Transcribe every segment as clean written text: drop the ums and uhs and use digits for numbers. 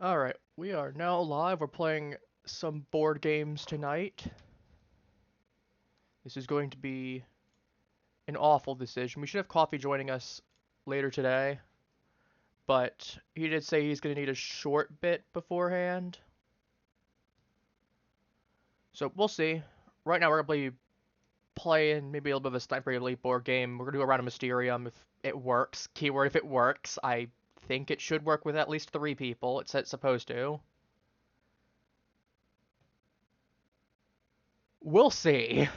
Alright, we are now live. We're playing some board games tonight. This is going to be an awful decision. We should have Coffee joining us later today, but he did say he's going to need a short bit beforehand. So we'll see. Right now we're going to be playing maybe a little bit of a Sniper Elite board game. We're going to do a round of Mysterium if it works. Keyword if it works. I think it should work with at least 3 people. It's supposed to. We'll see.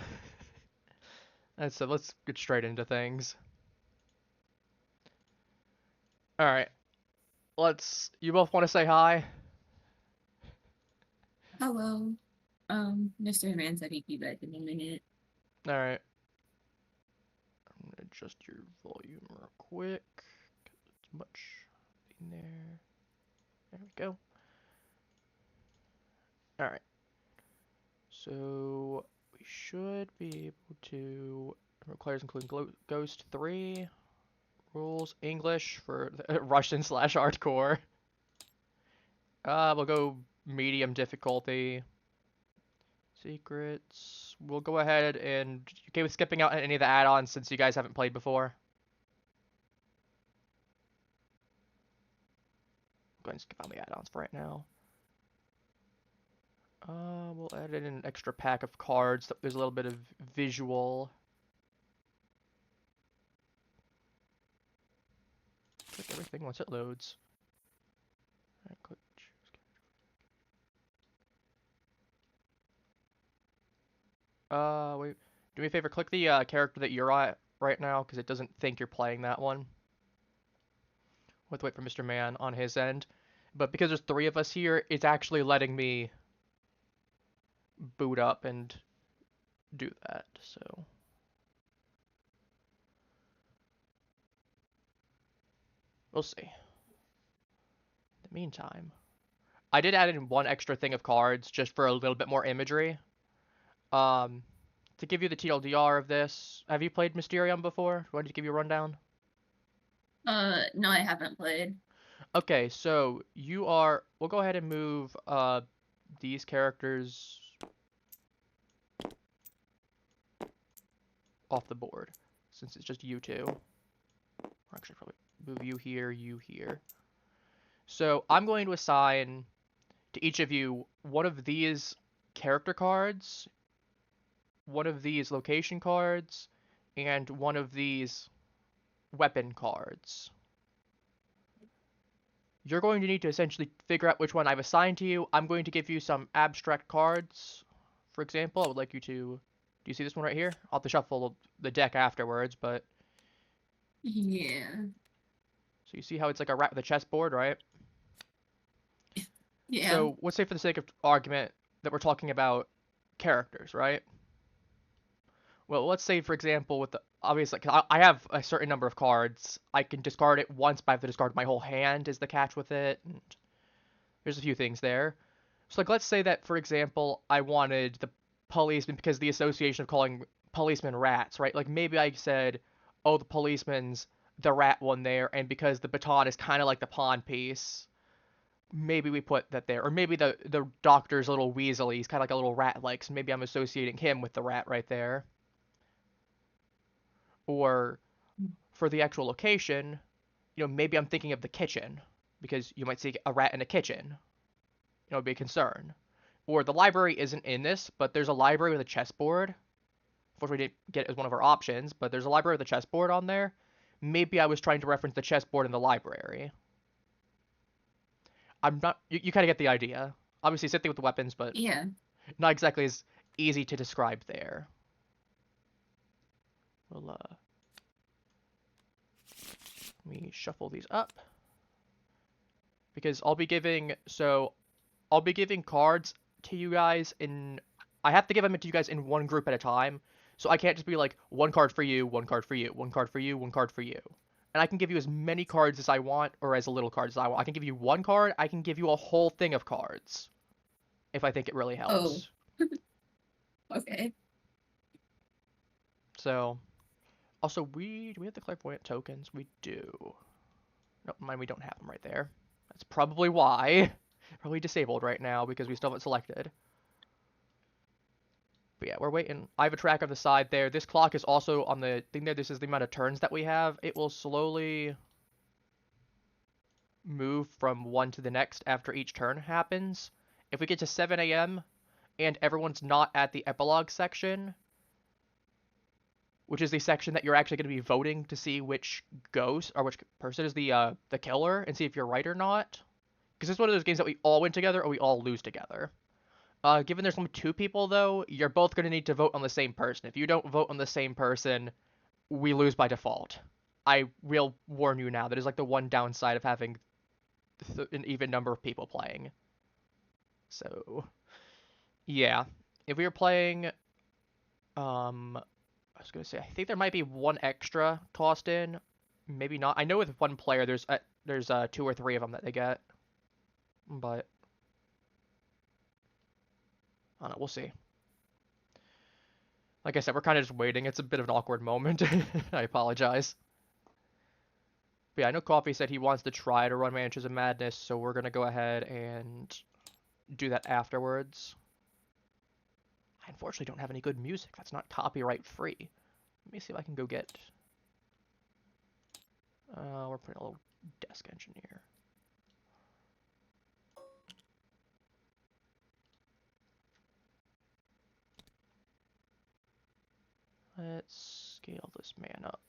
And so let's get straight into things. Alright, you both want to say hi? Hello. Mr. Man said he'd be back in a minute. Alright. I'm gonna adjust your volume real quick. It's much in there. There we go. Alright. So we should be able to requires including Ghost 3. Rules English for Russian / hardcore. We'll go medium difficulty. Secrets. We'll go ahead and okay with skipping out any of the add-ons since you guys haven't played before. Go ahead and skip out the add-ons for right now. We'll add in an extra pack of cards so there's a little bit of visual. Click everything once it loads. Right, click. Wait. Do me a favor, click the character that you're at right now, because it doesn't think you're playing that one. We'll have to wait for Mr. Man on his end. But because there's 3 of us here, it's actually letting me boot up and do that, so. We'll see. In the meantime, I did add in 1 extra thing of cards just for a little bit more imagery. To give you the TLDR of this, have you played Mysterium before? Do I need to give you a rundown? No, I haven't played. Okay, so we'll go ahead and move these characters off the board since it's just you two. Actually, probably move you here. So I'm going to assign to each of you one of these character cards, one of these location cards, and one of these weapon cards. You're going to need to essentially figure out which one I've assigned to you. I'm going to give you some abstract cards. For example, I would like you to... Do you see this one right here? I'll have to shuffle the deck afterwards, but... Yeah. So you see how it's like a rat with a chessboard, right? Yeah. So let's say for the sake of argument that we're talking about characters, right? Well, let's say, for example, with the... Obviously, cause I have a certain number of cards. I can discard it once, but I have to discard my whole hand is the catch with it. And there's a few things there. So, like, let's say that, for example, I wanted the policeman because the association of calling policemen rats, right? Like, maybe I said, oh, the policeman's the rat one there, and because the baton is kind of like the pawn piece, maybe we put that there. Or maybe the doctor's a little weaselly. He's kind of like a little rat-like, so maybe I'm associating him with the rat right there. Or for the actual location, maybe I'm thinking of the kitchen because you might see a rat in a kitchen. It'd be a concern. Or the library isn't in this, but there's a library with a chessboard. Unfortunately, we didn't get it as one of our options, but there's a library with a chessboard on there. Maybe I was trying to reference the chessboard in the library. I'm not. You kind of get the idea. Obviously, same thing with the weapons, but Yeah. not exactly as easy to describe there. We'll let me shuffle these up because I'll be giving cards to you guys in. I have to give them to you guys in one group at a time, so I can't just be like 1 card for you, 1 card for you, 1 card for you, 1 card for you. And I can give you as many cards as I want, or as little cards as I want. I can give you 1 card. I can give you a whole thing of cards, if I think it really Oh. helps. Okay. So, also do we have the clairvoyant tokens? We do. Nope, mind we don't have them right there. That's probably why. Probably disabled right now because we still haven't selected. But yeah, we're waiting. I have a track on the side there. This clock is also on the thing there. This is the amount of turns that we have. It will slowly move from one to the next after each turn happens. If we get to 7 a.m. and everyone's not at the epilogue section, which is the section that you're actually going to be voting to see which ghost or which person is the killer and see if you're right or not. Because it's one of those games that we all win together or we all lose together. Given there's only 2 people, though, you're both going to need to vote on the same person. If you don't vote on the same person, we lose by default. I will warn you now. That is like the one downside of having an even number of people playing. So, yeah. If we were playing, I was going to say, I think there might be one extra tossed in. Maybe not. I know with one player, there's 2 or 3 of them that they get. But I don't know. We'll see. Like I said, we're kind of just waiting. It's a bit of an awkward moment. I apologize. But yeah, I know Coffee said he wants to try to run Mansions of Madness, so we're going to go ahead and do that afterwards. I unfortunately don't have any good music. That's not copyright free. Let me see if I can go get... we're putting a little desk engineer. Let's scale this man up.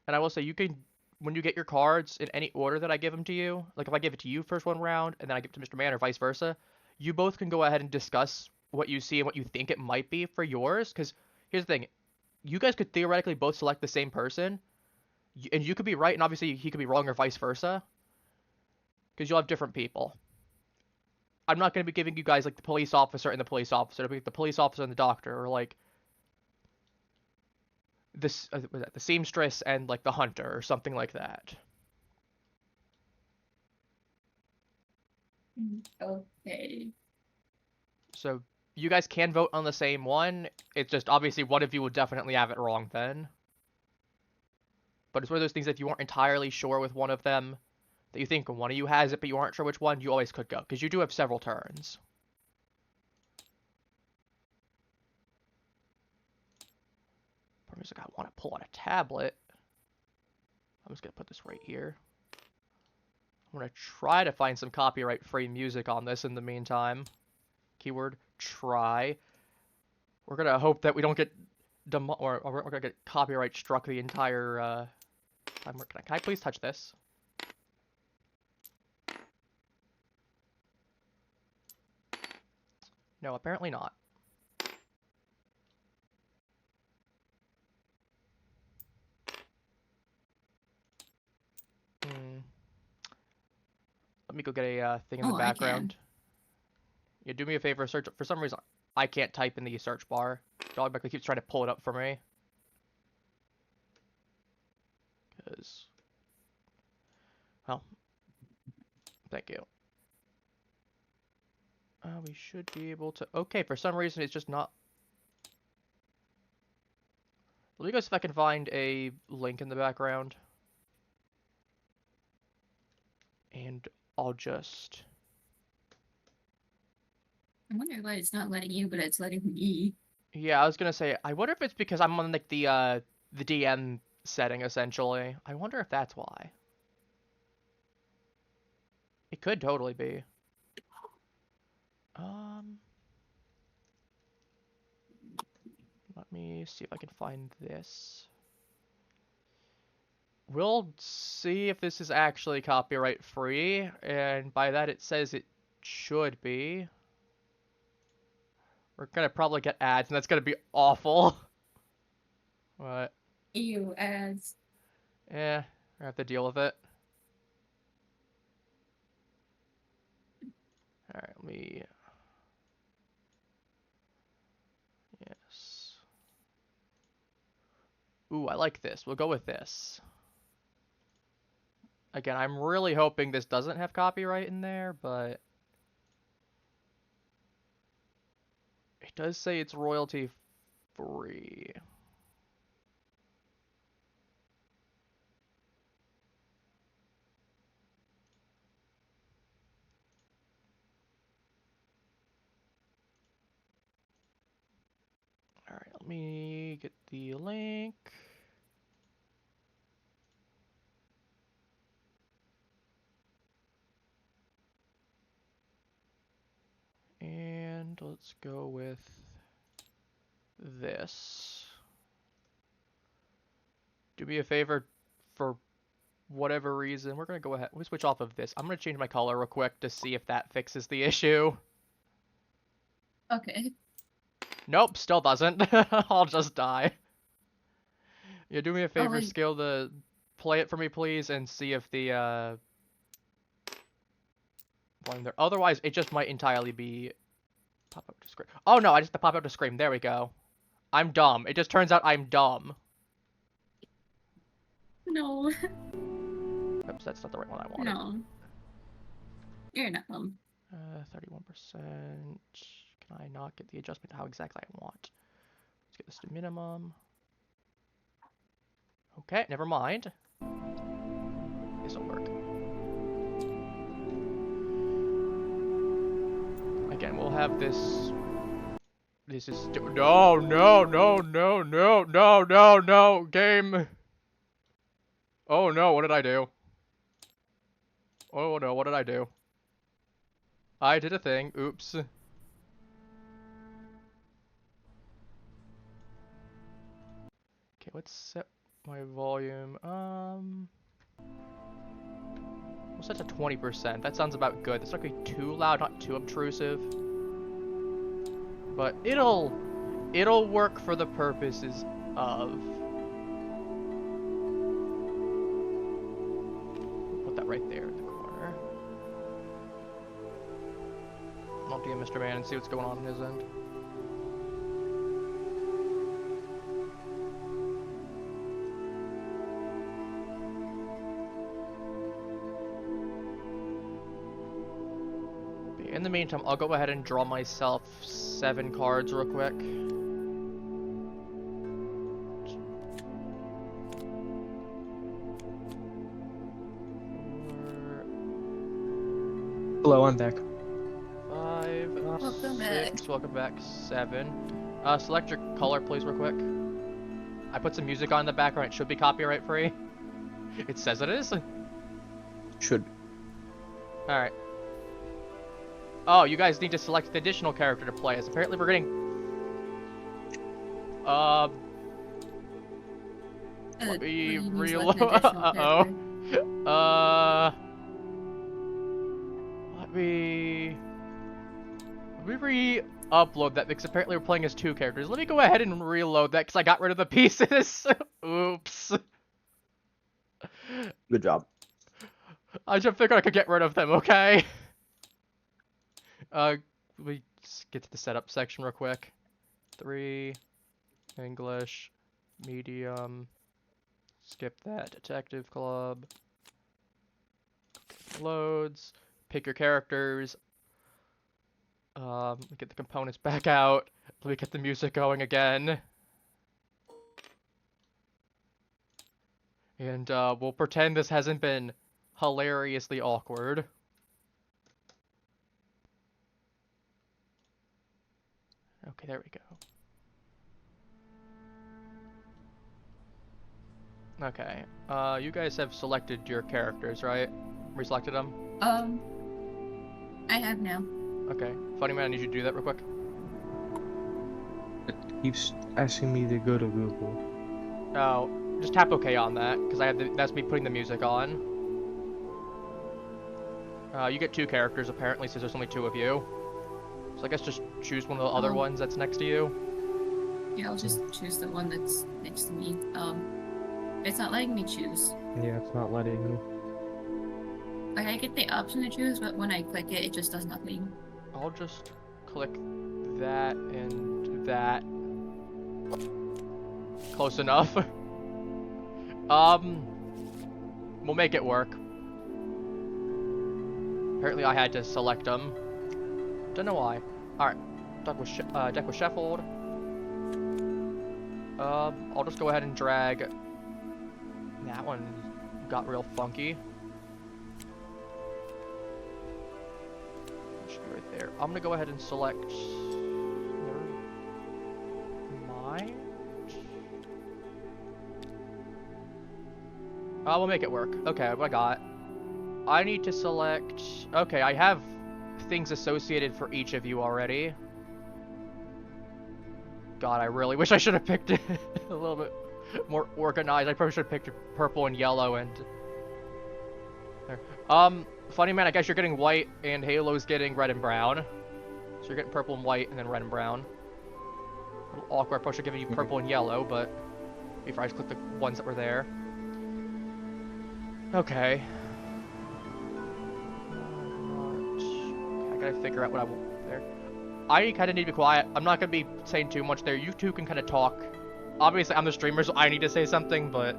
And I will say, you can, when you get your cards in any order that I give them to you, like if I give it to you first one round and then I give it to Mr. Man or vice versa, you both can go ahead and discuss what you see and what you think it might be for yours. Because here's the thing, you guys could theoretically both select the same person, and you could be right, and obviously he could be wrong or vice versa, because you'll have different people. I'm not going to be giving you guys like the police officer and the police officer. It'll be the police officer and the doctor, or like this the seamstress and like the hunter, or something like that. Okay. So you guys can vote on the same one. It's just obviously one of you would definitely have it wrong then. But it's one of those things that if you aren't entirely sure with one of them, that you think one of you has it but you aren't sure which one, you always could go. Because you do have several turns. Problem is, I want to pull out a tablet. I'm just going to put this right here. I'm going to try to find some copyright-free music on this in the meantime. Keyword, try. We're going to hope that we don't get or we're going to get copyright struck the entire time. Can I please touch this? No, apparently not. Let me go get a thing in the Oh, I can. background. Yeah, do me a favor, search. For some reason, I can't type in the search bar. Dog basically keeps trying to pull it up for me. Because, well, thank you. We should be able to... Okay, for some reason, it's just not... Let me go see if I can find a link in the background. And I'll just... I wonder why it's not letting you, but it's letting me. Yeah, I was gonna say, I wonder if it's because I'm on, like, the DM setting, essentially. I wonder if that's why. It could totally be. Let me see if I can find this. We'll see if this is actually copyright free, and by that it says it should be. We're gonna probably get ads, and that's gonna be awful. But Ew, ads. yeah, I have to deal with it. Alright, let me... Yes. Ooh, I like this. We'll go with this. Again, I'm really hoping this doesn't have copyright in there, but... It does say it's royalty free. Alright, let me get the link. And let's go with this. Do me a favor, for whatever reason, we're gonna go ahead. We switch off of this. I'm gonna change my color real quick to see if that fixes the issue. Okay. Nope, still doesn't. I'll just die. Yeah, do me a favor, wait. scale the play it for me, please, and see if the volume there. Otherwise, it just might entirely be pop up to scream. Oh no, I just have to pop up to scream. There we go. I'm dumb. It just turns out I'm dumb. No. Oops, that's not the right one I wanted. No. You're not 31%. Can I not get the adjustment to how exactly I want? Let's get this to minimum. Okay, never mind. This'll work. Again, we'll have this. This is no, no, no, no, no, no, no, no, game. Oh no, what did I do? Oh no, what did I do? I did a thing. Oops. Okay, let's set my volume. We'll set to 20%. That sounds about good. That's not gonna be too loud, not too obtrusive. But it'll work for the purposes of. Put that right there in the corner. I'll DM Mr. Man and see what's going on his end. In the meantime, I'll go ahead and draw myself 7 cards real quick. Hello, I'm back. 5, Welcome 6, back. welcome back, 7. Select your color, please, real quick. I put some music on in the background. It should be copyright free. It says it is. Should. Alright. Oh, you guys need to select an additional character to play as. Apparently we're getting... Let me reload. Uh-oh. Let me re-upload that because apparently we're playing as 2 characters. Let me go ahead and reload that because I got rid of the pieces. Oops. Good job. I just figured I could get rid of them, okay? Let me get to the setup section real quick. 3, English, medium, skip that, Detective Club, loads, pick your characters, let me get the components back out, let me get the music going again. And we'll pretend this hasn't been hilariously awkward. Okay, there we go. Okay, you guys have selected your characters, right? Reselected them? I have now. Okay, Funny Man, I need you to do that real quick. It keeps asking me to go to Google. Oh, just tap OK on that, because that's me putting the music on. You get 2 characters apparently, since there's only 2 of you. So I guess just choose one of the other ones that's next to you. Yeah, I'll just choose the one that's next to me. It's not letting me choose. Yeah, it's not letting me. Like, I get the option to choose, but when I click it, it just does nothing. I'll just click that and that. Close enough. We'll make it work. Apparently I had to select them. Don't know why. Alright. deck was shuffled. I'll just go ahead and drag. That one got real funky. Should be right there. I'm gonna go ahead and select mine. We'll make it work. Okay, what I got? I need to select. Okay, I have things associated for each of you already. God, I really wish I should have picked it a little bit more organized. I probably should have picked purple and yellow and there. Funny man, I guess you're getting white and Halo's getting red and brown. So you're getting purple and white and then red and brown. A little awkward, I probably should have given you purple and yellow, but before I just clicked the ones that were there. Okay. I gotta figure out what I want there. I kind of need to be quiet. I'm not gonna be saying too much there. You two can kind of talk. Obviously, I'm the streamer, so I need to say something, but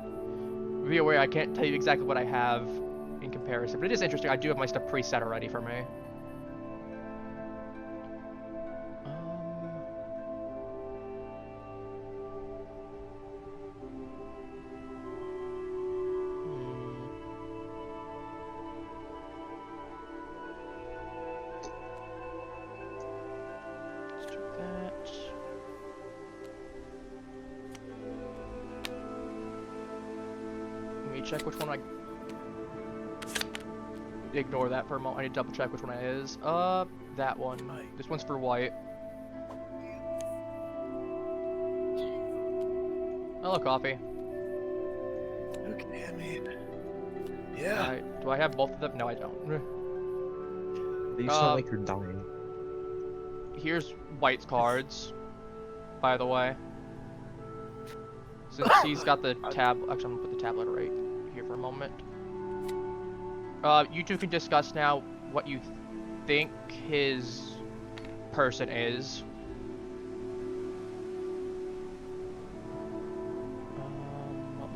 be aware I can't tell you exactly what I have in comparison. But it is interesting. I do have my stuff preset already for me. Check which one I ignore that for a moment. I need to double check which one it is. That one. This one's for white. Hello, coffee. Okay, I mean, yeah. Do I have both of them? No, I don't. You sound like you're dying. Here's White's cards, by the way. Since he's got the tab. Actually, I'm gonna put the tablet right here for a moment. You two can discuss now what you think his person is.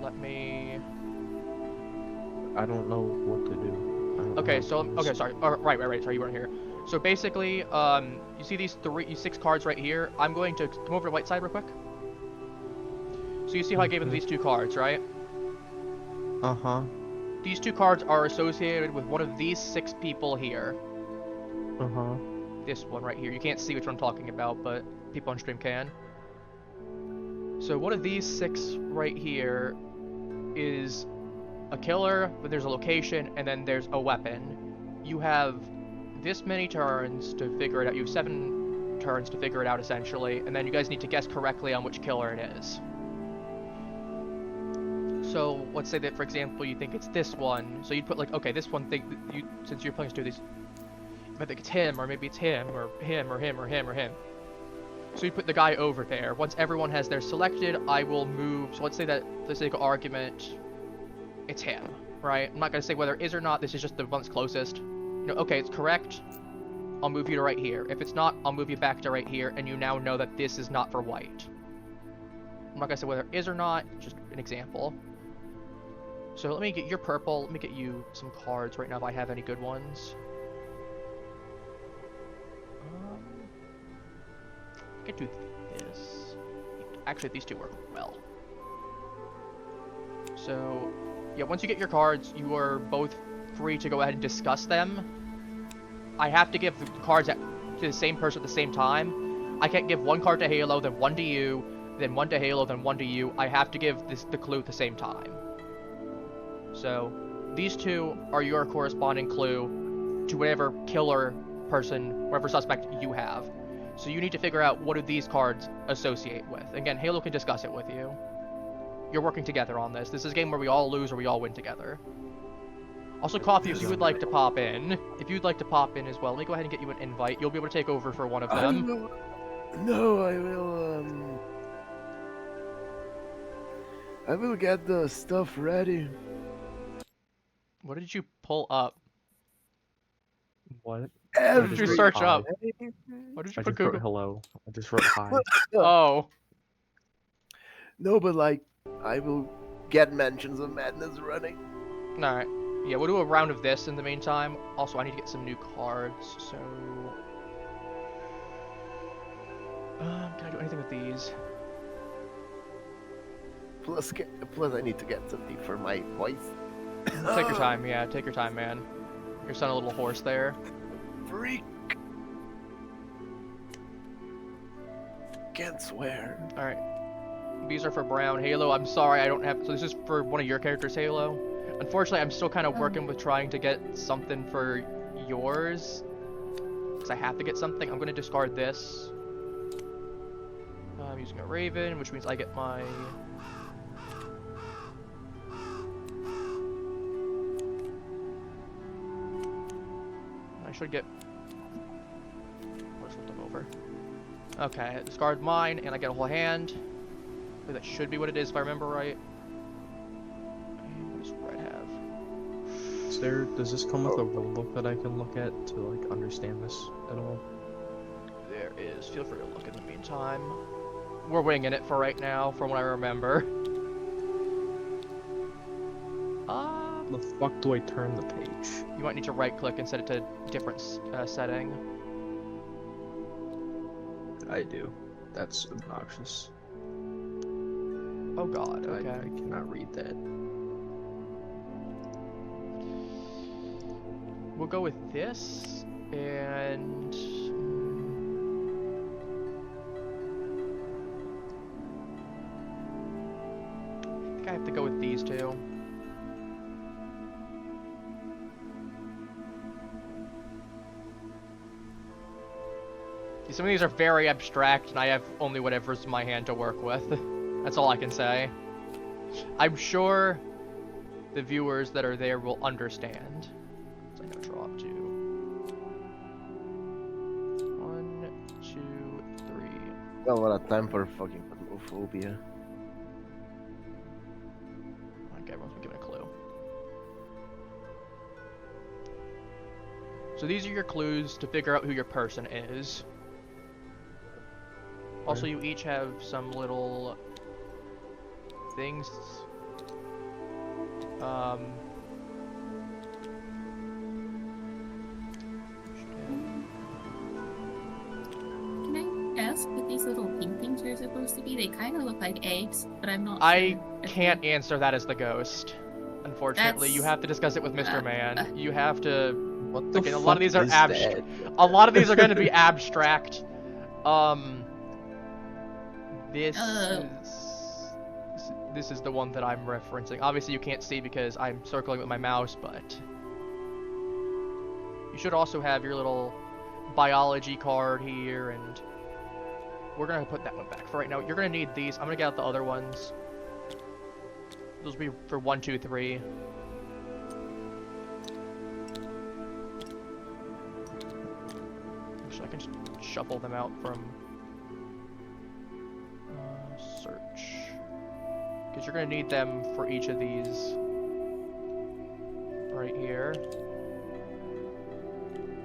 Let me. I don't know what to do. Okay, so sorry. Right. Sorry, you weren't here. So basically, you see these six cards right here. I'm going to come over to White side real quick. So you see how I gave him these two cards, right? Uh-huh. These two cards are associated with one of these six people here. Uh-huh. This one right here. You can't see which one I'm talking about, but people on stream can. So one of these six right here is a killer, but there's a location, and then there's a weapon. You have this many turns to figure it out. You have 7 turns to figure it out, essentially, and then you guys need to guess correctly on which killer it is. So let's say that, for example, you think it's this one. So you'd put like, okay, this one thing since you're playing to do these, I think it's him, or maybe it's him, or him, or him, or him, or him. So you put the guy over there. Once everyone has theirs selected, I will move. So let's say that, for the sake of argument, it's him, right? I'm not gonna say whether it is or not. This is just the one that's closest. You know, okay, it's correct. I'll move you to right here. If it's not, I'll move you back to right here, and you now know that this is not for white. I'm not gonna say whether it is or not. Just an example. So let me get your purple. Let me get you some cards right now if I have any good ones. I could do this. Actually, these two work well. So, yeah, once you get your cards, you are both free to go ahead and discuss them. I have to give the cards to the same person at the same time. I can't give one card to Halo, then one to you, then one to Halo, then one to you. I have to give the clue at the same time. So, these two are your corresponding clue to whatever killer person, whatever suspect you have. So you need to figure out what do these cards associate with. Again, Halo can discuss it with you. You're working together on this. This is a game where we all lose or we all win together. Also, Coffee, if you would like to pop in, as well, let me go ahead and get you an invite. You'll be able to take over for one of them. I will get the stuff ready. What did you pull up? What? What did you search up? What did you I put just wrote Google? hello. I just wrote hi. Oh. No, but like, I will get mentions of madness running. Alright. Yeah, we'll do a round of this in the meantime. Also, I need to get some new cards, so... anything with these. Plus, I need to get something for my voice. Take your time, yeah, take your time, man. You're sounding a little hoarse there. Freak. Can't swear. Alright. These are for Brown. Halo, I'm sorry, I don't have... So this is for one of your characters, Halo. Unfortunately, I'm still kind of working with trying to get something for yours. Because I have to get something. I'm going to discard this. I'm using a Raven, which means I get my... I should get... I'll just flip them over. Okay, discard mine, and I get a whole hand. I think that should be what it is if I remember right. And what does red have? Is there, does this come with a rulebook that I can look at to like understand this at all? There is. Feel free to look in the meantime. We're winging it for right now, from what I remember. The fuck do I turn the page? You might need to right-click and set it to a different setting. I do. That's obnoxious. Oh god, okay. I cannot read that. We'll go with this, and... I think I have to go with these two. Some of these are very abstract, and I have only whatever's in my hand to work with. That's all I can say. I'm sure the viewers that are there will understand. So I'm gonna draw up to 1, 2, 3. Well, what a time for fucking phobia. Okay, everyone's been given a clue. So these are your clues to figure out who your person is. Also, you each have some little things. Can I ask what these little pink things are supposed to be? They kind of look like eggs, but I'm not I sure if can't they- answer that as the ghost. Unfortunately, you That's- have to discuss it with Mr. Man. You have to. What the Again, a fuck lot of these are is abstract. that? A lot of these are going to be abstract. This is the one that I'm referencing. Obviously, you can't see because I'm circling with my mouse, but you should also have your little biology card here, and we're gonna put that one back for right now. You're gonna need these. I'm gonna get out the other ones. Those will be for 1, 2, 3. Actually, I can just shuffle them out from search. Because you're going to need them for each of these right here.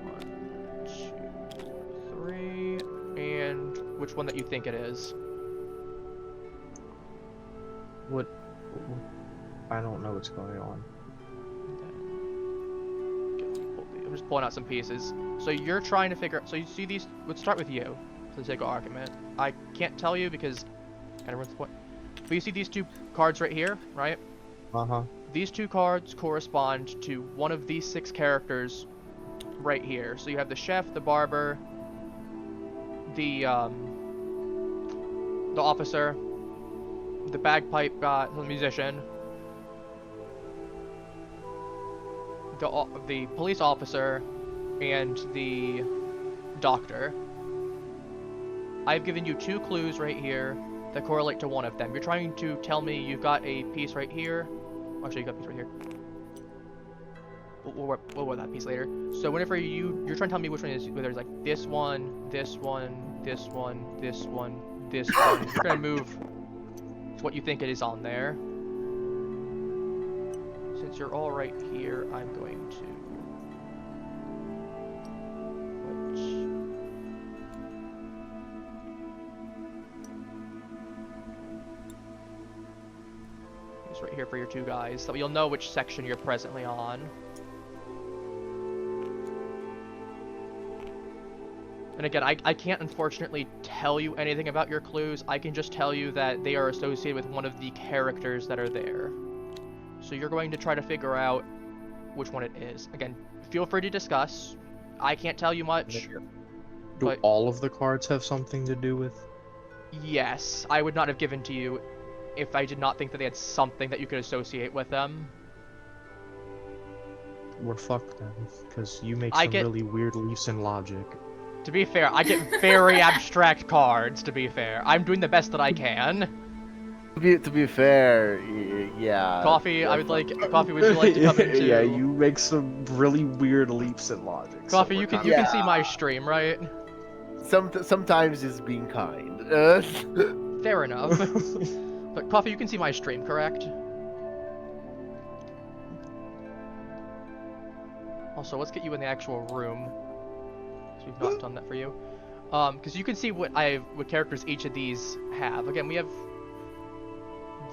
1, 2, 3, and which one that you think it is. What? I don't know what's going on. I'm just pulling out some pieces. So you're trying to figure. So you see these. Let's start with you, for the sake of argument. I can't tell you because kind of ruins the point. But you see these two cards right here, right? Uh-huh. These two cards correspond to one of these 6 characters right here. So you have the chef, the barber, the officer, the bagpipe guy, the musician, the police officer, and the doctor. I've given you 2 clues right here that correlate to one of them. You're trying to tell me you've got a piece right here. Actually, you got a piece right here. We'll work that piece later. So whenever you're trying to tell me which one is, whether it's like this one, this one, this one, this one, this one, you're gonna move to what you think it is on there. Since you're all right here, I'm going to put these right here for your 2 guys, so you'll know which section you're presently on. And again, I can't unfortunately tell you anything about your clues. I can just tell you that they are associated with one of the characters that are there. So you're going to try to figure out which one it is. Again, feel free to discuss. I can't tell you much. Do but all of the cards have something to do with? yes, I would not have given to you if I did not think that they had something that you could associate with them. We're fucked then, because you make I some get- really weird leaps in logic. To be fair, I get very abstract cards, to be fair. I'm doing the best that I can. To be fair, yeah. Coffee, I yeah, would fuck. like... Coffee, would you like to come into... Yeah, you make some really weird leaps in logic. so Coffee, we're you can kinda- see my stream, right? Sometimes it's being kind. Fair enough. But Coffee, you can see my stream, correct? Also, let's get you in the actual room. So we've not done that for you. Because you can see what characters each of these have. Again, we have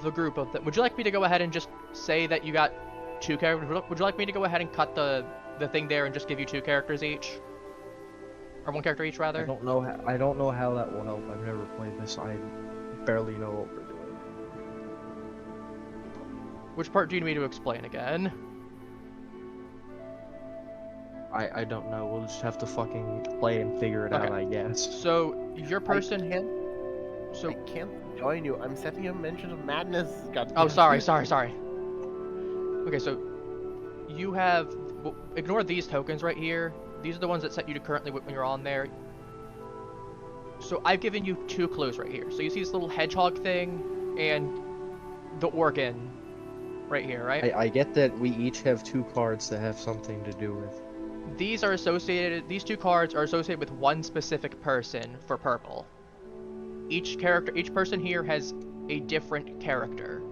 the group of them. Would you like me to go ahead and just say that you got 2 characters? Would you like me to go ahead and cut the thing there and just give you 2 characters each? Or 1 character each, rather? I don't know how that will help. I've never played this. I barely know what we're doing. Which part do you need me to explain again? I don't know. We'll just have to fucking play and figure it out, Okay. I guess. So, your person... I So, can't join you. I'm setting a mention of madness. God oh, damn. sorry. Okay, so you have... well, ignore these tokens right here. These are the ones that set you to currently when you're on there. So I've given you 2 clues right here. So you see this little hedgehog thing and the organ right here, right? I get that we each have 2 cards that have something to do with. These are associated... These 2 cards are associated with one specific person for purple. Each person here has a different character.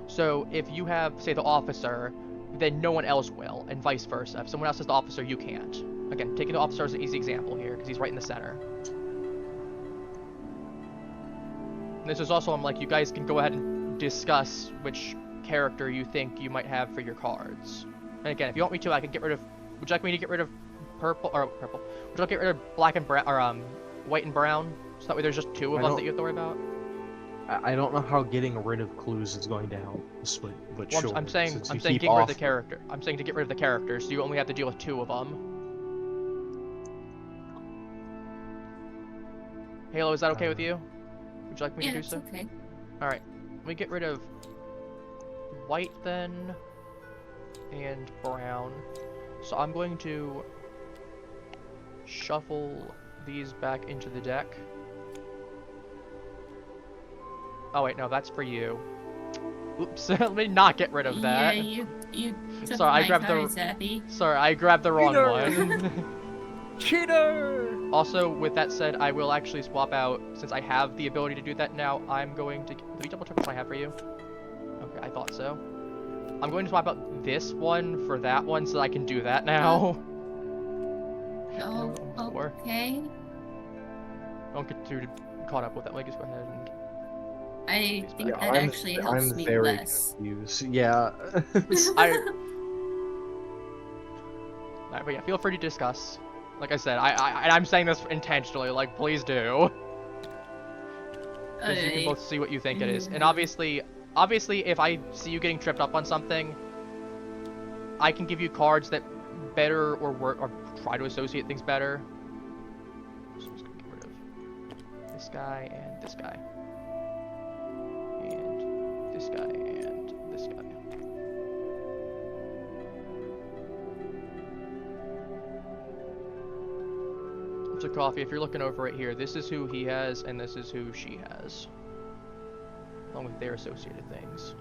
So if you have, say, the officer, then no one else will, and vice versa. If someone else is the officer, you can't. Again, taking the officer as an easy example here, because he's right in the center. And this is also, I'm like, you guys can go ahead and discuss which character you think you might have for your cards. And again, if you want me to, I can get rid of... Would you like me to get rid of purple? Would you like to get rid of black and brown, or white and brown? So that way there's just 2 of them that you have to worry about? I don't know how getting rid of clues is going to help, but Well, sure. I'm saying since you get keep rid of the off- character. I'm saying to get rid of the characters, so you only have to deal with 2 of them. Halo, is that okay with you? Would you like me Yeah, to do it's so? okay. Alright, let me get rid of white then, and brown. So I'm going to shuffle these back into the deck. Oh wait, no, that's for you. Oops, let me not get rid of that. Yeah, you took Sorry, I my grabbed the- cards, Abby. Sorry, I grabbed the wrong Cheater! one. Cheater! Also, with that said, I will actually swap out, since I have the ability to do that now, I'm going to... Let me double check what I have for you. Okay, I thought so. I'm going to swap out this one for that one so that I can do that now. Oh, Or- okay. Don't get too caught up with that. Like, just go ahead and... I think Yeah, that actually helps I'm me very less. confused. Yeah. Alright, but yeah, feel free to discuss. Like I said, I'm saying this intentionally, like, please do. Because you can both see what you think it is. And obviously, if I see you getting tripped up on something, I can give you cards that better or work or try to associate things better. So I'm just gonna get rid of this guy and this guy. And this guy and this guy. So Coffee, if you're looking over it here, this is who he has and this is who she has. Along with their associated things.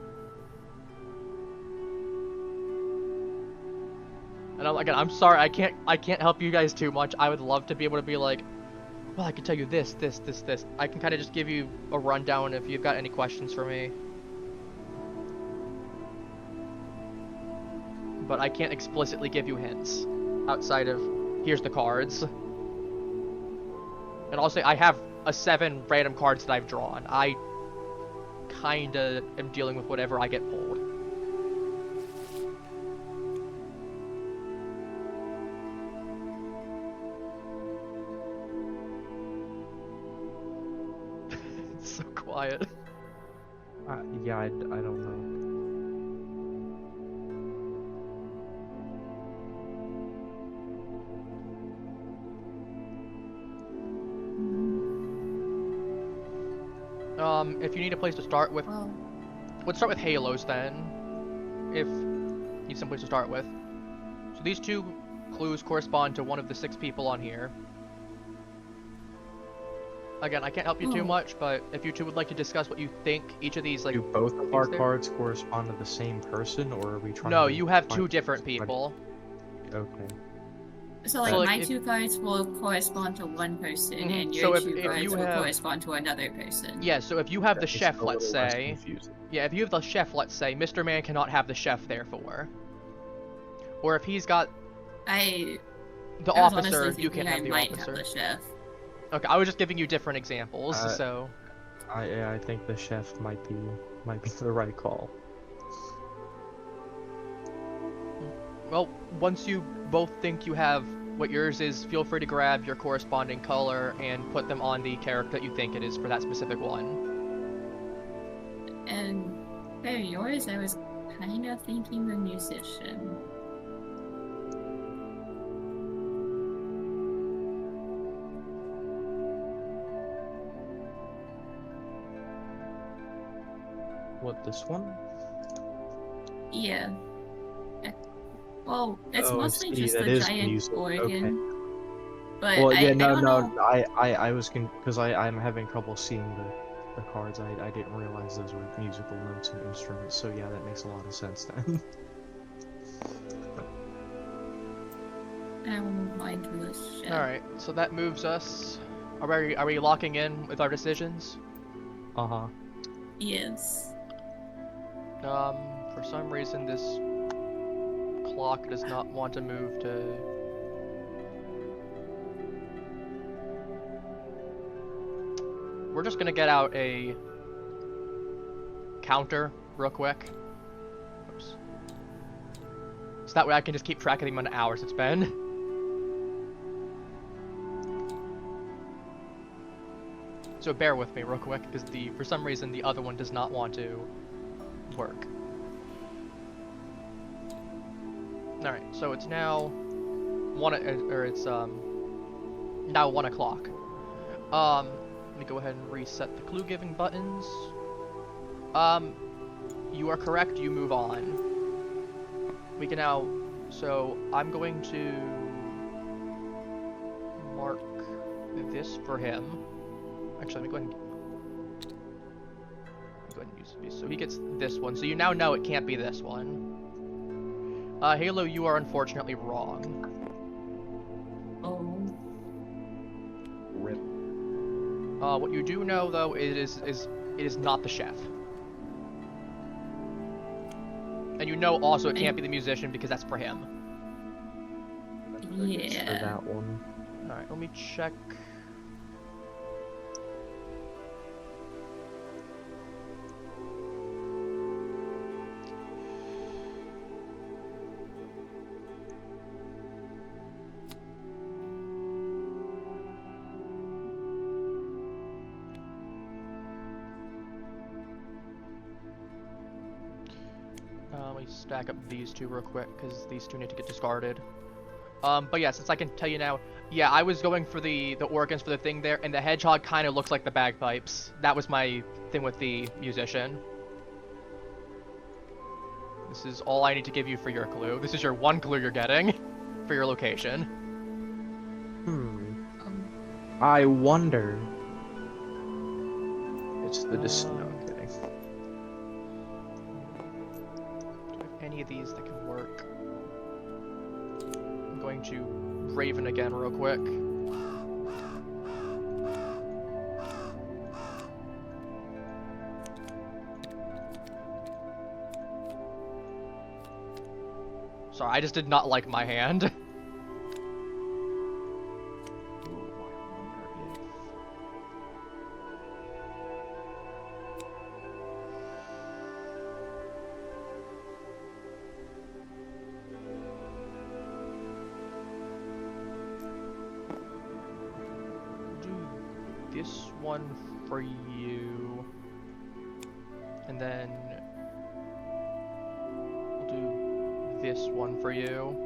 And I'm sorry, I can't help you guys too much. I would love to be able to be like, well, I can tell you this. I can kind of just give you a rundown if you've got any questions for me. But I can't explicitly give you hints outside of here's the cards. And also, I have 7 random cards that I've drawn. I kinda am dealing with whatever I get pulled. so quiet. Yeah, I don't know. If you need a place to start with, Well, let's start with halos then. If you need some place to start with. So these two clues correspond to one of the 6 people on here. Again, I can't help you too Oh. much, but if you two would like to discuss what you think each of these, like, Do both of our there? cards correspond to the same person, or are we trying no, to you have find 2 different somebody- people. Okay. so like So, like, my if- 2 cards will correspond to one person, Mhm. and So your if 2 cards you will have- correspond to another person. Yeah, so if you have the That makes chef, it a let's little less say, confusing. yeah, if you have the chef, let's say, Mr. Man cannot have the chef, therefore. Or if he's got the I was officer, honestly you can thinking have I the might officer. have the chef. Okay, I was just giving you different examples, Uh, so... I think the chef might be the right call. Well, once you both think you have what yours is, feel free to grab your corresponding color and put them on the character that you think it is for that specific one. And for yours, I was kind of thinking the musician. What, this one? Yeah. Well, it's Oh, I mostly see, just that the is giant music, organ. okay. But Well, yeah, I no, don't no, know. I was because I'm having trouble seeing the cards. I didn't realize those were musical notes and instruments. So yeah, that makes a lot of sense then. I won't mind this shit. Alright, so that moves us... Are we locking in with our decisions? Uh-huh. Yes. For some reason this clock does not want to move to... We're just gonna get out a counter real quick. Oops. So that way I can just keep track of the amount of hours it's been. So bear with me real quick, because for some reason the other one does not want to work. Alright, so it's now now 1 o'clock. Let me go ahead and reset the clue giving buttons. You are correct, you move on. We can now, so I'm going to mark this for him. Actually, let me go ahead and use these. So he gets this one. So you now know it can't be this one. Halo, you are unfortunately wrong. Oh. Rip. What you do know though it is not the chef. And you know also it can't be the musician because that's for him. It's for Yeah. that one. Alright, let me check. Let me stack up these two real quick, because these two need to get discarded. But yeah, since I can tell you now, yeah, I was going for the organs for the thing there, and the hedgehog kind of looks like the bagpipes. That was my thing with the musician. This is all I need to give you for your clue. This is your one clue you're getting for your location. I wonder. It's the no, I'm kidding. Do I have any of these that can work? I'm going to Raven again real quick. Sorry, I just did not like my hand. This one for you. And then we'll do this one for you.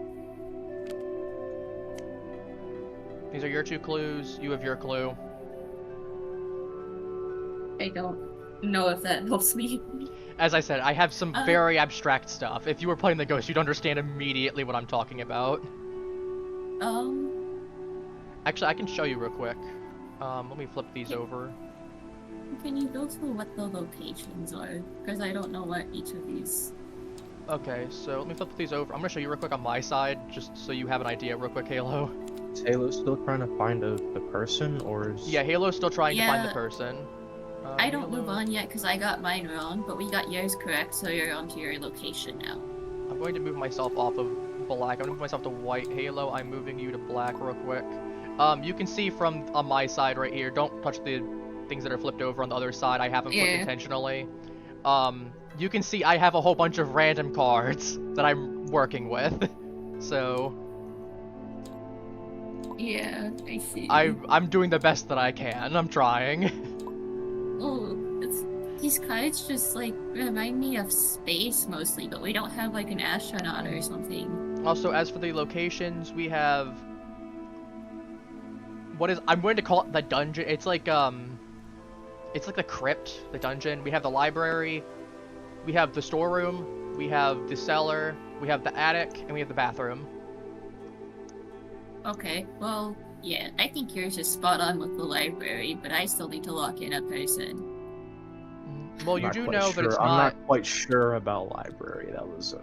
These are your 2 clues. You have your clue. I don't know if that helps me. As I said, I have some very abstract stuff. If you were playing the Ghost, you'd understand immediately what I'm talking about. Actually, I can show you real quick. Let me flip these over. Can you go through what the locations are? Because I don't know what each of these... Okay, so let me flip these over. I'm gonna show you real quick on my side, just so you have an idea real quick, Halo. Is Halo still trying to find the person, or is... Yeah, Halo's still trying to find the person. I don't move on yet because I got mine wrong, but we got yours correct, so you're onto your location now. I'm going to move myself off of black. I'm gonna move myself to white. Halo, I'm moving you to black real quick. You can see from on my side right here, don't touch the things that are flipped over on the other side. I have them flipped intentionally. You can see I have a whole bunch of random cards that I'm working with. So... Yeah, I see. I'm doing the best that I can. I'm trying. Oh, these cards just, like, remind me of space mostly, but we don't have, like, an astronaut or something. Also, as for the locations, we have... I'm going to call it the dungeon. It's like the crypt, the dungeon. We have the library, we have the storeroom, we have the cellar, we have the attic, and we have the bathroom. Okay, well, yeah, I think yours is spot on with the library, but I still need to lock in a person. Well, you do know that it's not... I'm not quite sure about library. That was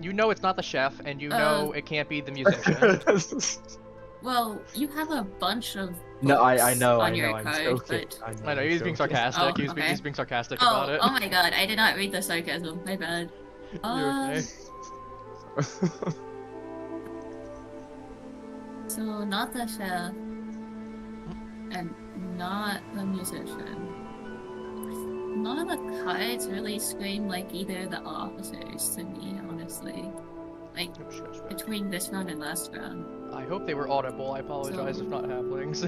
You know it's not the chef, and you know it can't be the musician. Well, you have a bunch of No, I know, on I your know, I'm card, joking. but... I know, he's being sarcastic. Oh, He's okay. being sarcastic about it. Oh my god, I did not read the sarcasm. My bad. You're okay. So, not the chef, and not the musician. None of the cards really scream like either of the officers to me, honestly. Like, between this round and last round. I hope they were audible. I apologize if not halflings.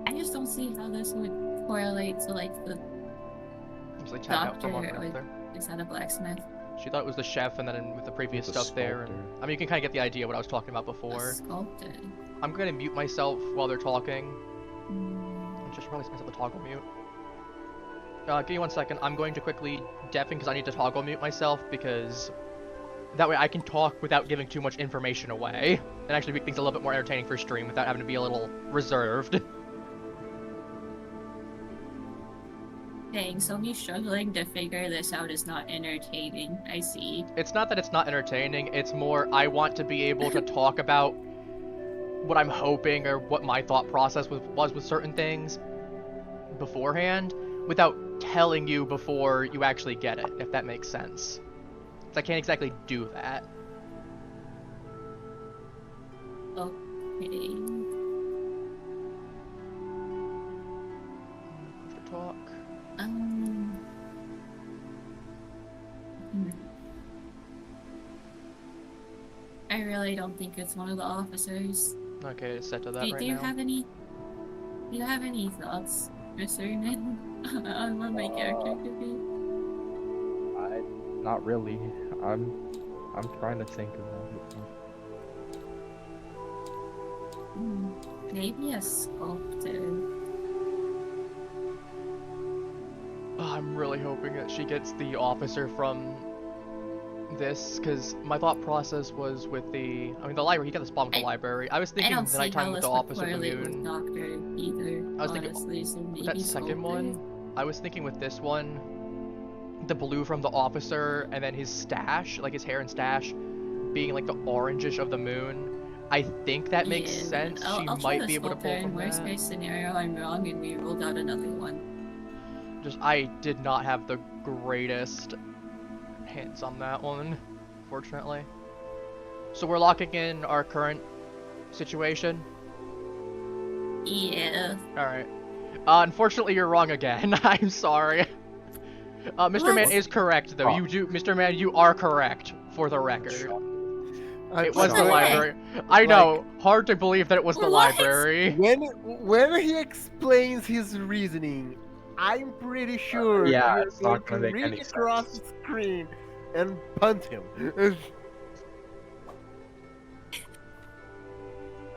I just don't see how this would correlate to, like, the doctor, or is that a blacksmith? She thought it was the chef, and then with the previous stuff there. And, I mean, you can kind of get the idea what I was talking about before. A sculptor. I'm going to mute myself while they're talking. I should probably set myself to toggle mute. Give me 1 second. I'm going to quickly deafen because I need to toggle mute myself because that way I can talk without giving too much information away and actually make things a little bit more entertaining for stream without having to be a little reserved. Dang, so me struggling to figure this out is not entertaining. I see. It's not that it's not entertaining, it's more I want to be able to talk about what I'm hoping or what my thought process was with certain things beforehand without telling you before you actually get it, if that makes sense. I can't exactly do that. Okay. Talk. I really don't think it's one of the officers. Okay, it's set to that Do right you now. Do you have any thoughts, Mr. Min, on what my character could be? Not really. I'm trying to think about it. Maybe a sculptor. I'm really hoping that she gets the officer from this, because my thought process was with the library. He got the spawn with the library. I was thinking the nighttime with the officer of the moon. Doctor either, I was honestly, thinking so maybe that second one. I was thinking with this one, the blue from the officer, and then his stash, like his hair and stash, being like the orangish of the moon. I think that makes sense. I'll She might be able to pull from worst that. case scenario, I'm wrong and we rolled out another one. I did not have the greatest hints on that one, fortunately. So we're locking in our current situation? Yeah. Alright. Unfortunately, you're wrong again. I'm sorry. Mr. Man is correct, though. Oh. Mr. Man, you are correct, for the record. It I'm was the the sorry. heck? library. I know. Hard to believe that it was the What? library. When he explains his reasoning, I'm pretty sure Yeah, you're it's going not to gonna make reach any across the sense. screen and punt him.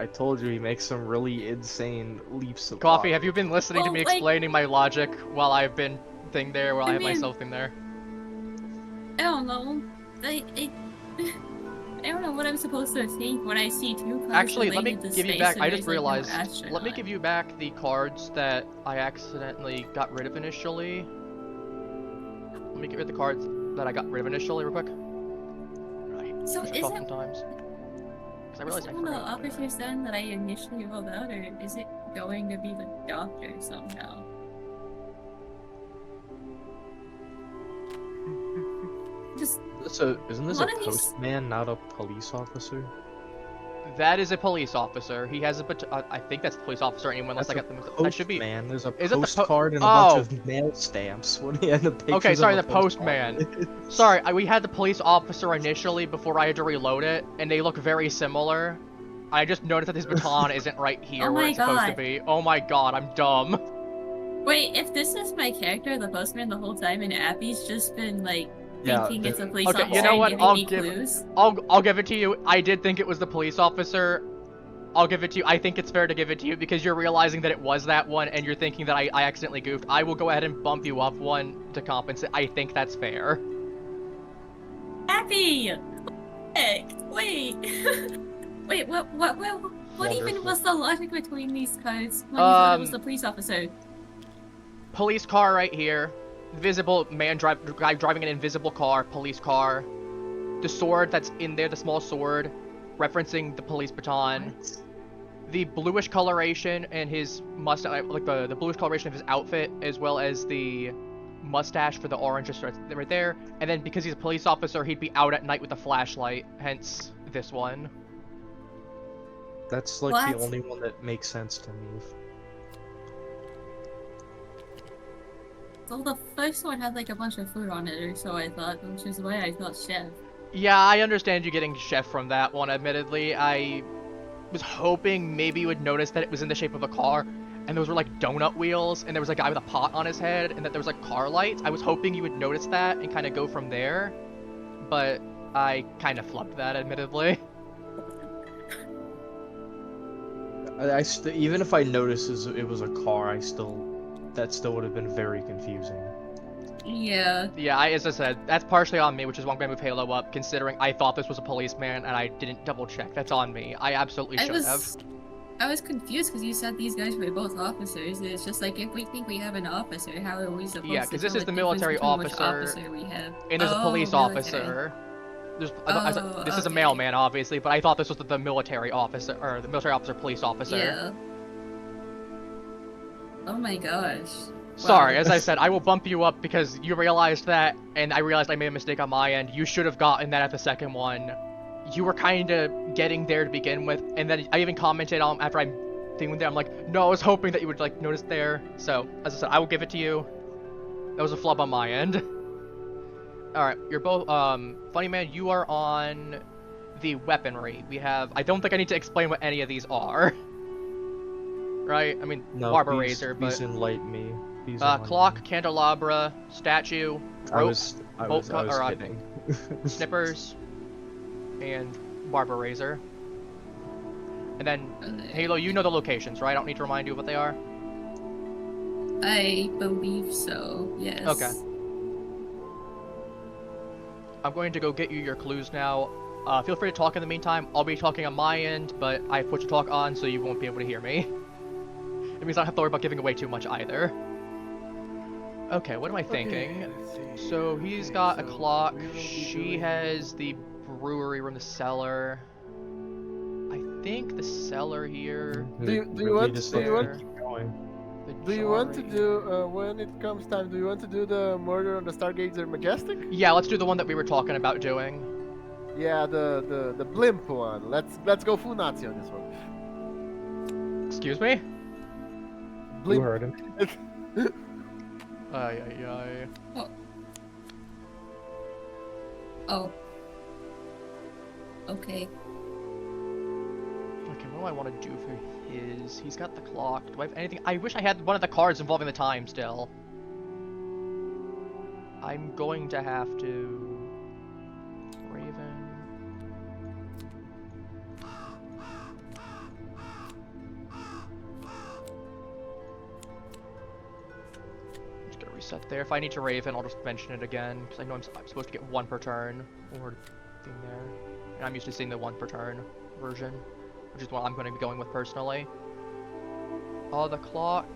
I told you he makes some really insane leaps of Coffee, have logic. you been listening to Well, me like- explaining my logic while I've been thing there, while I I have mean- myself thing there? I don't know. I don't know what I'm supposed to think when I see two cards Actually, let me related to give you space back. and I there's, just like, no realized. Let me astronaut. give you back the cards that I accidentally got rid of initially. Let me get rid of the cards that I got rid of initially, real quick. Right. So a is couple it- times. Because I Is realized it I one of the forgot. officers then that I initially rolled out, or is it going to be the doctor somehow? Just So, isn't this a One of these- postman, not a police officer? That is a police officer. He has a I think that's a police officer anyway, unless That's I a got them. That should be. postman. There's a Is it the postcard and a Oh. bunch of mail stamps. What do you have the pictures Okay, sorry, of the a postman? postman. Sorry, we had the police officer initially before I had to reload it, and they look very similar. I just noticed that his baton isn't right here Oh where my it's supposed to God. be. Oh my god, I'm dumb. wait, if this is my character, the postman, the whole time, and Appy's just been like Yeah, thinking it's a the- police Okay, officer you know what? and giving I'll me give- clues. I'll give it to you. I did think it was the police officer. I'll give it to you. I think it's fair to give it to you because you're realizing that it was that one and you're thinking that I accidentally goofed. I will go ahead and bump you up one to compensate. I think that's fair. Appy! Heck, wait. Wait, what even Wonderful. was the logic between these cards when you thought it was the police officer? Police car right here. Visible guy driving an invisible car, police car. The sword that's in there, the small sword, referencing the police baton. The bluish coloration and his mustache, like the bluish coloration of his outfit, as well as the mustache for the orange just right there. And then because he's a police officer, he'd be out at night with a flashlight, hence this one. That's like What? the only one that makes sense to me. Well, the first one had like a bunch of food on it, or so I thought, which is why I thought chef. Yeah, I understand you getting chef from that one, admittedly. I was hoping maybe you would notice that it was in the shape of a car, and those were like donut wheels, and there was a guy with a pot on his head, and that there was like car lights. I was hoping you would notice that and kind of go from there, but I kind of flubbed that, admittedly. Even if I noticed it was a car, that still would have been very confusing. Yeah. Yeah, as I said, that's partially on me, which is why I'm gonna move Halo up, considering I thought this was a policeman and I didn't double check. That's on me. I absolutely should have. I was confused because you said these guys were both officers. It's just like, if we think we have an officer, how are we supposed Yeah, to 'cause this tell is the difference military between which officer, we have? And there's a Oh, police military. officer. This is a okay. mailman, obviously, but I thought this was the military officer, or the military officer, police officer. Yeah. Oh my gosh. Sorry, Wow. as I said, I will bump you up because you realized that, and I realized I made a mistake on my end. You should have gotten that at the second one. You were kind of getting there to begin with, and then I even commented on after I'm thinking there. I'm like, no, I was hoping that you would like notice there. So, as I said, I will give it to you. That was a flub on my end. All right, you're both. Funny man, you are on the weaponry. We have. I don't think I need to explain what any of these are. Right? I mean, No, barber please, razor, but. please enlighten me. Please enlighten Clock, me. candelabra, statue, rope, I was bolt cut- or, kidding. snippers, and barber razor. And then, Halo, you know the locations, right? I don't need to remind you of what they are. I believe so, yes. Okay. I'm going to go get you your clues now. Feel free to talk in the meantime. I'll be talking on my end, but I put your talk on so you won't be able to hear me. It means I don't have to worry about giving away too much either. Okay, what am I thinking? let's see. So he's Okay, got a so clock. we'll be She doing- has the brewery room, the cellar. I think the cellar here. Do you Really want- just do you let want- me keep going. The Do you want to jar do, when it comes time, do you want to do the murder on the Stargazer Majestic? Yeah, let's do the one that we were talking about doing. Yeah, the blimp one. Let's go full Nazi on this one. Excuse me? You Blimp. heard him. Ay, ay, ay. Oh. Okay. Okay, what do I want to do for his? He's got the clock. Do I have anything? I wish I had one of the cards involving the time still. I'm going to have to... Raven... Just gonna reset there. If I need to Raven, I'll just mention it again, because I know I'm supposed to get one per turn, or thing there. And I'm used to seeing the one per turn version, which is what I'm going to be going with personally. The clock...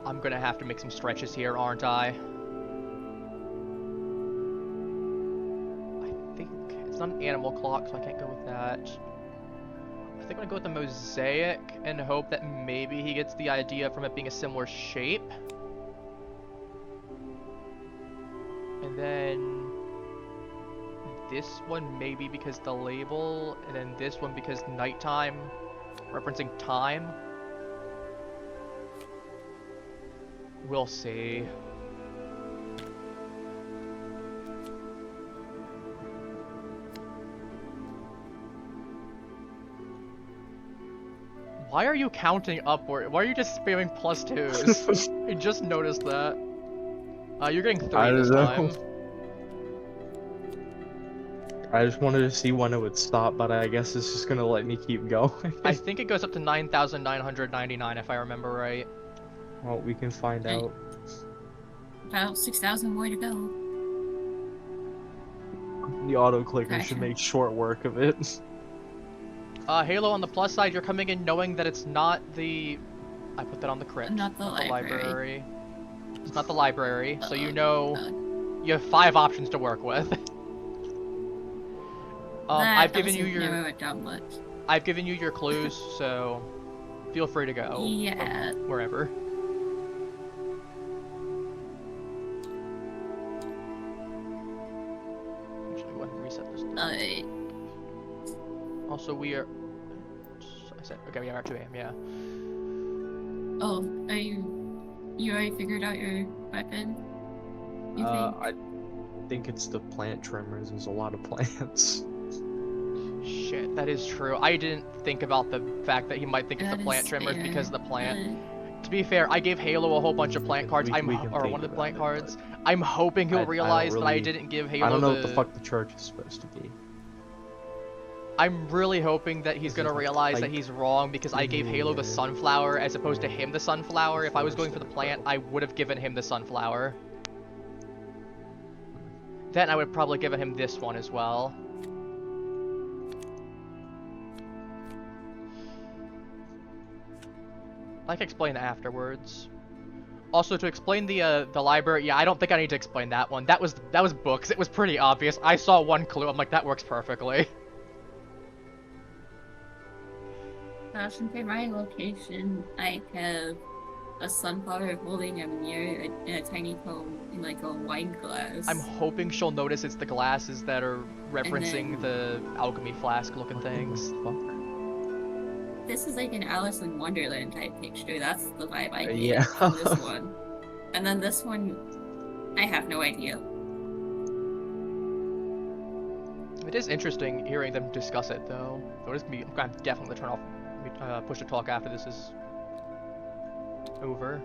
I'm gonna have to make some stretches here, aren't I? I think it's not an animal clock, so I can't go with that. I think I'm gonna go with the mosaic and hope that maybe he gets the idea from it being a similar shape. And then this one maybe because the label, and then this one because nighttime, referencing time. We'll see. Why are you counting upward? Why are you just spamming +2s? I just noticed that. You're getting 3 this time. I just wanted to see when it would stop, but I guess it's just gonna let me keep going. I think it goes up to 9,999 if I remember right. Well, we can find out. About 6,000 more to go. The auto clicker should make short work of it. Halo, on the plus side, you're coming in knowing that it's not the... I put that on the crypt. Not the library. It's not the library, so you know you have 5 options to work with. I've given you your... I've given you your clues, so feel free to go. Yeah. Wherever. Also, we are... I said, okay, we are at 2 AM, yeah. Oh, are you already figured out your weapon? You think? I think it's the plant trimmers. There's a lot of plants. Shit, that is true. I didn't think about the fact that he might think it's the plant trimmers because of the plant. To be fair, I gave Halo a whole bunch of plant cards. Or one of the plant cards. I'm hoping he'll realize that I didn't give Halo I don't know what the fuck the church is supposed to be. I'm really hoping that he's gonna realize that he's wrong because I gave Halo the sunflower as opposed to him the sunflower. If I was going for the plant, I would have given him the sunflower. Then I would have probably given him this one as well. I can explain afterwards. Also, to explain the library, yeah, I don't think I need to explain that one. That was books. It was pretty obvious. I saw one clue. I'm like, that works perfectly. For my location, I have a sunflower holding a mirror and a tiny comb in like a wine glass. I'm hoping she'll notice it's the glasses that are referencing the alchemy flask looking things. This is like an Alice in Wonderland type picture. That's the vibe I get yeah. from this one. And then this one, I have no idea. It is interesting hearing them discuss it, though. I'm definitely turn off push to talk after this is over.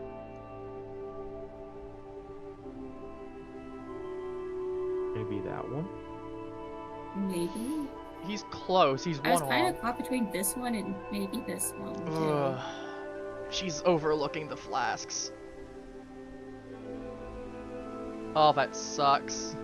Maybe that one? Maybe. He's close. He's one I was off. kind of caught between this one and maybe this one. She's overlooking the flasks. Oh, that sucks.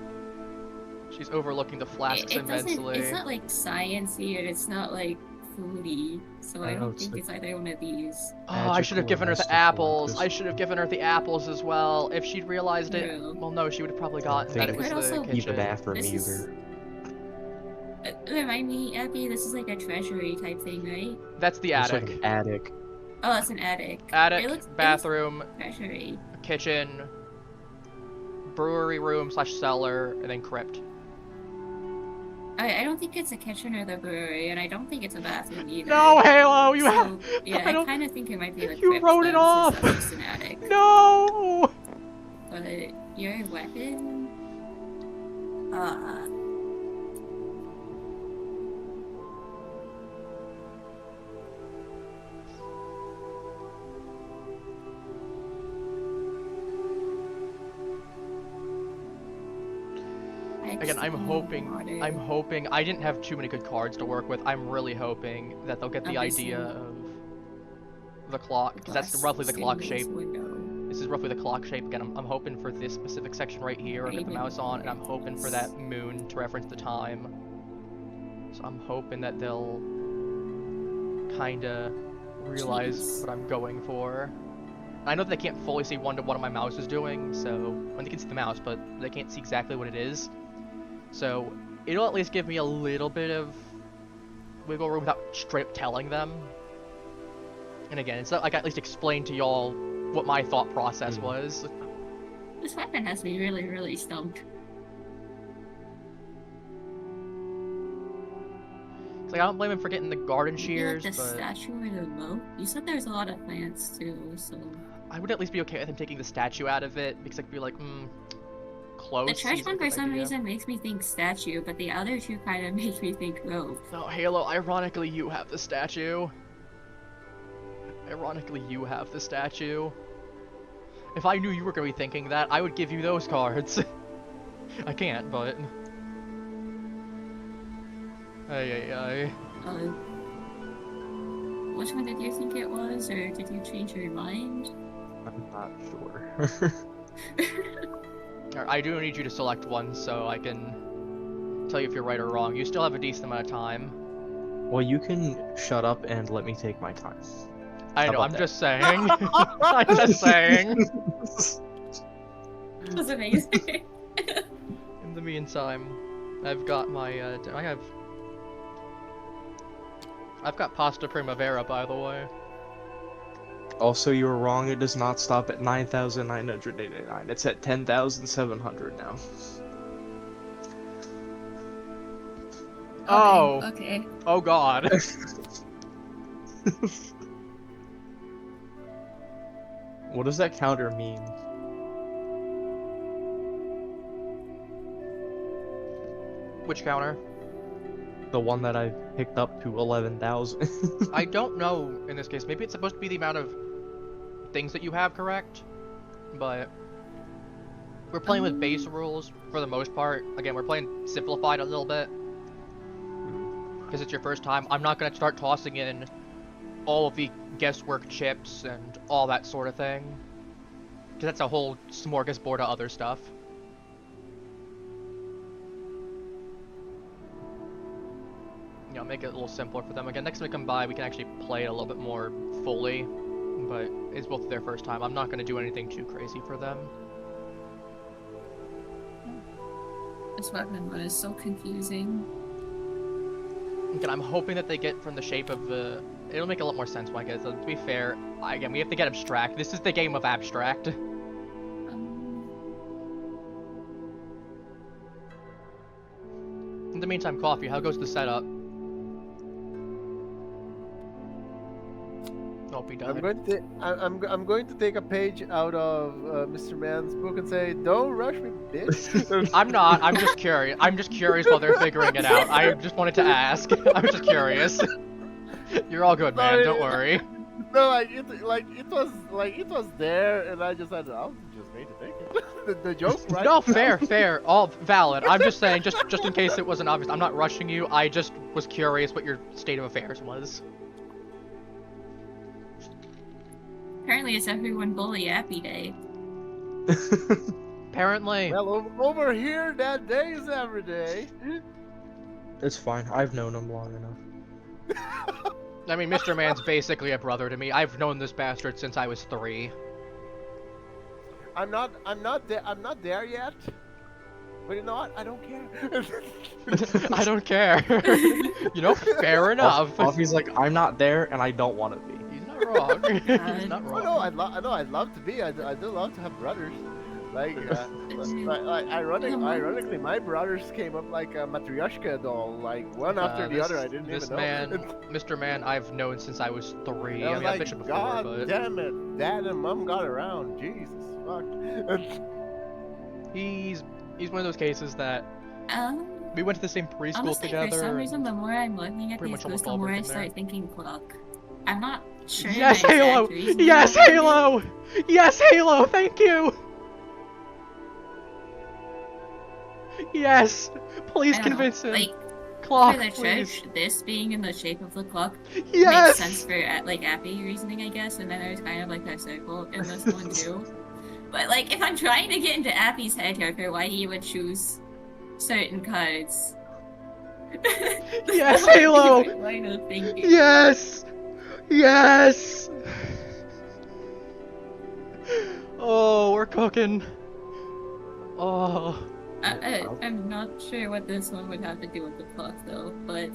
She's overlooking the flasks immensely. It's not like sciencey and it's not like foodie, so I don't think it's either one of these. Oh, I should have given her the apples. I should have given her the apples as well. If she'd realized it, well, no, she would have probably gotten that it was the kitchen. Keep the bathroom either. Remind me, Abby, this is like a treasury type thing, right? That's the attic. It's like an attic. Oh, that's an attic. Attic, bathroom, treasury, kitchen, brewery room / cellar, and then crypt. I don't think it's the kitchen or the brewery, and I don't think it's a bathroom either. No, Halo, you So, have. yeah, I I don't. kind of think it might be the You crypt wrote it though, off. since that's just an attic. No. But your weapon? Again, I'm hoping. Water. I'm hoping. I didn't have too many good cards to work with. I'm really hoping that they'll get the idea of the clock, because that's roughly the clock shape. This is roughly the clock shape. Again, I'm hoping for this specific section right here. I've got the mouse on, and I'm hoping for that moon to reference the time. So I'm hoping that they'll kinda realize what I'm going for. I know that they can't fully see one-to-one what my mouse is doing, so... I mean, they can see the mouse, but they can't see exactly what it is. So, it'll at least give me a little bit of wiggle room without straight up telling them. And again, it's not like I at least explained to y'all what my thought process was. This weapon has me really, really stumped. It's like, I don't blame him for getting the garden shears, Like the but... statue or the moat? You said there's a lot of plants too, so... I would at least be okay with him taking the statue out of it, because I'd be like, close. The trash seems one like a for good some idea. reason makes me think statue, but the other two kind of make me think rope. No, Halo, ironically you have the statue. Ironically you have the statue. If I knew you were going to be thinking that, I would give you those cards. I can't, but... Ay. Which one did you think it was, or did you change your mind? I'm not sure. Alright, I do need you to select one so I can tell you if you're right or wrong. You still have a decent amount of time. Well, you can shut up and let me take my time. I How know, about I'm that? just saying. I'm just saying. That's amazing. In the meantime, I've got my, I've got Pasta Primavera, by the way. Also, you were wrong. It does not stop at 9,989. It's at 10,700 now. Oh. Okay. Oh god. What does that counter mean? Which counter? The one that I picked up to 11,000. I don't know in this case. Maybe it's supposed to be the amount of things that you have, correct? But we're playing with base rules for the most part. Again, we're playing simplified a little bit. Because it's your first time. I'm not going to start tossing in all of the guesswork chips and all that sort of thing. Because that's a whole smorgasbord of other stuff. You know, make it a little simpler for them. Again, next time we come by, we can actually play it a little bit more fully. But it's both their first time. I'm not going to do anything too crazy for them. This weapon one is so confusing. Again, I'm hoping that they get from the shape of the... It'll make a lot more sense when I get it. So, to be fair, again, we have to get abstract. This is the game of abstract. In the meantime, Coffee, how goes the setup? Oh, we died. I'm going to take a page out of Mr. Man's book and say, "Don't rush me, bitch." I'm not. I'm just curious. I'm just curious while they're figuring it out. I just wanted to ask. I was just curious. You're all good, man. Don't worry. No, it was there, and I just said, "I'm just going to take it." the joke, right? No, fair. All valid. I'm just saying, just in case it wasn't obvious. I'm not rushing you. I just was curious what your state of affairs was. Apparently it's everyone bully Appy Day. Apparently. Well, over here, that day is every day. It's fine. I've known him long enough. I mean, Mr. Man's basically a brother to me. I've known this bastard since I was 3. I'm not there yet. But you know what? I don't care. I don't care. You know, fair enough. Coffee's like, I'm not there, and I don't want to be. He's not wrong. He's not Oh, wrong. no, I'd love to be. I do love to have brothers. Like, ironically, my brothers came up like a matryoshka doll, like one after the other. I didn't this even man, know. Mr. Man, I've known since I was 3. I I was mean, I've like, mentioned before, God but damn it, Dad and Mom got around. Jesus fuck. he's one of those cases that we went to the same preschool Honestly, together. for some reason, the more I'm looking at pretty these much almost ghosts, the all more I everything there. start thinking clock. I'm not sure. Yes, the exact Halo! reason Yes, behind it. Halo! Yes, Halo! Thank you! Yes! Please I don't know, convince him! Like, Clock, for the please! church, this being in the shape of the clock Yes! makes sense for like Appy reasoning, I guess. And then there's kind of like that circle in this one too. But like, if I'm trying to get into Appy's head here for why he would choose certain cards. Yes, Halo! Line of thinking. Yes! Yes! Oh, we're cooking. Oh. I'm not sure what this one would have to do with the clock though, but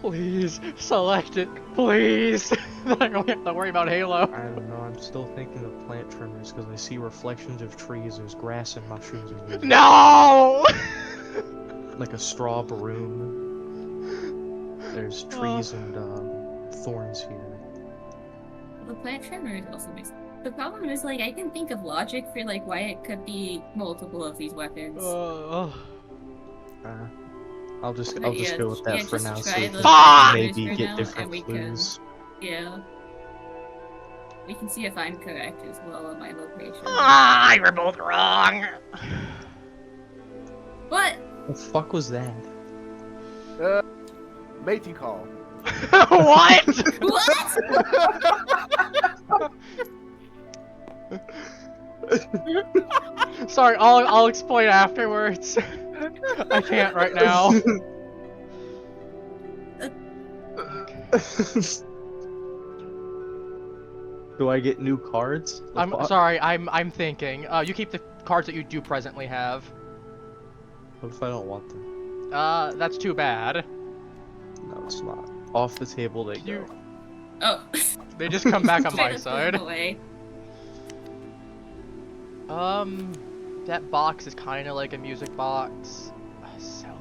Please, select it. Please! Then I don't have to worry about Halo. I don't know, I'm still thinking of plant trimmers because I see reflections of trees, there's grass and mushrooms and lizards. No! Like a straw broom. There's trees and thorns here. the plant trimmer also makes. The problem is, like, I can think of logic for like why it could be multiple of these weapons. I'll just But go yeah, with that for just now, so try we the Fuck! can maybe for get now, different and we clues. Yeah. We can see if I'm correct as well on my location. Ah, you were both wrong. What? The fuck was that? Mating call. What? What? Sorry, I'll explain afterwards. I can't right now. Do I get new cards? The I'm fuck? sorry. I'm thinking. You keep the cards that you do presently have. What if I don't want them? That's too bad. No, it's not. Off the table they You- go. Oh. They just come back on Try my to side. put them away. That box is kind of like a music box. Cellar.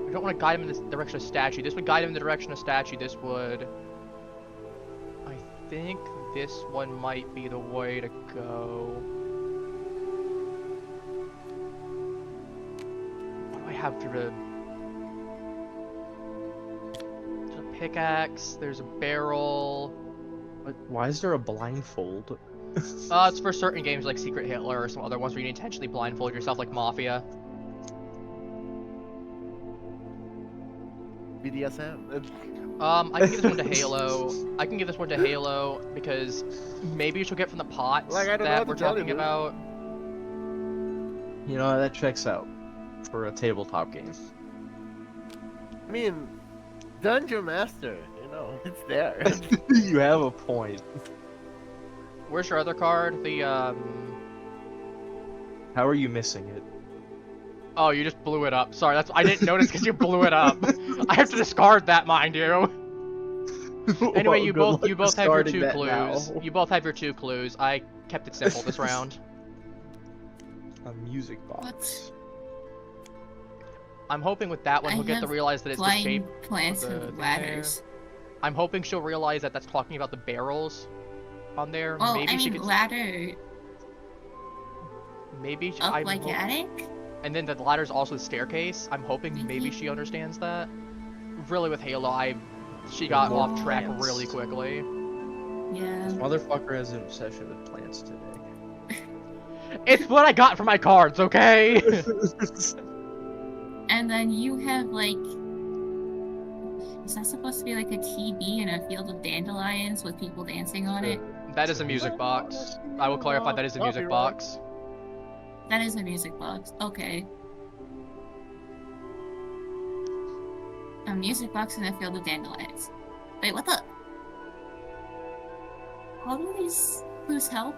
I don't want to guide him in the direction of statue. This would guide him in the direction of statue. This would. I think this one might be the way to go. What do I have for the? There's a pickaxe. There's a barrel. Why is there a blindfold? It's for certain games like Secret Hitler or some other ones where you intentionally blindfold yourself, like Mafia. BDSM. I can give this one to Halo. I can give this one to Halo because maybe she'll get from the pots Like, I don't know that what we're to tell you, talking dude. about. You know, that checks out for a tabletop game. I mean, Dungeon Master. You know, it's there. You have a point. Where's your other card? The How are you missing it? Oh, you just blew it up. Sorry, I didn't notice because you blew it up. I have to discard that, mind you. Anyway, you both have your 2 clues. You both have your 2 clues. I kept it simple this round. A music box. I'm hoping with that one he'll get to realize that it's the shape. Plants of the and thing ladders. I'm hoping she'll realize that that's talking about the barrels on there. Well, Maybe I she mean, could. ladder Maybe up I'm like hope- attic? And then the ladder's also the staircase. I'm hoping maybe she understands that. Really, with Halo, she got More off track plants. really quickly. Yeah. This motherfucker has an obsession with plants today. It's what I got for my cards, okay? And then you have like, is that supposed to be like a TV in a field of dandelions with people dancing on it? That is a music box. I will clarify that is a music box. That is a music box. Okay. A music box in a field of dandelions. Wait, what the? How do these clues help?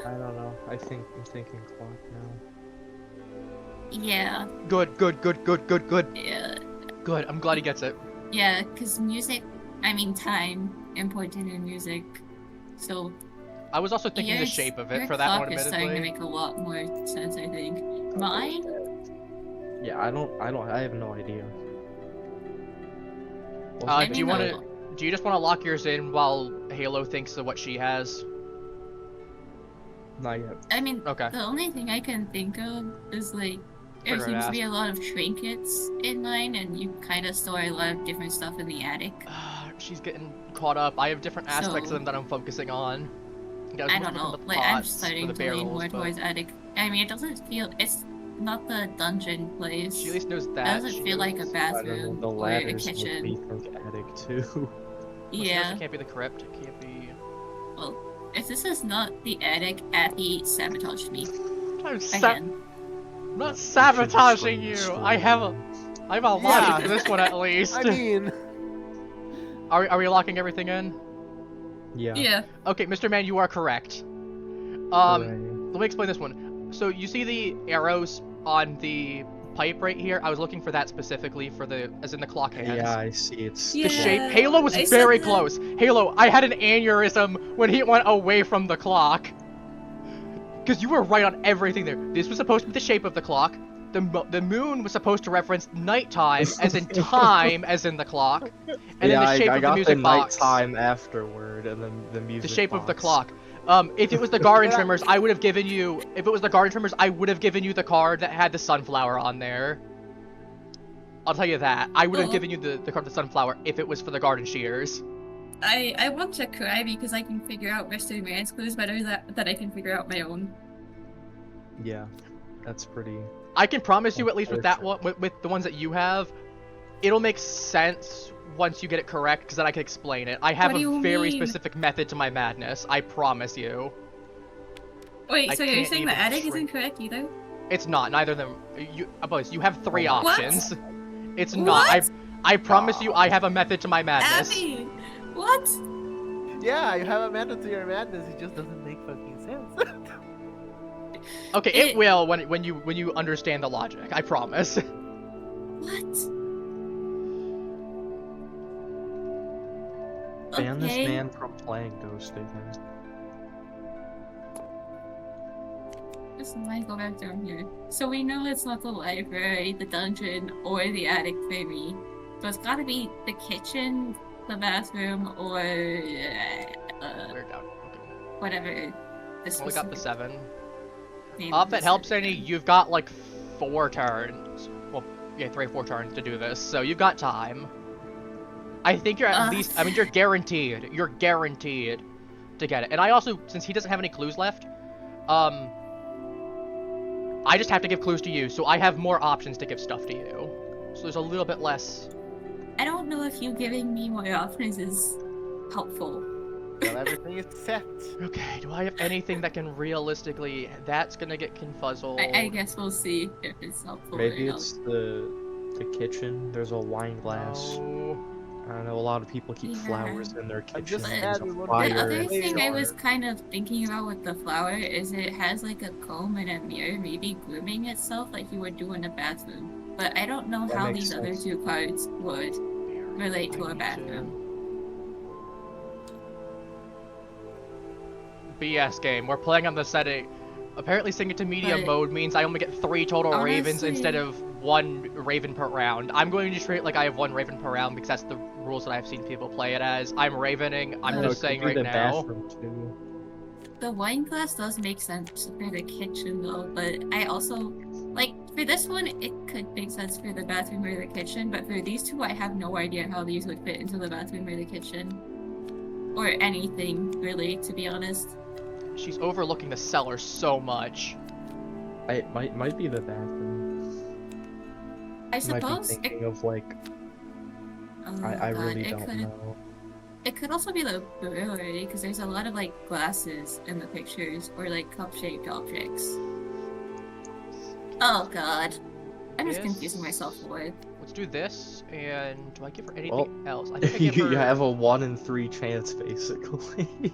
I don't know. I'm thinking clock now. Yeah, Good. yeah. Good. I'm glad he gets it. Yeah, because music, I mean time, important in music. So I was also thinking the yours- shape of your it for that one, clock is starting to admittedly. make a lot more sense, I think. Mine? Yeah, I have no idea. I Do mean, you want the- to? Do you just want to lock yours in while Halo thinks of what she has? Not yet. I mean, Okay. the only thing I can think of is like there Figure it seems to out. be a lot of trinkets in mine, and you kind of store a lot of different stuff in the attic. She's getting caught up. I have different aspects So- of them that I'm focusing on. I don't know. The Like I'm pots or starting the to lean barrels, more but towards attic. I mean, it doesn't feel. It's not the dungeon place. she at least knows It that. doesn't She feel like a knows- bathroom The or a ladders make me kitchen. think attic too. Well, she knows Yeah. it can't be the crypt. It can't be. Well, if this is not the attic, Abby sabotaged me I'm again. not You should sabotaging you. scream, I have a Yeah. logic for this one at least. I mean, Are we locking everything in? Yeah. Yeah. Okay, Mr. Man, you are correct. Hooray. Let me explain this one. So you see the arrows on the pipe right here? I was looking for that specifically for the, as in the clock hands. Yeah, I see. It's The Yeah. shape. Halo was I said very that. close. Halo, I had an aneurysm when he went away from the clock. Because you were right on everything there. This was supposed to be the shape of the clock. The moon was supposed to reference nighttime, as in time, as in the clock. And then the shape I of the got music box. nighttime afterward, and then the music. The shape of the box. clock. If it was the garden trimmers, I would have given you. If it was the garden trimmers, I would have given you the card that had the sunflower on there. I'll tell you that. I would have Oh. given you the card with the sunflower if it was for the garden shears. I want to cry because I can figure out Mr. Man's clues better that I can figure out my own. Yeah, that's pretty. I can promise you, at least with that Perfect. one, with the ones that you have, it'll make sense once you get it correct, because then I can explain it. I have What do a you very mean? specific method to my madness. I promise you. Wait, I so you're can't saying the even attic shrink- isn't correct either? It's not. Neither of them. You have three What? options. It's not. What? I promise you, I have a method to my madness. Abby! What? yeah, you have a method to your madness. It just doesn't make fucking sense. Okay, it It- will when you understand the logic. I promise. What? Ban this Okay. man from playing Ghost again. Just let me go back down here. So we know it's not the library, the dungeon, or the attic thingy. So it's gotta be the kitchen, the bathroom, or We're down. Okay. whatever. This Only got the 7. name If of it this helps is. any, you've got like 4 turns. Well, yeah, 3 or 4 turns to do this, so you've got time. I think you're at least. I mean, you're guaranteed. You're guaranteed to get it. And I also, since he doesn't have any clues left, I just have to give clues to you, so I have more options to give stuff to you. So there's a little bit less. I don't know if you giving me more options is helpful. Well, everything is set. Okay, do I have anything that can realistically? That's gonna get confuzzled. I guess we'll see if it's helpful Maybe or it's the kitchen. There's a wine glass. No. I know a lot of people keep Yeah. flowers in their I'm kitchen. just There's sad a we won't fire be The other in the thing I jar. was kind of thinking about with the flower is it has like a comb and a mirror, maybe grooming itself like you would do in a bathroom. But I don't know That how makes these other sense. 2 cards would relate to I a need bathroom. BS game. We're playing on the setting. Apparently, sing it to medium But- mode means I only get 3 total ravens Honestly- instead of 1 raven per round. I'm going to treat it like I have 1 raven per round because that's the rules that I've seen people play it as. I'm ravening. I'm No, just it could saying be right the now. bathroom, too. The wine glass does make sense for the kitchen though, but I also like for this one it could make sense for the bathroom or the kitchen, but for these 2 I have no idea how these would fit into the bathroom or the kitchen. Or anything really, to be honest. She's overlooking the cellar so much. It might be the bathroom. I Might be suppose thinking of like oh I God, really it don't could know. it could also be the brewery because there's a lot of like glasses in the pictures or like cup-shaped objects. Oh God, I'm just Yes. confusing myself for it. Let's do this, and do I give her anything Well, else? I think I give you her... have a 1 in 3 chance, basically.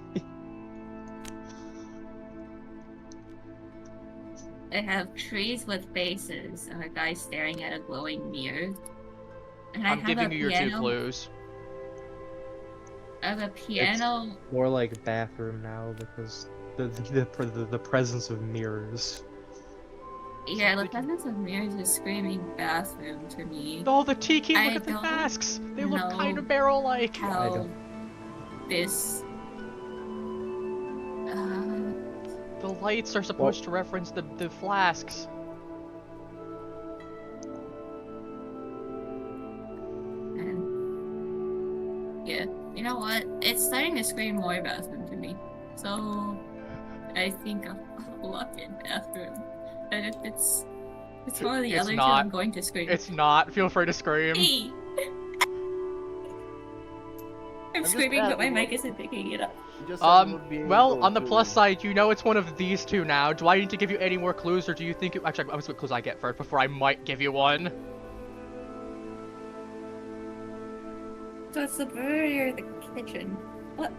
I have trees with faces and a guy staring at a glowing mirror. And I I'm have giving a you your 2 piano. clues. As a piano, More like bathroom now because the presence of mirrors. yeah, the presence of mirrors is screaming bathroom to me. Oh, the tiki! Look I at the don't masks. They look kind know of barrel-like. I how don't. this. The lights are supposed to reference the flasks. And yeah, you know what? It's starting to scream more bathroom to me. So I think I'll lock in bathroom. And if it's one of the It's other two, not. I'm going to scream. It's not. Feel free to scream. Hey! I'm just screaming, but my asking mic what- isn't picking it up. You just said you would be Well, able on the to- plus side, you know it's one of these two now. Do I need to give you any more clues, or do you think... Actually, I'm gonna see what clues I get first before I might give you one. So it's the brewery or the kitchen? What?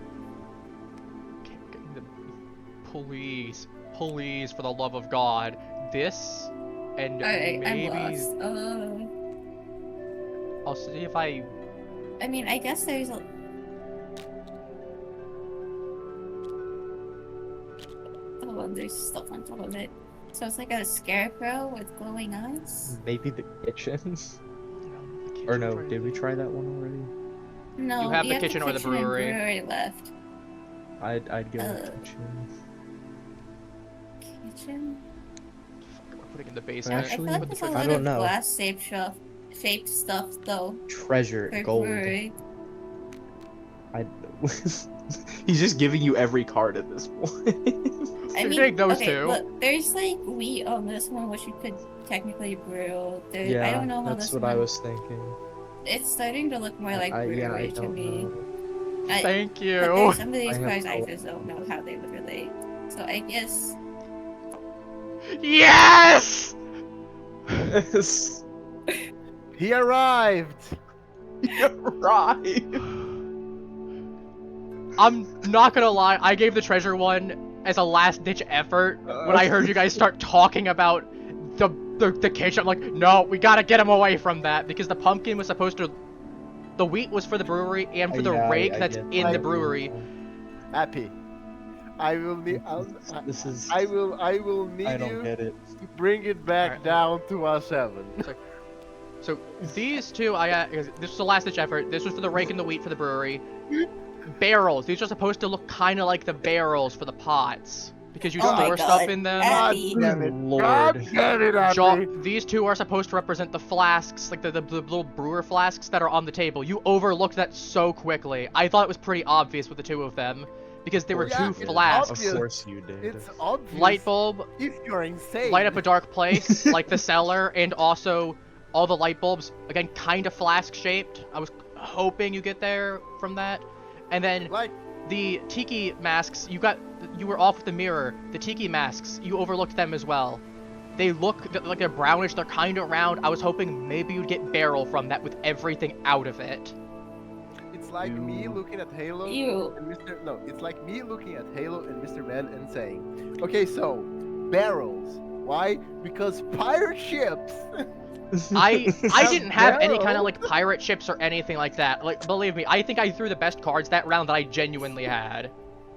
Please. Please, for the love of God. This, and Alright, maybe... I'm lost. I'll see if I... I mean, I guess there's a... Oh, there's stuff on top of it. So it's like a scarecrow with glowing eyes? Maybe the kitchen. Or no, did we try that one already? No, You have the kitchen or the and brewery. left. I'd go with kitchen. Kitchen? We're putting in the basement. Actually, I feel like Put the there's a treasure- lot don't of know. glass-shaped stuff, though. Treasure, For gold. brewery. He's just giving you every card at this point. I You're mean, getting those okay, two. look, there's like wheat on this one, which you could technically brew. There, Yeah, I don't know how that's this what one. I was thinking. It's starting to look more like I brewery to don't me. know. Thank But you. there's some of these I have cards I no- just don't know how they would relate. So I guess Yes! He arrived! Right. I'm not gonna lie, I gave the treasure one as a last-ditch effort when I heard you guys start talking about the kitchen. I'm like, no, we gotta get him away from that, because the pumpkin was supposed to... The wheat was for the brewery and for the Yeah, rake I that's get in that. the brewery. Happy. I will need. This is. I will need I don't you get it. to bring it back Alright. down to a 7. So these two, this was the last-ditch effort. This was for the rake and the wheat for the brewery. Barrels. These are supposed to look kind of like the barrels for the pots, because you Oh my store God. stuff in them. God Abby. damn it! Lord. God damn it, Happy! These two are supposed to represent the flasks, like the little brewer flasks that are on the table. You overlooked that so quickly. I thought it was pretty obvious with the two of them, because there were Yeah, two it's flasks. Of obvious. course you did. It's obvious. Light bulb, If you're insane. light up a dark place, like the cellar, and also all the light bulbs, again, kind of flask-shaped. I was hoping you get there from that. And then Like, the tiki masks, you were off with the mirror. The tiki masks, you overlooked them as well. They look like they're brownish, they're kind of round. I was hoping maybe you'd get barrel from that with everything out of it. it's like me Ew. looking at Halo Ew. and Mr. No, it's like me looking at Halo and Mr. Man and saying, okay, so barrels. Why? Because pirate ships. I didn't have any kind barrel? of like pirate ships or anything like that. Like, believe me, I think I threw the best cards that round that I genuinely had.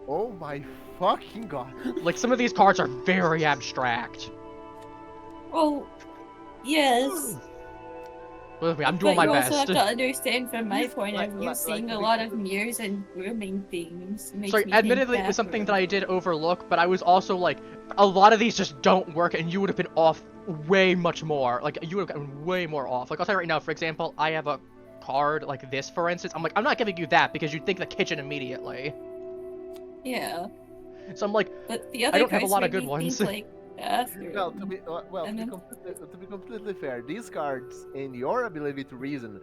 Oh my fucking god. Like, some of these cards are very abstract. Well, yes. Believe me, I'm doing But my you also have best. to understand from my point of view, like seeing to a be- lot of mirrors and grooming things makes Sorry, me think admittedly, it was something that bathroom. I did overlook, but I was also like, a lot of these just don't work, and you would have been off way much more. Like, you would have gotten way more off. Like, I'll tell you right now, for example, I have a card like this, for instance. I'm like, I'm not giving you that because you'd think the kitchen immediately. Yeah, So I'm like, but the other don't have a cards lot of made good me ones. think, like bathroom. Well, to be And then- completely fair, these cards and your ability to reason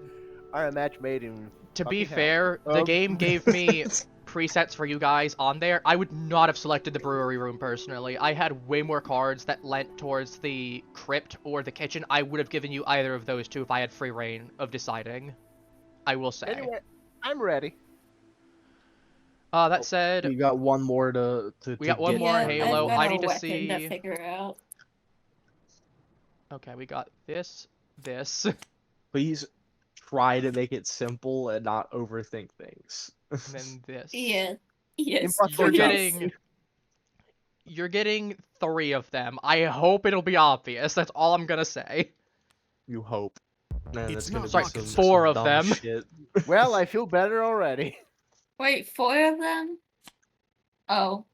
are a match made in. to be fucking hell. fair, the Oh. game gave me presets for you guys on there. I would not have selected the brewery room personally. I had way more cards that lent towards the crypt or the kitchen. I would have given you either of those two if I had free reign of deciding. I will say. Anyway, I'm ready. That said, We got one more to We got one get more yeah, from Halo. I've now. got I a need to weapon see- to figure out. okay, we got this. Please try to make it simple and not overthink things. And then this. Yeah. Yes, Imposter please. You're getting 3 of them. I hope it'll be obvious. That's all I'm gonna say. You hope. Man, It's that's gonna not be Sorry, rocket some, science. 4 some of dumb them. shit. Well, I feel better already. Wait, 4 of them? Oh.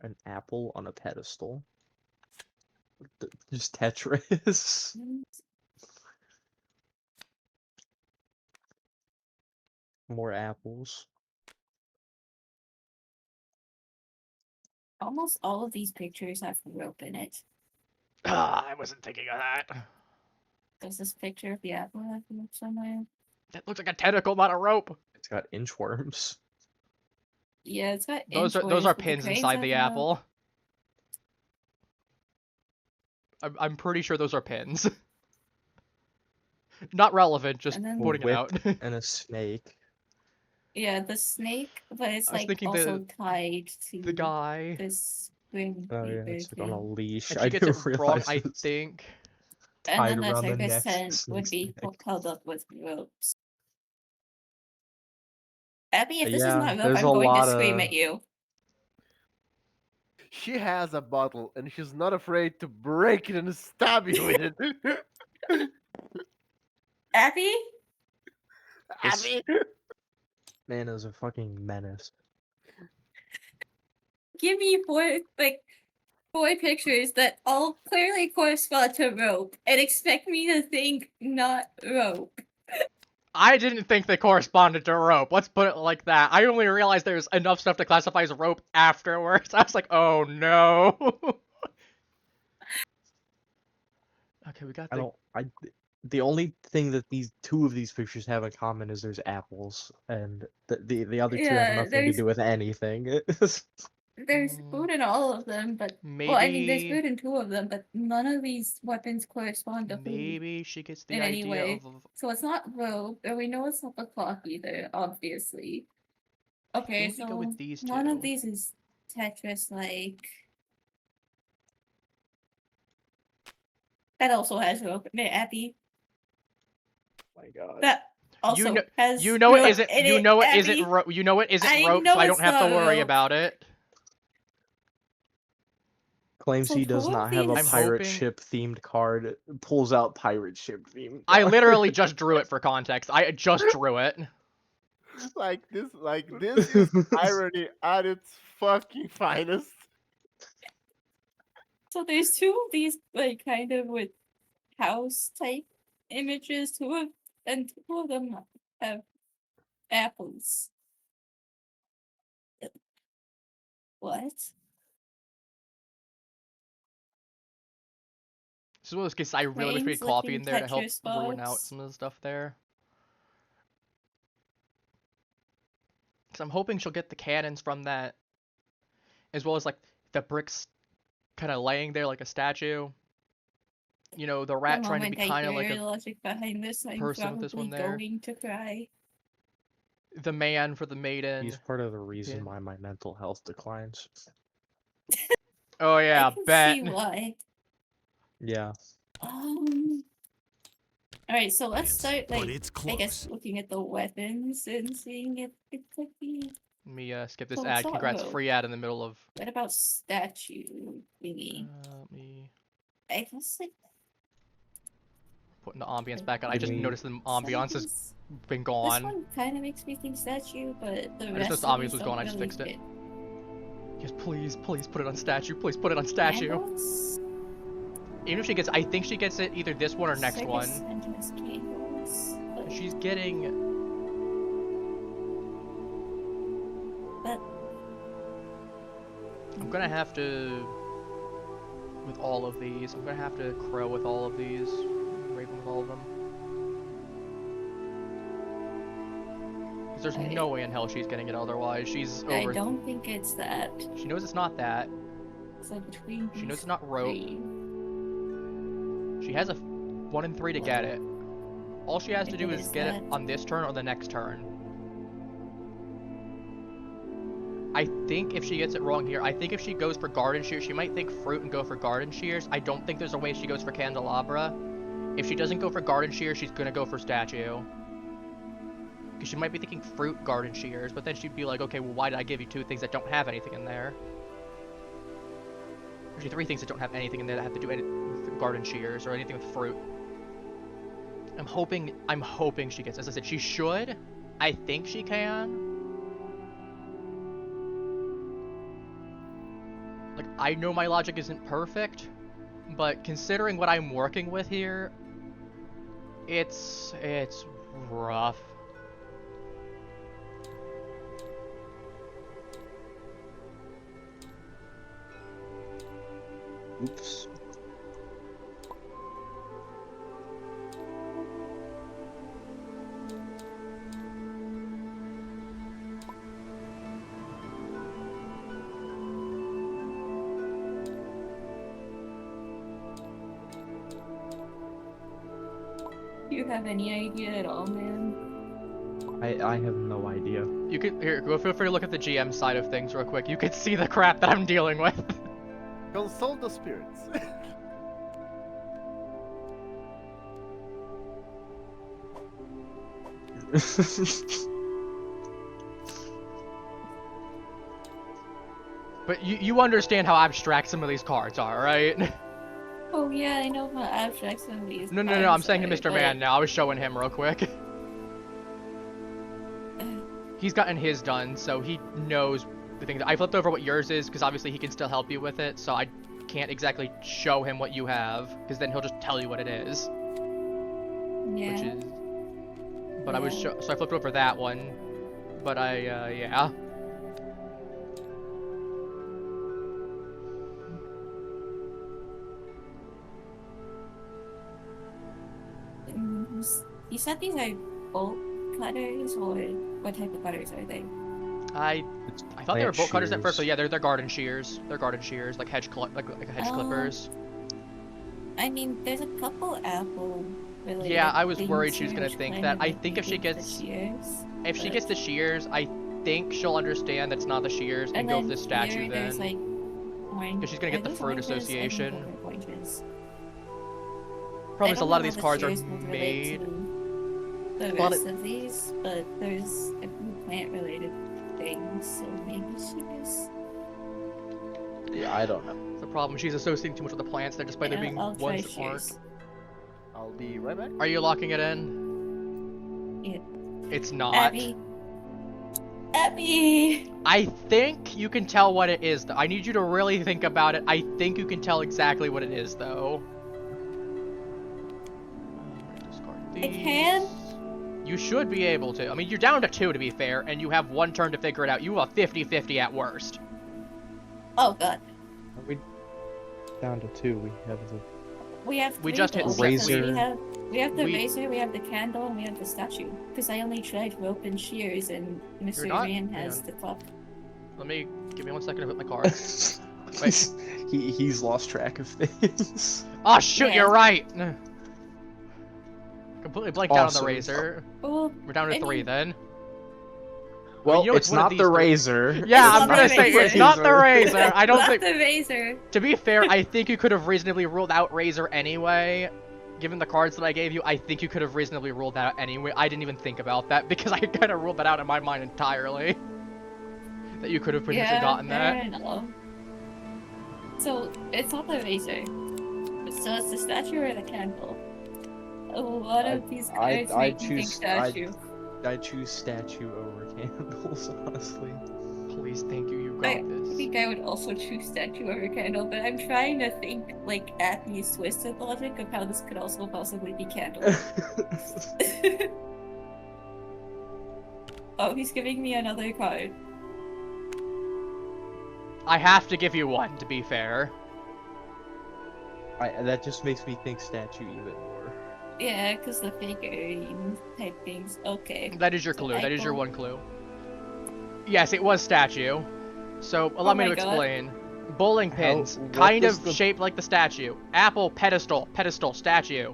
An apple on a pedestal. Just Tetris. More apples. Almost all of these pictures have rope in it. I wasn't thinking of that. Does this picture of the apple have rope somewhere? That looks like a tentacle, not a rope. It's got inchworms. Yeah, it's got Those are inchworms, but the pins cranes inside have the rope. apple. I'm pretty sure those are pins. Not relevant, just And then- A pointing it whip out. and a snake. Yeah, the snake, but it's I was like thinking also tied to the guy. this Grim Oh yeah, Reaper it's like on a thing. leash. And I she gets it didn't wrong, realize I it was think. And tied then the around the circus neck of the tent would snake's be neck. held up with ropes. Abby, if this is Yeah, not rope, there's I'm a going to lot scream of- at you. She has a bottle, and she's not afraid to break it and stab you with it. Abby? This- Abby! Man is a fucking menace. Give me 4 pictures that all clearly correspond to rope and expect me to think not rope. I didn't think they corresponded to rope. Let's put it like that. I only realized there's enough stuff to classify as rope afterwards. I was like, oh no. Okay, we got the. The only thing that these 2 of these pictures have in common is there's apples, and the other 2 have Yeah, nothing to there's- do with anything. There's food in all of them, but Maybe. well, I mean, there's food in 2 of them, but none of these weapons correspond to food. Maybe she gets the in any idea way. of. So it's not rope, and we know it's not the clock either, obviously. Okay, think we so go with these one of 2. these is Tetris-like. That also has rope in it, Abby. My God. That also has You know it rope isn't. in You know it Abby. isn't. You know it isn't I rope, know so I don't it's have to not worry rope. about it. Claims So he does 2 of not have a these- I'm pirate hoping- ship themed card. Pulls out pirate ship themed. I card. literally just drew it for context. I just drew it. like this is irony at its fucking finest. So there's 2 of these, like, kind of with house-type images, 2 of them have apples. What? This is one of those cases I really wish we had Cranes coffee in lifting there to help Tetris ruin out box. some of the stuff there. Because I'm hoping she'll get the cannons from that, as well as like the bricks kind of laying there like a statue. You know, the rat The trying to be moment I kind of hear like your logic behind this, I'm person with this probably one there. going to cry. the man for the maiden. He's part of the reason Yeah. why my mental health declines. Oh yeah, I can bet. see why. Yeah. Alright, so let's It's- start, but like, it's I guess, close. looking at the weapons and seeing if it could be. Let me skip this So it's ad. not Congrats, rope. free ad in the middle of. What about statue thingy? Let me I guess, like, putting the ambience back on. I just Give me- noticed the ambiance has settings. been This gone. one kind of makes me think statue, but the just rest noticed of obvious these was don't gone, I just really fixed it. fit. Yes, please, please put it on statue. Please put it on statue. Candles? Even if she gets, I think she gets it either this one or next Circus one. entrance candles. She's getting. But I'm gonna have to. With all of these, I'm gonna have to crow with all of these. Raven with all of them. Because there's Alright. no way in hell she's getting it otherwise. She's I over. don't think it's that. She knows it's not that. It's like between. She knows these it's not rope. 3. She has a 1 in 3 to get it. All she has to If do it is is get it that- on this turn or the next turn. I think if she gets it wrong here, I think if she goes for garden shears, she might think fruit and go for garden shears. I don't think there's a way she goes for candelabra. If she doesn't go for garden shears, she's gonna go for statue. Because she might be thinking fruit garden shears, but then she'd be like, okay, well, why did I give you 2 things that don't have anything in there? Actually, 3 things that don't have anything in there that have to do with garden shears or anything with fruit. I'm hoping she gets, as I said, she should. I think she can. Like, I know my logic isn't perfect, but considering what I'm working with here, it's rough. Oops. Do you have any idea at all, man? I have no idea. You could feel free to look at the GM side of things real quick. You could see the crap that I'm dealing with. Consult the spirits. But you understand how abstract some of these cards are, right? Oh yeah, I know how abstract some of these. No, I'm saying to cards Mr. are, Man now. I was showing him real quick. He's gotten his done, so he knows the thing. I flipped over what yours is, because obviously he can still help you with it, so I can't exactly show him what you have, because then he'll just tell you what it is. Yeah. Which is... But I was so I flipped over that one, but yeah. You said these are bolt cutters, or what type of cutters are they? I thought they were bolt cutters at first, so shears. yeah, they're garden shears. They're garden shears, like hedge hedge Oh. clippers. I mean, there's a couple apple related Yeah, I was things worried she was here gonna which think kind that. of I like think if she mimic the gets shears, if she but- gets the shears, I think she'll understand that's not the shears and go then for the statue here, there's then. like orange. 'Cause she's gonna get are the those fruit oranges? I think association. those are oranges. Problem I is a don't lot know of these how the cards are shears would relate made. to the Well, rest of these, but there's a few plant-related things, so maybe shears. Yeah, I don't know. The problem, she's associating too much with the plants there, despite there being I'll try ones that aren't. shears. I'll be right back. Are you locking it in? Yeah. It's not. Abby. Abby. I think you can tell what it is, though. I need you to really think about it. I think you can tell exactly what it is, though. Discard I can? these. You should be able to. I mean, you're down to 2, to be fair, and you have 1 turn to figure it out. You have a 50-50 at worst. Oh god. Are we down to 2? We have the We have We three just hit goals, razor. because we have the We- razor, we have the candle, and we have the statue. Because I only tried rope and shears, and Mr. not- Rand has hang the cup. Give me 1 second to put my cards. Wait. he's lost track of things. Oh, shoot, Yeah. you're right! Completely blanked out on the Awesome. razor. Oh, We're down to I 3 mean- then. Well, you know, it's it's one of not these the three. razor. Yeah, It's I'm not gonna the say it's razor. not the razor. I don't not think. the razor. To be fair, I think you could have reasonably ruled out razor anyway. Given the cards that I gave you, I think you could have reasonably ruled that out anyway. I didn't even think about that because I kind of ruled that out in my mind entirely. That you could have potentially gotten fair that. enough. So, it's not the razor. So it's the statue or the candle? One of these cards I make me think choose- statue. I choose statue over candles, honestly. Please, thank you. You I got this. think I would also choose statue over candle, but I'm trying to think, like, at the twisted logic of how this could also possibly be candle. Oh, he's giving me another card. I have to give you 1, to be fair. That just makes me think statue even more. Yeah, because the figurine type things. Okay. That is your So clue. That is your Eiffel. 1 clue. Yes, it was statue. So allow me my to God. explain. Bowling pins, what kind does of the- shaped like the statue. Apple, pedestal, statue.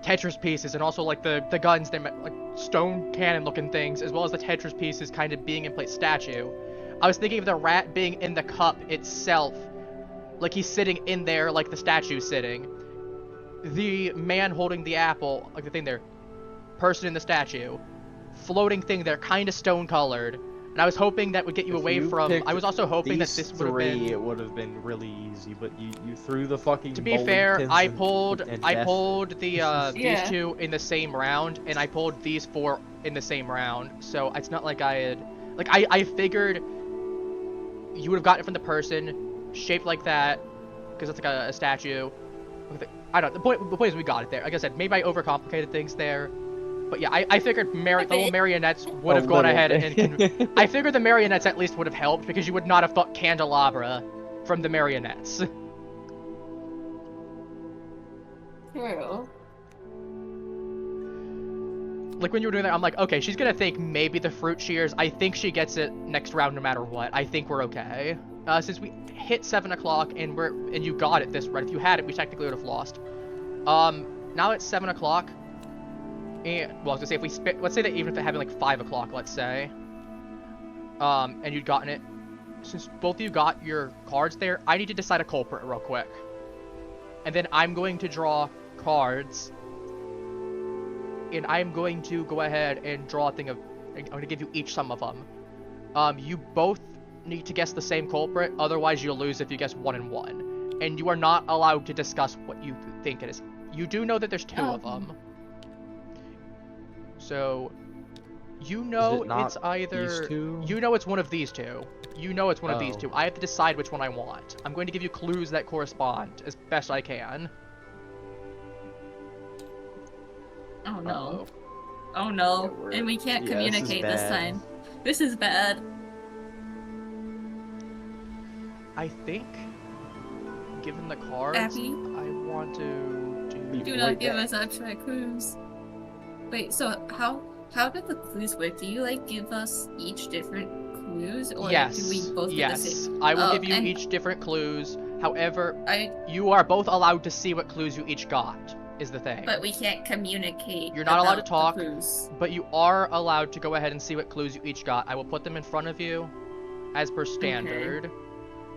Tetris pieces, and also like the guns, they like stone cannon looking things, as well as the Tetris pieces kind of being in place, statue. I was thinking of the rat being in the cup itself, like he's sitting in there like the statue's sitting. the man holding the apple, like the thing there, person in the statue, floating thing there, kind of stone colored. And I was hoping that would get you If away you from. picked I was also hoping that these this would have three, been. it would have been really easy, but you threw the fucking To be bowling fair, pins I and pulled death. the these Yeah. two in the same round, and I pulled these four in the same round. So it's not like I had, like I figured you would have gotten it from the person shaped like that, because it's like a statue. I don't know. The point is we got it there. Like I said, maybe I overcomplicated things there. But yeah, I figured the little marionettes would have gone ahead and I figured the marionettes at least would have helped, because you would not have thought candelabra from the marionettes. True. Like when you were doing that, I'm like, okay, she's gonna think maybe the fruit shears. I think she gets it next round no matter what. I think we're okay. Since we hit 7 o'clock and you got it this round. If you had it, we technically would have lost. Now it's 7 o'clock. And, well, I was gonna say, if we let's say that even if it happened like 5 o'clock, let's say, and you'd gotten it, since both of you got your cards there, I need to decide a culprit real quick. And then I'm going to draw cards, and I'm going to go ahead and draw a thing of, I'm going to give you each some of them. You both need to guess the same culprit, otherwise you'll lose if you guess 1 and 1. And you are not allowed to discuss what you think it is. You do know that there's 2 of them. So, you know it's either... these two? You know it's one of these two. You know it's one of these two. I have to decide which one I want. I'm going to give you clues that correspond as best I can. Oh no. Uh-oh. Oh no. And we can't communicate this time. This is bad. I think, given the cards, Abby? I want to Do not give us abstract clues. Wait, so how did the clues work? Do you like give us each different clues, or yes, do we both get the same? I will give you and each different clues. However, you are both allowed to see what clues you each got, is the thing. But we can't communicate. You're not allowed to about talk, the clues. but you are allowed to go ahead and see what clues you each got. I will put them in front of you, as per standard. Okay.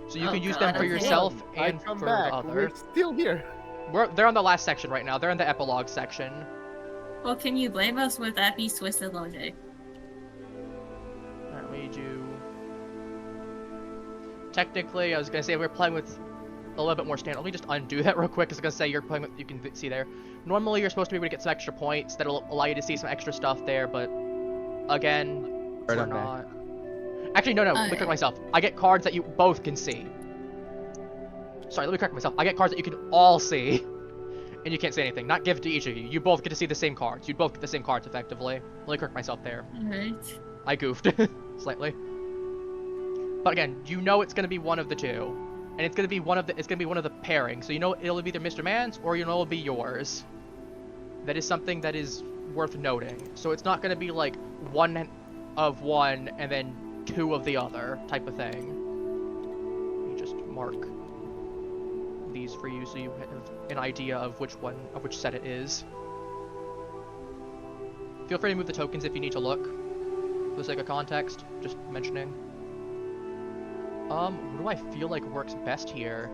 So you can use them for yourself and for others. We're still here. They're on the last section right now. They're in the epilogue section. Well, can you blame us with Appy's twisted logic? Alright, we do... Technically, I was gonna say we're playing with a little bit more standard. Let me just undo that real quick, because I was gonna say you're playing with... You can see there. Normally, you're supposed to be able to get some extra points that'll allow you to see some extra stuff there, but... Again, we're not... Actually, no, let me correct myself. I get cards that you both can see. Sorry, let me correct myself. I get cards that you can all see. And you can't say anything. Not give to each of you. You both get to see the same cards. You both get the same cards, effectively. Let me correct myself there. Alright. I goofed. Slightly. But again, you know it's gonna be one of the two. And it's gonna be one of the pairings. So you know it'll be either Mr. Man's or you know it'll be yours. That is something that is worth noting. So it's not gonna be like one of one and then 2 of the other type of thing. Let me just mark these for you so you have an idea of which set it is. Feel free to move the tokens if you need to look. For the sake of context, just mentioning. What do I feel like works best here?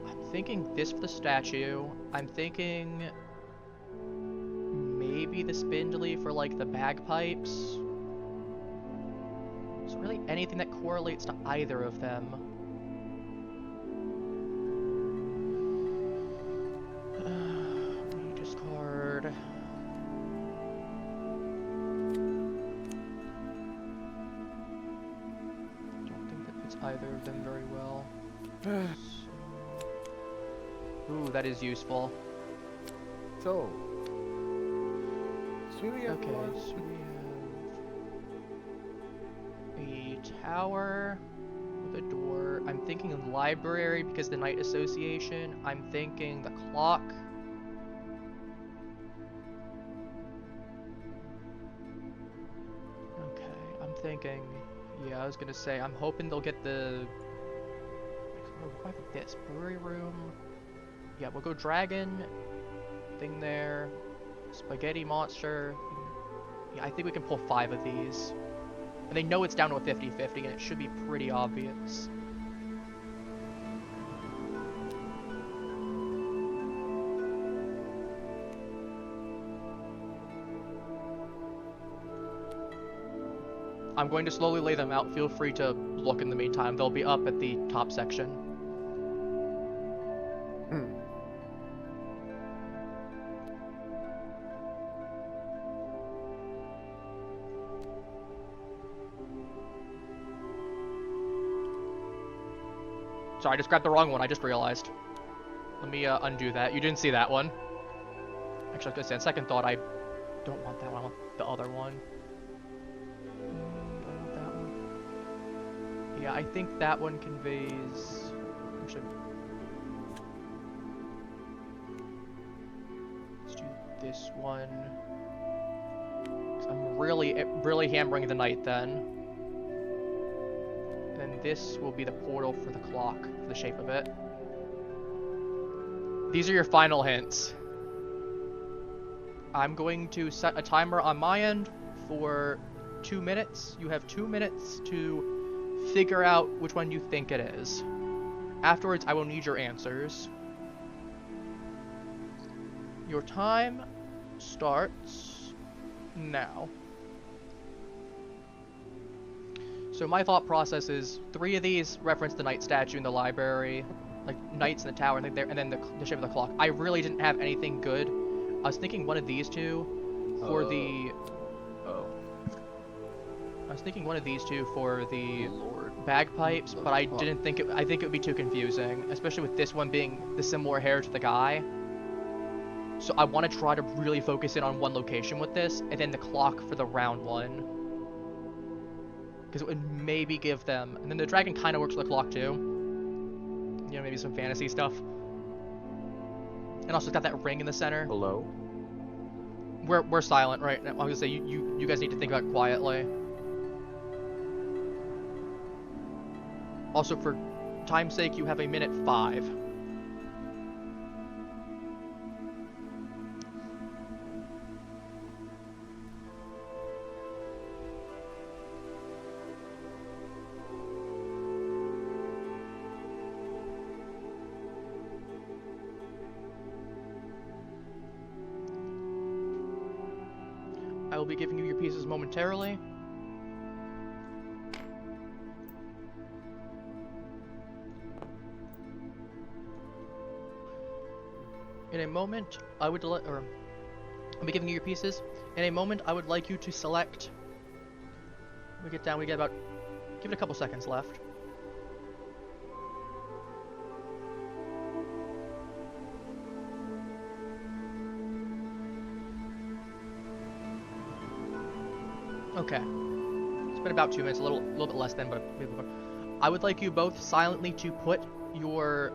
I'm thinking this for the statue. I'm thinking maybe the spindly for like the bagpipes. So really anything that correlates to either of them. Let me discard. Don't think that fits either of them very well. Ooh, that is useful. So we have Okay, so we have a tower with a door. I'm thinking library because the night association. I'm thinking the clock. Okay, I'm thinking, yeah, I was gonna say, I'm hoping they'll get the, what about this, brewery room? Yeah, we'll go dragon, thing there, spaghetti monster. Yeah, I think we can pull 5 of these. And they know it's down to a 50-50, and it should be pretty obvious. I'm going to slowly lay them out. Feel free to look in the meantime. They'll be up at the top section. Sorry, I just grabbed the wrong one. I just realized. Let me undo that. You didn't see that one. Actually, I was gonna say, on second thought, I don't want that one. I want the other one. I want that one. Yeah, I think that one conveys. Actually, let's do this one. 'Cause I'm really hammering the night then. Then this will be the portal for the clock, for the shape of it. These are your final hints. I'm going to set a timer on my end for 2 minutes. You have 2 minutes to figure out which one you think it is. Afterwards, I will need your answers. Your time starts now. So my thought process is 3 of these reference the knight statue in the library, like knights in the tower, and then the shape of the clock. I really didn't have anything good. I was thinking one of these two for the. I was thinking one of these two for the bagpipes, but I didn't think it. I think it would be too confusing, especially with this one being the similar hair to the guy. So I want to try to really focus in on one location with this, and then the clock for the round one. Because it would maybe give them, and then the dragon kind of works with the clock too. You know, maybe some fantasy stuff. And also it's got that ring in the center. Hello? We're silent right now. I was gonna say you guys need to think about it quietly. Also, for time's sake, you have a minute 5. I will be giving you your pieces momentarily. In a moment, I'll be giving you your pieces. In a moment, I would like you to select. We get about, give it a couple seconds left. Okay. It's been about 2 minutes, a little bit less than, but maybe more. I would like you both silently to put your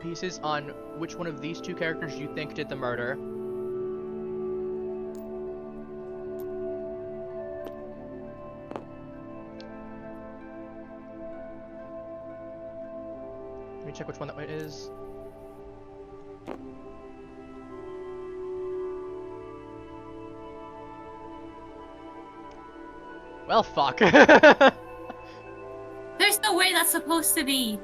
pieces on which one of these two characters you think did the murder. Let me check which one that is. Well, fuck. There's no way that's supposed to be.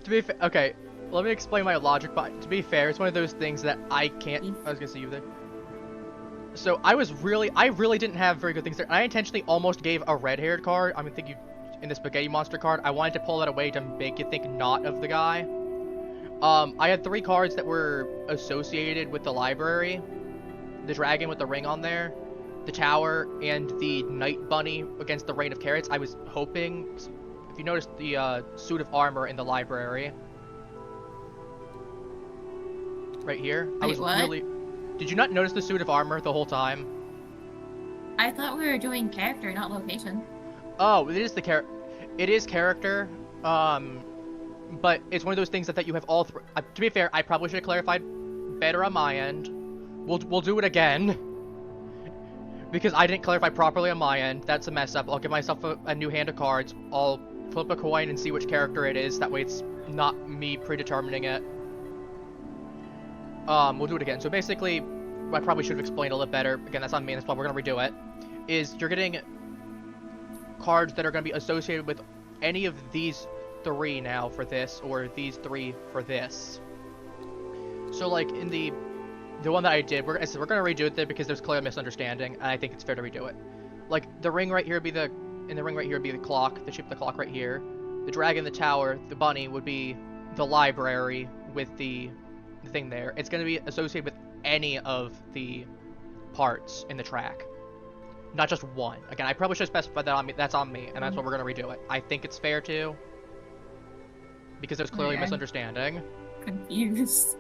To be fair, okay, let me explain my logic, but to be fair, it's one of those things that I can't. I was gonna see you there. So I really didn't have very good things there. I intentionally almost gave a red-haired card. I think you, in the spaghetti monster card, I wanted to pull that away to make you think not of the guy. I had 3 cards that were associated with the library. The dragon with the ring on there, the tower, and the night bunny against the rain of carrots. I was hoping, if you noticed the suit of armor in the library, right here. Wait, I was what? really. Did you not notice the suit of armor the whole time? I thought we were doing character, not location. Oh, it is the It is character. But it's one of those things that you have all. To be fair, I probably should have clarified better on my end. We'll do it again. Because I didn't clarify properly on my end. That's a mess up. I'll give myself a new hand of cards. I'll flip a coin and see which character it is. That way it's not me predetermining it. We'll do it again. So basically, I probably should have explained a little better. Again, that's on me, that's why we're going to redo it. Is you're getting cards that are going to be associated with any of these 3 now for this, or these 3 for this. So like in the one that I did, we're going to redo it there because there's clear misunderstanding, and I think it's fair to redo it. like the ring right here would be the, and the ring right here would be the clock, the shape of the clock right here. The dragon, the tower, the bunny would be the library with the thing there. It's going to be associated with any of the parts in the track, not just one. Again, I probably should specify that on me. That's on me, and that's what we're going to redo it. I think it's fair to, because there's clearly a Okay. misunderstanding. Confused.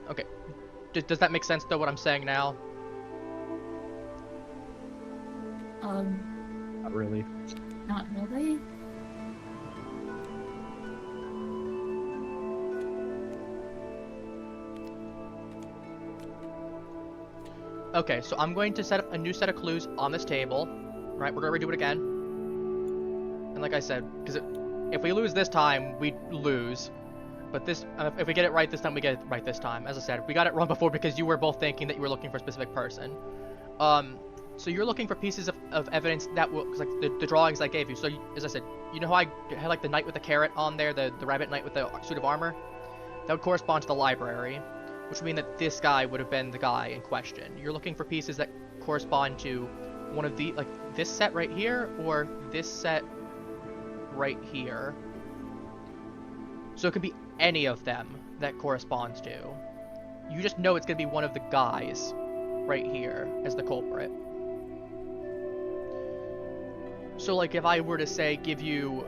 Okay. Does that make sense, though, what I'm saying now? Not really. Not really. Okay, so I'm going to set up a new set of clues on this table. Right, we're going to redo it again. And like I said, because if we lose this time, we lose. But this, if we get it right this time, we get it right this time. As I said, we got it wrong before because you were both thinking that you were looking for a specific person. So you're looking for pieces of evidence that will, cause like the drawings I gave you. So as I said, you know how I had like the knight with the carrot on there, the rabbit knight with the suit of armor? That would correspond to the library, which would mean that this guy would have been the guy in question. You're looking for pieces that correspond to one of the, like this set right here, or this set right here. So it could be any of them that corresponds to. You just know it's going to be one of the guys right here as the culprit. So like if I were to say give you,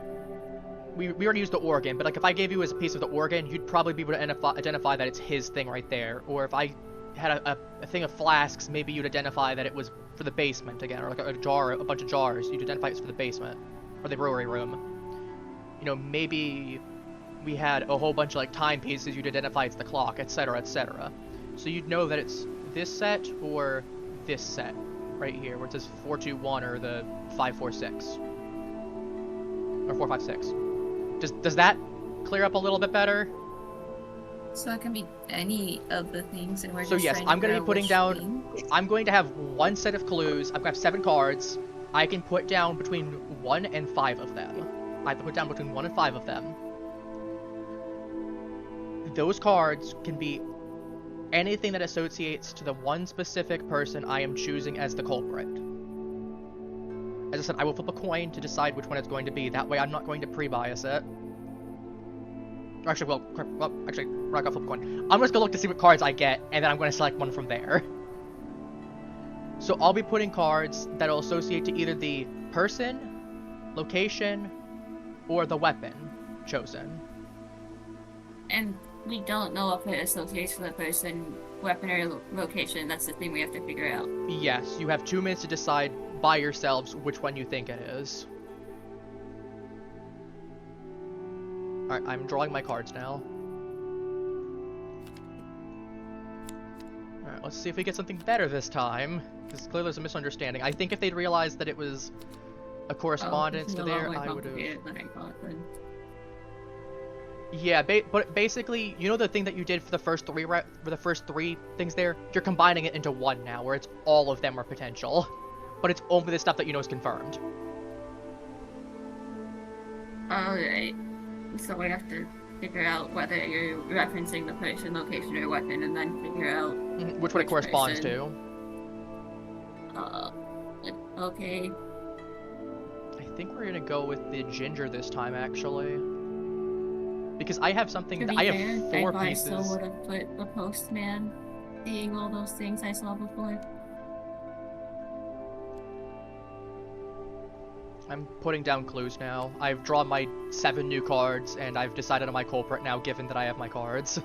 we already used the organ, but like if I gave you as a piece of the organ, you'd probably be able to identify that it's his thing right there. Or if I had a thing of flasks, maybe you'd identify that it was for the basement again, or like a jar, a bunch of jars, you'd identify it's for the basement or the brewery room. You know, maybe we had a whole bunch of like timepieces, you'd identify it's the clock, etc., etc. So you'd know that it's this set or this set right here, where it says 421 or the 546 or 456. Does that clear up a little bit better? So it can be any of the things, and we're So just yes, trying I'm figure going to be out putting which down. thing. I'm going to have one set of clues. I'm going to have 7 cards. I can put down between 1 and 5 of them. I can put down between 1 and 5 of them. Those cards can be anything that associates to the one specific person I am choosing as the culprit. As I said, I will flip a coin to decide which one it's going to be. That way I'm not going to pre-bias it. Or actually, actually, we're not gonna flip a coin. I'm just gonna look to see what cards I get, and then I'm gonna select one from there. So I'll be putting cards that'll associate to either the person, location, or the weapon chosen. And we don't know if it associates with the person, weapon, or location. That's the thing we have to figure out. Yes, you have 2 minutes to decide by yourselves which one you think it is. Alright, I'm drawing my cards now. Alright, let's see if we get something better this time. Because clearly there's a misunderstanding. I think if they'd realized that it was a correspondence to there, I would have... Than I thought, but... Yeah, but basically, you know the thing that you did for the first three things there? You're combining it into one now, where it's all of them are potential. But it's only the stuff that you know is confirmed. Alright. So we have to figure out whether you're referencing the person, location, or weapon, and then figure out Which one it corresponds person. to. Okay. I think we're gonna go with the ginger this time, actually. Because I have something To that be I fair, have 4 I pieces. still would have put the postman, seeing all those things I saw before. I'm putting down clues now. I've drawn my 7 new cards, and I've decided on my culprit now, given that I have my cards.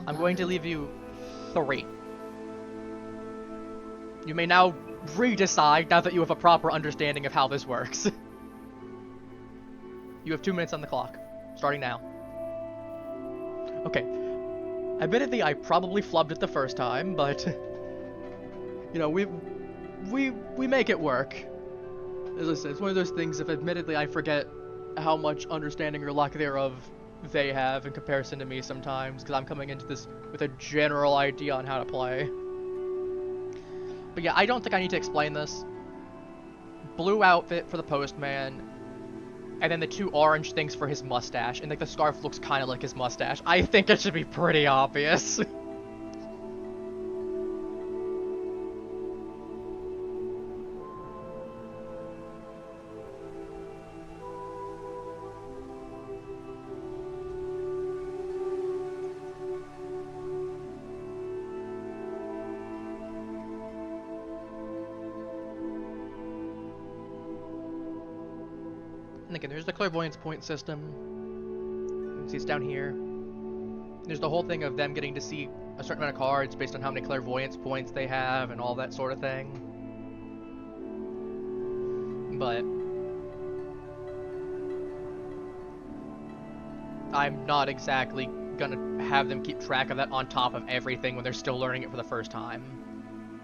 I'm going to leave you 3. You may now re-decide now that you have a proper understanding of how this works. You have 2 minutes on the clock, starting now. Okay. Admittedly, I probably flubbed it the first time, but you know, we make it work. As I said, it's one of those things. If admittedly I forget how much understanding or lack thereof they have in comparison to me sometimes, because I'm coming into this with a general idea on how to play. But yeah, I don't think I need to explain this. Blue outfit for the postman. and then the 2 orange things for his mustache, and like the scarf looks kind of like his mustache. I think it should be pretty obvious. And again, there's the clairvoyance point system. You can see it's down here. There's the whole thing of them getting to see a certain amount of cards based on how many clairvoyance points they have and all that sort of thing. But I'm not exactly gonna have them keep track of that on top of everything when they're still learning it for the first time.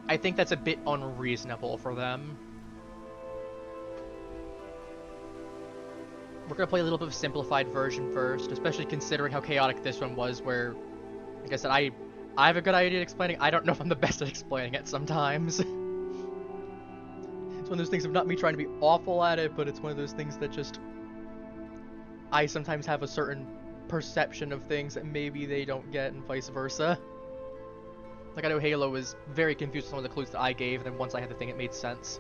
I think that's a bit unreasonable for them. We're gonna play a little bit of a simplified version first, especially considering how chaotic this one was, where, like I said, I have a good idea at explaining. I don't know if I'm the best at explaining it sometimes. It's one of those things of not me trying to be awful at it, but it's one of those things that just, I sometimes have a certain perception of things that maybe they don't get, and vice versa. Like, I know Halo was very confused with some of the clues that I gave, and then once I had the thing, it made sense.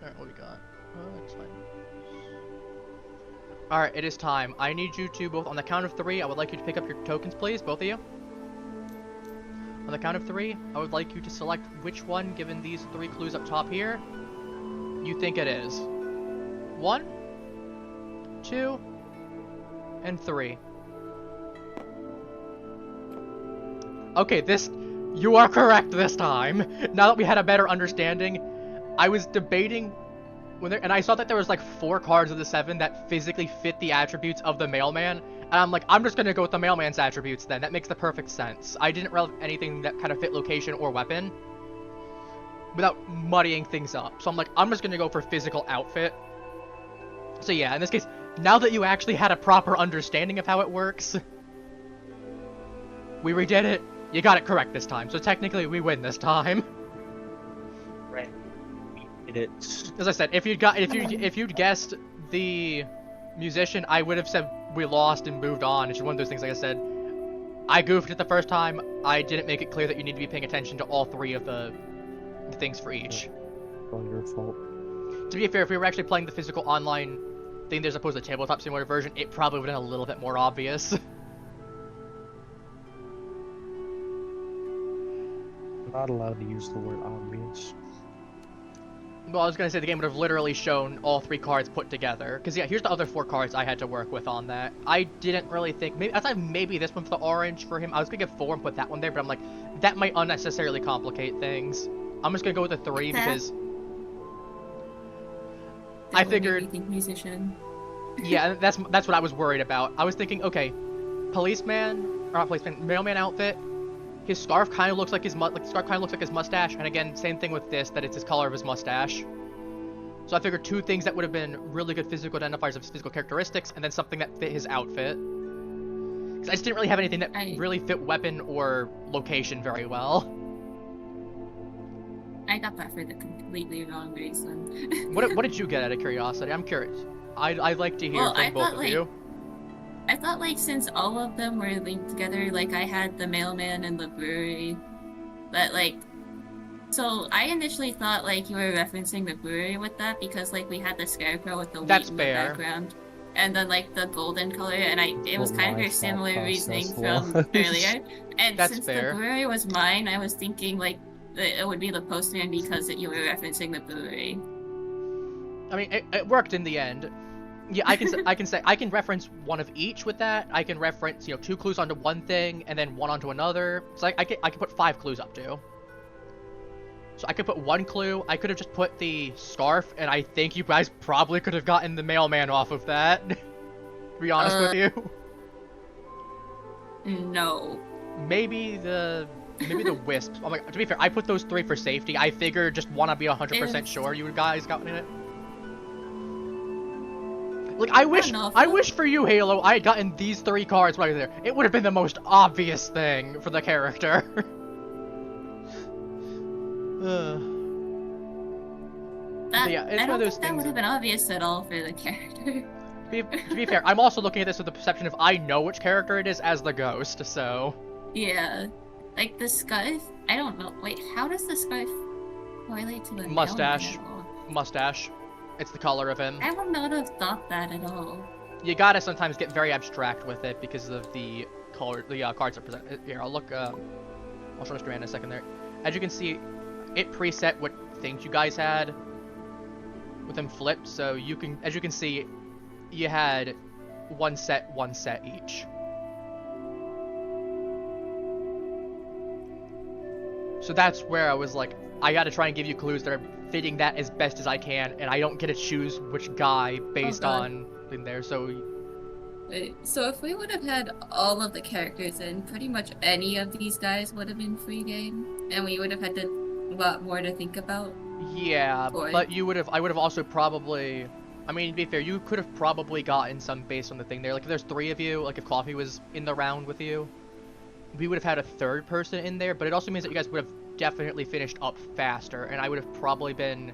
Alright, what we got? Oh, that's fine. Alright, it is time. I need you to, both on the count of 3, I would like you to pick up your tokens, please, both of you. On the count of 3, I would like you to select which one, given these 3 clues up top here, you think it is. 1, 2, and 3. Okay, you are correct this time. Now that we had a better understanding, I was debating and I saw that there was like 4 cards of the 7 that physically fit the attributes of the mailman, and I'm like, I'm just gonna go with the mailman's attributes then. That makes the perfect sense. I didn't realize anything that kind of fit location or weapon without muddying things up. So I'm like, I'm just gonna go for physical outfit. So yeah, in this case, now that you actually had a proper understanding of how it works, we redid it. You got it correct this time. So technically, we win this time. Right. We did it. As I said, if you'd guessed the musician, I would have said we lost and moved on. It's just one of those things. Like I said, I goofed it the first time. I didn't make it clear that you need to be paying attention to all 3 of the things for each. All your fault. To be fair, if we were actually playing the physical online thing as opposed to the tabletop simulator version, it probably would have been a little bit more obvious. Not allowed to use the word obvious. Well, I was gonna say the game would have literally shown all 3 cards put together. Because yeah, here's the other 4 cards I had to work with on that. I didn't really think, I thought maybe this one for the orange for him. I was gonna get 4 and put that one there, but I'm like, that might unnecessarily complicate things. I'm just gonna go with the 3 because I figured. Musician. Yeah, that's what I was worried about. I was thinking, okay, mailman outfit. His scarf kind of looks like his mustache, and again, same thing with this, that it's his color of his mustache. So I figured 2 things that would have been really good physical identifiers of his physical characteristics, and then something that fit his outfit. Because I just didn't really have anything that really fit weapon or location very well. I got that for the completely wrong reason. What did you get out of curiosity? I'm curious. I'd like to hear from both of you. I thought, like, since all of them were linked together, like, I had the mailman and the brewery, but, like, so I initially thought, like, you were referencing the brewery with that, because, like, we had the scarecrow with the wheat in the background, and then, like, the golden color, and it was kind of a similar reasoning from earlier, and since the brewery was mine, I was thinking, like, it would be the postman because you were referencing the brewery. I mean, it worked in the end. Yeah, I can reference one of each with that. I can reference, 2 clues onto one thing and then 1 onto another. So I could put 5 clues up to. So I could put 1 clue. I could have just put the scarf, and I think you guys probably could have gotten the mailman off of that. To be honest with you. No. Maybe the wisps. Oh my God, to be fair, I put those 3 for safety. I figured just want to be 100% sure you guys got it. Like, I wish for you, Halo, I had gotten these 3 cards right there. It would have been the most obvious thing for the character. But yeah, it's I one of don't those think that things. would have been obvious at all for the character. To be fair, I'm also looking at this with the perception of I know which character it is as the ghost, so. Yeah. Like the scarf, I don't know. Wait, how does the scarf correlate to the Mustache. mailman at all? Mustache. It's the color of him. I would not have thought that at all. You gotta sometimes get very abstract with it because of the color, the cards are presented. Here, I'll look. I'll show Mr. Man in a second there. As you can see, it preset what things you guys had with them flipped. So you can, as you can see, you had one set each. So that's where I was like, I gotta try and give you clues that are fitting that as best as I can, and I don't get to choose which guy based on in there. So Wait, so if we would have had all of the characters in, pretty much any of these guys would have been free game, and we would have had a lot more to think about. yeah, Or- but you would have. I would have also probably. I mean, to be fair, you could have probably gotten some based on the thing there. Like, if there's 3 of you, like if Coffee was in the round with you, we would have had a 3rd person in there. But it also means that you guys would have definitely finished up faster, and I would have probably been.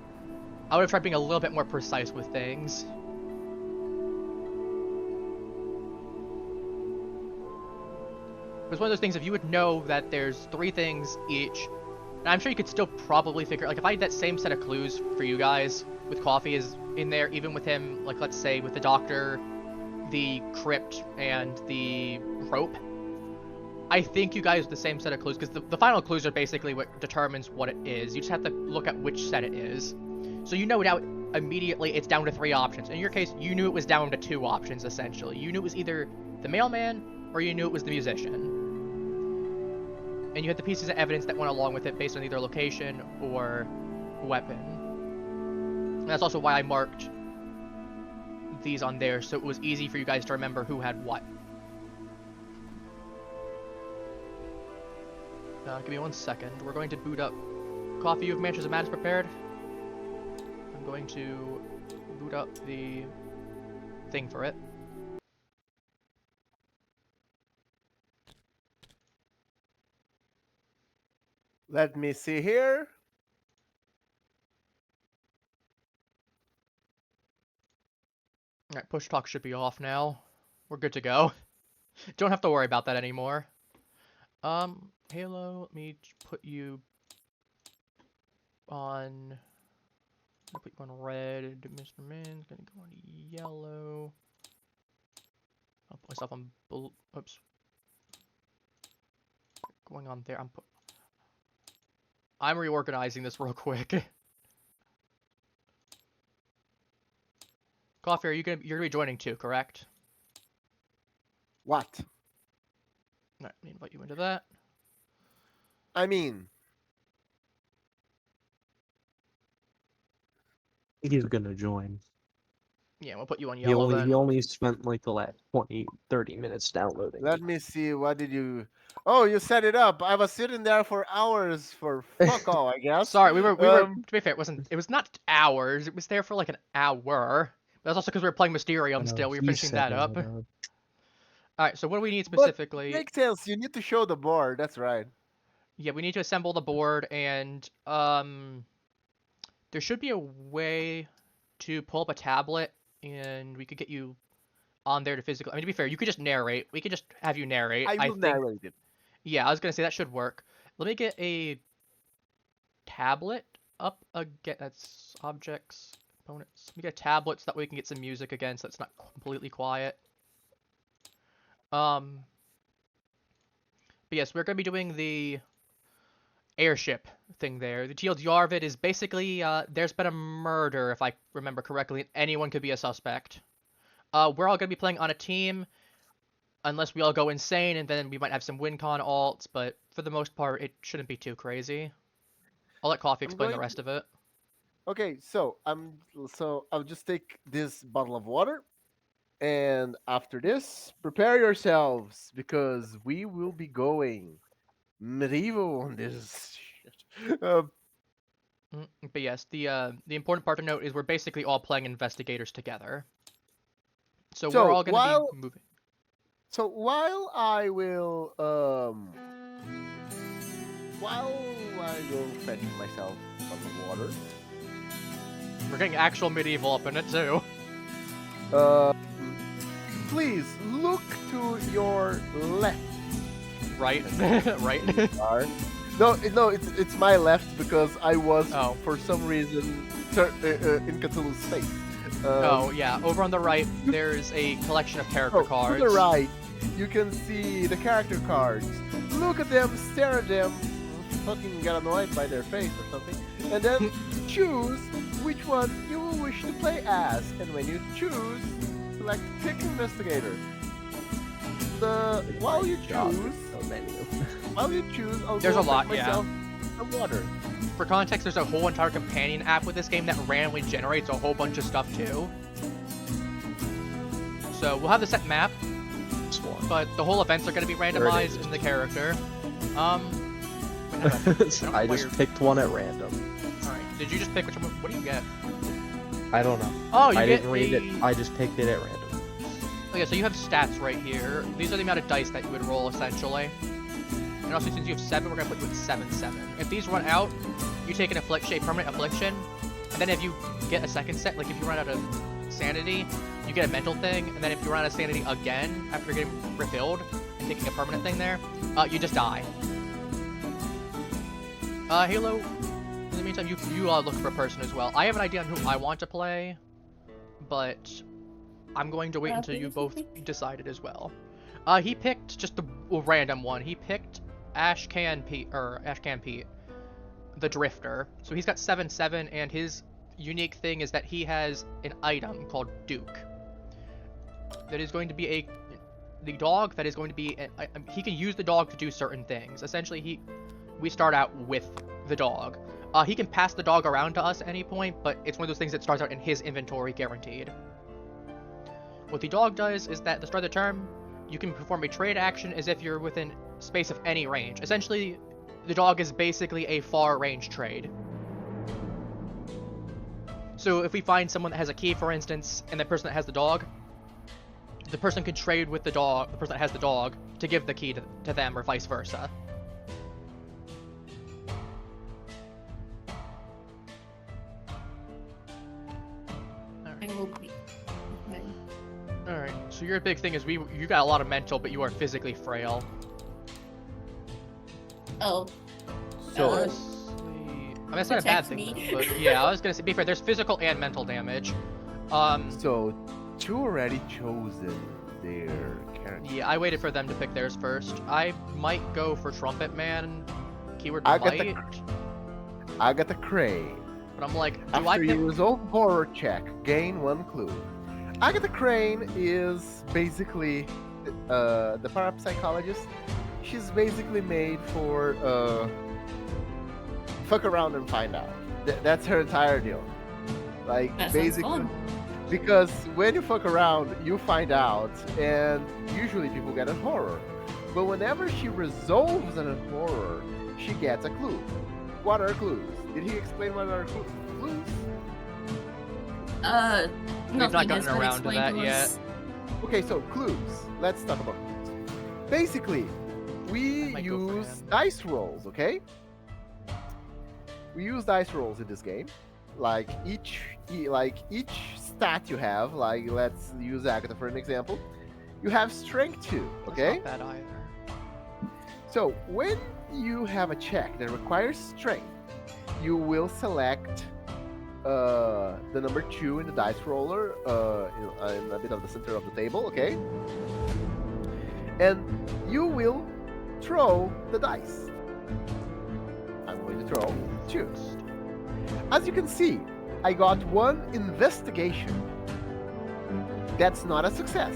I would have tried being a little bit more precise with things. It's one of those things, if you would know that there's 3 things each, and I'm sure you could still probably figure, like if I had that same set of clues for you guys, with Coffee is in there, even with him, like let's say with the doctor, the crypt, and the rope, I think you guys have the same set of clues, because the final clues are basically what determines what it is. You just have to look at which set it is. So you know now immediately it's down to 3 options. In your case, you knew it was down to 2 options, essentially. You knew it was either the mailman, or you knew it was the musician. And you had the pieces of evidence that went along with it based on either location or weapon. And that's also why I marked these on there, so it was easy for you guys to remember who had what. Give me 1 second. We're going to boot up. Coffee, you have Matches of Madness prepared? I'm going to boot up the thing for it. Let me see here. Alright, push talk should be off now. We're good to go. Don't have to worry about that anymore. Halo, let me put you on... I'll put you on red. Mr. Man's gonna go on yellow. I'll put myself on blue. Oops. Going on there. I'm reorganizing this real quick. Coffee, you're gonna be joining too, correct? What? Alright, let me invite you into that. I mean, He's gonna join. Yeah, we'll put you on He yellow only then. he only spent like the last 20, 30 minutes downloading. let me see. What did you? Oh, you set it up. I was sitting there for hours for fuck all, I guess. Sorry, we were to be fair, it was not hours, it was there for like an hour. But that's also because we were playing Mysterium still, we were finishing that up. Alright, so what do we need specifically? Makes sense. You need to show the board. That's right. Yeah, we need to assemble the board, and there should be a way to pull up a tablet, and we could get you on there to physically. I mean, to be fair, you could just narrate. We could just have you narrate. I will think. narrate it. Yeah, I was gonna say that should work. Let me get a tablet up again. That's objects, components. Let me get a tablet so that way we can get some music again, so it's not completely quiet. But yes, we're gonna be doing the airship thing there. The TLDR of it is basically there's been a murder, if I remember correctly, and anyone could be a suspect. We're all gonna be playing on a team, unless we all go insane, and then we might have some WinCon alts, but for the most part, it shouldn't be too crazy. I'll let Coffee explain the rest of it. Okay, so I'll just take this bottle of water, and after this, prepare yourselves because we will be going medieval on this shit. But yes, the important part to note is we're basically all playing investigators together. So we're all gonna be moving. So while I go fetching myself some water, We're getting actual medieval up in it too. Please look to your left. Right, right. Are. No, it's my left because I was Oh. for some reason in Cthulhu's space. Oh yeah, over on the right, there's a collection of character cards. To the right, you can see the character cards. Look at them, stare at them, fucking get annoyed by their face or something, and then choose which one you wish to play as. And when you choose, select Pick Investigator. While you choose, I'll There's go a lot, fetch myself some water. For context, there's a whole entire companion app with this game that randomly generates a whole bunch of stuff too. So we'll have the set map, but the whole events are going to be randomized in the character. I just picked one at random. Alright, did you just pick which one? What do you get? I don't know. Oh, you I get didn't read a... it. I just picked it at random. Okay, so you have stats right here. These are the amount of dice that you would roll, essentially. And also, since you have 7, we're going to put you at 7/7. If these run out, you take an affliction, a permanent affliction, and then if you get a second set, like if you run out of sanity, you get a mental thing, and then if you run out of sanity again, after getting refilled, and taking a permanent thing there, you just die. Halo, in the meantime, you look for a person as well. I have an idea on who I want to play, but I'm going to wait until you both decided as well. He picked just a random one. He picked Ashcan Pete, the Drifter. So he's got 7/7, and his unique thing is that he has an item called Duke. That is going to be the dog that is going to be he can use the dog to do certain things. Essentially, we start out with the dog. He can pass the dog around to us at any point, but it's one of those things that starts out in his inventory guaranteed. What the dog does is that at the start of the turn, you can perform a trade action as if you're within space of any range. Essentially, the dog is basically a far range trade. So if we find someone that has a key, for instance, and the person that has the dog, the person could trade with the person that has the dog, to give the key to them, or vice versa. Alright, so your big thing is you got a lot of mental, but you are physically frail. Oh. So, I mean, that's not a bad thing, though, but yeah, I was gonna say, be fair, there's physical and mental damage. so two already chosen their character. Yeah, I waited for them to pick theirs first. I might go for Trumpet Man, keyword I might, got the Crane. but I'm like, do After I pick... you resolve horror check, gain 1 clue. Agatha Crane is basically the parapsychologist. She's basically made for fuck around and find out. That's her entire deal. Like, That sounds basically, fun. because when you fuck around, you find out, and usually people get a horror. But whenever she resolves a horror, she gets a clue. What are clues? Did he explain what are clues? We've not gotten around to that yet. Okay, so clues. Let's talk about clues. Basically, we Might go for use him. dice rolls, okay? We use dice rolls in this game. Like each stat you have, like let's use Agatha for an example. You have strength 2, okay? That's not bad either. So when you have a check that requires strength, you will select the number 2 in the dice roller in a bit of the center of the table, okay? And you will throw the dice. I'm going to throw 2. As you can see, I got 1 investigation. That's not a success,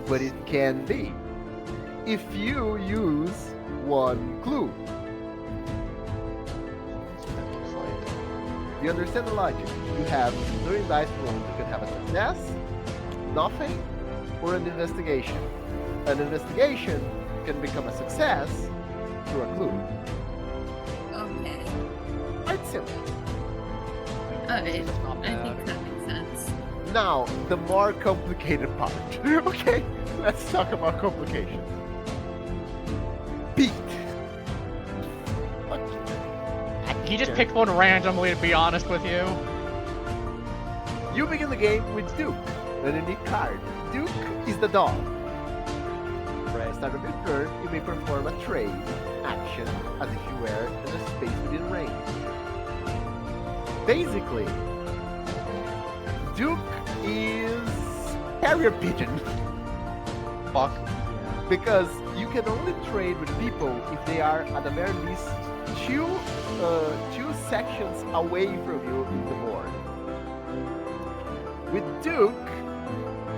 but it can be if you use 1 clue. You understand the logic? You have, during dice rolls, you can have a success, nothing, or an investigation. An investigation can become a success through a clue. Okay. Quite simple. Alright. That's not I bad. think that makes sense. Now, the more complicated part. Okay, let's talk about complications. Pete. He just picked one randomly, to be honest with you. You begin the game with Duke, an unique card. Duke is the dog. At the start of your turn, you may perform a trade action as if you were in a space within range. Basically, Duke is carrier pigeon. Fuck. Because you can only trade with people if they are at the very least two sections away from you in the board. With Duke,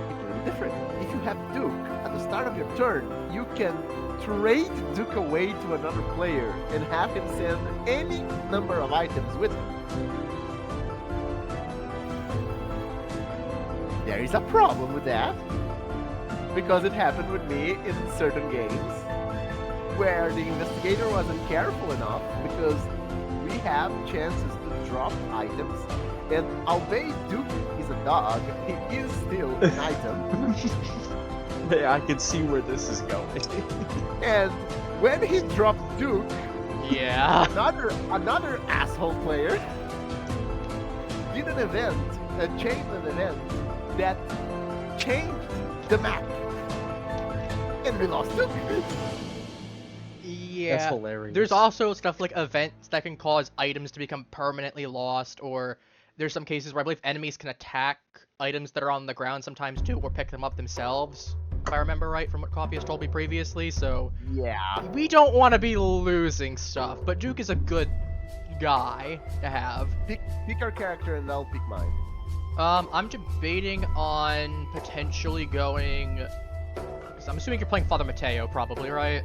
it's really different. If you have Duke at the start of your turn, you can trade Duke away to another player and have him send any number of items with him. There is a problem with that, because it happened with me in certain games where the investigator wasn't careful enough, because we have chances to drop items, and albeit Duke is a dog, he is still an item. Yeah, I can see where this is going. And when he dropped Duke, Yeah. another asshole player did an event, changed an event that changed the map. And we lost Duke. Yeah. That's hilarious. There's also stuff like events that can cause items to become permanently lost, or there's some cases where I believe enemies can attack items that are on the ground sometimes too, or pick them up themselves, if I remember right from what Coffee has told me previously, so Yeah. we don't want to be losing stuff, but Duke is a good guy to have. Pick our character and I'll pick mine. I'm debating on potentially going... I'm assuming you're playing Father Mateo, probably, right?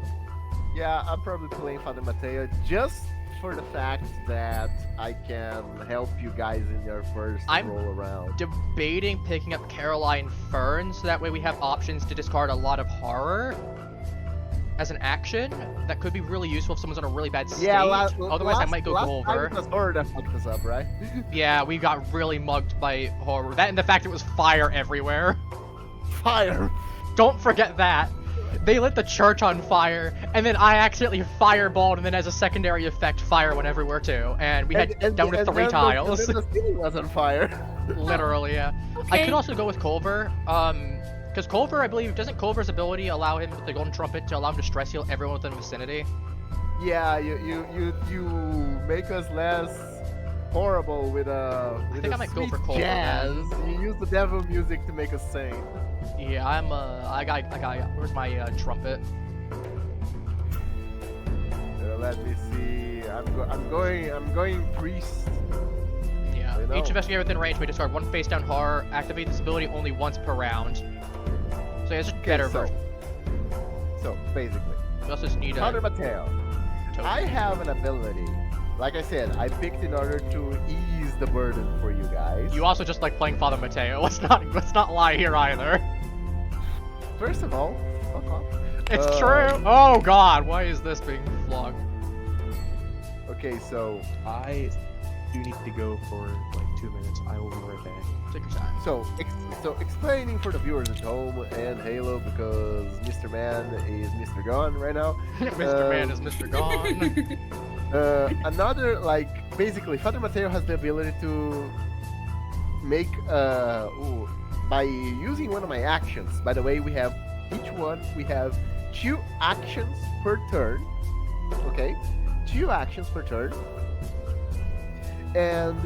Yeah, I'm probably playing Father Mateo just for the fact that I can help you guys in your first roll around. Debating picking up Caroline Fern, so that way we have options to discard a lot of horror as an action. That could be really useful if someone's on a really bad state. Yeah, Otherwise, I might go Culver. It was horror that fucked us up, right? Yeah, we got really mugged by horror. That and the fact it was fire everywhere. Fire! Don't forget that. They lit the church on fire, and then I accidentally fireballed, and then as a secondary effect, fire went everywhere too. And we had down to 3 tiles. And then the city was on fire. Literally, yeah. Okay. I could also go with Culver, because Culver, I believe, doesn't Culver's ability allow him with the Golden Trumpet to allow him to stress heal everyone within the vicinity? Yeah, you make us less horrible with a think I might go for Culver, jazz. then. You use the devil music to make us sane. Yeah, I got, where's my trumpet? Let me see. I'm going priest. Yeah. I know. Each investigator within range may discard 1 face down horror. Activate this ability only once per round. So yeah, it's just better version. So basically, We also just need a Father Mateo. token. I have an ability. Like I said, I picked in order to ease the burden for you guys. You also just like playing Father Mateo. Let's not lie here either. First of all, fuck off. It's true. Oh God, why is this being flogged? Okay, so I do need to go for like 2 minutes. I will be right back. Take your time. So explaining for the viewers at home and Halo, because Mr. Man is Mr. Gone right now. Mr. Man is Mr. Gone. Another, like, basically, Father Mateo has the ability to make, by using one of my actions. By the way, we have, each one, we have 2 actions per turn. Okay? 2 actions per turn. And,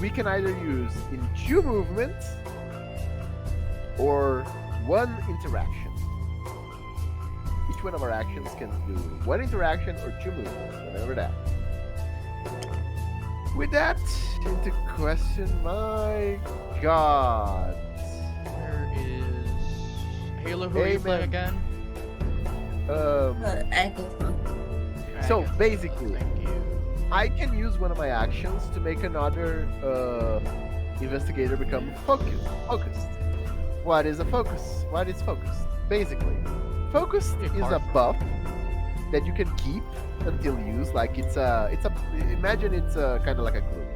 we can either use in 2 movements or 1 interaction. Each one of our actions can do 1 interaction or 2 movements, whatever that. With that into question, my God. Where is Halo? Who are you playing again? Agatha. So Agatha. basically, Thank you. I can use one of my actions to make another investigator become focused. What is a focus? What is focused? Basically, focused Good is card. a buff that you can keep until used. Like imagine it's kind of like a glue.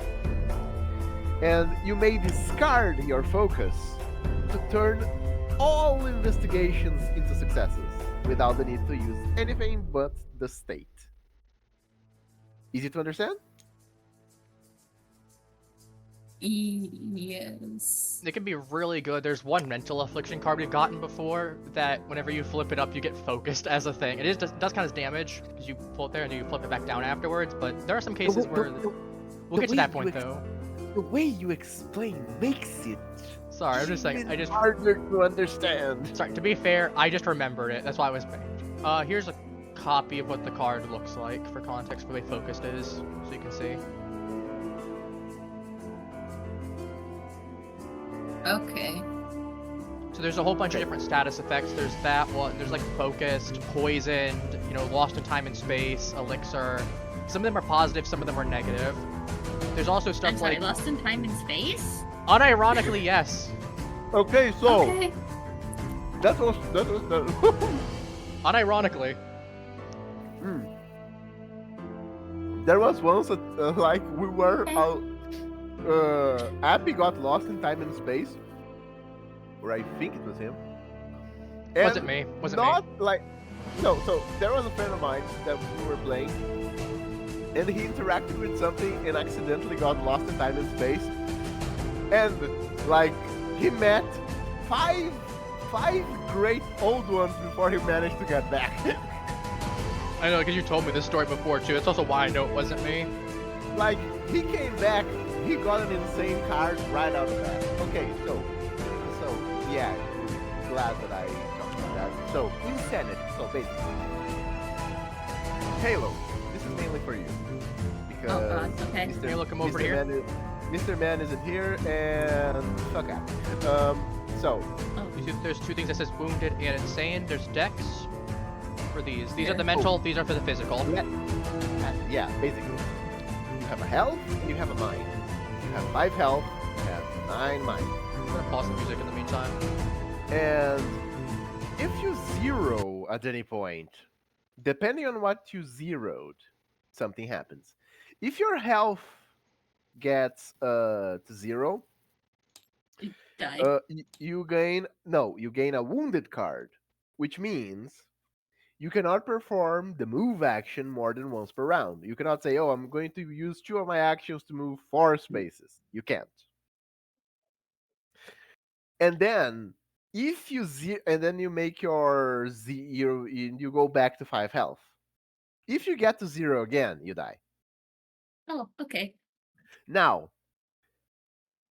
And you may discard your focus to turn all investigations into successes without the need to use anything but the state. Easy to understand? Yes. It can be really good. There's one mental affliction card we've gotten before that whenever you flip it up, you get focused as a thing. Does kind of damage because you pull it there and then you flip it back down afterwards. But there are some cases where we'll get to that point though. The way you explain makes it Sorry, I'm just saying. even harder to understand. Sorry. To be fair, I just remembered it. That's why I was banned. Here's a copy of what the card looks like for context for the way focused is, so you can see. Okay. So there's a whole bunch of different status effects. There's that one. There's like focused, poisoned, lost in time and space, elixir. Some of them are positive, some of them are negative. There's also stuff I'm sorry, like lost in time and space? unironically, yes. Okay, so Okay. that was Unironically. There was once like we were Abby got lost in time and space, or I think it was him. Wasn't me. Wasn't Not me. like no. So there was a friend of mine that we were playing, and he interacted with something and accidentally got lost in time and space, and like he met five great old ones before he managed to get back. I know, because you told me this story before too. That's also why I know it wasn't me. Like he came back, he got an insane card right out of that. Okay, so yeah, glad that I talked about that. So insanity. So basically, Halo. This is mainly for you because Oh god, okay. Hey, look, come over here. Mr. Man isn't here, and fuck out. So You see, there's two things that says wounded and insane. There's dex for these. These are the Yeah. mental. These are for the physical. yeah, basically, you have a health and you have a mind. You have 5 health, you have 9 mind. I'm gonna pause the music in the meantime. And if you zero at any point, depending on what you zeroed, something happens. If your health gets to 0, Die. you gain a wounded card, which means you cannot perform the move action more than once per round. You cannot say, "Oh, I'm going to use 2 of my actions to move 4 spaces." You can't. And then if you and then you make your you go back to 5 health. If you get to 0 again, you die. Oh, okay. Now,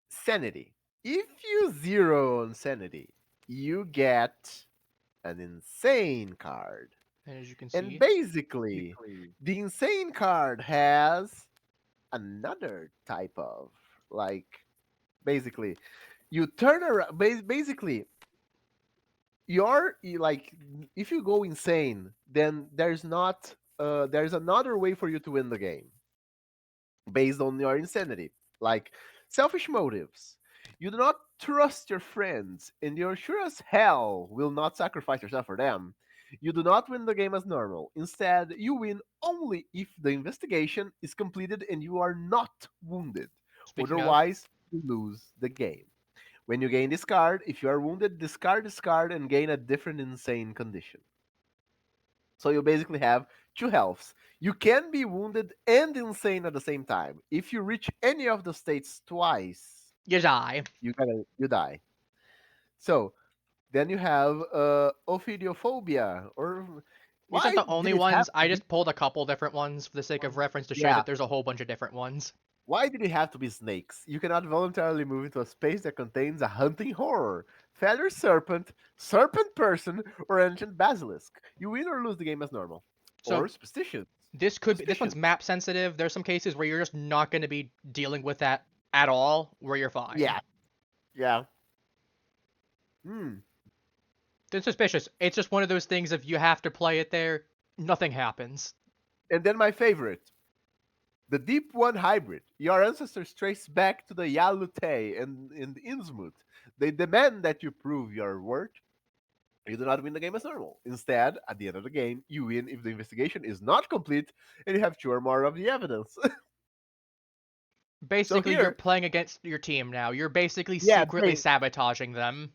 sanity. If you zero on sanity, you get an insane card. And as you can And see, basically, the insane card has another type of like basically you turn around basically like if you go insane, then there's another way for you to win the game based on your insanity, like selfish motives. You do not trust your friends, and you're sure as hell will not sacrifice yourself for them. You do not win the game as normal. Instead, you win only if the investigation is completed and you are not wounded. speaking of, Otherwise, you lose the game. When you gain this card, if you are wounded, discard this card and gain a different insane condition. So you basically have 2 healths. You can be wounded and insane at the same time. If you reach any of the states twice, you die. you die. So then you have ophidiophobia, or These why aren't the did only it have ones. to I be? just pulled a couple different ones for the sake of reference to show Yeah, that there's a whole bunch of different ones. why did it have to be snakes? You cannot voluntarily move into a space that contains a hunting horror, feather serpent, serpent person, or ancient basilisk. You win or lose the game as normal, So or superstition. this one's map sensitive. There's some cases where you're just not going to be dealing with that at all, where you're fine. Yeah. Yeah. Hmm. It's suspicious. It's just one of those things. If you have to play it there, nothing happens. And then my favorite, the Deep One hybrid. Your ancestors trace back to the Yalute and in Innsmouth. They demand that you prove your worth. You do not win the game as normal. Instead, at the end of the game, you win if the investigation is not complete and you have 2 or more of the evidence. Basically, here- you're playing against your team now. You're basically Yeah, secretly sabotaging them.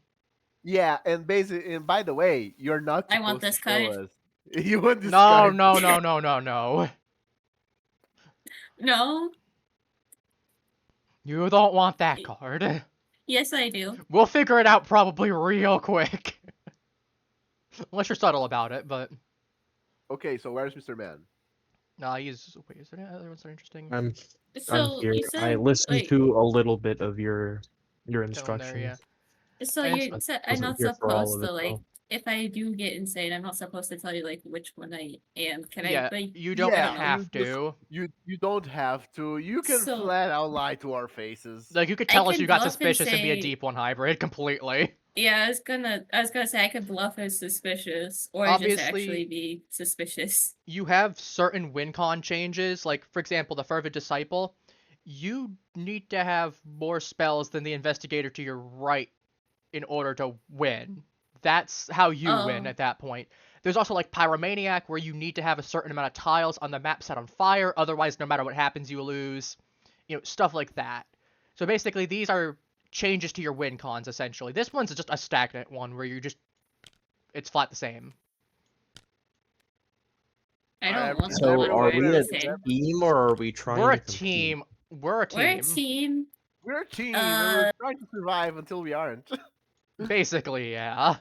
Yeah, and basically, and by the way, you're not I want supposed this to show card. us. You want this No, card? no, no, no, no, no. No. You don't want that card. Yes, I do. We'll figure it out probably real quick. Unless you're subtle about it, but... Okay, so where's Mr. Man? Nah, he's... Wait, is there any other ones that are interesting? I'm So here. you I said listened like to a little bit of your Down instructions. there, yeah. so And you I said I'm wasn't not here for all supposed of to it like though. if I do get insane, I'm not supposed to tell you like which one I am. Can I Yeah, like you don't I don't know. have to. You don't have to. You can So flat out lie to our faces. Like, you could I tell us can you got bluff and suspicious and be a say deep one hybrid completely. yeah, I was gonna say I could bluff as suspicious or just actually Obviously, be suspicious. you have certain win con changes. Like, for example, the Fervid Disciple. You need to have more spells than the Investigator to your right in order to win. That's how you win Oh. at that point. There's also like Pyromaniac, where you need to have a certain amount of tiles on the map set on fire, otherwise no matter what happens you lose. You know, stuff like that. So basically these are changes to your win cons essentially. This one's just a stagnant one where it's flat the same. I Alright, don't want the So one are where we it's a the same. team or are we trying We're to a compete? team. We're a We're a team. team. We're a team, and we're Uh, trying to survive until we aren't. Basically, yeah.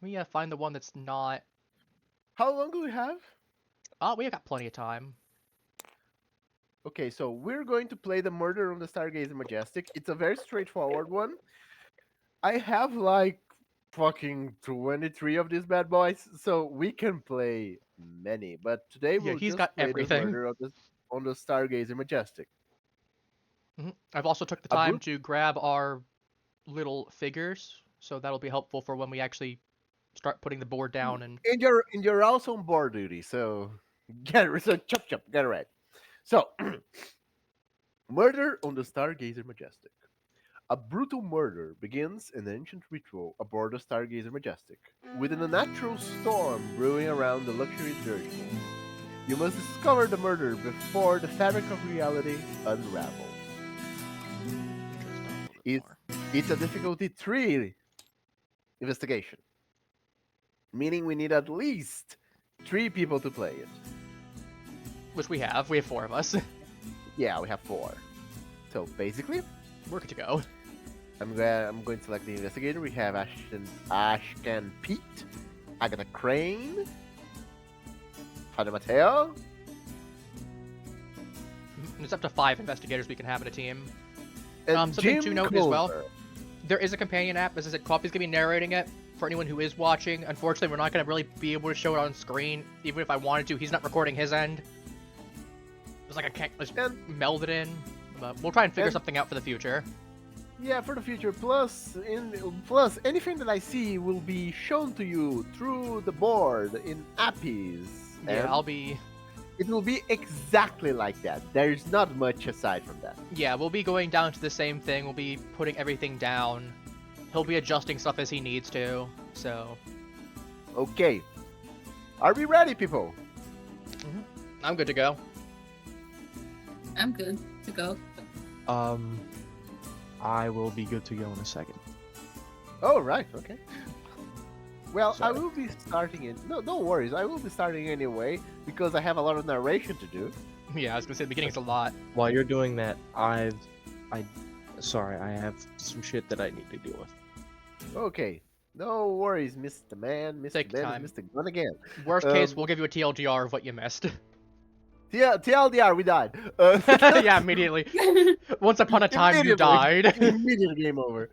We find the one that's not. How long do we have? Oh, we have got plenty of time. Okay, so we're going to play the Murder on the Stargazer Majestic. It's a very straightforward one. I have like fucking 23 of these bad boys, so we can play many. But today Yeah, we'll he's just got play the everything. Murder on the Stargazer Majestic. I've also took the A time brute- to grab our little figures, so that'll be helpful for when we actually start putting the board down and And you're also on board duty, so chop chop, get it right. So Murder on the Stargazer Majestic. A brutal murder begins an ancient ritual aboard the Stargazer Majestic, with an unnatural storm brewing around the luxury dirigible. You must discover the murder before the fabric of reality unravels. It's a difficulty 3 investigation, meaning we need at least 3 people to play it. which we have. We have 4 of us. Yeah, we have 4. So basically, We're good to go. I'm going to select the investigator. We have Ashkan Pete, Agatha Crane, Father Mateo. There's up to 5 investigators we can have in a team. And Something Jim to note as well. Clover. There is a companion app. As I said, Coffee's gonna be narrating it for anyone who is watching. Unfortunately, we're not gonna really be able to show it on screen, even if I wanted to. He's not recording his end. It's like I can't just And- meld it in. But we'll try and figure and- something out for the future. Yeah, for the future. Plus, anything that I see will be shown to you through the board in Appies. Yeah, and I'll be. It will be exactly like that. There's not much aside from that. Yeah, we'll be going down to the same thing. We'll be putting everything down. He'll be adjusting stuff as he needs to. So Okay. Are we ready, people? I'm good to go. I'm good to go. I will be good to go in a second. Oh, right. Okay. Well, Sorry. I will be starting it. No, no worries. I will be starting anyway because I have a lot of narration to do. Yeah, I was gonna say the beginning's a lot. While you're doing that, sorry, I have some shit that I need to deal with. Okay. No worries, Mr. Man. Mr. Take your Man time. is Mr. Gun again. Worst case, Um, we'll give you a TLDR of what you missed. TLDR, we died. Yeah, immediately. Once upon a time, you Immediately. died. Immediate game over.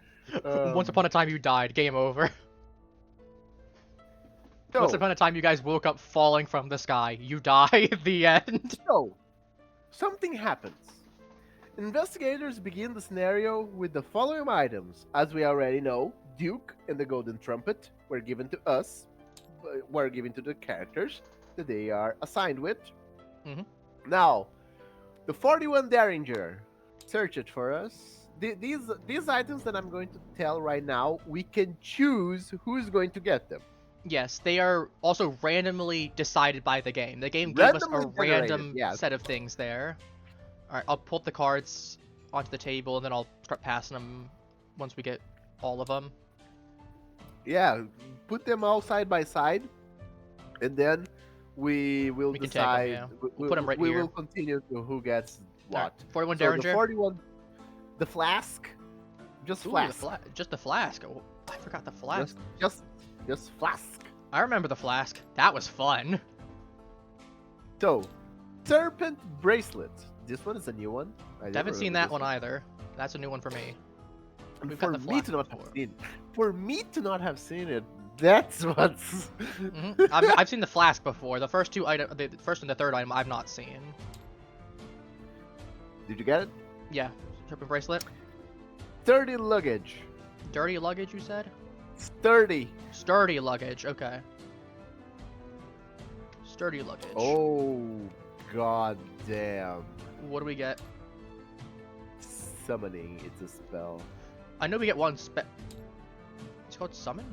Once upon a time, you died. Game over. So, Once upon a time, you guys woke up falling from the sky. You die. The end. so, something happens. Investigators begin the scenario with the following items. As we already know, Duke and the Golden Trumpet were given to us, were given to the characters that they are assigned with. Mhm. Now, the 41 Derringer, search it for us. These items that I'm going to tell right now, we can choose who's going to get them. Yes, they are also randomly decided by the game. The game gave us a Randomly generated, random yeah. set of things there. Alright, I'll put the cards onto the table and then I'll start passing them once we get all of them. Yeah, put them all side by side, and then we will We can take 'em, decide. yeah. We, We'll put 'em right we here. will continue to who gets what. Alright, 41 So Derringer. the the flask. Just Ooh, flask. just the flask. Oh, I forgot the flask. Just flask. I remember the flask. That was fun. So, serpent bracelet. This one is a new one. I didn't Haven't seen remember that this one either. That's a new one for me. And We've got for the me flask to not before. have seen, for me to not have seen it, that's what's. I've seen the flask before. The first two item, the first and the third item, I've not seen. Did you get it? Yeah, serpent bracelet. Sturdy luggage. Dirty luggage, you said? Sturdy. Sturdy luggage. Okay. Sturdy luggage. Oh, god damn. What do we get? Summoning. It's a spell. I know we get one It's called summon.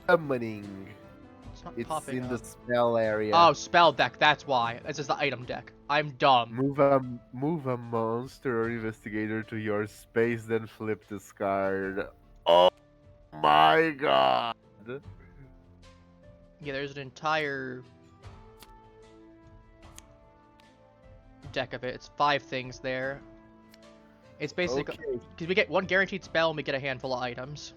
Summoning. It's not It's popping in up. the spell area. Oh, spell deck. That's why. This is the item deck. I'm dumb. Move a monster or investigator to your space, then flip this card. Oh my god. Yeah, there's an entire deck of it. It's 5 things there. It's basically Okay. because we get one guaranteed spell and we get a handful of items.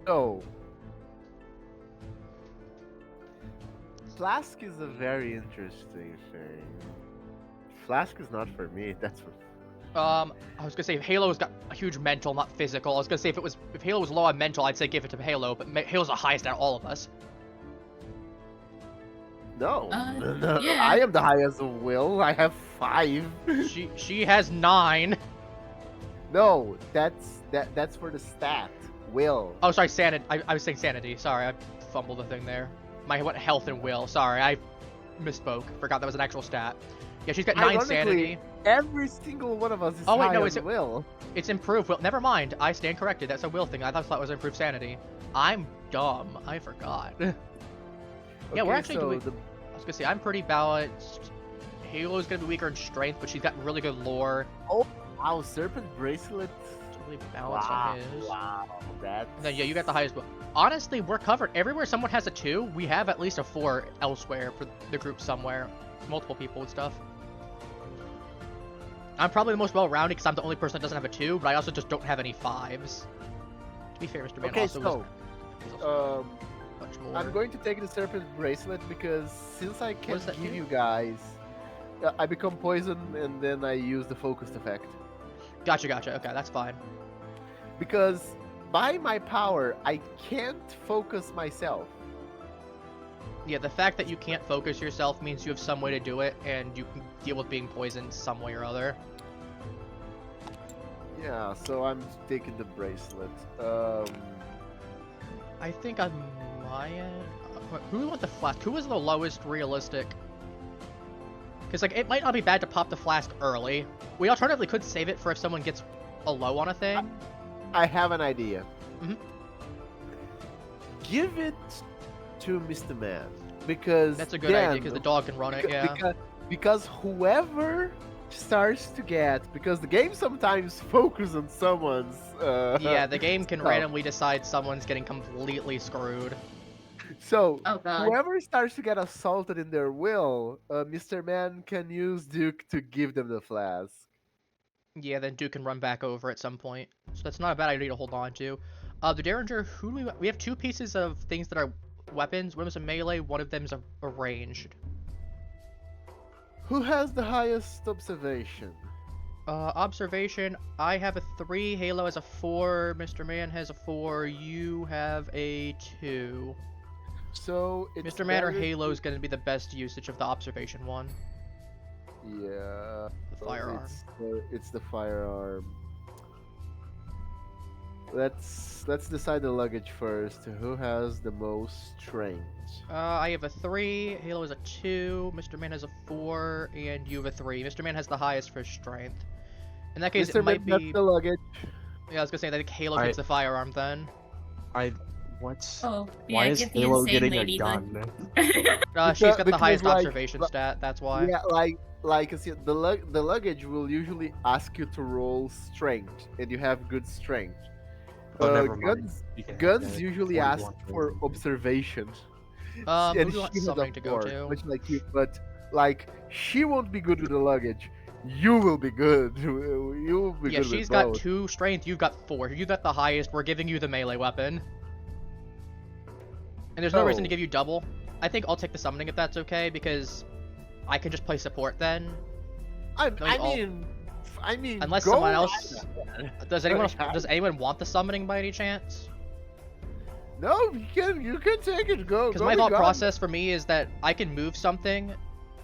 So, Flask is a very interesting thing. Flask is not for me. That's for. I was gonna say if Halo's got a huge mental, not physical. I was gonna say if Halo was low on mental, I'd say give it to Halo, but Halo's the highest out of all of us. No, no, yeah. I am the highest of will. I have 5. She has 9. No, that's for the stat. Will. Oh, sorry, sanity. I was saying sanity. Sorry, I fumbled the thing there. My what health and will. Sorry, I misspoke. Forgot that was an actual stat. Yeah, she's got 9 Ironically, sanity. every single one of us is Oh, wait, high no, on is it- will. It's improved will. Never mind. I stand corrected. That's a will thing. I thought it was improved sanity. I'm dumb. I forgot. Yeah, we're Okay, actually so doing. I was gonna say I'm pretty balanced. Halo's gonna be weaker in strength, but she's got really good lore. Wow, serpent bracelet. It's really balanced on his. Wow, that's. And then yeah, you got the highest will. Honestly, we're covered. Everywhere someone has a 2, we have at least a 4 elsewhere for the group somewhere. Multiple people and stuff. I'm probably the most well-rounded because I'm the only person that doesn't have a 2, but I also just don't have any 5s. To be fair, Mr. Man Okay, also so was also much more. I'm going to take the serpent bracelet because since I can does that give do? you guys, I become poison and then I use the focused effect. Gotcha. Okay, that's fine. Because by my power, I can't focus myself. Yeah, the fact that you can't focus yourself means you have some way to do it, and you can deal with being poisoned some way or other. Yeah, so I'm taking the bracelet. I think on my end... Who want the flask? Who was the lowest realistic? Because, like, it might not be bad to pop the flask early. We alternatively could save it for if someone gets a low on a thing. I have an idea. Mhm. Give it to Mr. Man because That's a good idea, then- because the dog can run it, yeah. Because whoever starts to get, because the game sometimes focuses on someone's. Yeah, the game can stuff. randomly decide someone's getting completely screwed. So Oh god. whoever starts to get assaulted in their will, Mr. Man can use Duke to give them the flask. Yeah, then Duke can run back over at some point. So that's not a bad idea to hold on to. The Derringer, who do we have 2 pieces of things that are weapons. One of them's a melee, one of them's a ranged. Who has the highest observation? Observation, I have a 3, Halo has a 4, Mr. Man has a 4, you have a 2. So it's Mr. Man or better- Halo is going to be the best usage of the observation one. Yeah. The firearm. It's the firearm. Let's decide the luggage first. Who has the most strength? I have a 3, Halo has a 2, Mr. Man has a 4, and you have a 3. Mr. Man has the highest for strength. In that case, Mr. it might Man, be... that's the luggage. Yeah, I was going to say, I think Halo gets the firearm then. What? Oh, Why yeah, is give the Halo insane getting a lady gun? She's got the because, highest like, observation stat, that's why. Yeah, like I said, the luggage will usually ask you to roll strength, and you have good strength. Oh, never mind. Guns You can have guns that. usually 41 ask for training. observation. And Who do you want she has a summoning to go fork, to? much like you, but like she won't be good with the luggage. You will be good. You will be Yeah, good with she's got both. 2 strength, you've got 4. You got the highest, we're giving you the melee weapon. And there's no reason to Oh, give you double. I think I'll take the summoning if that's okay, because I can just play support then. I all- mean, I mean, Unless go someone right else... ahead. Does anyone want the summoning by any chance? No, you can take it. Go. Because Go my be thought gone. process for me is that I can move something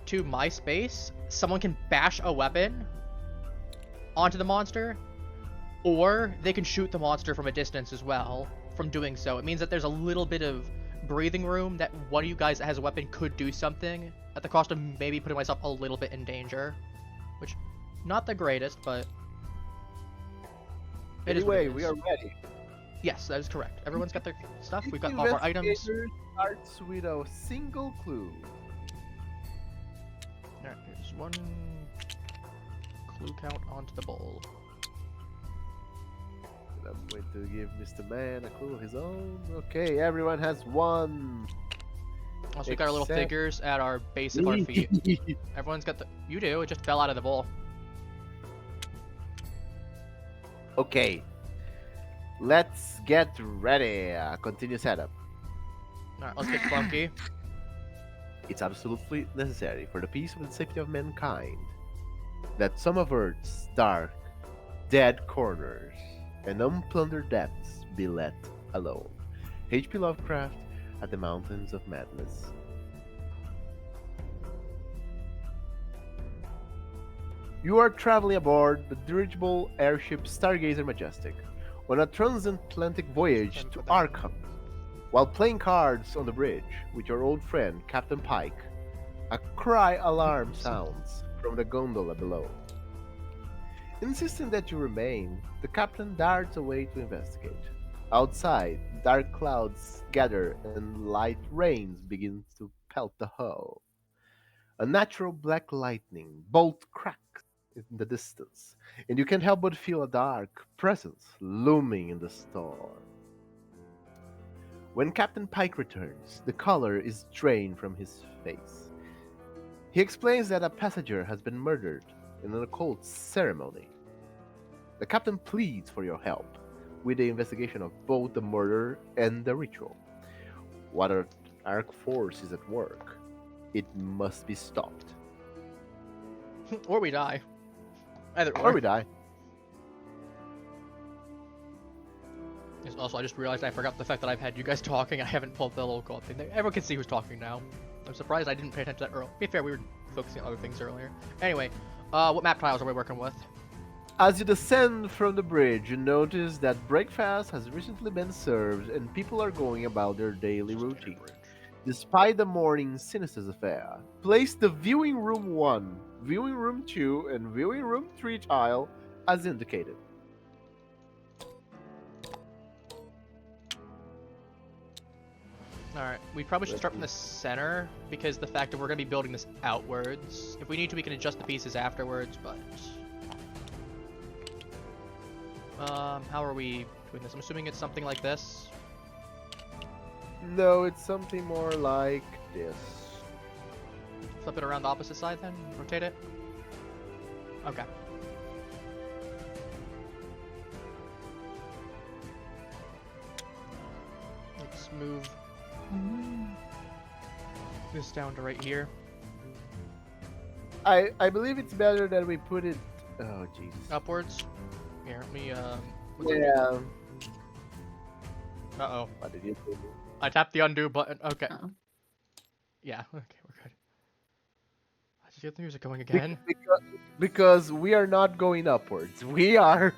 to my space, someone can bash a weapon onto the monster, or they can shoot the monster from a distance as well from doing so. It means that there's a little bit of breathing room that one of you guys that has a weapon could do something at the cost of maybe putting myself a little bit in danger. Which, not the greatest, but... it is what Anyway, it we is. are ready. Yes, that is correct. Everyone's got their stuff. Each We've got all of our items. investigator starts with a single clue. Alright, here's 1 clue count onto the bowl. And I'm going to give Mr. Man a clue of his own. Okay, everyone has 1. Also, we got our little Except- figures at our base of our feet. Everyone's got the... You do, it just fell out of the bowl. Okay, let's get ready. Continue setup. Alright, let's get clunky. It's absolutely necessary for the peace and safety of mankind that some of Earth's dark, dead corners and unplundered depths be let alone. H.P. Lovecraft at the Mountains of Madness. You are traveling aboard the dirigible airship Stargazer Majestic on a transatlantic voyage to Arkham. While playing cards on the bridge with your old friend Captain Pike, a cry alarm sounds from the gondola below. Insisting that you remain, the captain darts away to investigate. Outside, dark clouds gather and light rains begin to pelt the hull. A natural black lightning bolt cracks in the distance, and you can't help but feel a dark presence looming in the storm. When Captain Pike returns, the color is drained from his face. He explains that a passenger has been murdered in an occult ceremony. The captain pleads for your help with the investigation of both the murder and the ritual. What a dark force is at work. It must be stopped. Or we die. Either Or we die. Yes, also, I just realized I forgot the fact that I've had you guys talking. I haven't pulled the little call thing. Everyone can see who's talking now. I'm surprised I didn't pay attention to that earlier. To be fair, we were focusing on other things earlier. Anyway, what map tiles are we working with? As you descend from the bridge, you notice that breakfast has recently been served and people are going about their daily routine. Despite the morning sinister affair, place the viewing room 1, viewing room 2, and viewing room 3 tile as indicated. Alright, we probably should start from the center, because the fact that we're going to be building this outwards. If we need to, we can adjust the pieces afterwards, but... how are we doing this? I'm assuming it's something like this. No, it's something more like this. Flip it around the opposite side then? Rotate it? Okay. Let's move this down to right here. I believe it's better that we put it. Oh Jesus. Upwards. Here, let me, Yeah. Uh-oh. What did you do? I tapped the undo button. Okay. Oh. Yeah, okay, we're good. I just get the music going again. Because we are not going upwards. We are.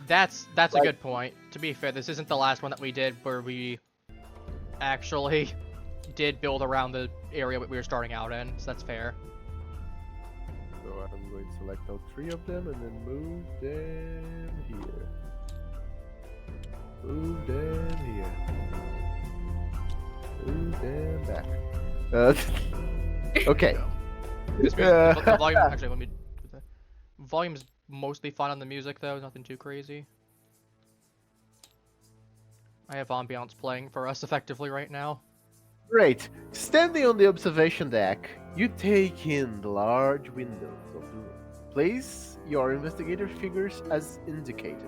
That's a Like- good point. To be fair, this isn't the last one that we did where we actually did build around the area that we were starting out in, so that's fair. So I'm going to select all 3 of them and then move them here. Move them here. Move them back. Okay. This music, the volume, actually, let me... The volume's mostly fine on the music, though, nothing too crazy. I have ambiance playing for us effectively right now. Great. Standing on the observation deck, you take in the large windows of the room. Place your investigator figures as indicated.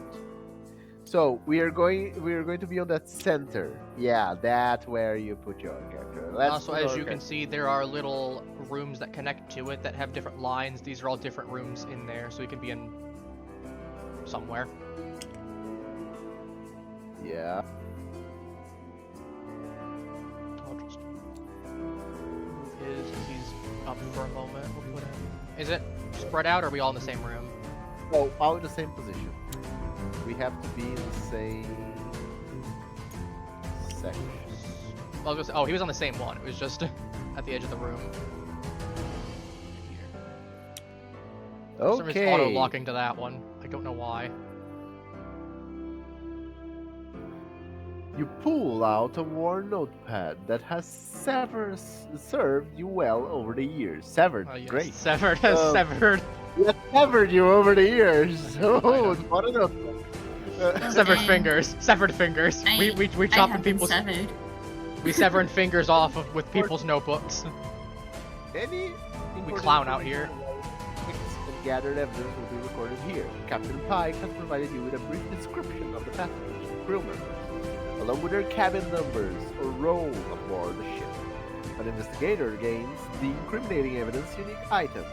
So we are going to be on that center. Yeah, that's where you put your character. Let's Also, put as our you can character. see, there are little rooms that connect to it that have different lines. These are all different rooms in there, so he could be in somewhere. Yeah. I'll just move his, since he's up for a moment. We'll put him. Is it spread out, or are we all in the same room? Oh, all in the same position. We have to be in the same section. I was gonna say, oh, he was on the same one. It was just at the edge of the room. For some reason, Okay. auto-locking to that one. I don't know why. You pull out a worn notepad that has served you well over the years. Severed. Oh, yes. Great. Severed. It Severed. has severed you over the years. Oh, Item. what a notepad. Severed dang. fingers. Severed fingers. We I chopping have been people's. severed. We severing fingers off with people's notebooks. Any We clown out here. and gathered evidence will be recorded here. Captain Pike has provided you with a brief description of the passengers and crew members, along with their cabin numbers or roll aboard the ship. An investigator gains the incriminating evidence unique item.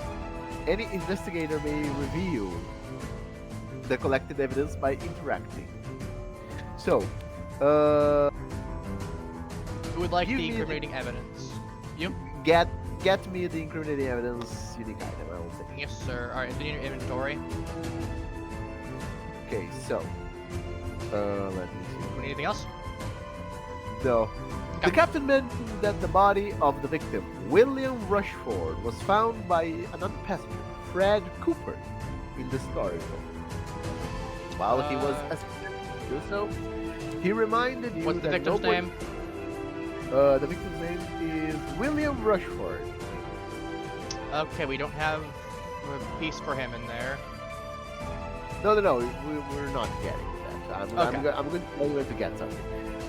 Any investigator may review the collected evidence by interacting. So, Who would like Give the me the- incriminating evidence? You? get me the incriminating evidence unique item. I will say. Yes, sir. Alright, is it in your inventory? Okay, so let me see. Anything else? No. The Okay. captain mentioned that the body of the victim, William Rushford, was found by another passenger, Fred Cooper, in the storage room. While he was asked to do so, he reminded you What's the that victim's nobody- name? The victim's name is William Rushford. Okay, we don't have a piece for him in there. No, we're not getting that. I'm Okay. going to tell you to get something.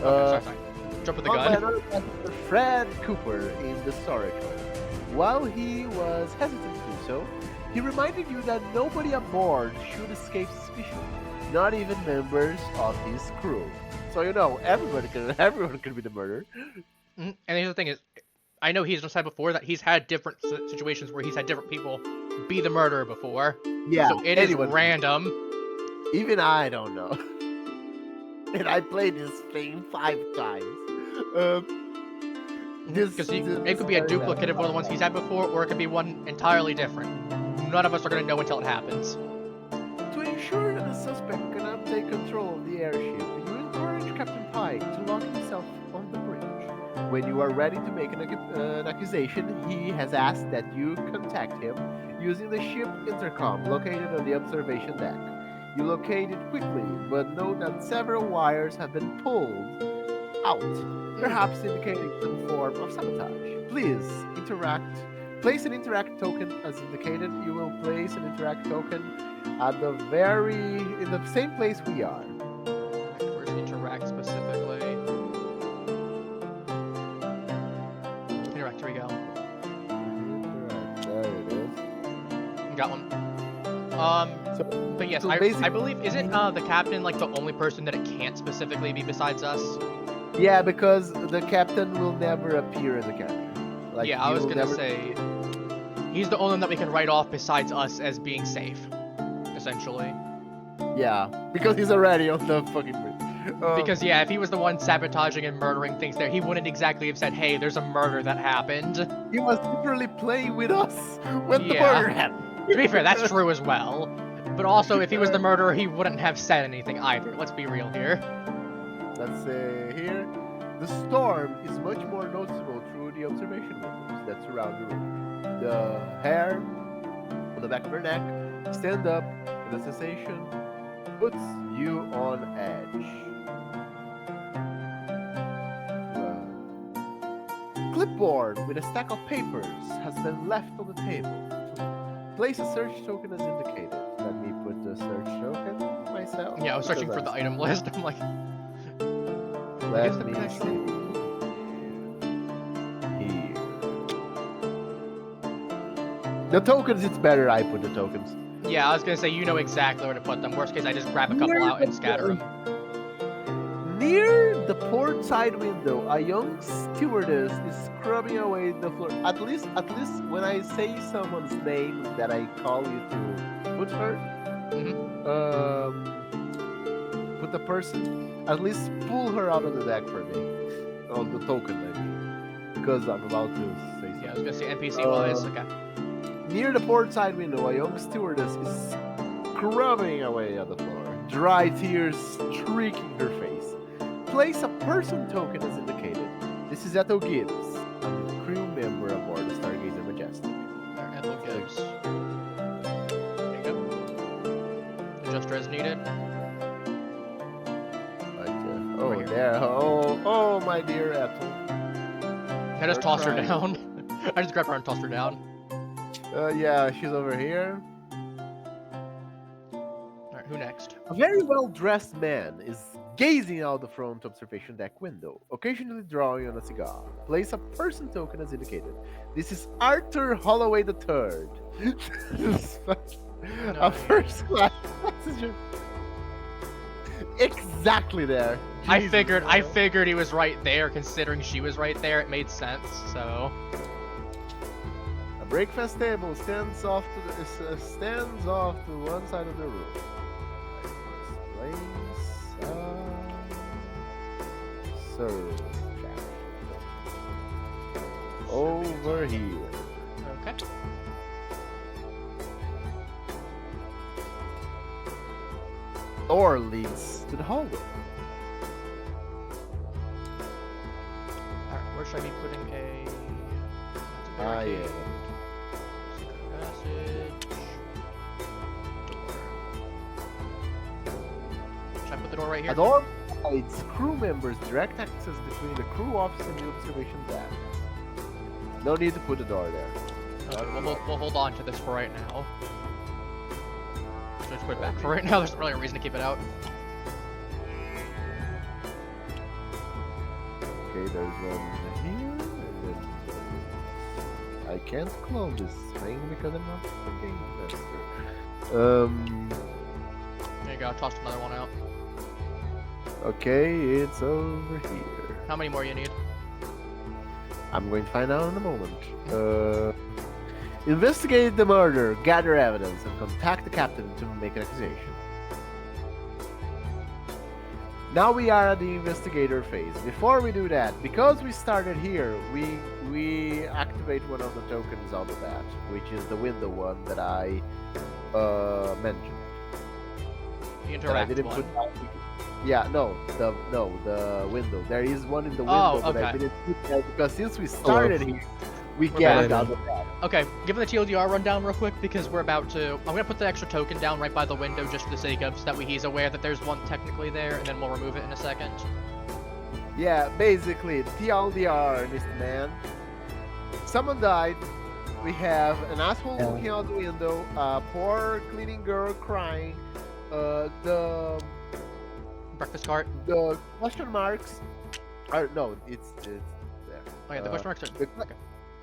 Okay, sorry. Jump with the Found by gun. another passenger, Fred Cooper, in the storage room. While he was hesitant to do so, he reminded you that nobody aboard should escape suspicion, not even members of his crew. So everyone can be the murderer. And here's the thing is, I know he's said before that he's had different situations where he's had different people be the murderer before. Yeah, So it is anyone. random. Even I don't know. And I played this thing 5 times. Because it could be a duplicate of one of the ones he's had before, or it could be one entirely different. None of us are going to know until it happens. To ensure that the suspect cannot take control of the airship, you encourage Captain Pike to lock himself on the bridge. When you are ready to make an accusation, he has asked that you contact him using the ship intercom located on the observation deck. You locate it quickly, but note that several wires have been pulled out, perhaps indicating some form of sabotage. Please interact. Place an interact token as indicated. You will place an interact token at in the same place we are. Where's interact specifically? Interact, here we go. Interact, there it is. Got one. But yes, so I basically- believe, isn't the captain like the only person that it can't specifically be besides us? Yeah, because the captain will never appear as a character. Yeah, I was gonna say, he's the only one that we can write off besides us as being safe, essentially. Yeah, because he's already on the fucking bridge. Because yeah, if he was the one sabotaging and murdering things there, he wouldn't exactly have said, hey, there's a murder that happened. he was literally playing with us when the Yeah. murder happened. To be fair, that's true as well. But also, if he was the murderer, he wouldn't have said anything either. Let's be real here. Let's say here, the storm is much more noticeable through the observation windows that surround the room. The hair on the back of her neck stand up, and the sensation puts you on edge. Clipboard with a stack of papers has been left on the table. Place a search token as indicated. Let me put the search token myself. Yeah, I was searching for the item list. I'm like, Let the me correct see. The tokens, it's better I put the tokens. Yeah, I was gonna say you know exactly where to put them. Worst case, I just grab a couple out and scatter them. Near the port side window, a young stewardess is scrubbing away the floor. At least when I say someone's name that I call you to put her, put the person, at least pull her out of the deck for me. Oh, the token, I mean. Because I'm about to say something. Yeah, I was gonna say NPC wise. Okay. Near the port side window, a young stewardess is scrubbing away at the floor, dry tears streaking her face. Place a person token as indicated. This is Eto Gibbs, a crew member aboard the Stargazer Majestic. Alright, Eto Gibbs. There you go. Adjuster as needed. Oh, Right here. there. Oh, my dear Ethel. I just You're tossed her crying. down. I just grabbed her and tossed her down. Yeah, she's over here. Alright, who next? A very well-dressed man is gazing out the front observation deck window, occasionally drawing on a cigar. Place a person token as indicated. This is Arthur Holloway III. A first-class passenger. Exactly there. I Jesus, figured he was right there, considering she was right there. It made sense. So. A breakfast table stands off to one side of the room. Serve over here. Okay. Door leads to the hallway. Alright, where should I be putting a? Yeah. Secret passage. Door. Should I put the door right here? A door provides crew members direct access between the crew office and the observation deck. No need to put the door there. Okay, we'll hold on to this for right now. Just put it back for right now. There's not really a reason to keep it out. Okay, there's one here, and then I can't clone this thing because I'm not the game master. There you go. Tossed another one out. Okay, it's over here. How many more you need? I'm going to find out in a moment. Investigate the murder, gather evidence, and contact the captain to make an accusation. Now we are at the investigator phase. Before we do that, because we started here, we activate one of the tokens out of that, which is the window one that I mentioned. The That I interact didn't one. put out. Yeah, the window. There is one in the window, but I okay. didn't put that because since we started here, we We're get back. it out of that. Okay, give me the TLDR rundown real quick because we're about to. I'm gonna put the extra token down right by the window just for the sake of, so that way he's aware that there's one technically there, and then we'll remove it in a second. Yeah, basically, TLDR, Mr. Man. Someone died. We have an asshole looking out the window. A poor cleaning girl crying. The Breakfast cart. question marks. No, it's there. Oh yeah, the question marks are.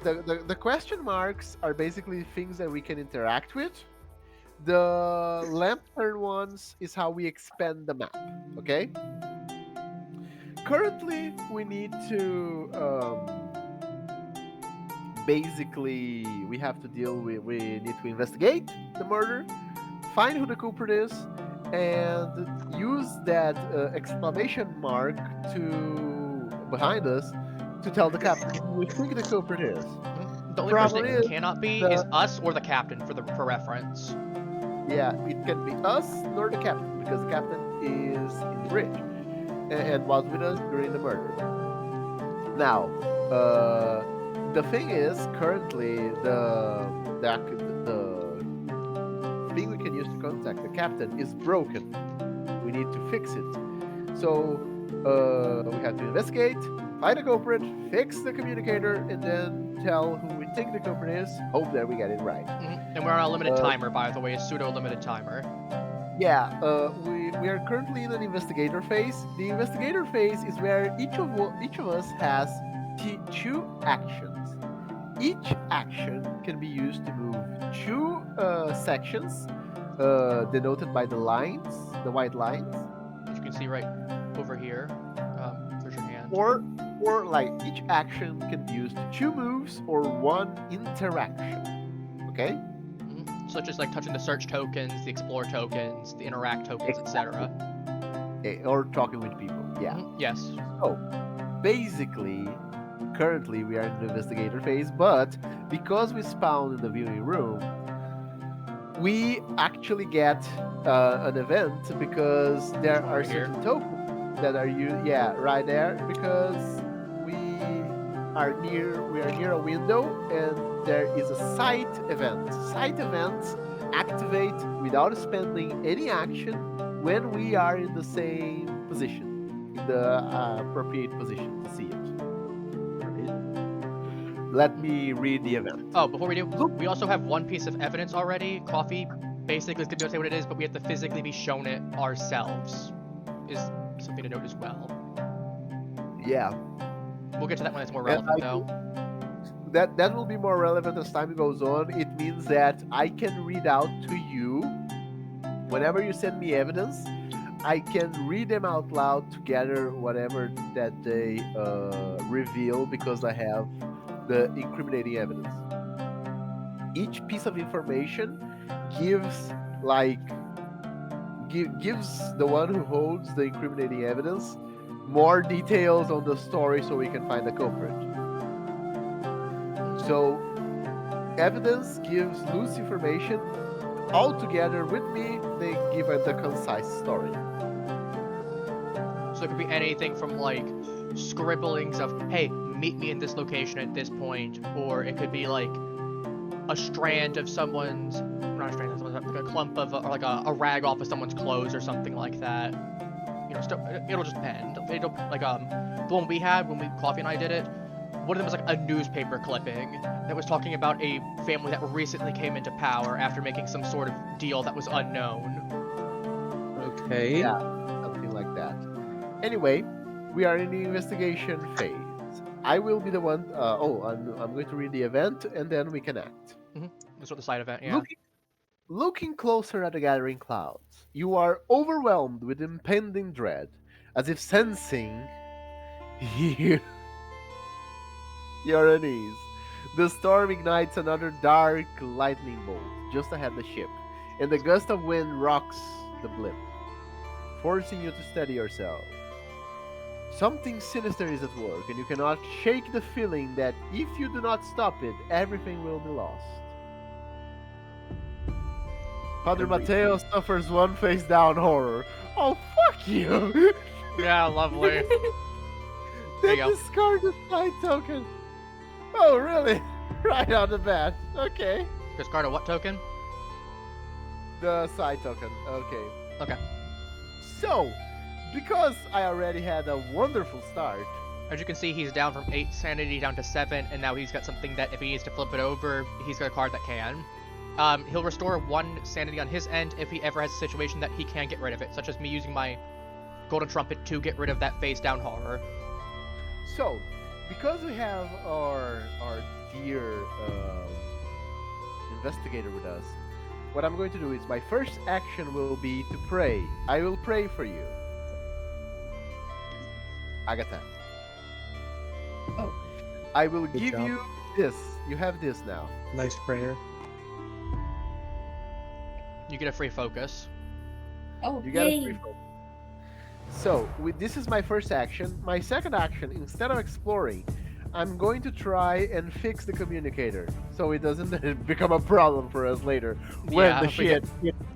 The question marks are basically things that we can interact with. The lantern ones is how we expand the map. Okay. Currently, we need to basically we have to deal with. We need to investigate the murder, find who the culprit is, and use that exclamation mark to behind us to tell the captain who we think the culprit is. The only Problem person it is cannot be the- is us or the captain for reference. Yeah, it can be us nor the captain because the captain is in the bridge and was with us during the murder. Now, the thing is, currently the thing we can use to contact the captain is broken. We need to fix it. So we have to investigate, find the culprit, fix the communicator, and then tell who we think the culprit is. Hope that we get it right. And we're on a limited timer, by the way, a pseudo-limited timer. Yeah, we are currently in an investigator phase. The investigator phase is where each of us has two actions. Each action can be used to move two sections denoted by the lines, the white lines, As you can see right over here. There's your hand. or like each action can be used to two moves or one interaction. Okay? Such as like touching the search tokens, the explore tokens, the interact tokens, etc. Or talking with people. Yeah. Yes. So basically, currently we are in the investigator phase, but because we spawned in the viewing room, we actually get an event because there are Right here. certain tokens that are right there because we are near a window and there is a sight event. Sight events activate without spending any action when we are in the same position, in the appropriate position to see it. Let me read the event. Oh, before we do, we also have one piece of evidence already. Coffee basically is going to be able to say what it is, but we have to physically be shown it ourselves. Is something to note as well. Yeah. We'll get to that when it's more relevant, though. That will be more relevant as time goes on. It means that I can read out to you whenever you send me evidence. I can read them out loud together, whatever that they reveal, because I have the incriminating evidence. Each piece of information gives the one who holds the incriminating evidence more details on the story so we can find the culprit. So evidence gives loose information. All together with me, they give the concise story. So it could be anything from like scribblings of, hey, meet me in this location at this point, or it could be like a strand of someone's, not a strand of someone's, like a clump of, or like a rag off of someone's clothes or something like that. You know, it'll just depend. It'll, like the one we had when Coffee and I did it, one of them was like a newspaper clipping that was talking about a family that recently came into power after making some sort of deal that was unknown. Okay. Yeah, something like that. Anyway, we are in the investigation phase. I will be the one. I'm going to read the event and then we can act. That's what the side event, yeah. Looking closer at the gathering clouds, you are overwhelmed with impending dread, as if sensing your unease. The storm ignites another dark lightning bolt just ahead of the ship, and the gust of wind rocks the blimp, forcing you to steady yourself. Something sinister is at work, and you cannot shake the feeling that if you do not stop it, everything will be lost. Padre Mateo suffers one face down horror. Oh, fuck you! Yeah, lovely. There you go. Discard the side token. Oh, really? Right on the bat. Okay. Discard a what token? The side token. Okay. Okay. So, because I already had a wonderful start. As you can see, he's down from 8 sanity down to 7, and now he's got something that if he needs to flip it over, he's got a card that can. He'll restore 1 sanity on his end if he ever has a situation that he can get rid of it, such as me using my Golden Trumpet to get rid of that face down horror. So, because we have our dear investigator with us, what I'm going to do is my first action will be to pray. I will pray for you. Agatha. Oh. I will Good give job. you this. You have this now. Nice prayer. You get a free focus. Oh, You got a yay. free focus. So, this is my first action. My second action, instead of exploring, I'm going to try and fix the communicator so it doesn't become a problem for us later when Yeah, the if we shit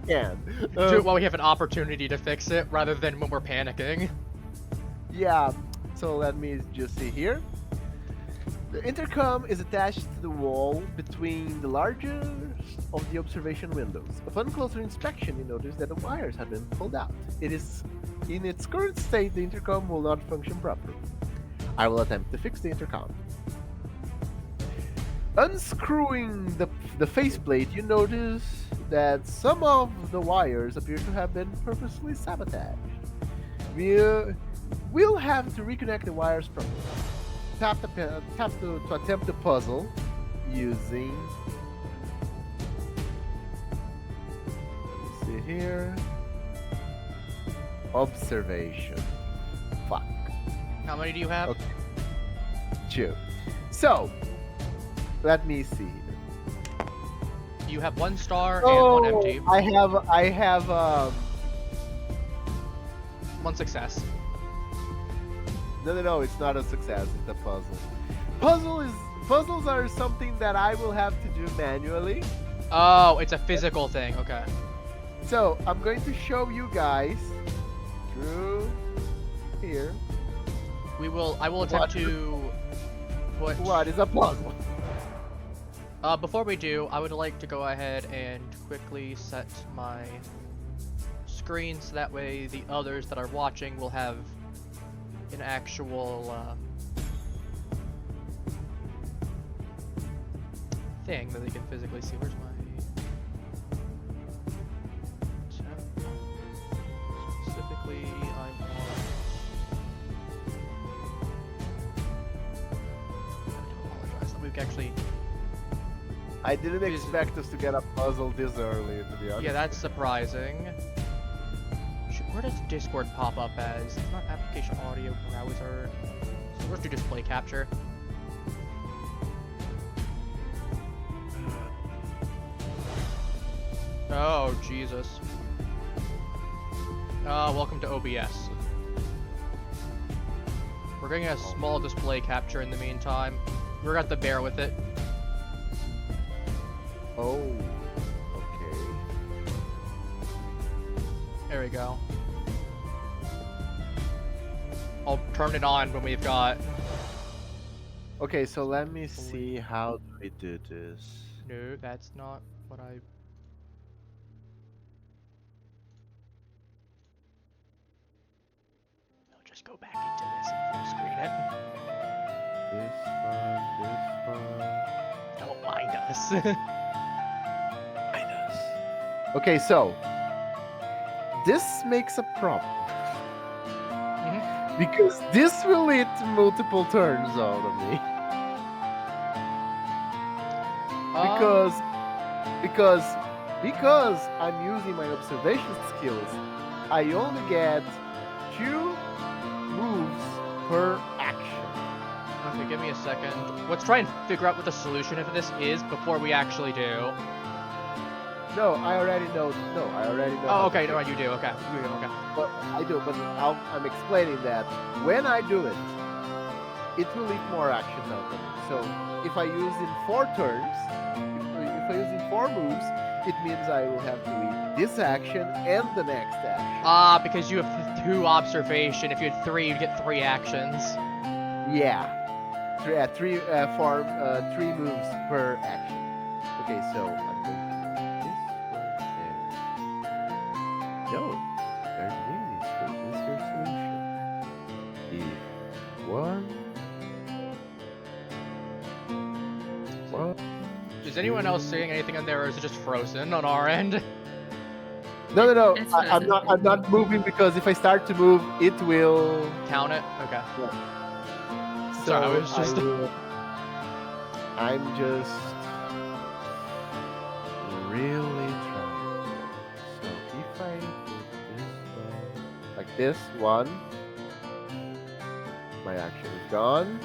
can. Do it while we have an opportunity to fix it, rather than when we're panicking. Yeah, so let me just see here. The intercom is attached to the wall between the largest of the observation windows. Upon closer inspection, you notice that the wires have been pulled out. It is in its current state, the intercom will not function properly. I will attempt to fix the intercom. Unscrewing the faceplate, you notice that some of the wires appear to have been purposely sabotaged. We'll have to reconnect the wires properly. Tap to attempt the puzzle. using. Let me see here. Observation. Fuck. How many do you have? Okay. 2. So, let me see. You have 1 star and 1 empty. I have 1 success. No, it's not a success, it's a puzzle. Puzzles are something that I will have to do manually. Oh, it's a physical thing. Okay. So, I'm going to show you guys through here. I will attempt to put. What is a puzzle? Before we do, I would like to go ahead and quickly set my screen so that way the others that are watching will have an actual thing that they can physically see. Where's my tab? Specifically, I apologize that we've actually. I didn't expect us to get a puzzle this early, to be honest. Yeah, that's surprising. Where does Discord pop up as? It's not application audio browser. So let's do display capture. Oh, Jesus. Welcome to OBS. We're getting a small display capture in the meantime. We're gonna have to bear with it. Oh, okay. There we go. I'll turn it on when we've got... Okay, so let me see how do we do this. No, that's not what I... I'll just go back into this and full screen it. This one. Don't mind us. Mind us. Okay, so this makes a problem. Because this will lead to multiple turns out of me. Because I'm using my observation skills, I only get 2 moves per action. Okay, give me a second. Let's try and figure out what the solution of this is before we actually do. No, I already know. Oh, okay, no, you do. Okay, you do. Okay. But I do. But I'm explaining that when I do it, it will leave more actions out of me. So if I use in 4 turns, if I use in 4 moves, it means I will have to eat this action and the next action. Ah, because you have 2 observation. If you had 3, you'd get 3 actions. Yeah. 3 moves per action. Okay, so I'm going to do this one and no, there's an easy solution. Is anyone else seeing anything in there, or is it just frozen on our end? No. It's I'm not moving because if I start to move, it will Count it? Okay. So Sorry, I was just... I'm just really trying. So if I do this one, like this one, my action is gone.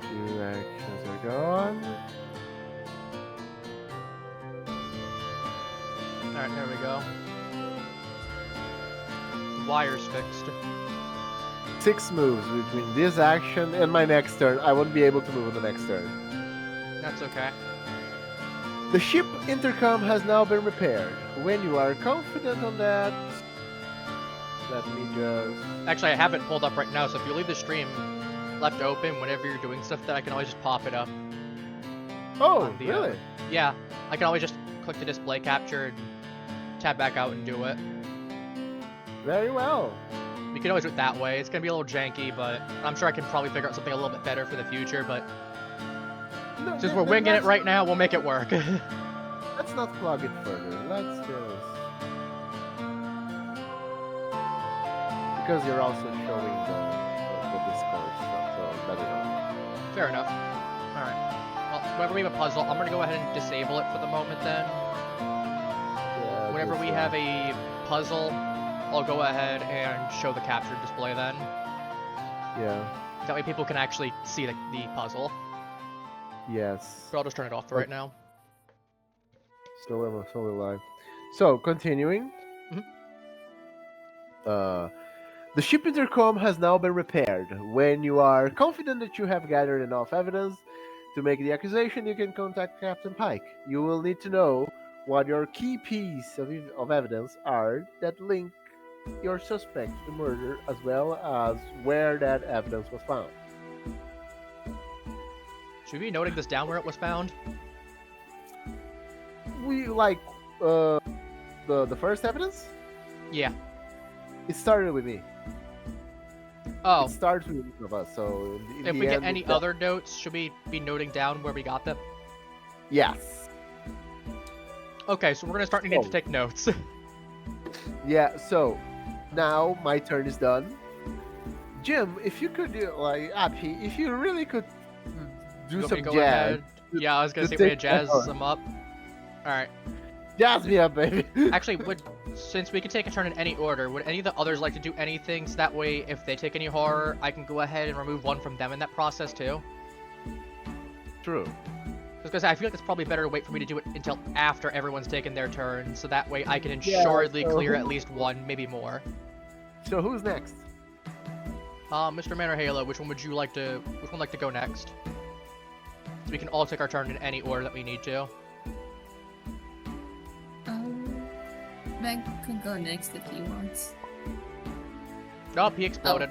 Two actions are gone. Alright, there we go. The wire's fixed. 6 moves between this action and my next turn. I won't be able to move on the next turn. That's okay. The ship intercom has now been repaired. When you are confident on that, let me just... Actually, I have it pulled up right now, so if you leave the stream left open whenever you're doing stuff, then I can always just pop it up. Oh, on the, really? Yeah, I can always just click the display capture and tab back out and do it. Very well. You can always do it that way. It's gonna be a little janky, but I'm sure I can probably figure out something a little bit better for the future, but No, since we're winging it right now, we'll make it work. let's not plug it further. Let's just because you're also showing the Discord stuff, so let it know. Fair enough. Alright. Well, whenever we have a puzzle, I'm gonna go ahead and disable it for the moment then. Yeah, Whenever just, we have a puzzle, I'll go ahead and show the captured display then. yeah, That way people can actually see the puzzle. yes. But I'll just turn it off for right now. So will I. So continuing. Mhm. The ship intercom has now been repaired. When you are confident that you have gathered enough evidence to make the accusation, you can contact Captain Pike. You will need to know what your key piece of evidence are that link your suspect to murder, as well as where that evidence was found. Should we be noting this down where it was found? We like the first evidence. Yeah. It started with me. Oh, It starts with one of us. So in if the we get end, any other notes, should we be noting down where we got them? yes. Okay, so we're gonna start needing to Oh. take notes. Yeah, so now my turn is done. Jim, if you could do like Appy, if you really could do You want me some to go jazz. ahead? Yeah, I was gonna Just say we take jazz that them up. Alright. Jazz me up, baby. Actually, since we can take a turn in any order, would any of the others like to do anything so that way if they take any horror, I can go ahead and remove one from them in that process too? True. Because I feel like it's probably better to wait for me to do it until after everyone's taken their turn, so that way I can Yeah, assuredly so clear who- at least one, maybe more. So who's next? Mr. Man or Halo, which one would like to go next? So we can all take our turn in any order that we need to. Meg can go next if he wants. Nope, he exploded.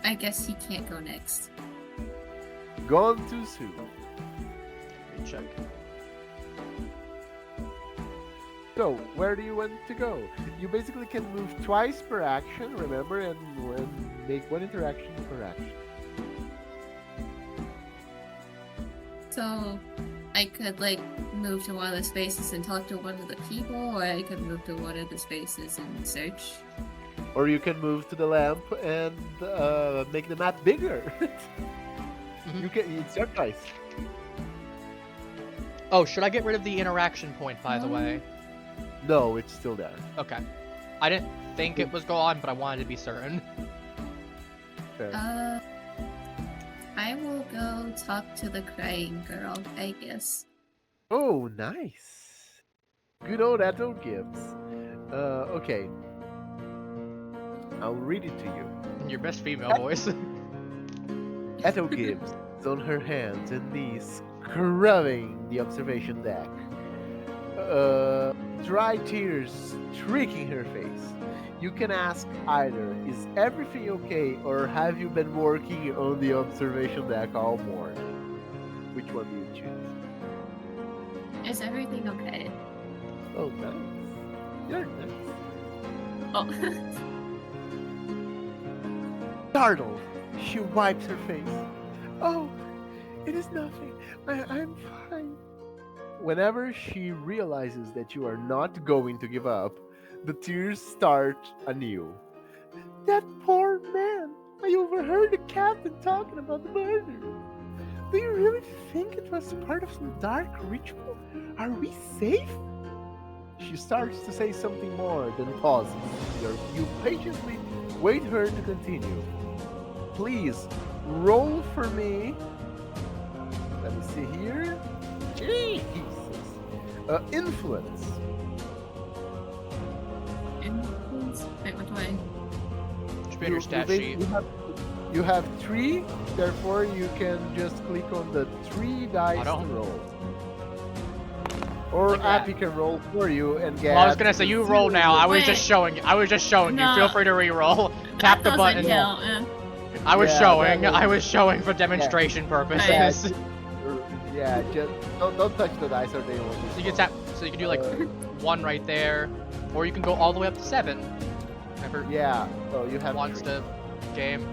I guess he can't go next. Gone too soon. Let me check. So where do you want to go? You basically can move twice per action, remember, and make one interaction per action. So I could like move to one of the spaces and talk to one of the people, or I could move to one of the spaces and search. Or you can move to the lamp and make the map bigger. Mhm. You can. It's your choice. Oh, should I get rid of the interaction point, by the way? No, it's still there. Okay. I didn't think it was gone, but I wanted to be certain. Fair. I will go talk to the crying girl, I guess. Oh, nice. Good old Eto Gibbs. Okay. I'll read it to you. Your best female voice. Eto Gibbs is on her hands and knees, scrubbing the observation deck. Dry tears streaking her face. You can ask either, is everything okay, or have you been working on the observation deck all morning? Which one do you choose? Is everything okay? Oh, nice. You're nice. Oh. Startled, she wipes her face. Oh, it is nothing. I'm fine. Whenever she realizes that you are not going to give up, the tears start anew. That poor man! I overheard the captain talking about the murder. Do you really think it was part of some dark ritual? Are we safe? She starts to say something more, then pauses. You patiently wait her to continue. Please, roll for me. Let me see here. Jesus. Influence. Influence? Wait, what do I... Should be on your stat sheet. You have 3, therefore you can just click on the 3 dice to Auto? roll. Or Like that. Appy can roll for you and get. Well, I was gonna say you roll now. I was Wait. just showing you. I was just showing you. No. Feel free to re-roll. Tap the That button. doesn't count, eh. I was Yeah, showing. that I was showing for demonstration purposes. Yeah, just don't touch the dice or they won't. So you can tap. So you can do like 1 right there, or you can go all the way up to 7. Whoever Yeah. So you have wants 3. to game.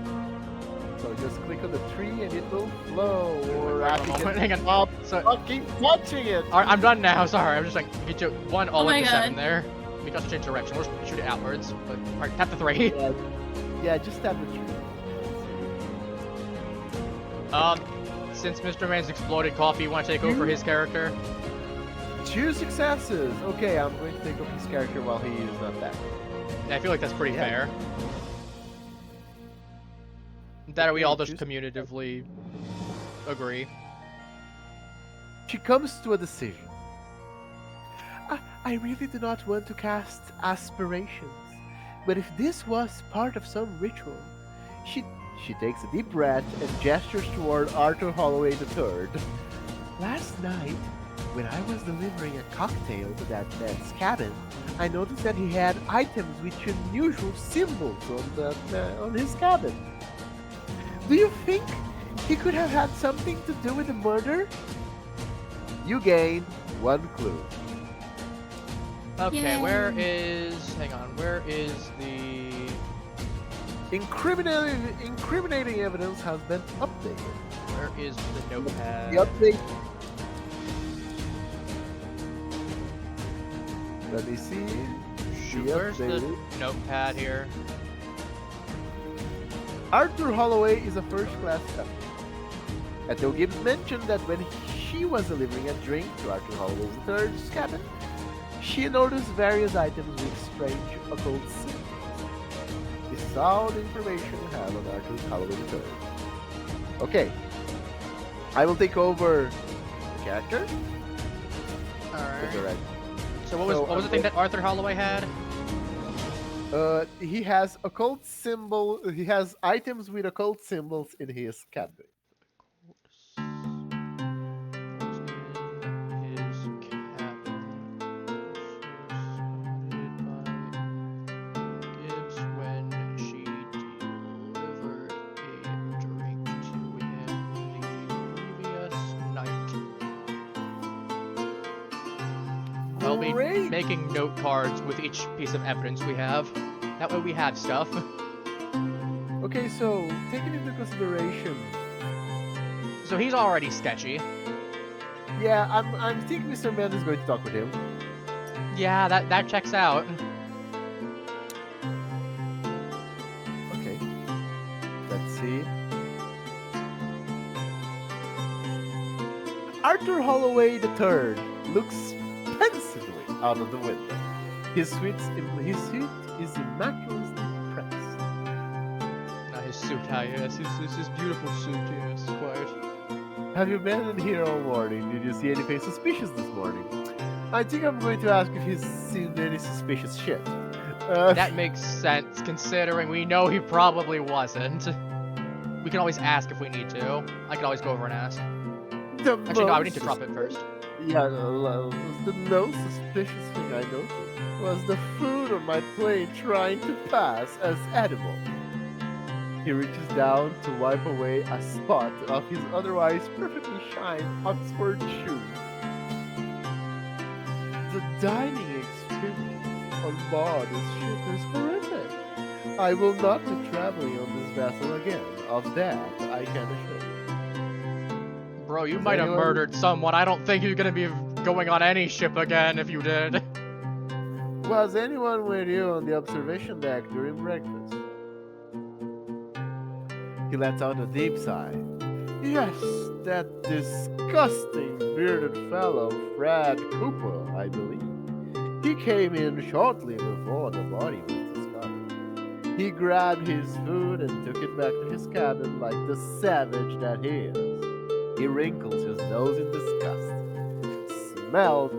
So just click on the tree and it will flow. Or Wait, I wait, can moment, hang on. stop So, fucking touching it. alright, I'm done now. Sorry, I'm just like hit you 1 all Oh my into 7 God. there. We got to change direction. We'll just shoot it outwards. But alright, tap the 3. Yeah, yeah, just tap the tree. Since Mr. Man's exploded coffee, you want to take over his character? 2 successes. Okay, I'm going to take over his character while he is not back. Yeah, I feel like that's pretty Yeah. fair. That we Okay, all just choose- commutatively agree. She comes to a decision. I really do not want to cast aspirations, but if this was part of some ritual, she takes a deep breath and gestures toward Arthur Holloway III. Last night, when I was delivering a cocktail to that man's cabin, I noticed that he had items with unusual symbols on his cabin. Do you think he could have had something to do with the murder? You gain 1 clue. Okay, Yay. where is... Hang on, where is the... Incriminating evidence has been updated. Where is the notepad? The update. Let me see. Shoot, The where's the updated. notepad here? Arthur Holloway is a first-class captain. Ethel Gibbs mentioned that when she was delivering a drink to Arthur Holloway III's cabin, she noticed various items with strange occult symbols. This is all the information we have on Arthur Holloway III. Okay. I will take over the character. Alright. Alright. So what was the thing that Arthur Holloway had? He has occult symbol. He has items with occult symbols in his cabin. I'll be Great. making note cards with each piece of evidence we have. That way we have stuff. Okay, so taking into consideration, So he's already sketchy. yeah, I'm thinking Mr. Man is going to talk with him. Yeah, that checks out. Okay, let's see. Arthur Holloway III looks pensively out of the window. His suit is immaculately pressed. Not his suit, yes. His beautiful suit, yes, quite. Have you been in here all morning? Did you see anything suspicious this morning? I think I'm going to ask if he's seen any suspicious shit. That makes sense, considering we know he probably wasn't. We can always ask if we need to. I can always go over and ask. Actually, no, we need to drop it first. Yeah, the most suspicious thing I noticed was the food on my plate trying to pass as edible. He reaches down to wipe away a spot of his otherwise perfectly shine Oxford shoes. The dining experience on board this ship is horrific. I will not be traveling on this vessel again. Of that, I can assure you. Bro, you Is might have anyone- murdered someone. I don't think you're gonna be going on any ship again if you did. Was anyone with you on the observation deck during breakfast? He lets out a deep sigh. Yes, that disgusting bearded fellow, Fred Cooper, I believe. He came in shortly before the body was discovered. He grabbed his food and took it back to his cabin like the savage that he is. He wrinkles his nose in disgust. Smelled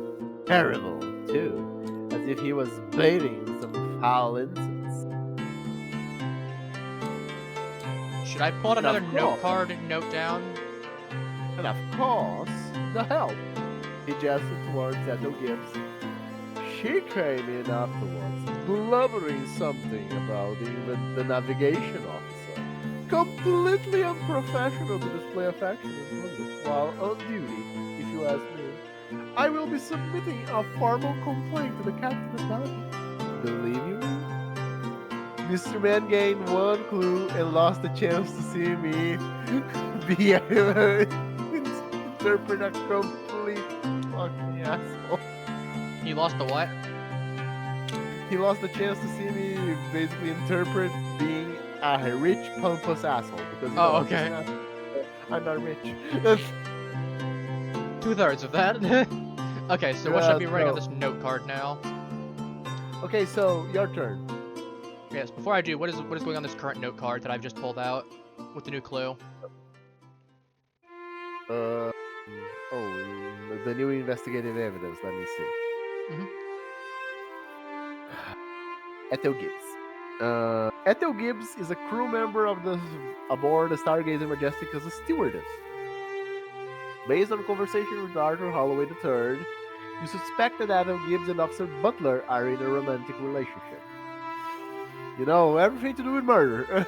terrible, too, as if he was bathing in some foul incense. Should I pull out And another of note course- card and note down? And of course, the help. He gestured towards Ethel Gibbs. She came in afterwards, blubbering something about the navigation officer. Completely unprofessional to display affection in public while on duty, if you ask me. I will be submitting a formal complaint to the captain about it. Believe you me? Mr. Man gained one clue and lost the chance to see me be interpret a complete fucking asshole. He lost the what? He lost the chance to see me basically interpret being a rich pompous asshole because Oh, I'm just okay. an asshole. I'm not rich. 2/3 of that. Okay, so what should I be writing on this note card now? Okay, so your turn. Yes, before I do, what is going on this current note card that I've just pulled out with the new clue? The new investigative evidence. Let me see. Mhm. Ethel Gibbs. Ethel Gibbs is a crew member aboard the Stargazer Majestic as a stewardess. Based on a conversation with Arthur Holloway III, you suspect that Ethel Gibbs and Officer Butler are in a romantic relationship. You know, everything to do with murder.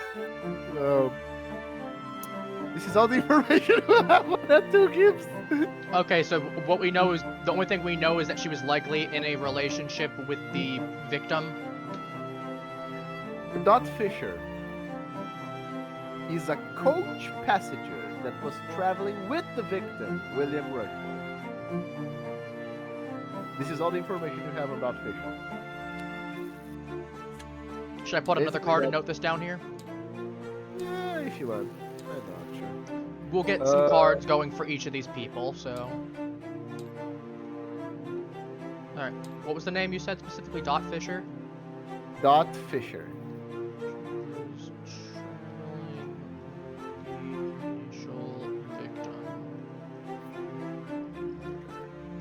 This is all the information we have on Ethel Gibbs. Okay, so what we know is the only thing we know is that she was likely in a relationship with the victim. Dot Fisher is a coach passenger that was traveling with the victim, William Rushmore. This is all the information you have about Fisher. Should I put another Basically, card and that- note this down here? Yeah, if you want. I'm not sure. We'll get some cards going for each of these people, so... Alright, what was the name you said specifically? Dot Fisher? Dot Fisher.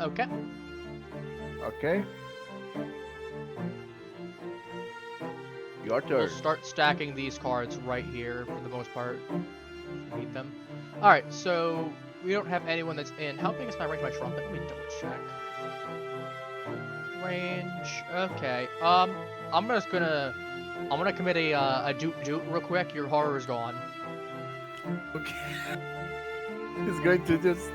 Okay. Okay. Your turn. We'll start stacking these cards right here for the most part. Need them. Alright, so we don't have anyone that's in. How big is my range of my trumpet? Let me double check. Range. Okay. I'm gonna commit a doot real quick. Your horror is gone. Okay. He's going to just.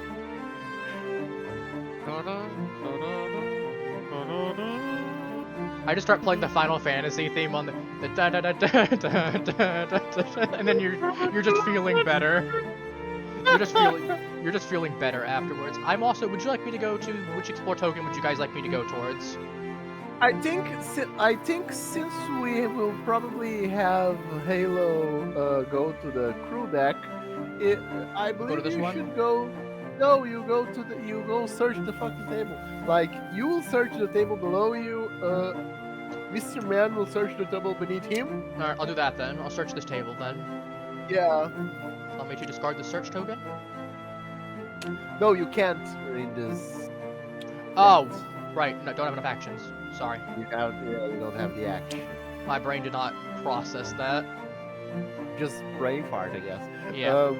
I just start playing the Final Fantasy theme on the da da da da da da da, and then you're just feeling better. You're just feeling better afterwards. I'm also. Would you like me to go to which explore token would you guys like me to go towards? I think since we will probably have Halo go to the crew deck, I believe to this you one? should go. No, you go search the fucking table. Like you will search the table below you. Mr. Man will search the table beneath him. All right, I'll do that then. I'll search this table then. Yeah. Allow me to discard the search token. No, you can't in this. Oh, right. No, don't have enough actions. Sorry, You don't have the action. my brain did not process that. Just brain fart, I guess. Yeah,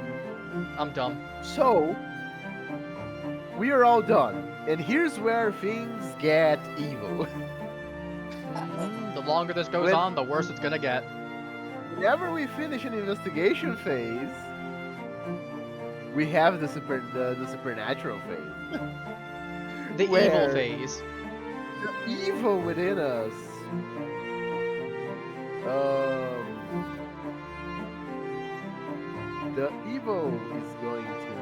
I'm dumb. So, we are all done. And here's where things get evil. The longer this goes When- on, the worse it's gonna get. Whenever we finish an investigation phase, we have the supernatural phase. The Where- evil phase. The evil within us. The evil is going to.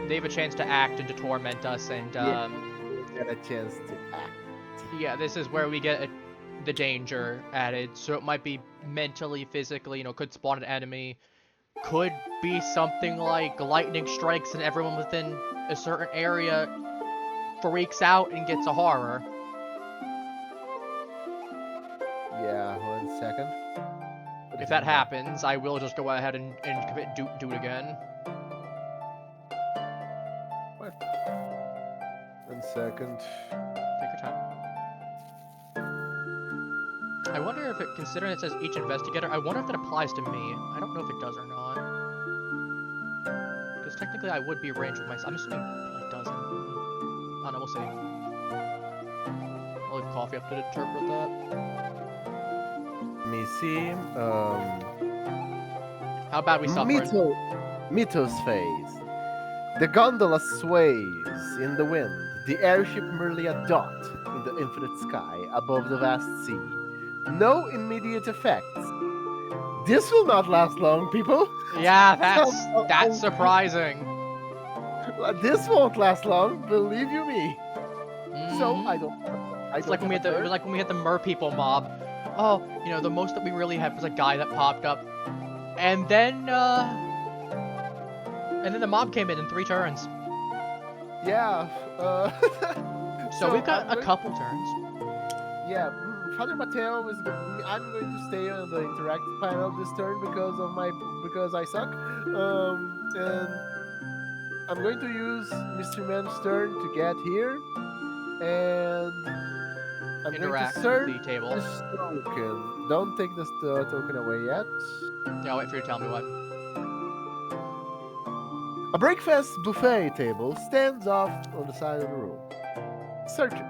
They have a chance to act and to torment us, and Yeah. Get a chance to act. yeah, this is where we get the danger added. So it might be mentally, physically, could spawn an enemy. Could be something like lightning strikes and everyone within a certain area freaks out and gets a horror. Yeah, 1 second. If that happens, I will just go ahead and commit do it again. 1 second. Take your time. I wonder if it, considering it says each investigator, I wonder if that applies to me. I don't know if it does or not. Because technically I would be arranged with myself. I'm assuming it doesn't. I don't know, we'll see. I'll leave coffee up to interpret that. Let me see. How bad we suffering? Mythos phase. The gondola sways in the wind. The airship merely a dot in the infinite sky above the vast sea. No immediate effects. This will not last long, people. Yeah, that's surprising. This won't last long, believe you me. So Mhm. I don't. It's like when we had the mer people mob. Oh, you know, the most that we really had was a guy that popped up, and then the mob came in 3 turns. Yeah. So we've got I'm a going- couple turns. Yeah, Father Mateo is. I'm going to stay on the interactive panel this turn because I suck. And I'm going to use Mr. Man's turn to get here, and I'm Interact going to search with the table. this token. Don't take this token away yet. Yeah, I'll wait for you to tell me what. A breakfast buffet table stands off on the side of the room. Search it.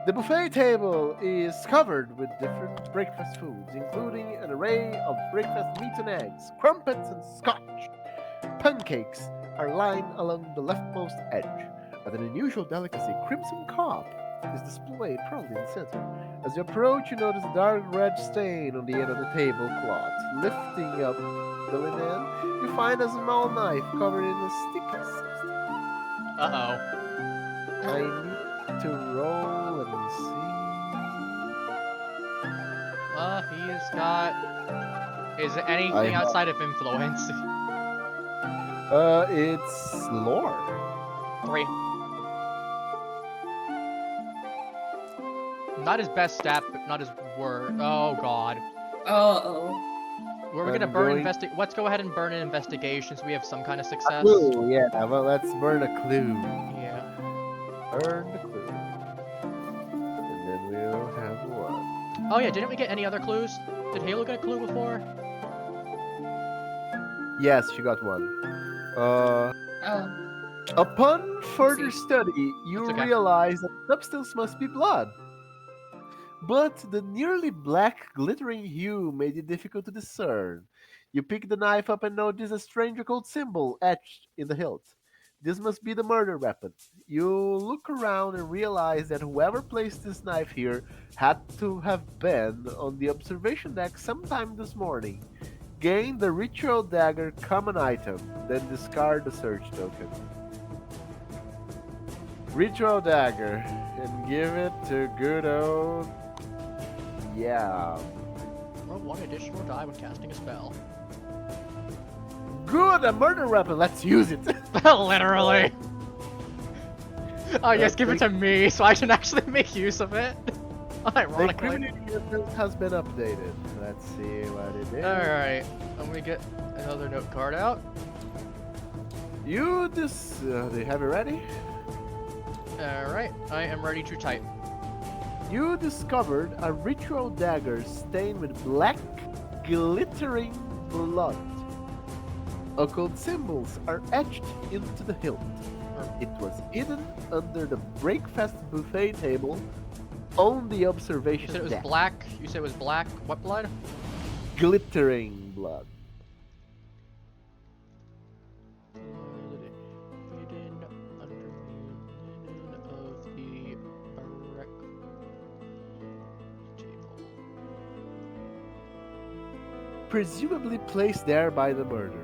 The buffet table is covered with different breakfast foods, including an array of breakfast meat and eggs, crumpets, and scotch. Pancakes are lying along the leftmost edge, but an unusual delicacy, crimson cob, is displayed proudly in the center. As you approach, you notice a dark red stain on the end of the tablecloth. Lifting up the linen, you find a small knife covered in a sticky substance. Uh-oh. I need to roll and see. He's got... Is it anything have- outside of influence? It's lore. 3. Not his best stat, but not his word. Oh god. Oh. Were we gonna I'm burn going- Let's go ahead and burn an investigation so we have some kind of success. Clue, yeah. Well, let's burn a clue. Yeah. Burn the clue. And then we'll have one. Oh yeah, didn't we get any other clues? Did Halo get a clue before? Yes, she got one. Oh. Upon further Oopsie. study, you That's okay. realize that the substance must be blood. But the nearly black, glittering hue made it difficult to discern. You pick the knife up and notice a strange occult symbol etched in the hilt. This must be the murder weapon. You look around and realize that whoever placed this knife here had to have been on the observation deck sometime this morning. Gain the ritual dagger common item, then discard the search token. Ritual dagger, and give it to good old... Yeah. Roll 1 additional die when casting a spell. Good, a murder weapon, let's use it! Literally. Oh yes, give it to Thank- me so I can actually make use of it. The Ironically. incriminating evidence has been updated. Let's see what it is. Alright, I'm gonna get another note card out. You this... do you have it ready? Alright, I am ready to type. You discovered a ritual dagger stained with black, glittering blood. Occult symbols are etched into the hilt. It was hidden under the breakfast buffet table on the You observation said it was deck. black. You said it was black. What blood? Glittering blood. Hidden underneath of the table. Presumably placed there by the murderer.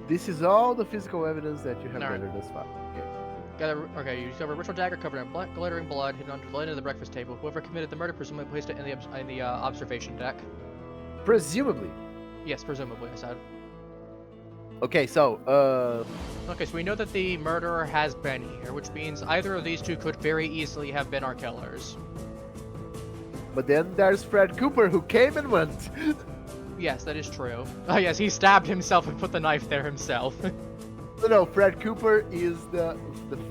This is all the physical evidence that you have Alright. gathered thus far. Okay, you discover a ritual dagger covered in black, glittering blood hidden under the lid of the breakfast table. Whoever committed the murder presumably placed it in the observation deck. Presumably. Yes, presumably, I said. Okay, so, Okay, so we know that the murderer has been here, which means either of these two could very easily have been our killers. but then there's Fred Cooper who came and went. Yes, that is true. Oh yes, he stabbed himself and put the knife there himself. No, Fred Cooper is the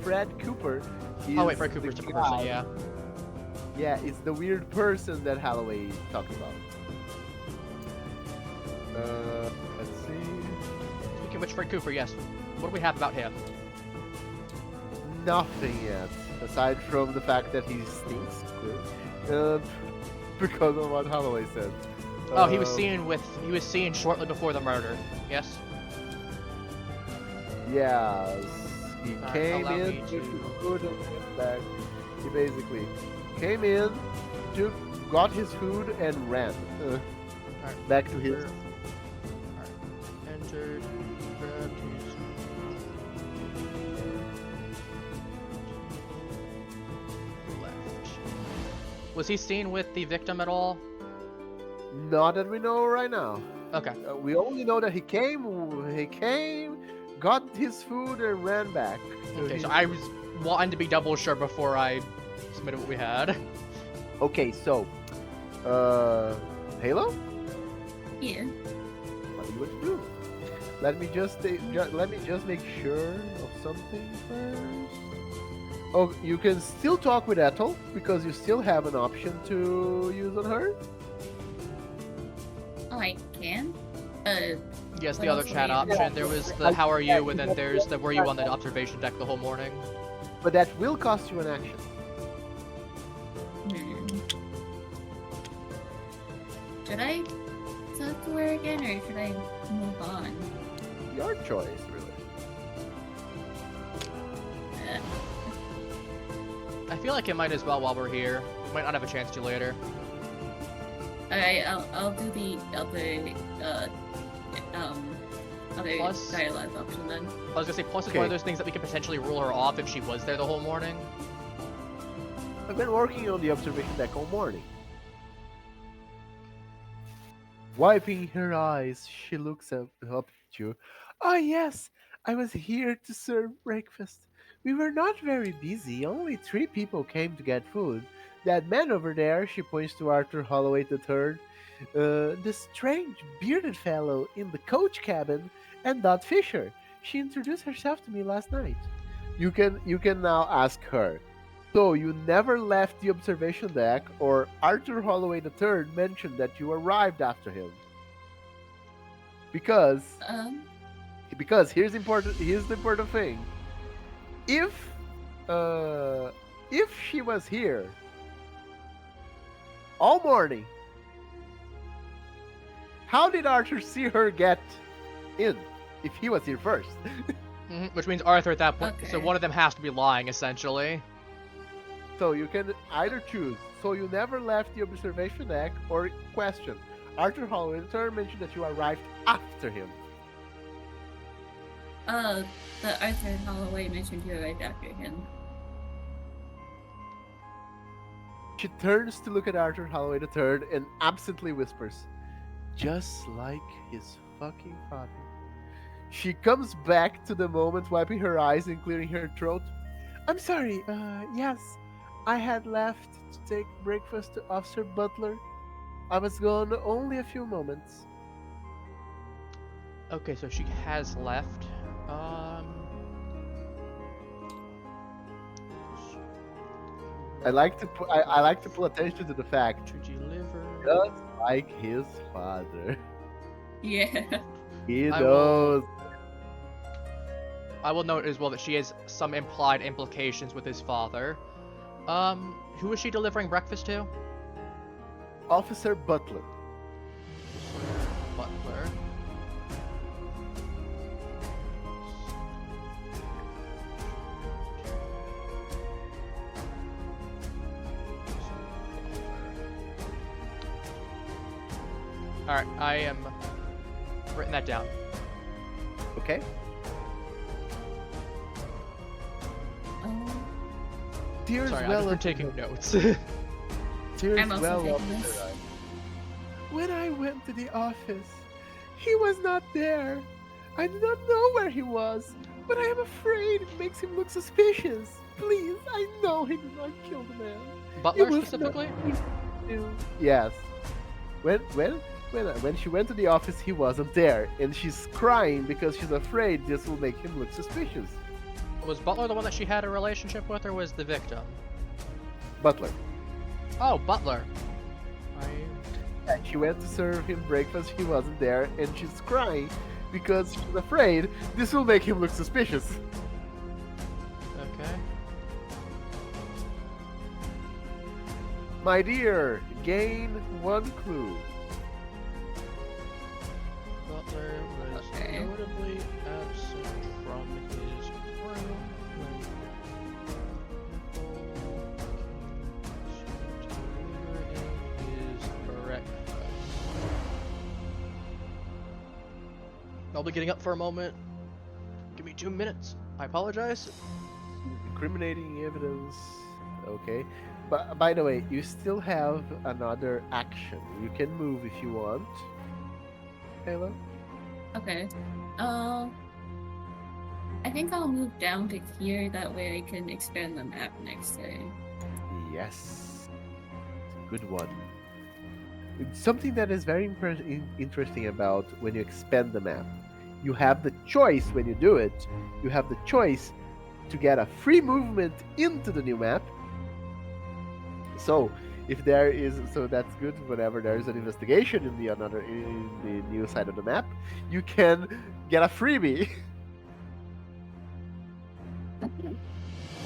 Fred Cooper. Is Oh wait, Fred Cooper's the person, guy- yeah. Yeah, it's the weird person that Holloway talked about. Let's see. Speaking of which, Fred Cooper, yes. What do we have about him? Nothing yet, aside from the fact that he stinks. Because of what Holloway said. Oh, he was Um, seen shortly before the murder. Yes. Yes, he Alright, came allow in, me took to- his food and went back. He basically came in, took, got his food and ran Alright. back to his. Alright. Entered. Grabbed his. Left. Was he seen with the victim at all? Not that we know right now. Okay. We only know that he came, got his food and ran back. Okay, his- so I was wanting to be double sure before I submitted what we had. Okay, so, Halo, Yeah. what do you want to do? Let me just make sure of something first. Oh, you can still talk with Ethel because you still have an option to use on her. Oh, I can? Yes, the What other else chat are we- option. There was the how are you, and then there's the were you on the observation deck the whole morning. But that will cost you an action. Should I talk to her again, or should I move on? Your choice, really. Uh, I feel like it might as well while we're here. We might not have a chance to later. Alright, I'll do the other Plus- dialogue option then. I was gonna say, plus it's one of Okay. those things that we could potentially rule her off if she was there the whole morning. I've been working on the observation deck all morning. Wiping her eyes, she looks up at you. Ah, yes, I was here to serve breakfast. We were not very busy. Only 3 people came to get food. That man over there, she points to Arthur Holloway III, the strange bearded fellow in the coach cabin, and Dot Fisher. She introduced herself to me last night. You can now ask her. So you never left the observation deck, or Arthur Holloway III mentioned that you arrived after him? Because here's the important thing. If she was here all morning, how did Arthur see her get in if he was here first? Which means Arthur at that point. So Okay. one of them has to be lying, essentially. So you can either choose. So you never left the observation deck, or question. Arthur Holloway III mentioned that you arrived after him. The Arthur Holloway mentioned you right after him. She turns to look at Arthur Holloway III and absently whispers, "Just like his fucking father." She comes back to the moment, wiping her eyes and clearing her throat. "I'm sorry, yes, I had left to take breakfast to Officer Butler. I was gone only a few moments." Okay, so she has left. I like to pull attention to the fact, To deliver. just like his father. Yeah. He I knows. I will note as well that she has some implied implications with his father. Who is she delivering breakfast to? Officer Butler. Butler. Alright, I am written that down. Okay. Oh, Tears Sorry, well I've been up taking notes. Tears I'm also well up taking in this. her eyes. When I went to the office, he was not there. I do not know where he was, but I am afraid it makes him look suspicious. Please, I know he did not kill the man. Butler was specifically? Yes. When she went to the office, he wasn't there, and she's crying because she's afraid this will make him look suspicious. Was Butler the one that she had a relationship with, or was the victim? Butler. Oh, Butler. And she went to serve him breakfast, he wasn't there, and she's crying because she's afraid this will make him look suspicious. Okay. My dear, gain 1 clue. I'll be getting up for a moment. Give me 2 minutes. I apologize. Incriminating evidence. Okay. But by the way, you still have another action. You can move if you want. Halo? Okay. I think I'll move down to here. That way I can expand the map next time. Yes. Good one. Something that is very interesting about when you expand the map. You have the choice when you do it. You have the choice to get a free movement into the new map. So if there is, so that's good. Whenever there is an investigation in the new side of the map, you can get a freebie.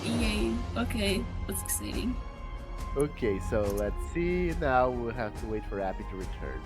Yay. Okay, that's exciting. Okay, so let's see. Now we'll have to wait for Abby to return.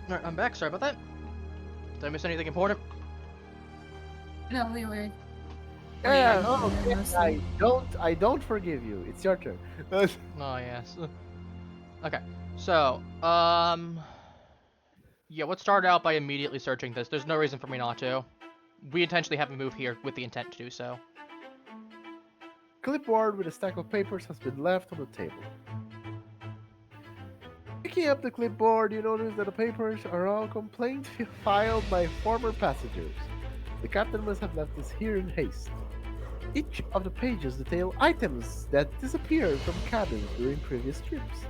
Alright, I'm back. Sorry about that. Did I miss anything important? No, we were. Yeah, Oh, okay. mostly. I don't forgive you. It's your turn. Oh, yes. Okay, so, yeah, let's start out by immediately searching this. There's no reason for me not to. We intentionally have a move here with the intent to do so. Clipboard with a stack of papers has been left on the table. Picking up the clipboard, you notice that the papers are all complaints filed by former passengers. The captain must have left this here in haste. Each of the pages detail items that disappeared from cabins during previous trips.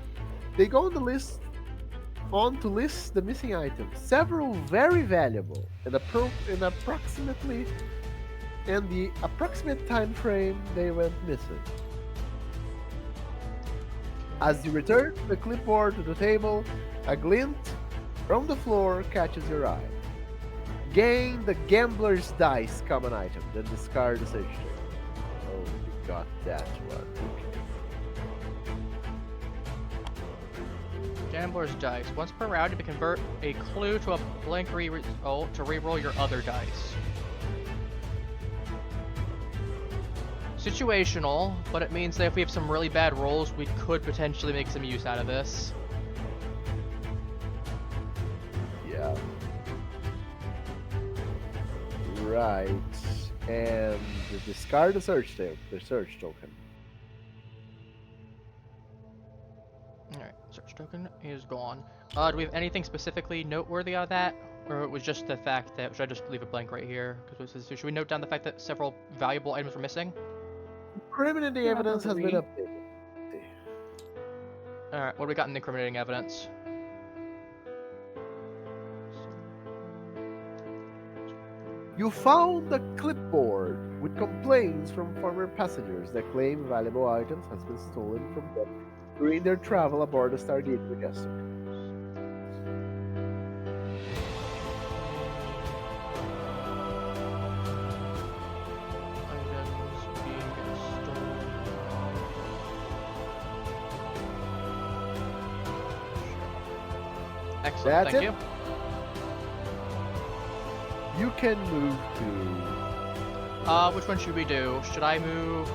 They go on to list the missing items, several very valuable, and the approximate time frame they went missing. As you return the clipboard to the table, a glint from the floor catches your eye. Gain the gambler's dice common item, then discard the search tray. Oh, you got that one. Gambler's dice. Once per round, you can convert a clue to a blank result to reroll your other dice. Situational, but it means that if we have some really bad rolls, we could potentially make some use out of this. Yeah. Right. And discard the search token. Alright, search token is gone. Do we have anything specifically noteworthy out of that? Or it was just the fact that, should I just leave it blank right here? Should we note down the fact that several valuable items were missing? Incriminating evidence has been Probably. updated. Alright, what do we got in the incriminating evidence? You found a clipboard with complaints from former passengers that claim valuable items has been stolen from them during their travel aboard the Stargate Register. Items being stolen. Excellent, That's thank it. you. You can move to. Which one should we do? Should I move?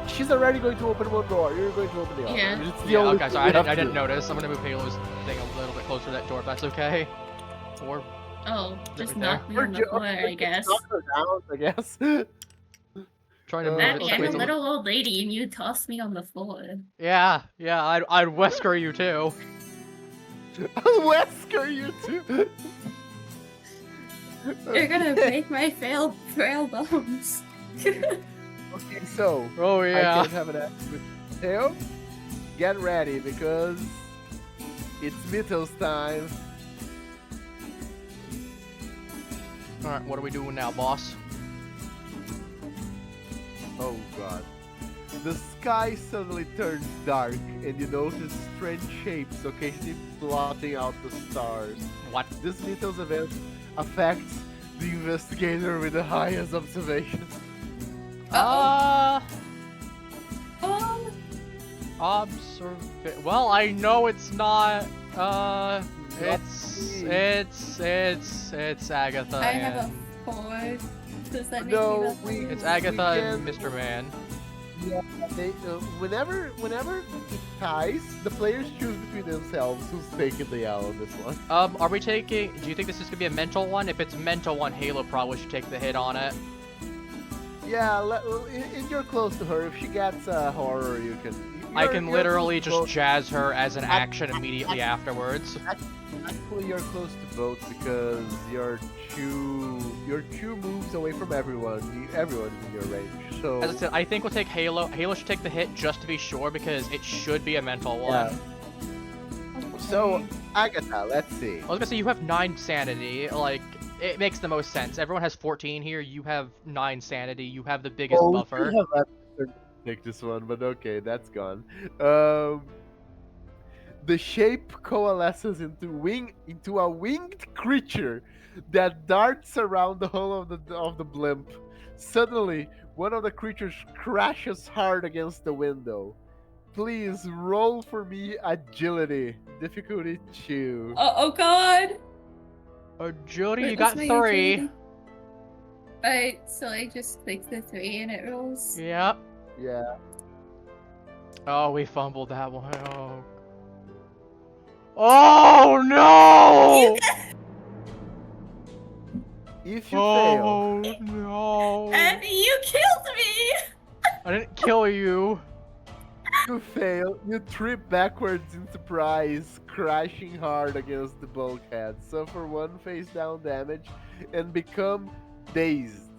She's already going to open one door. You're going to open the other. Yeah. It's the Yeah, only okay, thing sorry, you have I to didn't do. notice. I'm gonna move Halo's thing a little bit closer to that door if that's okay. Or Oh, just right there. knock me on the floor, I guess. Knock her down, I guess. trying to move Maddie, it I'm a slightly. little old lady and you tossed me on the floor. Yeah, I'd Wesker you too. Wesker, you too. You're gonna break my frail bones. Okay, so Oh I yeah. can have an act with Theo. Get ready because it's Mythos time. Alright, what are we doing now, boss? Oh god. The sky suddenly turns dark and you notice strange shapes occasionally blotting out the stars. What? This Mythos event affects the investigator with the highest observation. Oh, Well, I know it's not. Lucky. It's Agatha. I have and- a 4. Does that make No, me we- It's Agatha and can- Mr. Man. Yeah, they, whenever it ties, the players choose between themselves who's taking the L on this one. Are we taking? Do you think this is gonna be a mental one? If it's a mental one, Halo probably should take the hit on it. Yeah, you're close to her. If she gets horror, you can. I can you're literally close to just jazz her as an action immediately afterwards. both. Actually, you're close to both because you're two moves away from everyone. Everyone is in your range. So As I said, I think we'll take Halo. Halo should take the hit just to be sure because it should be a mental one. yeah. So Agatha, let's see. I was gonna say you have 9 sanity. Like it makes the most sense. Everyone has 14 here. You have 9 sanity. You have the biggest buffer. We have that to take this one, but okay, that's gone. The shape coalesces into a winged creature that darts around the hull of the blimp. Suddenly, one of the creatures crashes hard against the window. Please roll for me agility. Difficulty 2. Oh god! Agility, you Wait, got what's my 3. agility? Alright, so I just click the 3 and it rolls. Yep. Yeah. Oh, we fumbled that one. Oh. Oh no! If you fail, Oh no! And you killed me! I didn't kill you. you trip backwards in surprise, crashing hard against the bulkhead. Suffer 1 face down damage and become dazed.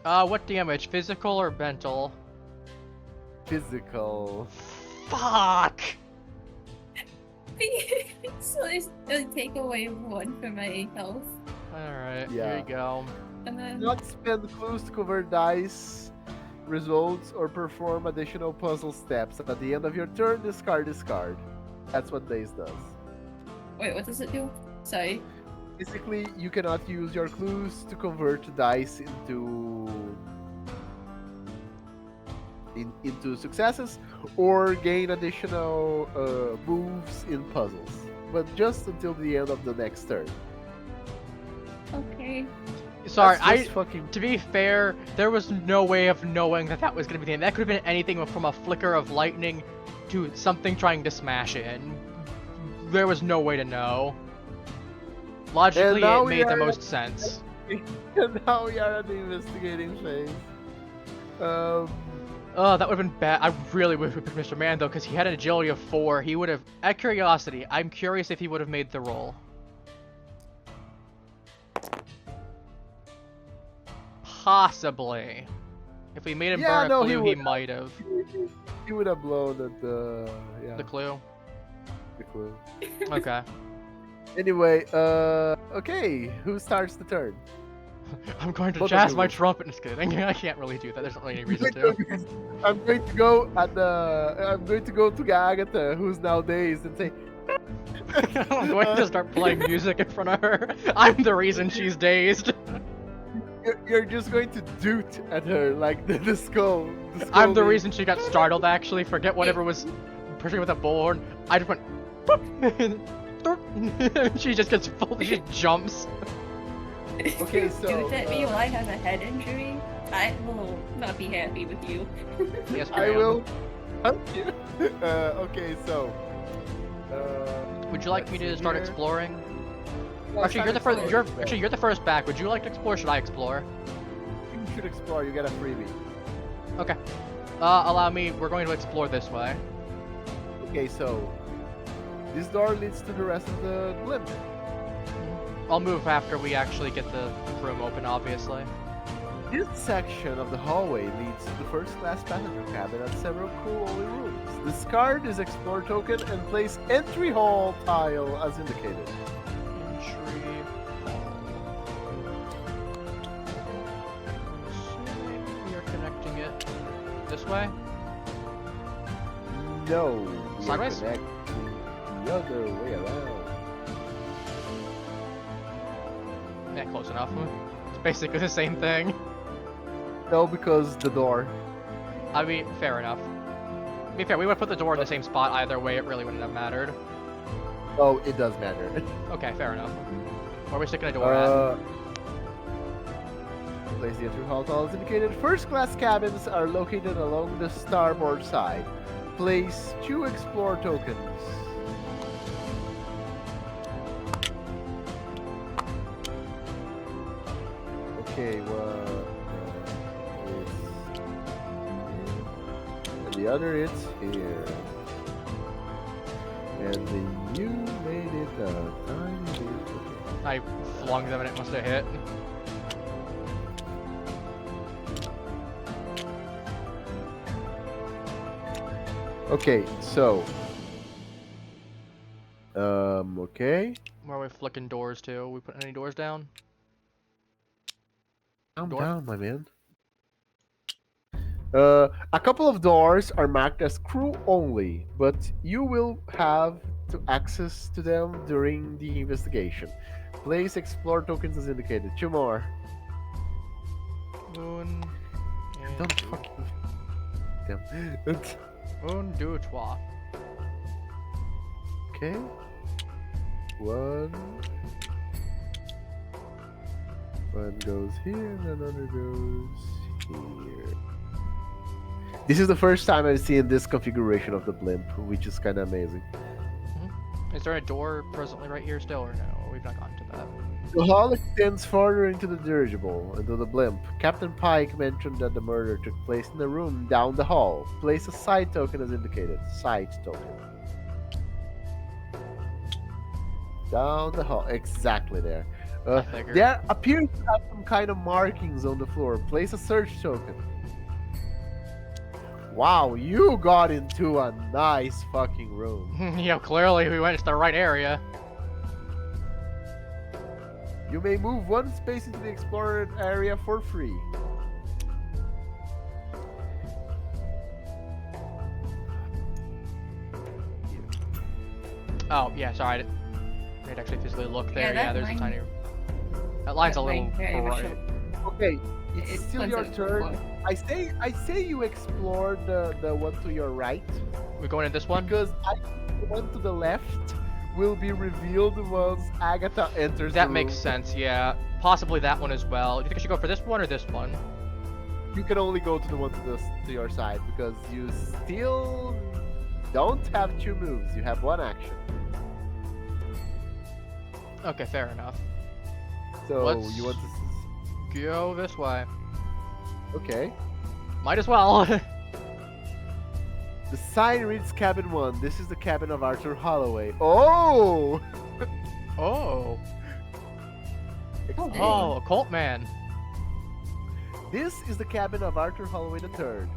What damage? Physical or mental? Physical. Fuck! So I take away 1 from my health. Alright, Yeah. here you go. And then Not spend clues to convert dice results or perform additional puzzle steps. At the end of your turn, discard this card. That's what Daze does. wait, what does it do? Sorry. Basically, you cannot use your clues to convert dice into successes or gain additional moves in puzzles, but just until the end of the next turn. Okay. Sorry, That's just fucking. to be fair, there was no way of knowing that was gonna be the end. That could have been anything from a flicker of lightning to something trying to smash it. There was no way to know. Logically, now it we made the are- most sense. And now we are at the investigating phase. Oh, that would have been bad. I really wish we picked Mr. Man though, because he had an agility of 4. He would have. At curiosity, I'm curious if he would have made the roll. Possibly. If we made him Yeah, burn a no, he clue, he would. might have. He would have blown at the The clue. the clue. Okay. Anyway, okay, who starts the turn? I'm going to Both of jazz you my will. trumpet. Just kidding. I can't really do that. There's not really any reason to. I'm going to go I'm going to go to Agatha, who's now dazed, and say, I'm going to start playing music in front of her. I'm the reason she's dazed. you're just going to doot at her like the skull. I'm the being- reason she got startled. Actually, forget whatever was pushing with a bullhorn. I just went. She just gets full. She jumps. Okay, so, Do that mean I have a head injury? I will not be happy with you. Yes, I ma'am. will help you. Okay, so. Would you like me let's to see start here. exploring? Yeah, Actually, you're the start first. exploring. You're the first back. Would you like to explore? Or should I explore? You should explore. You get a freebie. Okay. Allow me. We're going to explore this way. Okay, so this door leads to the rest of the blimp. I'll move after we actually get the room open, obviously. This section of the hallway leads to the first-class passenger cabin and several crew-only rooms. Discard this explore token and place entry hall tile as indicated. Entry hall. Assuming we are connecting it this way. No. we are Sideways? connecting the other way around. Yeah, close enough. It's basically the same thing. No, because the door. I mean, fair enough. To be fair, we would put the door in the same spot either way. It really wouldn't have mattered. Oh, it does matter. Okay, fair enough. Where are we sticking a door at? Place the entry hall tile as indicated. First-class cabins are located along the starboard side. Place 2 explore tokens. Okay, and the other is here. And the you made it a tiny bit. Okay. I flung them and it must have hit. Okay, so. Okay. Where are we flicking doors to? We put any doors down? Calm Door? down, my man. A couple of doors are marked as crew only, but you will have to access to them during the investigation. Place explore tokens as indicated. 2 more. Un, Don't et fucking. Damn. un, deux, trois. Okay. 1. One goes here, and another goes here. This is the first time I've seen this configuration of the blimp, which is kind of amazing. Is there a door presently right here still, or no? We've not gotten to that. The hall extends further into the dirigible, into the blimp. Captain Pike mentioned that the murder took place in a room down the hall. Place a side token as indicated. Side token. Down the hall. Exactly there. I figured. There appears to have some kind of markings on the floor. Place a search token. Wow, you got into a nice fucking room. Yeah, clearly we went to the right area. You may move 1 space into the explored area for free. Oh, yeah, sorry. I didn't actually physically look there. that Yeah, there's a line- tiny... That line's a that little line very much bright. Okay, it's It still depends your on turn. what- I say you explored the one to your right We're going in this one? because the one to the left will be revealed once Agatha enters That the makes room. sense, yeah. Possibly that one as well. Do you think I should go for this one or this one? You can only go to the one to your side because you still don't have 2 moves. You have 1 action. Okay, fair enough. So Let's- you want to? Go this way. Okay. Might as well. The sign reads cabin 1. This is the cabin of Arthur Holloway. Oh! Oh. Okay. Oh, occult man. This is the cabin of Arthur Holloway III.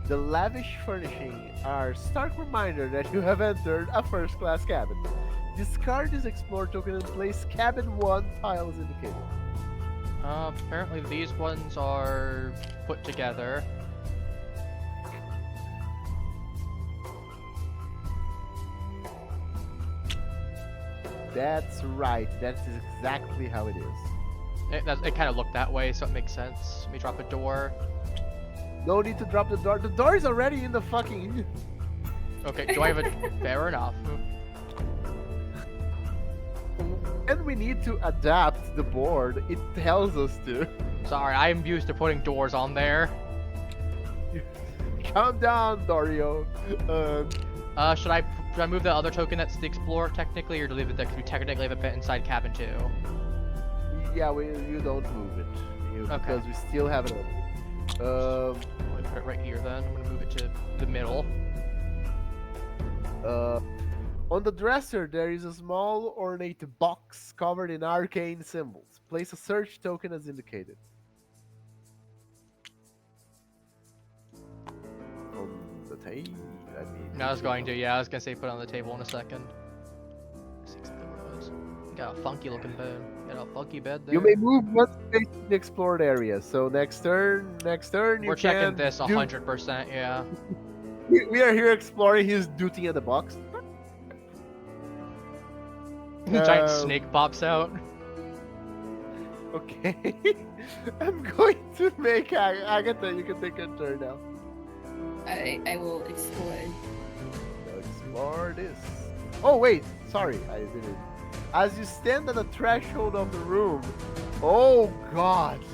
The lavish furnishing are stark reminder that you have entered a first-class cabin. Discard this explore token and place cabin 1 tile as indicated. Apparently these ones are put together. That's right. That is exactly how it is. It kind of looked that way, so it makes sense. Let me drop a door. No need to drop the door. The door is already in the fucking. Okay, do I have a... Fair enough. and we need to adapt the board. It tells us to. Sorry, I am used to putting doors on there. Calm down, Dario. Should I move the other token that's the Explorer technically, or to leave it there? Because we technically have a bit inside cabin too. Yeah, you don't move it. Okay. Because we still have it open. I'm gonna put it right here then. I'm gonna move it to the middle. On the dresser, there is a small ornate box covered in arcane symbols. Place a search token as indicated. On the table. No, I was going to. Yeah, I was gonna say put it on the table in a second. Got a funky looking bed. Got a funky bed there. You may move one space to the explored area. So next turn, We're checking this 100%. Yeah. We are here exploring. He's duty at the box. Giant snake pops out. Okay. I'm going to make Agatha. You can take a turn now. I will explore. Explore this. Oh wait, sorry, I didn't. As you stand at the threshold of the room, oh god!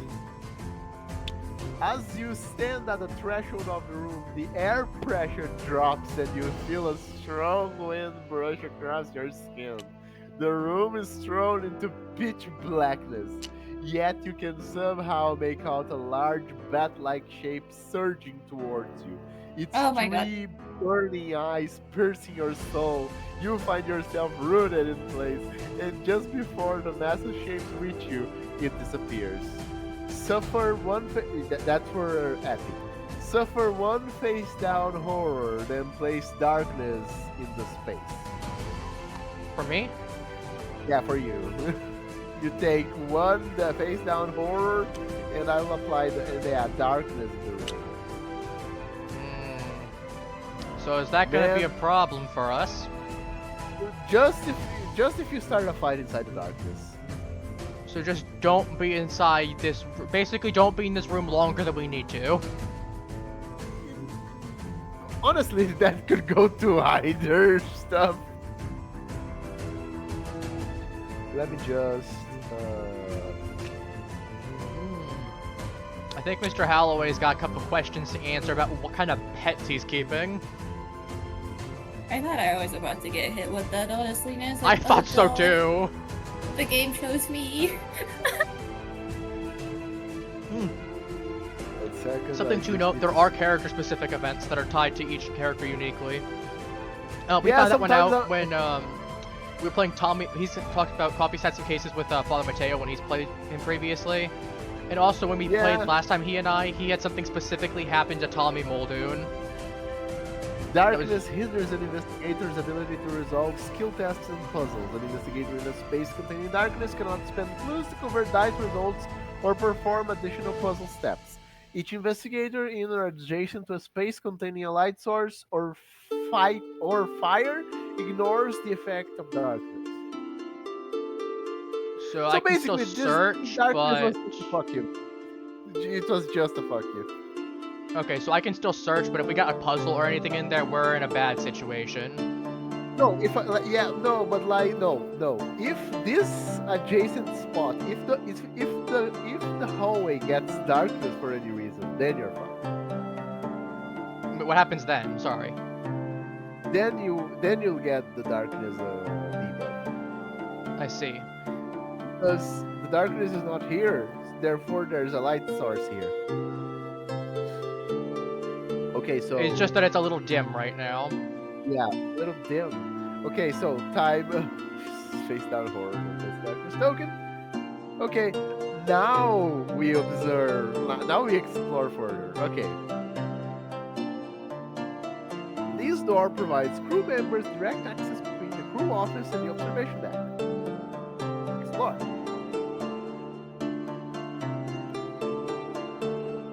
As you stand at the threshold of the room, the air pressure drops and you feel a strong wind brush across your skin. The room is thrown into pitch blackness, yet you can somehow make out a large bat-like shape surging towards you. Its Oh my God. three burning eyes piercing your soul. You find yourself rooted in place, and just before the massive shape reach you, it disappears. Suffer one that's for epic. Suffer one face down horror, then place darkness in the space. For me? Yeah, for you. You take one face down horror, and I will apply the darkness in the room. So is that gonna be a Then- problem for us? Just if you start a fight inside the darkness. So just don't be inside this. Basically, don't be in this room longer than we need to. Honestly, that could go to either stuff. Let me just. I think Mr. Holloway's got a couple questions to answer about what kind of pets he's keeping. I thought I was about to get hit with that, honestly, man. I thought so too. The game chose me. Something to note, there are character-specific events that are tied to each character uniquely. We Yeah, found that one sometimes out when we were playing Tommy. He's talked about Coffee had some cases with Father Mateo when he's played him previously. And also when we played last time, he had something specifically happen to Tommy Muldoon. Darkness hinders an investigator's ability to resolve skill tests and puzzles. An investigator in a space containing darkness cannot spend clues to convert dice results or perform additional puzzle steps. Each investigator in or adjacent to a space containing a light source or fire ignores the effect of darkness. So I can still basically, search, darkness but... was just to fuck you. It was just to fuck you. Okay, so I can still search, but if we got a puzzle or anything in there, we're in a bad situation. No, if If this adjacent spot, if the hallway gets darkness for any reason, then you're fine. But what happens then? Sorry. Then you'll get the darkness debuff. I see. Because the darkness is not here, therefore there's a light source here. Okay, so It's just that it's a little dim right now. yeah, a little dim. Okay, so time face down horror. That's darkness token. Okay, now we observe. Now we explore further. Okay. This door provides crew members direct access between the crew office and the observation deck. Explore.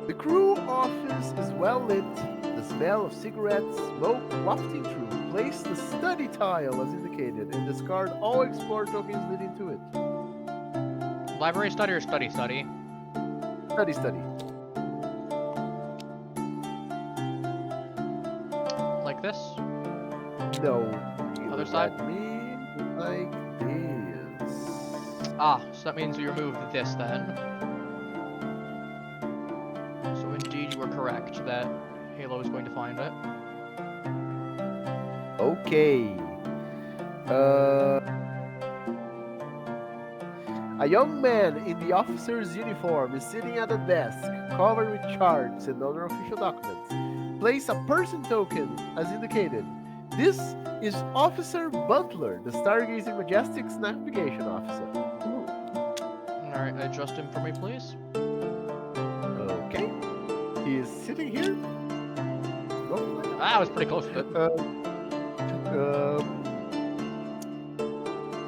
The crew office is well lit. The smell of cigarettes, smoke wafting through. Place the study tile as indicated and discard all explore tokens leading to it. Library study or study study? Study. Like this? No. Other side? Let me like this. Ah, so that means we removed this then. So indeed you were correct that Halo is going to find it. Okay. A young man in the officer's uniform is sitting at a desk covered with charts and other official documents. Place a person token as indicated. This is Officer Butler, the Stargazing Majestic's navigation officer. Alright, adjust him for me, please. Okay. He is sitting here. Ah, I was pretty close to it.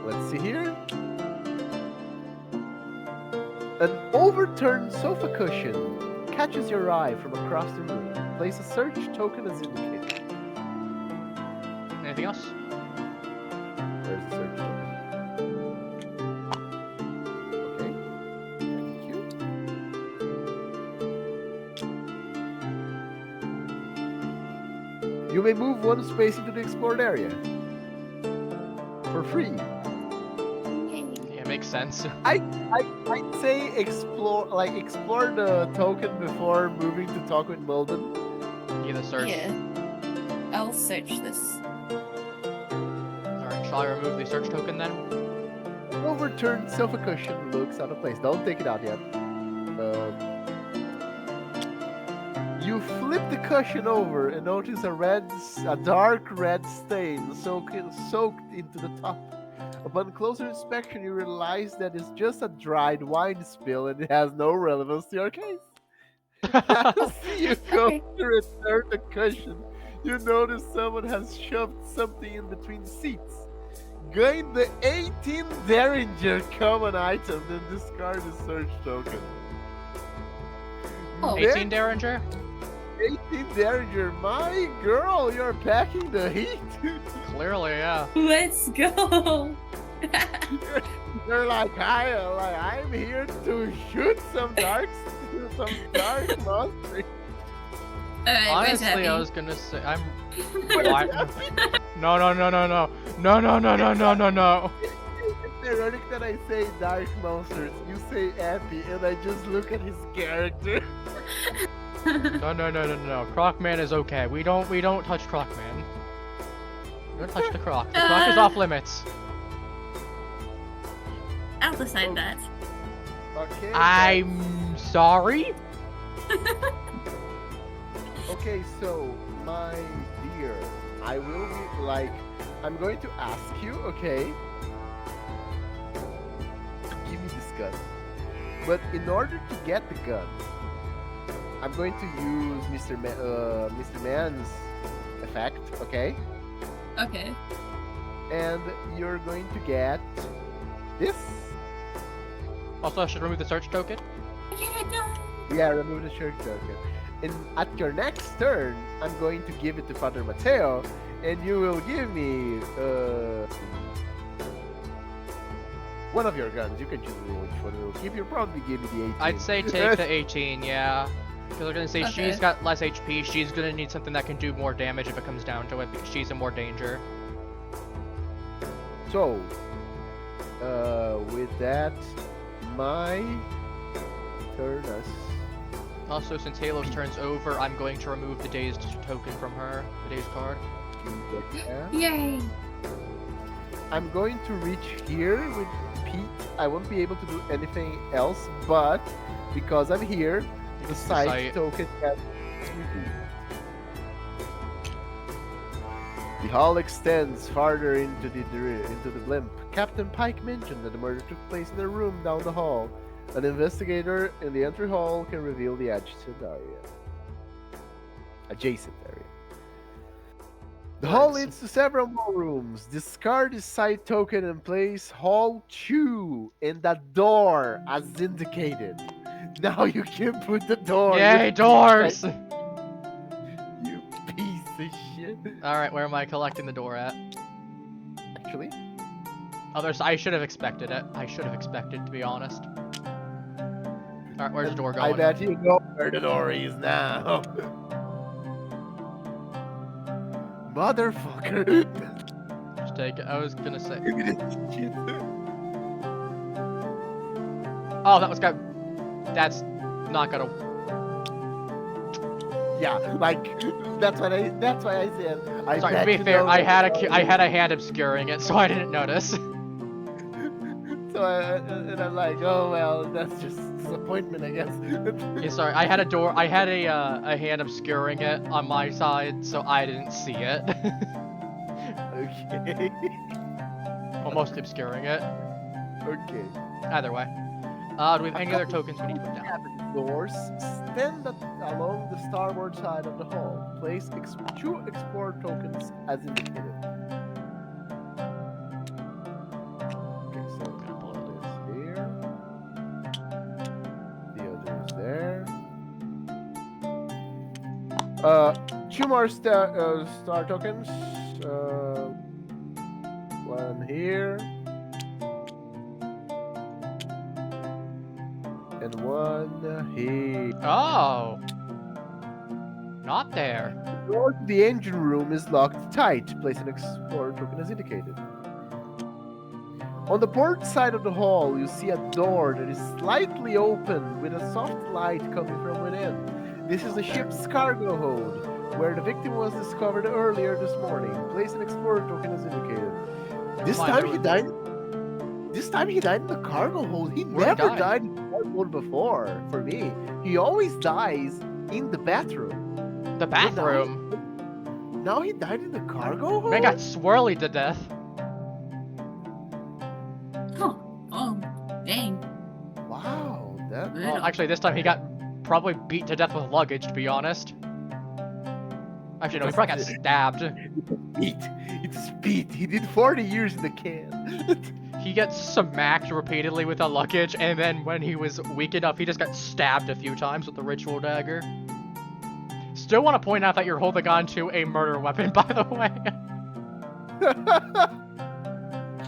Let's see here. An overturned sofa cushion catches your eye from across the room. Place a search token as indicated. Anything else? There's the search token. Okay. Thank you. You may move one space into the explored area. For free. Yeah, makes sense. I'd say explore the token before moving to talk with Molden. Either search. Yeah. I'll search this. Alright, shall I remove the search token then? Overturned sofa cushion looks out of place. Don't take it out yet. You flip the cushion over and notice a dark red stain soaked into the top. Upon closer inspection, you realize that it's just a dried wine spill and it has no relevance to your case. As you go to return the cushion, you notice someone has shoved something in between seats. Gain the 18 Derringer common item, then discard the search token. Oh. 18 Derringer? 18 Derringer, my girl, you're packing the heat. Clearly, yeah. Let's go! You're like, I'm here to shoot some dark monsters. Alright, Honestly, I was gonna say, I'm... Why? No. It's ironic that I say dark monsters, you say Appy, and I just look at his character. No. Crocman is okay. We don't touch Crocman. Don't touch the Croc. The Croc is off limits. I'll decide that. Okay. I'm sorry? Okay, so my dear, I will be I'm going to ask you, okay, to give me this gun. But in order to get the gun, I'm going to use Mr. Man's effect, okay? Okay. And you're going to get this. Also, I should remove the search token. Yeah, remove the search token. And at your next turn, I'm going to give it to Father Mateo, and you will give me one of your guns. You can choose which one you will keep. You'll probably give me the 18. I'd say take the 18, yeah. Because I'm gonna say Okay. she's got less HP. She's gonna need something that can do more damage if it comes down to it, because she's in more danger. So, with that, my turn us. Also, since Halo's turn's over, I'm going to remove the dazed token from her, the dazed card. Yay! I'm going to reach here with Pete. I won't be able to do anything else, but because I'm here, the sight token gets revealed. The hall extends farther into the blimp. Captain Pike mentioned that the murder took place in a room down the hall. An investigator in the entry hall can reveal the adjacent area. The hall leads to several more rooms. Discard the sight token and place Hall 2 in the door as indicated. Now you can put the door. Yay, doors! You piece of shit. Alright, where am I collecting the door at? Actually, I should have expected it. I should have expected, to be honest. Alright, where's the door going? I bet you know where the door is now. Motherfucker. Just take it. I was gonna say. Look at this shit. Oh, that was got. That's not gonna. Yeah, like that's why I said. I Sorry, to bet be you fair, know I that had a hand obscuring it, so I didn't notice. So and I'm like, oh well, that's just disappointment, I guess. Yeah, sorry, I had a hand obscuring it on my side, so I didn't see it. Okay. Almost obscuring it. Okay. Either way. Do we have any other tokens we need to put down? Cabin doors stand along the starboard side of the hull. Place 2 explorer tokens as indicated. Okay, so I'm gonna pull this here. The other is there. 2 more star tokens. One here. And one here. Oh! Not there. The door to the engine room is locked tight. Place an explorer token as indicated. On the port side of the hull, you see a door that is slightly open with a soft light coming from within. This is the ship's cargo hold, where the victim was discovered earlier this morning. Place an explorer token as indicated. This time he died. This time he died in the cargo hold. He Where never he died? died in the cargo hold before. For me, he always dies in the bathroom. The bathroom. Now he died in the cargo hold. Man got swirly to death. Huh. Oh, dang. Wow, that. Brutal. Well, actually, this time he got probably beat to death with luggage, to be honest. Actually, no, he probably got stabbed. Beat. It's beat. He did 40 years in the can. He gets smacked repeatedly with a luggage, and then when he was weak enough, he just got stabbed a few times with the ritual dagger. Still want to point out that you're holding on to a murder weapon, by the way.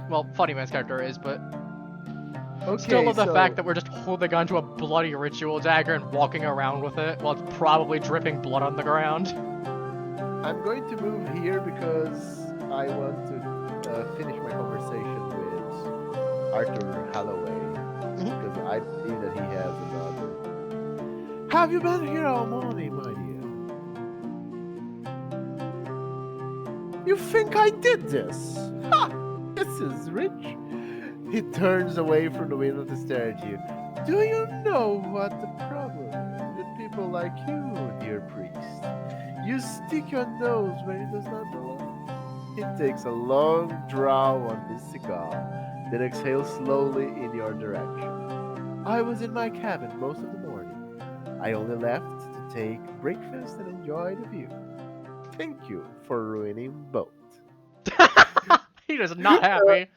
Well, Funny Man's character is, but Okay, still love the so fact that we're just holding on to a bloody ritual dagger and walking around with it while it's probably dripping blood on the ground. I'm going to move here because I want to finish my conversation with Arthur Holloway because I believe that he has another. Have you been here all morning, my dear? You think I did this? Ha! This is rich. He turns away from the window to stare at you. Do you know what the problem is with people like you, dear priest? You stick your nose where it does not belong. He takes a long draw on his cigar, then exhales slowly in your direction. I was in my cabin most of the morning. I only left to take breakfast and enjoy the view. Thank you for ruining both. He is not happy.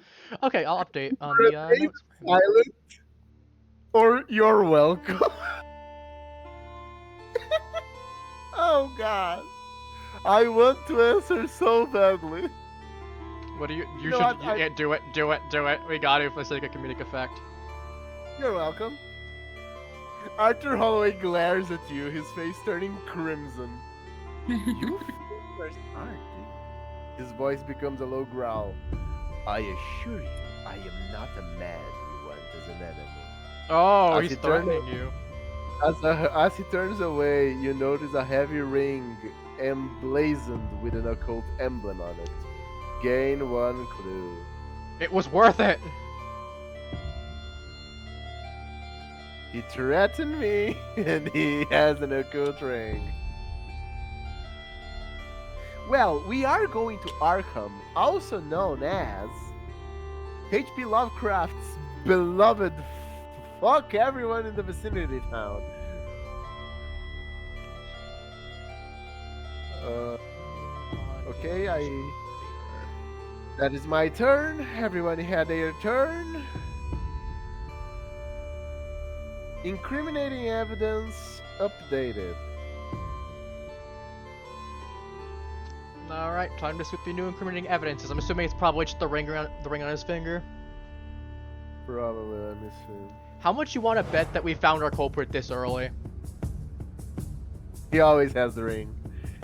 Okay, I'll update on the notes. Silent, or you're welcome. Oh God, I want to answer so badly. What do you? You know should what, yeah, do it. We got it for the sake of comedic effect. You're welcome. Arthur Holloway glares at you, his face turning crimson. You first aren't. His voice becomes a low growl. I assure you, I am not a man you want as an enemy. Oh, As he's he turns- threatening you. As he turns away, you notice a heavy ring emblazoned with an occult emblem on it. Gain 1 clue. It was worth it. He threatened me, and he has an occult ring. Well, we are going to Arkham, also known as H.P. Lovecraft's beloved fuck everyone in the vicinity town. Okay, that is my turn. Everyone had their turn. Incriminating evidence updated. Alright, time to sweep the new incriminating evidences. I'm assuming it's probably just the ring on his finger. Probably, let me see. How much you want to bet that we found our culprit this early? He always has the ring.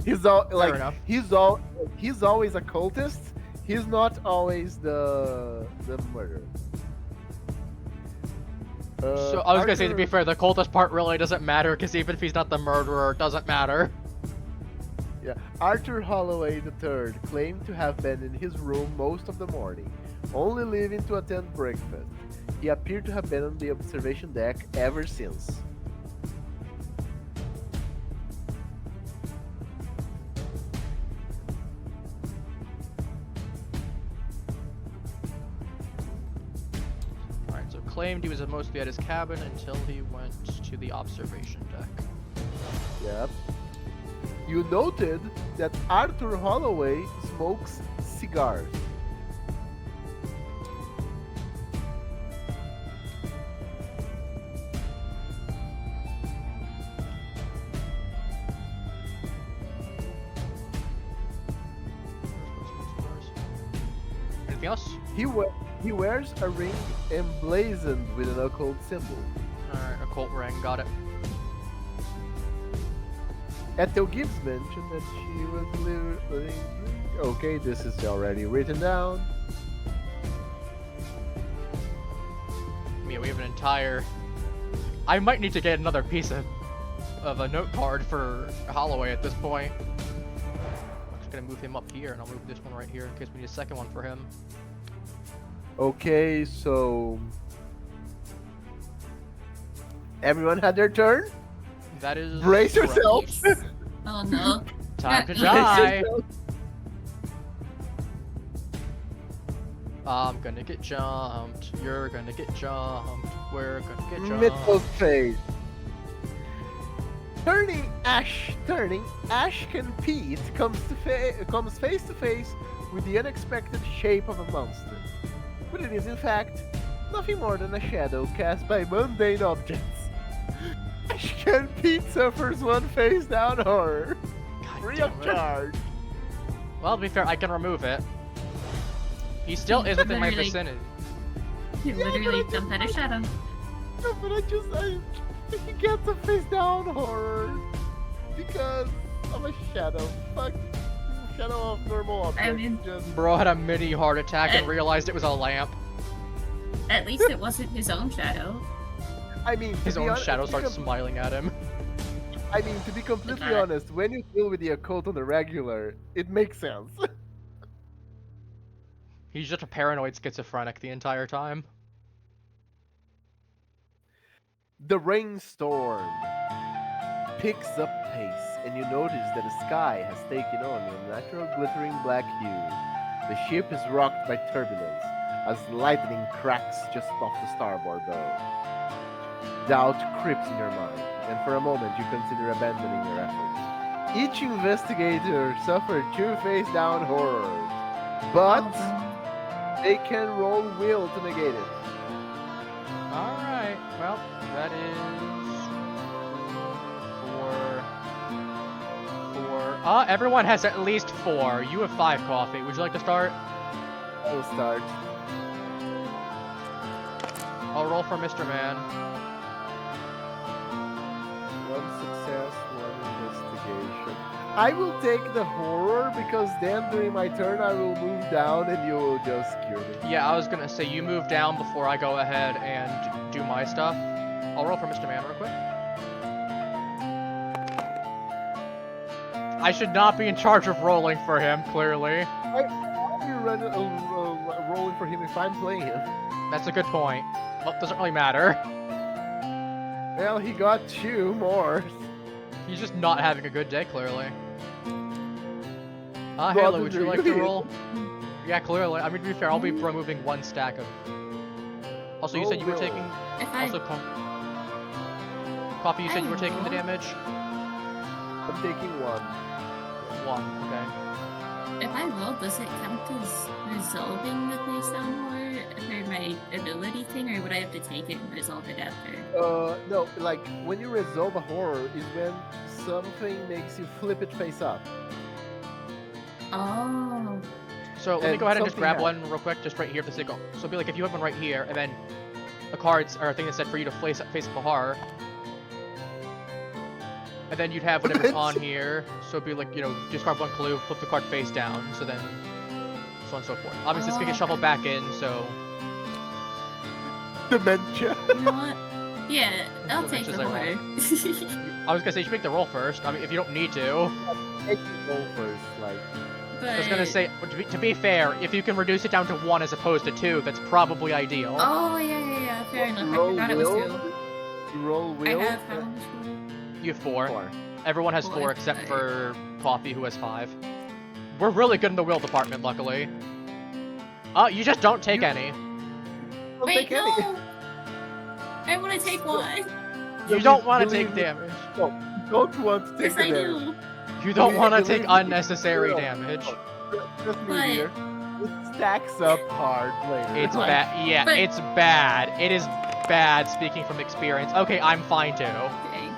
He's enough. he's always a cultist. He's not always the murderer. So I was gonna say, to be Arthur- fair, the cultist part really doesn't matter, because even if he's not the murderer, it doesn't matter. Yeah, Arthur Holloway III claimed to have been in his room most of the morning, only leaving to attend breakfast. He appeared to have been on the observation deck ever since. Alright, so claimed he was mostly at his cabin until he went to the observation deck. Yep. You noted that Arthur Holloway smokes cigars. Anything else? He wears a ring emblazoned with an occult symbol. Alright, occult ring, got it. Ethel Gibbs mentioned that she was living. Okay, this is already written down. Yeah, we have an entire... I might need to get another piece of a note card for Holloway at this point. I'm just gonna move him up here, and I'll move this one right here in case we need a second one for him. Okay, so everyone had their turn. That is... Brace correct. yourselves. Oh no. Time to Brace die! yourselves. I'm gonna get jumped. You're gonna get jumped. We're gonna get jumped. Middle phase. Turning Ash and Pete comes face to face with the unexpected shape of a monster. But it is in fact nothing more than a shadow cast by mundane objects. Ash and Pete suffers one face down horror, God free damn of it. charge. Well, to be fair, I can remove it. He still is within my Literally. vicinity. You Yeah, literally but I jumped at a shadow. No, but he gets a face down horror because of a shadow. Fuck, shadow of normal objects. I mean- just... Bro had a mini heart attack and realized it was a lamp. At least it wasn't his own shadow. I mean, His to be own hon- shadow to be starts com- smiling at him. I mean, to be completely Okay. honest, when you deal with the occult on the regular, it makes sense. He's just a paranoid schizophrenic the entire time. The rainstorm picks up pace, and you notice that the sky has taken on a natural glittering black hue. The ship is rocked by turbulence as lightning cracks just off the starboard bow. Doubt creeps in your mind, and for a moment you consider abandoning your efforts. Each investigator suffered 2 face-down horrors, but they can roll will to negate it. Alright, well, that is... four... everyone has at least 4. You have 5 coffee. Would you like to start? I will start. I'll roll for Mr. Man. 1 success, 1 investigation. I will take the horror because then during my turn I will move down and you will just cure me. Yeah, I was gonna say you move down before I go ahead and do my stuff. I'll roll for Mr. Man real quick. I should not be in charge of rolling for him, clearly. You're rolling for him if I'm playing him. That's a good point. Well, doesn't really matter. Well, he got 2 more. He's just not having a good day, clearly. Halo, Rather would you than like to you. roll? Yeah, clearly. I mean, to be fair, I'll be removing 1 stack of... Also, you said you were Roll will. taking... If I Also, Coffee, you said you were taking the roll. damage? I'm taking 1. 1, okay. if I roll, does it count as resolving the face down horror for my ability thing, or would I have to take it and resolve it after? No, like when you resolve a horror is when something makes you flip it face up. Oh. So let me And go ahead and just something grab happened. one real quick, just right here for the sake of... So it'd be like if you have one right here, and then the cards are a thing that said for you to face up a horror. And then you'd have whatever's on here. So it'd be like, you know, discard 1 clue, flip the card face down, so then so on and so forth. Obviously, it's gonna get shuffled back in, so... Dementia. You know what? Yeah, I'll What take matches the I horror. I was gonna say you should make the roll first. I mean, if you don't need to. Take the roll first, like. But I was gonna say, to be fair, if you can reduce it down to 1 as opposed to 2, that's probably ideal. Oh yeah, fair enough. I Roll forgot it was will. 2. Roll I will. have how much? You have 4. 4. Everyone has 4 Four, except okay. for Coffee, who has 5. We're really good in the will department, luckily. You just don't take any. Don't Wait, take no! any. I want to take one. You don't want to Believe take me. damage. No, you don't want to take Yes, the I damage. do. You don't Believe- want to believe take me. unnecessary No. damage. Just me But- here. It stacks up hard later. It's Like, bad. Yeah, but- it's bad. It is bad, speaking from experience. Okay, I'm fine too. Okay.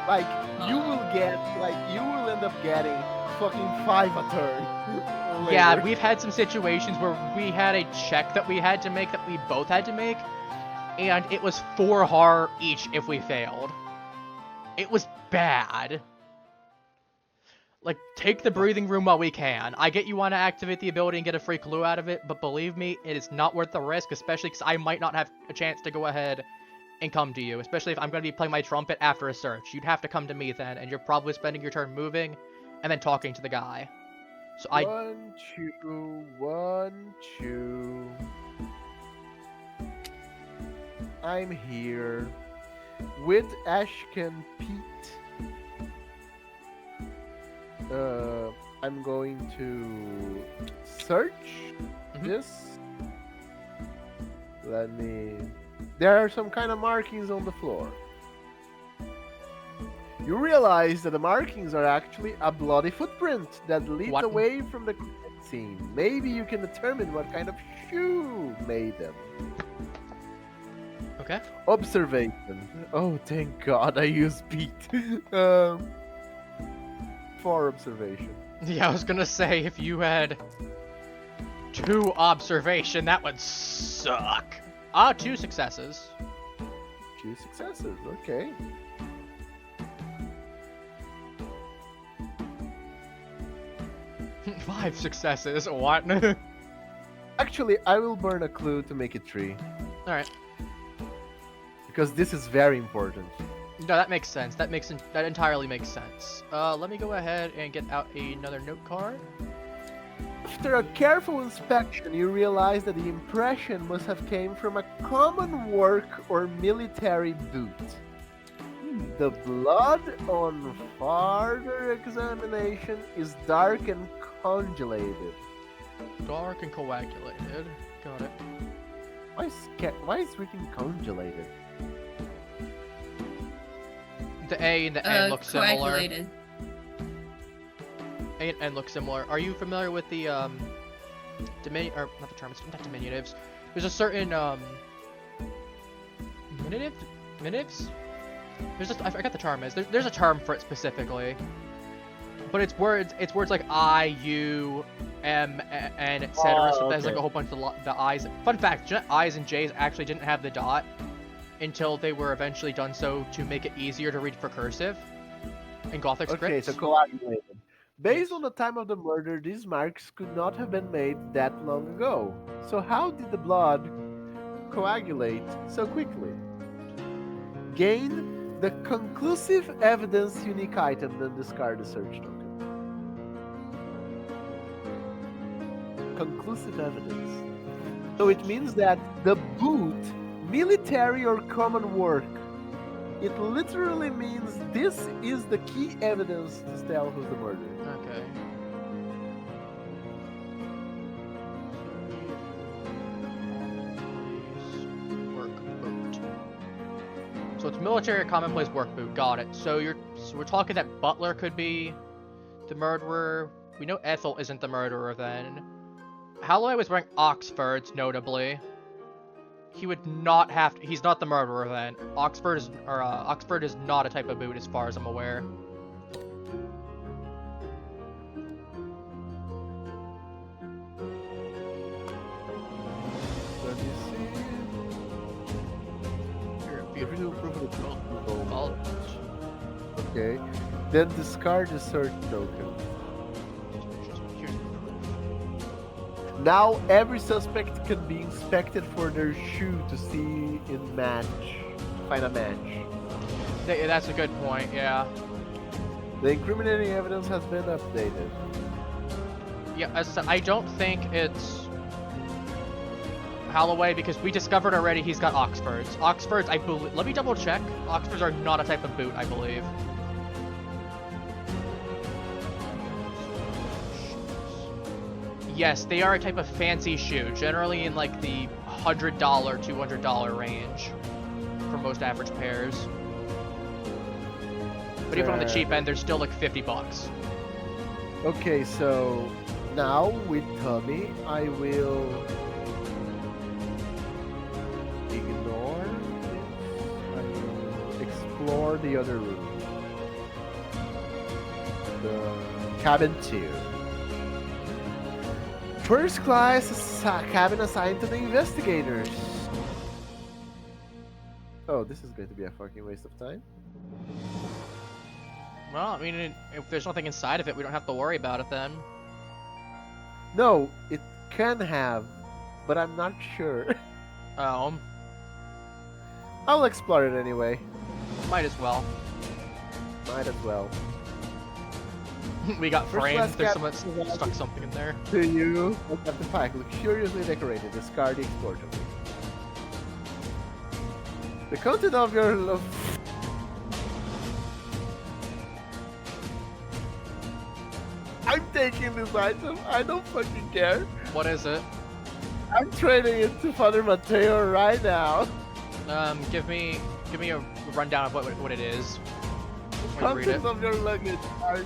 Like, you will end up getting fucking 5 a turn. later. Yeah, we've had some situations where we had a check that we had to make that we both had to make, and it was 4 horror each if we failed. It was bad. Like, take the breathing room while we can. I get you want to activate the ability and get a free clue out of it, but believe me, it is not worth the risk, especially because I might not have a chance to go ahead and come to you, especially if I'm going to be playing my trumpet after a search. You'd have to come to me then, and you're probably spending your turn moving and then talking to the guy. So I... 1, 2, 1, 2. I'm here with Ashken Pete. I'm going to search Mhm. this. Let me. There are some kind of markings on the floor. You realize that the markings are actually a bloody footprint that leads What? away from the crime scene. Maybe you can determine what kind of shoe made them. Okay. Observation. Oh, thank God I used Pete. For observation. Yeah, I was gonna say, if you had 2 observation, that would suck. 2 successes. 2 successes. Okay. Five successes. What? Actually, I will burn a clue to make it 3 Alright. because this is very important. No, that makes sense. That entirely makes sense. Let me go ahead and get out another note card. After a careful inspection, you realize that the impression must have came from a common work or military boot. The blood on further examination is dark and congealated. Dark and coagulated. Got it. Why is written congealated? The A and the N look similar. Coagulated. A and N look similar. Are you familiar with the or not the term? It's not diminutives. There's a certain minutives. I forgot the term is. There's a term for it specifically, but it's words like I, U, M, N, etc. So there's like a whole bunch of the I's. Fun fact: I's and J's actually didn't have the dot until they were eventually done so to make it easier to read for cursive in Gothic scripts. Okay, so coagulated. Based on the time of the murder, these marks could not have been made that long ago. So how did the blood coagulate so quickly? Gain the conclusive evidence unique item, then discard the search token. Conclusive evidence. So it means that the boot, military or common work, it literally means this is the key evidence to tell who's the murderer. Okay. Work boot. So it's military or commonplace work boot. Got it. So we're talking that Butler could be the murderer. We know Ethel isn't the murderer then. Holloway was wearing Oxfords, notably. He would not have to, he's not the murderer then. Oxford is not a type of boot as far as I'm aware. Let me see. You're a beautiful Oh, okay. Then discard the search token. Now every suspect can be inspected for their shoe to see in match. find a match. That's a good point. Yeah. The incriminating evidence has been updated. Yeah. As I said, I don't think it's Holloway because we discovered already he's got Oxfords. Oxfords, I believe. Let me double check. Oxfords are not a type of boot, I believe. Yes, they are a type of fancy shoe, generally in like the $100, $200 range for most average pairs. But even on the cheap end, they're still like $50. Okay, so now with Tommy, I will ignore this. I will explore the other room. The cabin 2. First class cabin assigned to the investigators. Oh, this is going to be a fucking waste of time. Well, I mean, if there's nothing inside of it, we don't have to worry about it then. No, it can have, but I'm not sure. Oh, I'll explore it anyway. might as well. Might as well. We got First framed. class There's cap- someone stuck something in there. To you, Captain Pike, luxuriously decorated, discard the explosion. The content of your love. I'm taking this item. I don't fucking care. What is it? I'm trading it to Father Mateo right now. Give me a rundown of what it is. The Let me read it. contents of your luggage are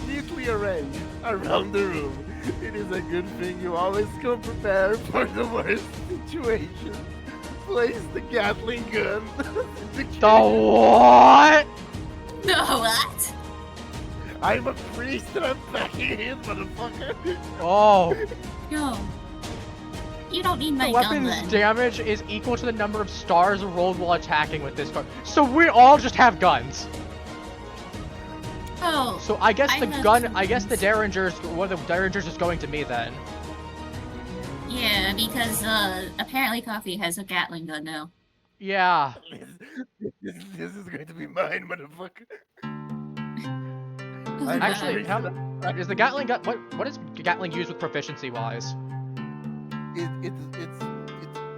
neatly arranged around the room. It is a good thing you always come prepared for the worst situation. Place the Gatling gun. The what? No, what? I'm a priest and I'm backing in, motherfucker. Oh, No. You don't need the my gun weapon's then. damage is equal to the number of stars rolled while attacking with this card. So we all just have guns. Oh. So I guess I the have gun, some I guess the guns. Derringers, one of the Derringers is going to me then. Yeah, because apparently Coffee has a Gatling gun now. Yeah. This is going to be mine, motherfucker. Oh, Actually, God. is the Gatling gun? What is Gatling used with proficiency wise? It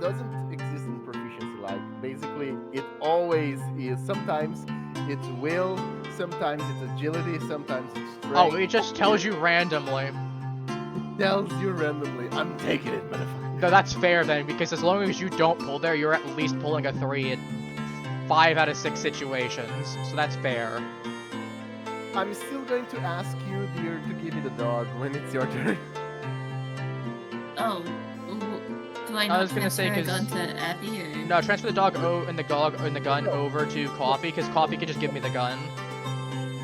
doesn't exist in proficiency. Like basically, it always is. Sometimes it's will, sometimes it's agility, sometimes it's strength. Oh, it just tells you randomly. It tells you randomly. I'm taking it, motherfucker. No, that's fair then, because as long as you don't pull there, you're at least pulling a 3 in 5 out of 6 situations. So that's fair. I'm still going to ask you, dear, to give me the dog when it's your turn. Oh. Do I I not was gonna say, transfer a 'cause- gun to Abby or? No, transfer the dog and the gun over to Coffee, because Coffee can just give me the gun.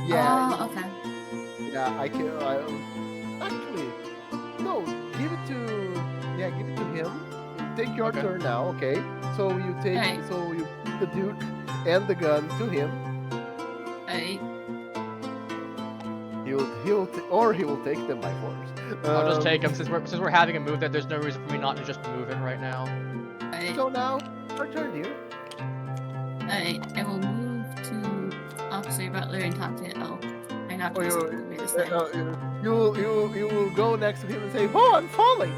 Yeah, Oh, okay. yeah, I can. Actually, no, give it to him. Take your Okay. turn now, okay? So you take, Alright. so you give the Duke and the gun to him. Alright. He will take them by force. I'll just take him since we're having a move that there's no reason for me not to just move it right now. Alright. So now, your turn, dear. Alright. I will move to Officer Butler and talk to. Oh, I not Oh, supposed to move this time. You will go next to him and say, "Oh, I'm falling."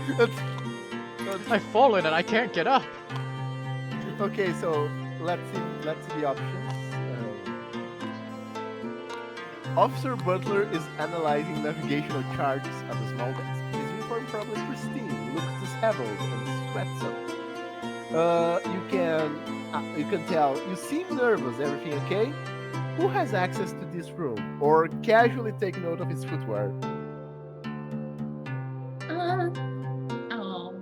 I've fallen and I can't get up. Okay, so let's see the options. Officer Butler is analyzing navigational charts at the small desk. His uniform probably pristine, looks disheveled and sweat-soaked. You can tell. You seem nervous. Everything okay? Who has access to this room? Or casually take note of his footwear. Oh.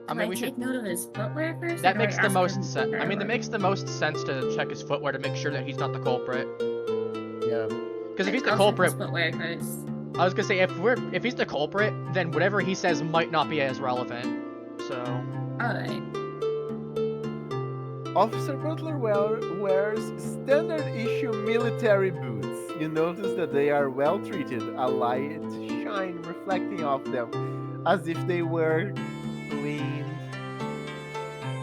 I mean, we take should. note of his footwear first. That or do I makes the ask most him sense. I mean, that where- makes the most sense to check his footwear to make sure that he's not the culprit. Yeah. Because if he's the I'll check culprit, his footwear first. I was gonna say if he's the culprit, then whatever he says might not be as relevant. So Alright. Officer Butler wears standard issue military boots. You notice that they are well treated, a light shine reflecting off them as if they were cleaned.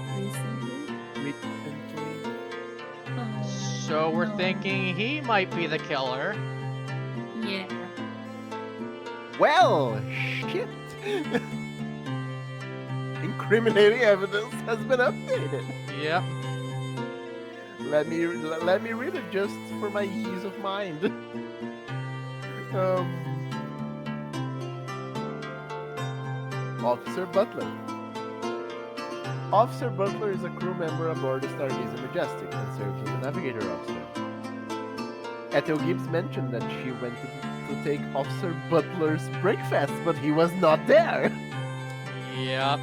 Let me see. So we're thinking he might be the killer. Yeah. Well, shit. Incriminating evidence has been updated. Yep. Let me read it just for my ease of mind. Officer Butler. Officer Butler is a crew member aboard the Stargazer Majestic and serves as a navigator officer. Ethel Gibbs mentioned that she went to take Officer Butler's breakfast, but he was not there. Yep.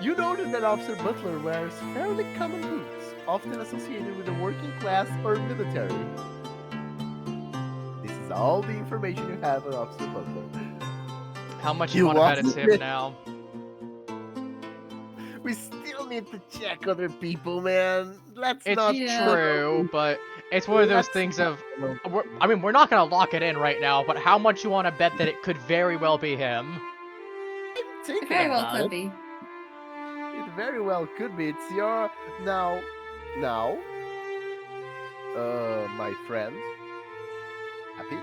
You noted that Officer Butler wears fairly common boots, often associated with the working class or military. This is all the information you have on Officer Butler. How much You you want to bet lost it's him it. now? We still need to check other people, man. Let's It's not true, but it's one of those things of... we're not going to lock it in right now, but how much you want to bet that it could very well be him? It Thinking very well about could it. be. It very well could be. It's your now, my friend. Happy?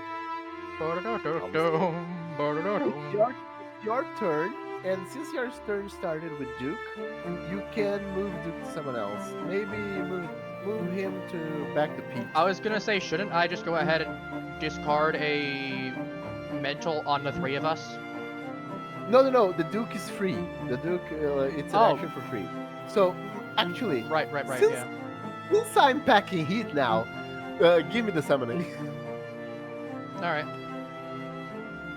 It's your turn, and since your turn started with Duke, you can move Duke to someone else. Maybe move him to back to Pete. I was gonna say, shouldn't I just go ahead and discard a mental on the three of us? No. The Duke is free. The Duke, it's an Oh. action for free. So actually, Right, Since- yeah. since I'm packing heat now, give me the summoning. Alright.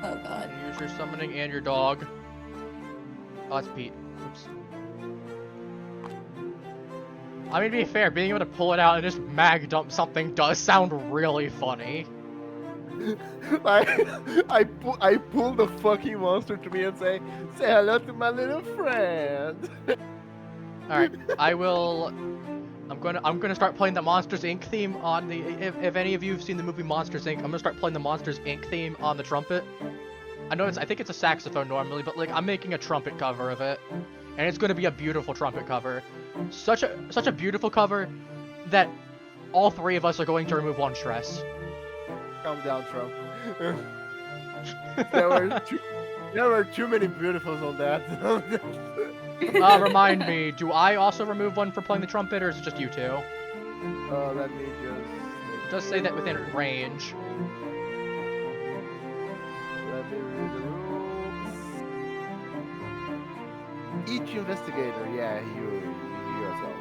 Oh god. Use your summoning and your dog. Oh, it's Pete. Oops. I mean, to be fair, being able to pull it out and just mag dump something does sound really funny. I pull the fucking monster to me and say hello to my little friend. Alright, I'm gonna start playing the Monsters Inc. theme on the... If any of you have seen the movie Monsters Inc., I'm gonna start playing the Monsters Inc. theme on the trumpet. I think it's a saxophone normally, but like I'm making a trumpet cover of it. And it's gonna be a beautiful trumpet cover. Such a beautiful cover that all three of us are going to remove one stress. Calm down, Trump. there were too many beautifuls on that. Remind me, do I also remove one for playing the trumpet, or is it just you two? Let me It does say that within range. Let me read the rules. Each investigator, yeah, you yourself.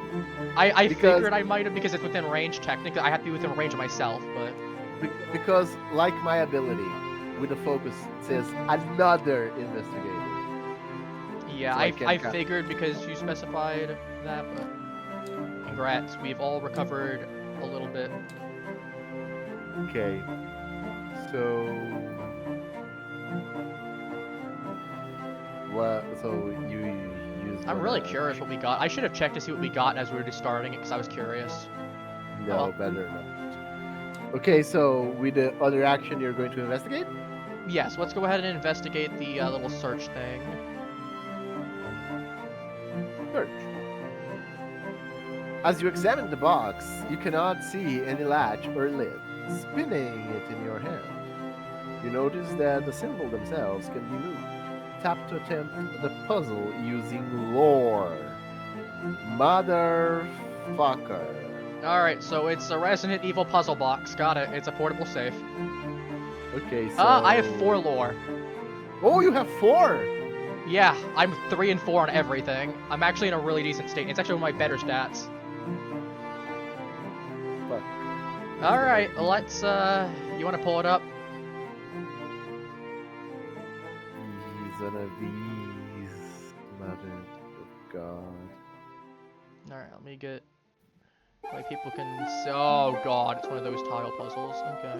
I Because- figured I might have because it's within range. Technically, I have to be within range of myself, but Because, like my ability, with the focus, it says another investigator. yeah, So I can I count. figured because you specified that. But congrats, we've all recovered a little bit. Okay. So. What? So you use. I'm really curious what we got. I should have checked to see what we got as we were just starting it because I was curious. No, better not. Okay, so with the other action, you're going to investigate. Yes, let's go ahead and investigate the little search thing. Search. As you examine the box, you cannot see any latch or lid. Spinning it in your hand, you notice that the symbols themselves can be moved. Tap to attempt the puzzle using lore. Motherfucker. Alright, so it's a Resident Evil puzzle box. Got it. It's a portable safe. Okay, so. I have 4 lore. Oh, you have 4! Yeah, I'm 3 and 4 on everything. I'm actually in a really decent state. It's actually one of my better stats. Fuck. Alright, let's, you wanna pull it up? He's one of these. Mother of God. Alright, let me get... Like people can... Oh god, it's one of those tile puzzles. Okay.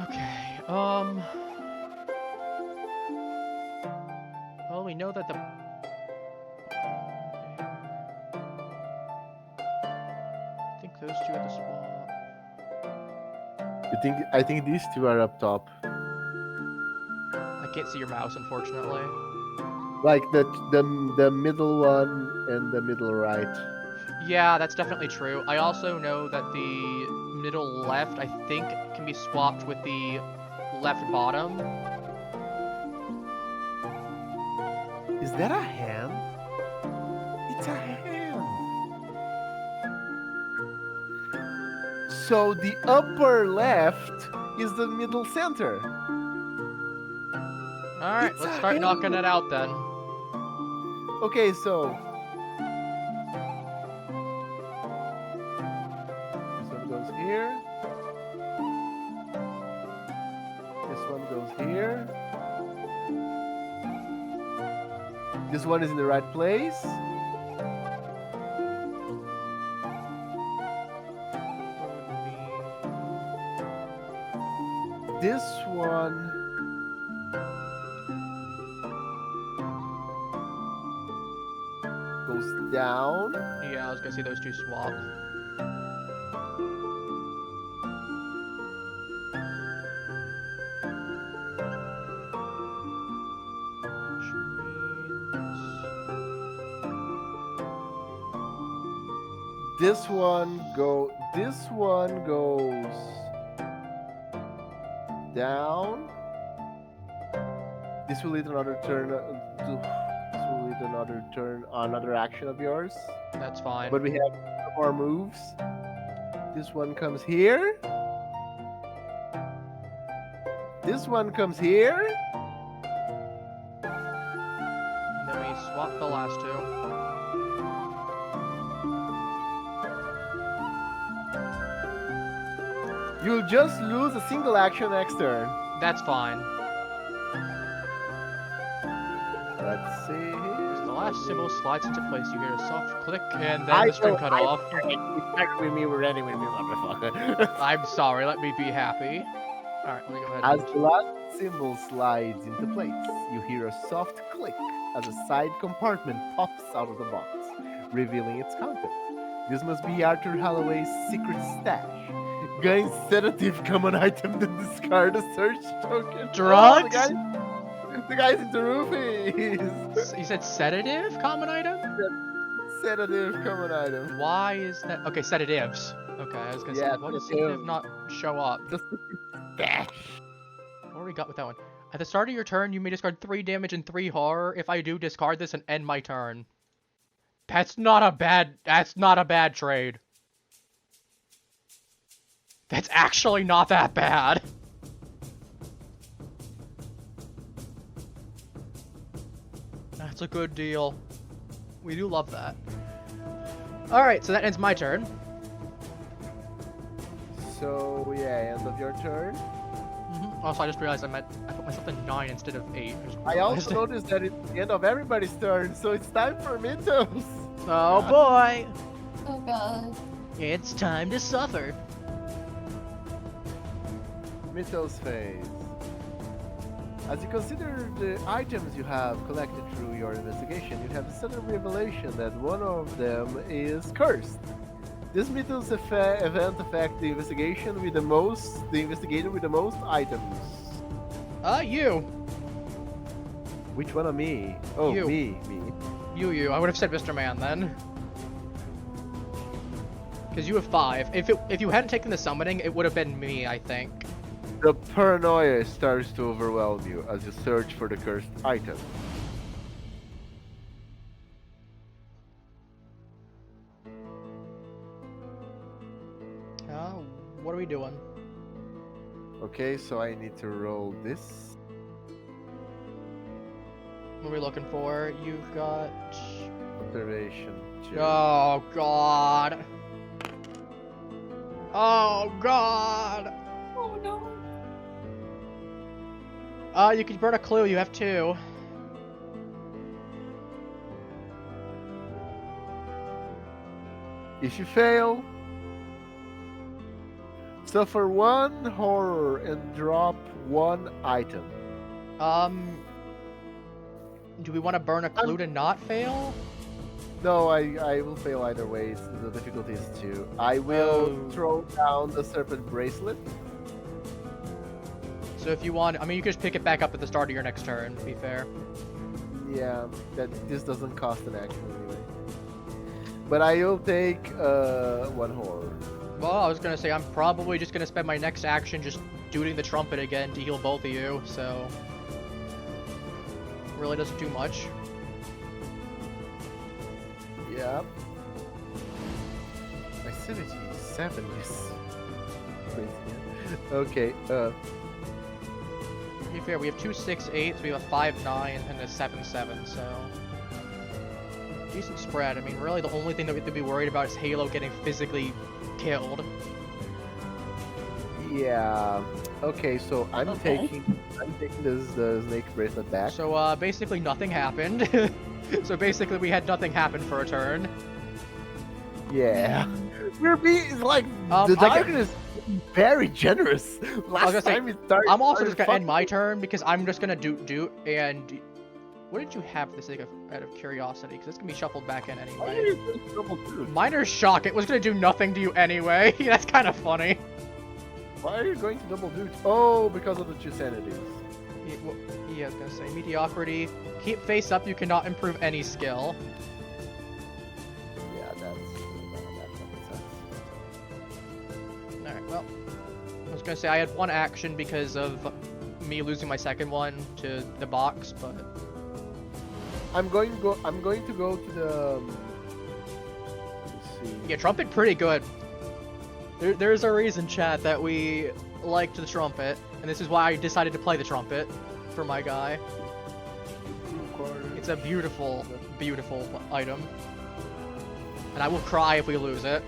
Okay, well, we know that the... I think those two are the swap. I think these two are up top. I can't see your mouse, unfortunately. Like the middle one and the middle right. Yeah, that's definitely true. I also know that the middle left, I think, can be swapped with the left bottom. Is that a hand? It's a hand. So the upper left is the middle center. Alright, It's let's a start hand. knocking it out then. Okay, so this one goes here. This one goes here. This one is in the right place. This one goes down. Yeah, I was gonna see those two swap. Which means... This one goes down. This will lead another turn. This will lead another turn, another action of yours. That's fine. But we have more moves. This one comes here. This one comes here. And then we swap the last two. You'll just lose a single action next turn. That's fine. Let's see here. As the last symbol slides into place, you hear a soft click, and then the string cut off. Exactly me, we're ready with me, motherfucker. I'm sorry, let me be happy. Alright, let me go ahead As and... the last symbol slides into place, you hear a soft click as a side compartment pops out of the box, revealing its contents. This must be Arthur Holloway's secret stash. Gain sedative common item to discard a search token. Drugs? Oh, the guy's into roofies. You said sedative common item? Sedative common item. Why is that? Okay, sedatives. Okay, I was gonna say, Yeah, why does sedative. sedative not show up? Just stash. What do we got with that one? At the start of your turn, you may discard 3 damage and 3 horror. If I do, discard this and end my turn. That's not a bad trade. That's actually not that bad. That's a good deal. We do love that. Alright, so that ends my turn. So yeah, end of your turn. Also, I just realized I put myself in 9 instead of 8. I also noticed that it's the end of everybody's turn, so it's time for Mythos. Oh boy! Oh god. It's time to suffer. Mythos phase. As you consider the items you have collected through your investigation, you have a sudden revelation that one of them is cursed. This Mythos event affects the investigator with the most items. You. Which one of me? Oh, You. me. You. I would have said Mr. Man then. Because you have 5. If you hadn't taken the summoning, it would have been me, I think. The paranoia starts to overwhelm you as you search for the cursed item. What are we doing? Okay, so I need to roll this. What are we looking for? You've got... Observation. check. Oh, God. Oh, God. Oh no. You can burn a clue. You have 2. If you fail, suffer 1 horror and drop 1 item. Do we want to burn a clue to not fail? No, I will fail either way. The difficulty is 2. I will Oh. throw down the serpent bracelet. So if you want, I mean, you can just pick it back up at the start of your next turn, to be fair. Yeah, this doesn't cost an action anyway. But I'll take one horror. Well, I was gonna say I'm probably just gonna spend my next action just doing the trumpet again to heal both of you, so really doesn't do much. Yeah. My 77 is crazy. Okay. To be fair, we have 2 6-8s, we have a 5-9, and a 7-7, so decent spread. I mean, really the only thing that we have to be worried about is Halo getting physically killed. Yeah. Okay, so I'm Okay. taking the snake bracelet back. So basically nothing happened. So basically we had nothing happen for a turn. Yeah. We're being like I the get- darkness is very generous. Last gonna say, time we started. I'm also just gonna end my turn because I'm just gonna do and what did you have for the sake of out of curiosity? Because it's gonna be shuffled back in Why are anyway. you doing double dude? Miner's shock. It was gonna do nothing to you anyway. That's kind of funny. Why are you going to double dude? Oh, because of the two sanities. Yeah, I was gonna say mediocrity. Keep face up. You cannot improve any skill. Yeah, that makes sense. All right. Well, I was gonna say I had one action because of me losing my second one to the box, but I'm going to go to the. Let's see. yeah, trumpet pretty good. There's a reason, chat, that we liked the trumpet, and this is why I decided to play the trumpet for my guy. It's a beautiful, beautiful item, and I will cry if we lose it.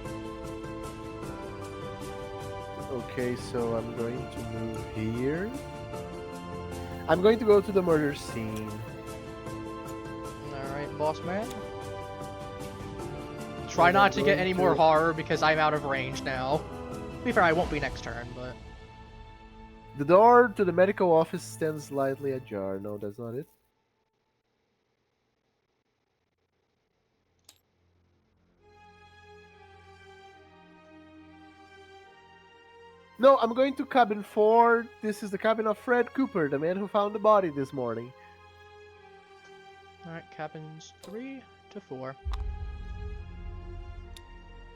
Okay, so I'm going to move here. I'm going to go to the murder scene. All right, boss man. Try not to get any more horror because I'm out of range now. To be fair, I won't be next turn, but The door to the medical office stands slightly ajar. No, that's not it. No, I'm going to cabin 4. This is the cabin of Fred Cooper, the man who found the body this morning. all right, cabins 3 to 4.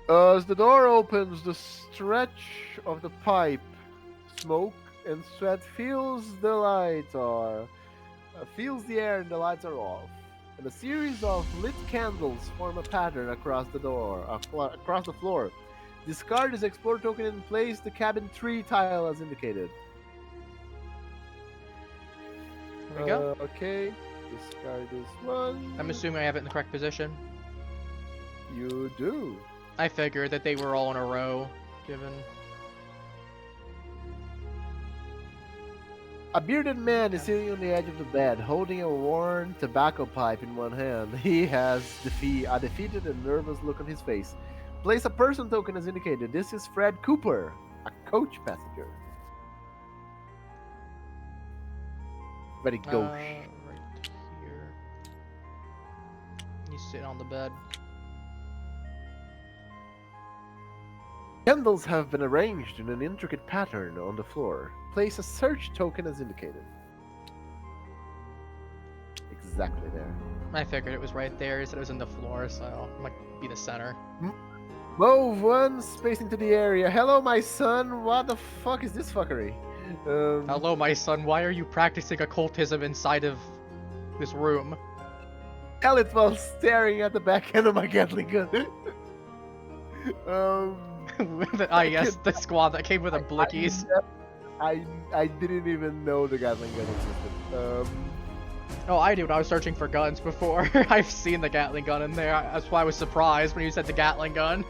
As the door opens, the stretch of the pipe, smoke and sweat fills the lights are fills the air and the lights are off. And a series of lit candles form a pattern across the door, across the floor. Discard this explore token and place the cabin 3 tile as indicated. Here we go. Okay, discard this one. I'm assuming I have it in the correct position. You do. I figured that they were all in a row, given. A bearded man is sitting on the edge of the bed, holding a worn tobacco pipe in one hand. He has a defeated and nervous look on his face. Place a person token as indicated. This is Fred Cooper, a coach passenger. Very gauche. Right here. He's sitting on the bed. Candles have been arranged in an intricate pattern on the floor. Place a search token as indicated. Exactly there. I figured it was right there. He said it was in the floor, so it might be the center. Move one space into the area. Hello, my son. What the fuck is this fuckery? Hello, my son. Why are you practicing occultism inside of this room? Tell it while staring at the back end of my Gatling gun. Yes, the squad that came with the blickies. I didn't even know the Gatling gun existed. Oh, I did when I was searching for guns before. I've seen the Gatling gun in there. That's why I was surprised when you said the Gatling gun.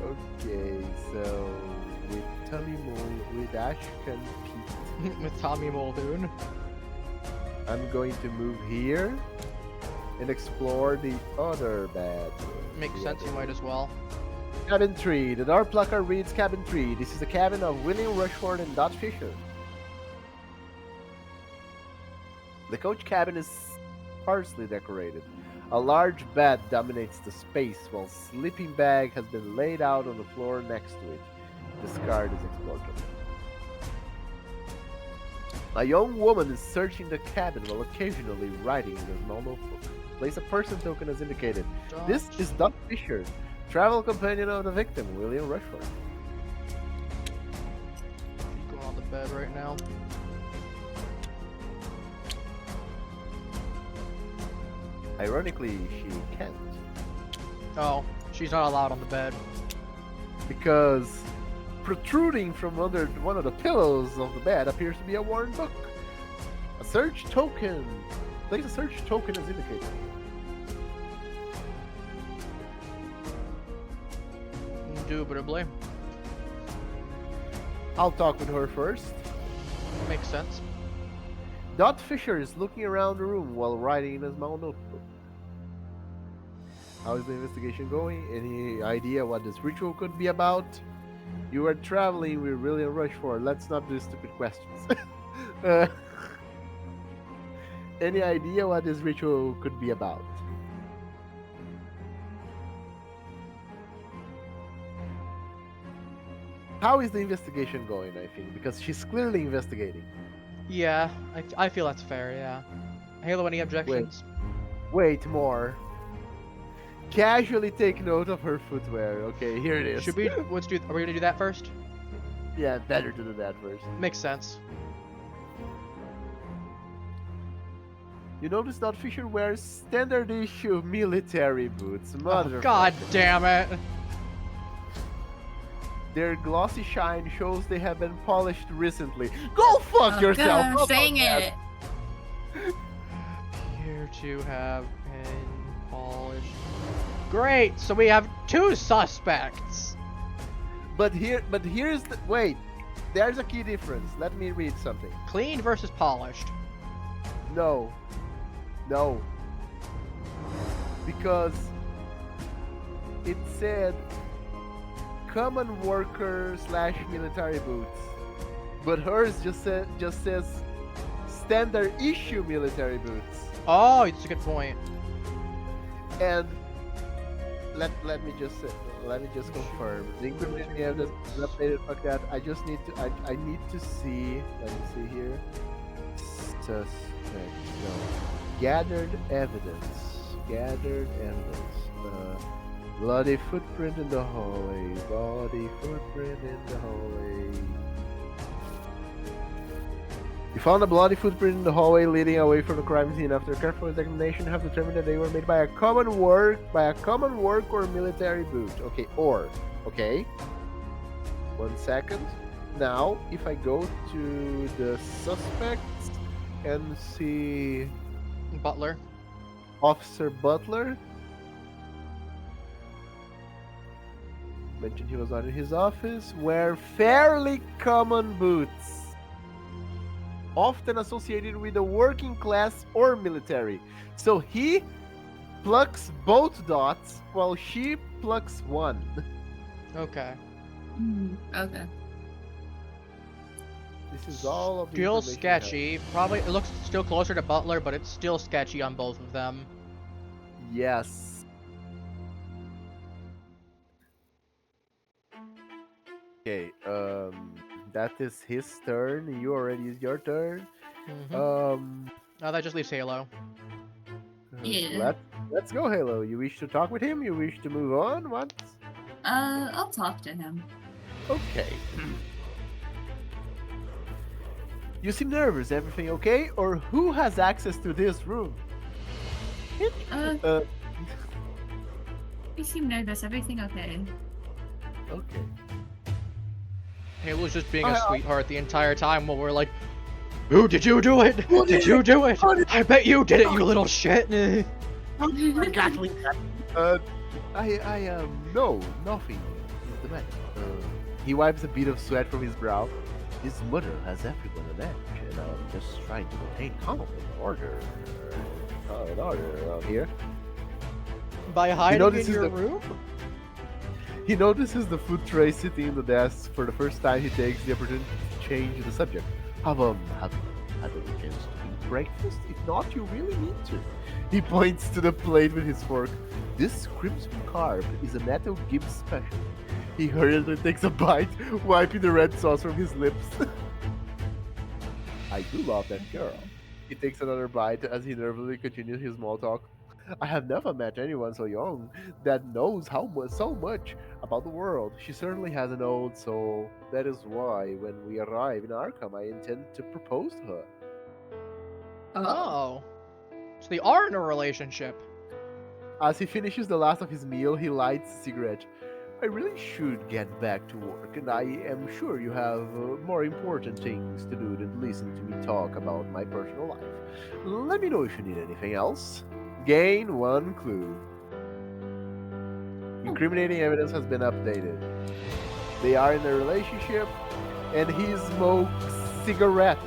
Okay, so with Tommy Mold, with Ashkan Pete, With Tommy Muldoon. I'm going to move here and explore the other bed. Makes sense, you might as well. Cabin 3. The door placard reads Cabin 3. This is the cabin of William Rushford and Dot Fisher. The coach cabin is sparsely decorated. A large bed dominates the space, while a sleeping bag has been laid out on the floor next to it. Discard is explored. A young woman is searching the cabin while occasionally writing in a small notebook. Place a person token as indicated. This is Doc Fisher, travel companion of the victim, William Rushford. She's going on the bed right now. Ironically, she can't. Oh, she's not allowed on the bed. Because protruding from under one of the pillows of the bed appears to be a worn book. A search token. Place a search token as indicated. Indubitably. I'll talk with her first. Makes sense. Dot Fisher is looking around the room while writing in a small notebook. How is the investigation going? Any idea what this ritual could be about? You are traveling with William Rushford. Let's not do stupid questions. Any idea what this ritual could be about? How is the investigation going, I think? Because she's clearly investigating. Yeah, I feel that's fair, yeah. Halo, any objections? Wait, more. Casually take note of her footwear. Okay, here it is. Should we, are we gonna do that first? Yeah, better to do that first. Makes sense. You notice that Fisher wears standard issue military boots. Oh, God damn it. Their glossy shine shows they have been polished recently. Go fuck yourself! How Gosh, dang about it! Here to have been polished. Great, so we have 2 suspects. that? But here's the wait. There's a key difference. Let me read something. Clean versus polished. No. Because it said common worker / military boots, but hers just says standard issue military boots. Oh, it's a good point. And let me just confirm. The information we have is updated. Fuck that. I just need to I need to see. Let me see here. Suspect. No. Gathered evidence. Bloody footprint in the hallway. Bloody footprint in the hallway. You found a bloody footprint in the hallway leading away from the crime scene. After careful examination, have determined that they were made by a common work or military boot. Okay. 1 second. Now, if I go to the suspects and see Butler. Officer Butler. Mentioned he was not in his office. Wear fairly common boots. Often associated with the working class or military. So he plucks both dots while she plucks one. Okay. Okay. This is all of the Still information I have. sketchy. Probably, it looks still closer to Butler, but it's still sketchy on both of them. Yes. Okay, that is his turn. You already used your turn. Mm-hmm. Oh, that just leaves Halo. Yeah. Let's go, Halo. You wish to talk with him? You wish to move on? What? I'll talk to him. Okay. You seem nervous. Everything okay? Or who has access to this room? You seem nervous. Everything okay? Okay. Halo's just being a sweetheart the entire time while we're like, "Ooh, did you do it? Did you do it? I bet you did it, you little shit." Exactly. No, nothing is the matter. He wipes a bit of sweat from his brow. His mother has everyone on edge, and I'm just trying to maintain calm and order. Out here. By hiding in your room? He notices the food tray sitting in the desk. For the first time, he takes the opportunity to change the subject. Have a chance to eat breakfast? If not, you really need to. He points to the plate with his fork. This crimson carb is a Metal Gibbs special. He hurriedly takes a bite, wiping the red sauce from his lips. I do love that girl. He takes another bite as he nervously continues his small talk. I have never met anyone so young that knows so much about the world. She certainly has an old soul. That is why, when we arrive in Arkham, I intend to propose to her. Oh. Oh. So they are in a relationship. As he finishes the last of his meal, he lights a cigarette. I really should get back to work, and I am sure you have more important things to do than listen to me talk about my personal life. Let me know if you need anything else. Gain 1 clue. Incriminating evidence has been updated. They are in a relationship, and he smokes cigarettes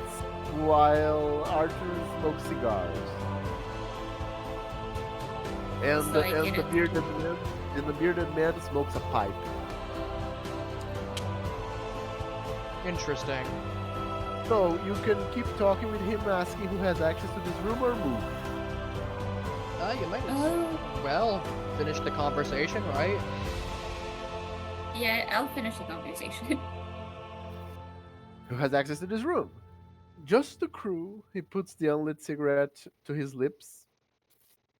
while Arthur smokes cigars. And, So the, I and get the it. bearded man smokes a pipe. Interesting. So you can keep talking with him, asking who has access to this room, or move. You might as Oh. well finish the conversation, right? Yeah, I'll finish the conversation. Who has access to this room? Just the crew. He puts the unlit cigarette to his lips.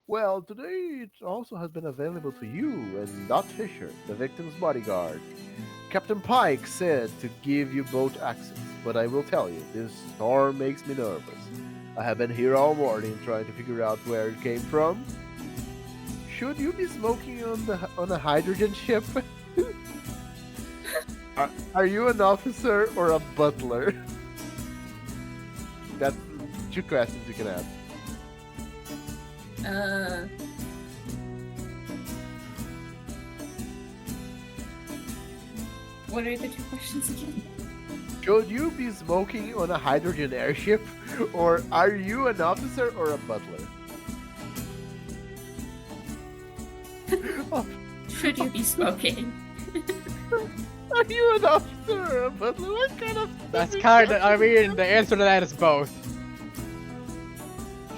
Well, today it also has been available to you and Dot Fisher, the victim's bodyguard. Captain Pike said to give you both access, but I will tell you, this storm makes me nervous. I have been here all morning trying to figure out where it came from. Should you be smoking on a hydrogen ship? Are you an officer or a butler? That's 2 questions you can ask. What are the 2 questions again? Should you be smoking on a hydrogen airship, or are you an officer or a butler? Should you be smoking? Are you an officer or a butler? What kind of... That's kind of. I mean, the answer to that is both.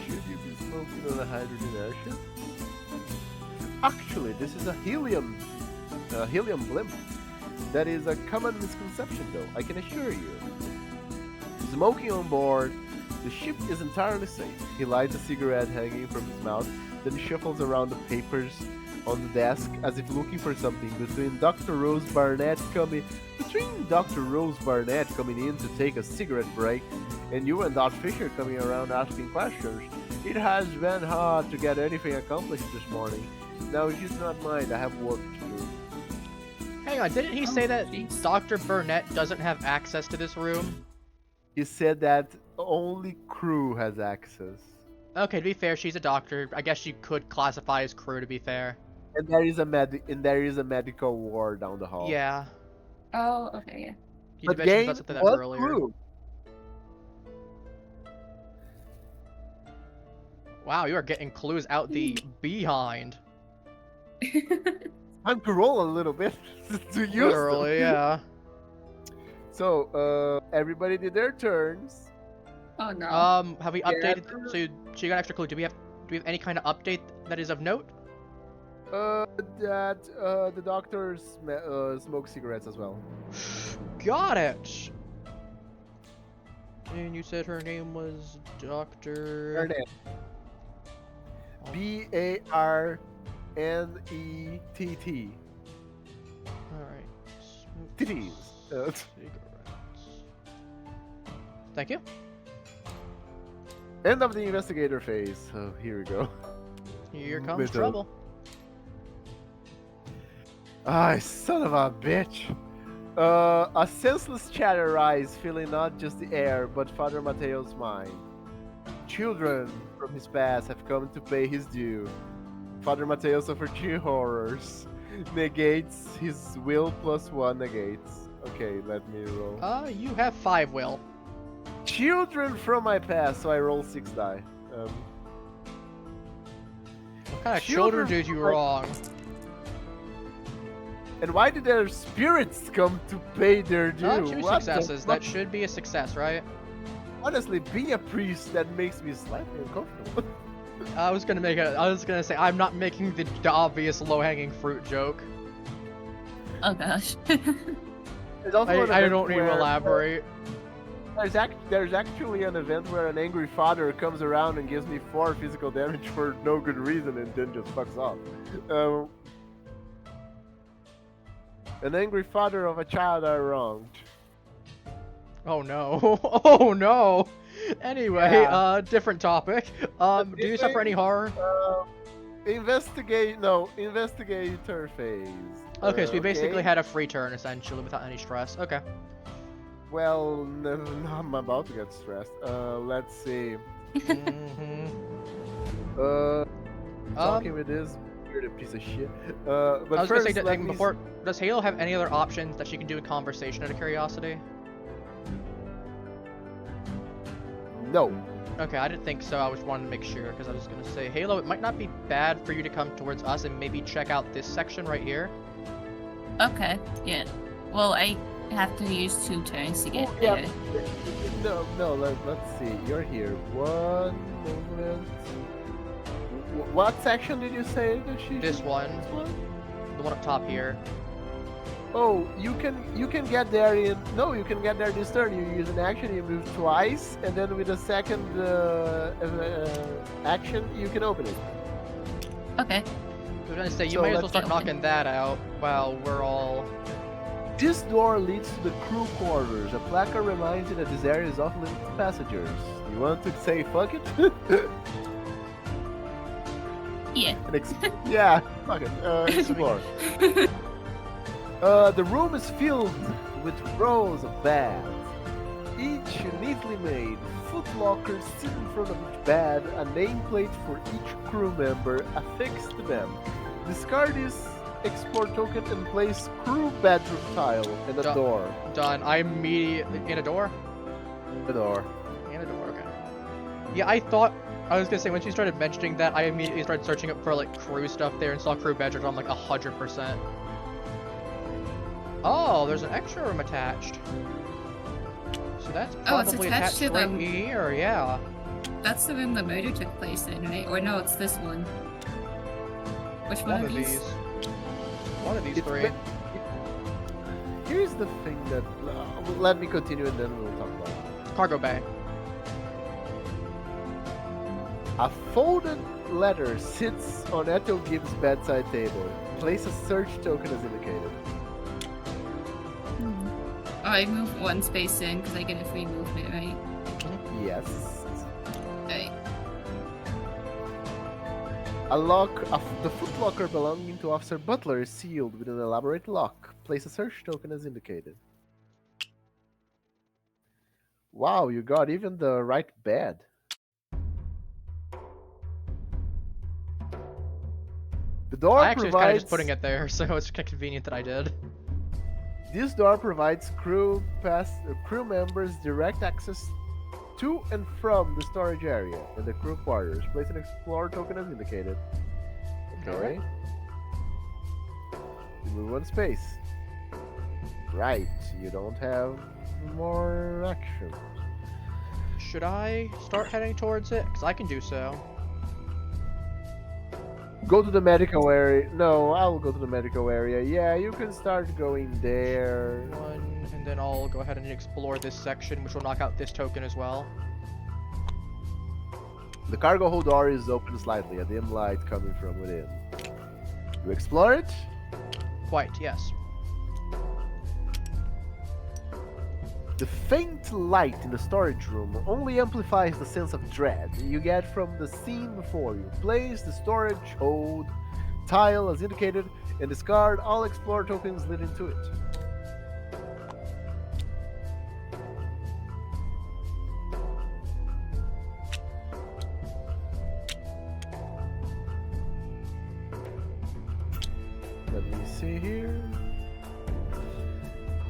Should you be smoking on a hydrogen airship? Actually, this is a helium blimp. That is a common misconception, though, I can assure you. Smoking on board, the ship is entirely safe. He lights a cigarette hanging from his mouth, then shuffles around the papers on the desk as if looking for something. Between Dr. Rose Barnett coming in to take a cigarette break, and you and Dot Fisher coming around asking questions, it has been hard to get anything accomplished this morning. Now, if you do not mind, I have work to do. Hang on, didn't he say that jeez. Dr. Burnett doesn't have access to this room? He said that only crew has access. Okay, to be fair, she's a doctor. I guess you could classify as crew, to be fair. And there is a medical ward down the hall. Yeah. Oh, okay, yeah. You But mentioned game, about something that what earlier. crew? Wow, you are getting clues out the behind. Time to roll a little bit to use them. Literally, yeah. So, everybody did their turns. Oh no. Have we updated? So you got extra clue. Do we have any kind of update that is of note? That the doctors smoke cigarettes as well. Got it. And you said her name was Doctor. Barnett. Barnett. All right. Titties. Cigarettes. Thank you. End of the investigator phase. Oh, here we go. Here comes Middle. trouble. Ah, son of a bitch. A senseless chatter rise, filling not just the air, but Father Mateo's mind. Children from his past have come to pay his due. Father Mateo suffered 2 horrors. Negates his will plus 1 negates. Okay, let me roll. You have 5 will. Children from my past, so I roll 6 die. What kind of children did you wrong? And why did their spirits come to pay their due? 2 What the successes. fuck? That should be a success, right? Honestly, being a priest, that makes me slightly uncomfortable. I was gonna say I'm not making the obvious low-hanging fruit joke. Oh gosh. There's also an I event don't need to where, elaborate. there's actually an event where an angry father comes around and gives me 4 physical damage for no good reason and then just fucks off. Um, an angry father of a child I wronged. Oh no. Oh no. Anyway, Yeah. different topic. Do you suffer any horror? Investigator phase. Okay, so we basically okay. had a free turn essentially without any stress. Okay. Well, I'm about to get stressed. Let's see. Mm-hmm. Talking with this weird piece of shit. But I was first, gonna say, let me before, does Halo have any other options that she can do in conversation out of curiosity? No. Okay, I didn't think so. I was wanting to make sure because I was gonna say, Halo, it might not be bad for you to come towards us and maybe check out this section right here. Okay, yeah. Well, I have to use 2 turns to get Yeah. there. No. Let's see. You're here. 1 moment. What section did you say that she? This one, This one? the one up top here. Oh, you can get there in. No, you can get there this turn. You use an action. You move twice, and then with a second action, you can open it. Okay. I was gonna say, you So might as well let's start get knocking that out while we're all. This door leads to the crew quarters. A placard reminds you that this area is off limits to passengers. You want to say fuck it? Yeah. Yeah, fuck it. Explore. The room is filled with rows of beds, each neatly made. Footlockers sit in front of each bed, a nameplate for each crew member affixed to them. Discard this export token and place crew bedroom tile in the Done. door. Done. I immediately in a door. The door. In a door. Okay. Yeah, I was gonna say when she started mentioning that, I immediately started searching up for like crew stuff there and saw crew bedrooms. I'm like 100%. Oh, there's an extra room attached. So that's Oh, it's probably attached to right them. here. Yeah. That's the room the murder took place in, right? Or no, it's this one. Which one, One of these. One of these It's three. be- Here's the thing that. Let me continue and then we'll talk about it. Cargo bay. A folded letter sits on Ethel Gibbs' bedside table. Place a search token as indicated. Oh, I move 1 space in because I get a free movement, right? Yes. Right. The footlocker belonging to Officer Butler is sealed with an elaborate lock. Place a search token as indicated. Wow, you got even the right bed. The door I actually was kind of provides. just putting it there, so it's kind of convenient that I did. This door provides crew members direct access to and from the storage area in the crew quarters. Place an explorer token as indicated. Okay. You move 1 space. Right, you don't have more action. Should I start heading towards it? Because I can do so. Go to the medical area. No, I will go to the medical area. Yeah, you can start going there. One, and then I'll go ahead and explore this section, which will knock out this token as well. The cargo hold door is open slightly, a dim light coming from within. You explore it? Quite, yes. The faint light in the storage room only amplifies the sense of dread you get from the scene before you. Place the storage hold tile as indicated and discard all explorer tokens leading to it. Let me see here.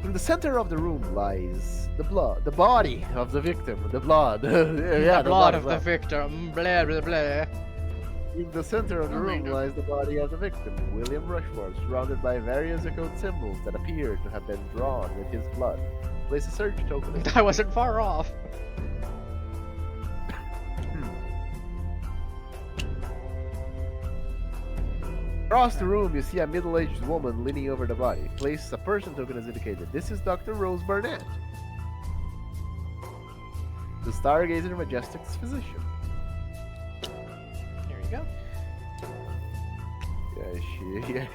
In the center of the room lies the body of the victim, the blood. Yeah, the blood of blood. the victim. Blah blah blah. In the center of the room lies the body of the victim, William Rushmore, surrounded by various occult symbols that appear to have been drawn with his blood. Place a search token. I wasn't far off. Across the room, you see a middle-aged woman leaning over the body. Place a person token as indicated. This is Dr. Rose Burnett. The Stargazer Majestic's physician. Here you go. Yeah,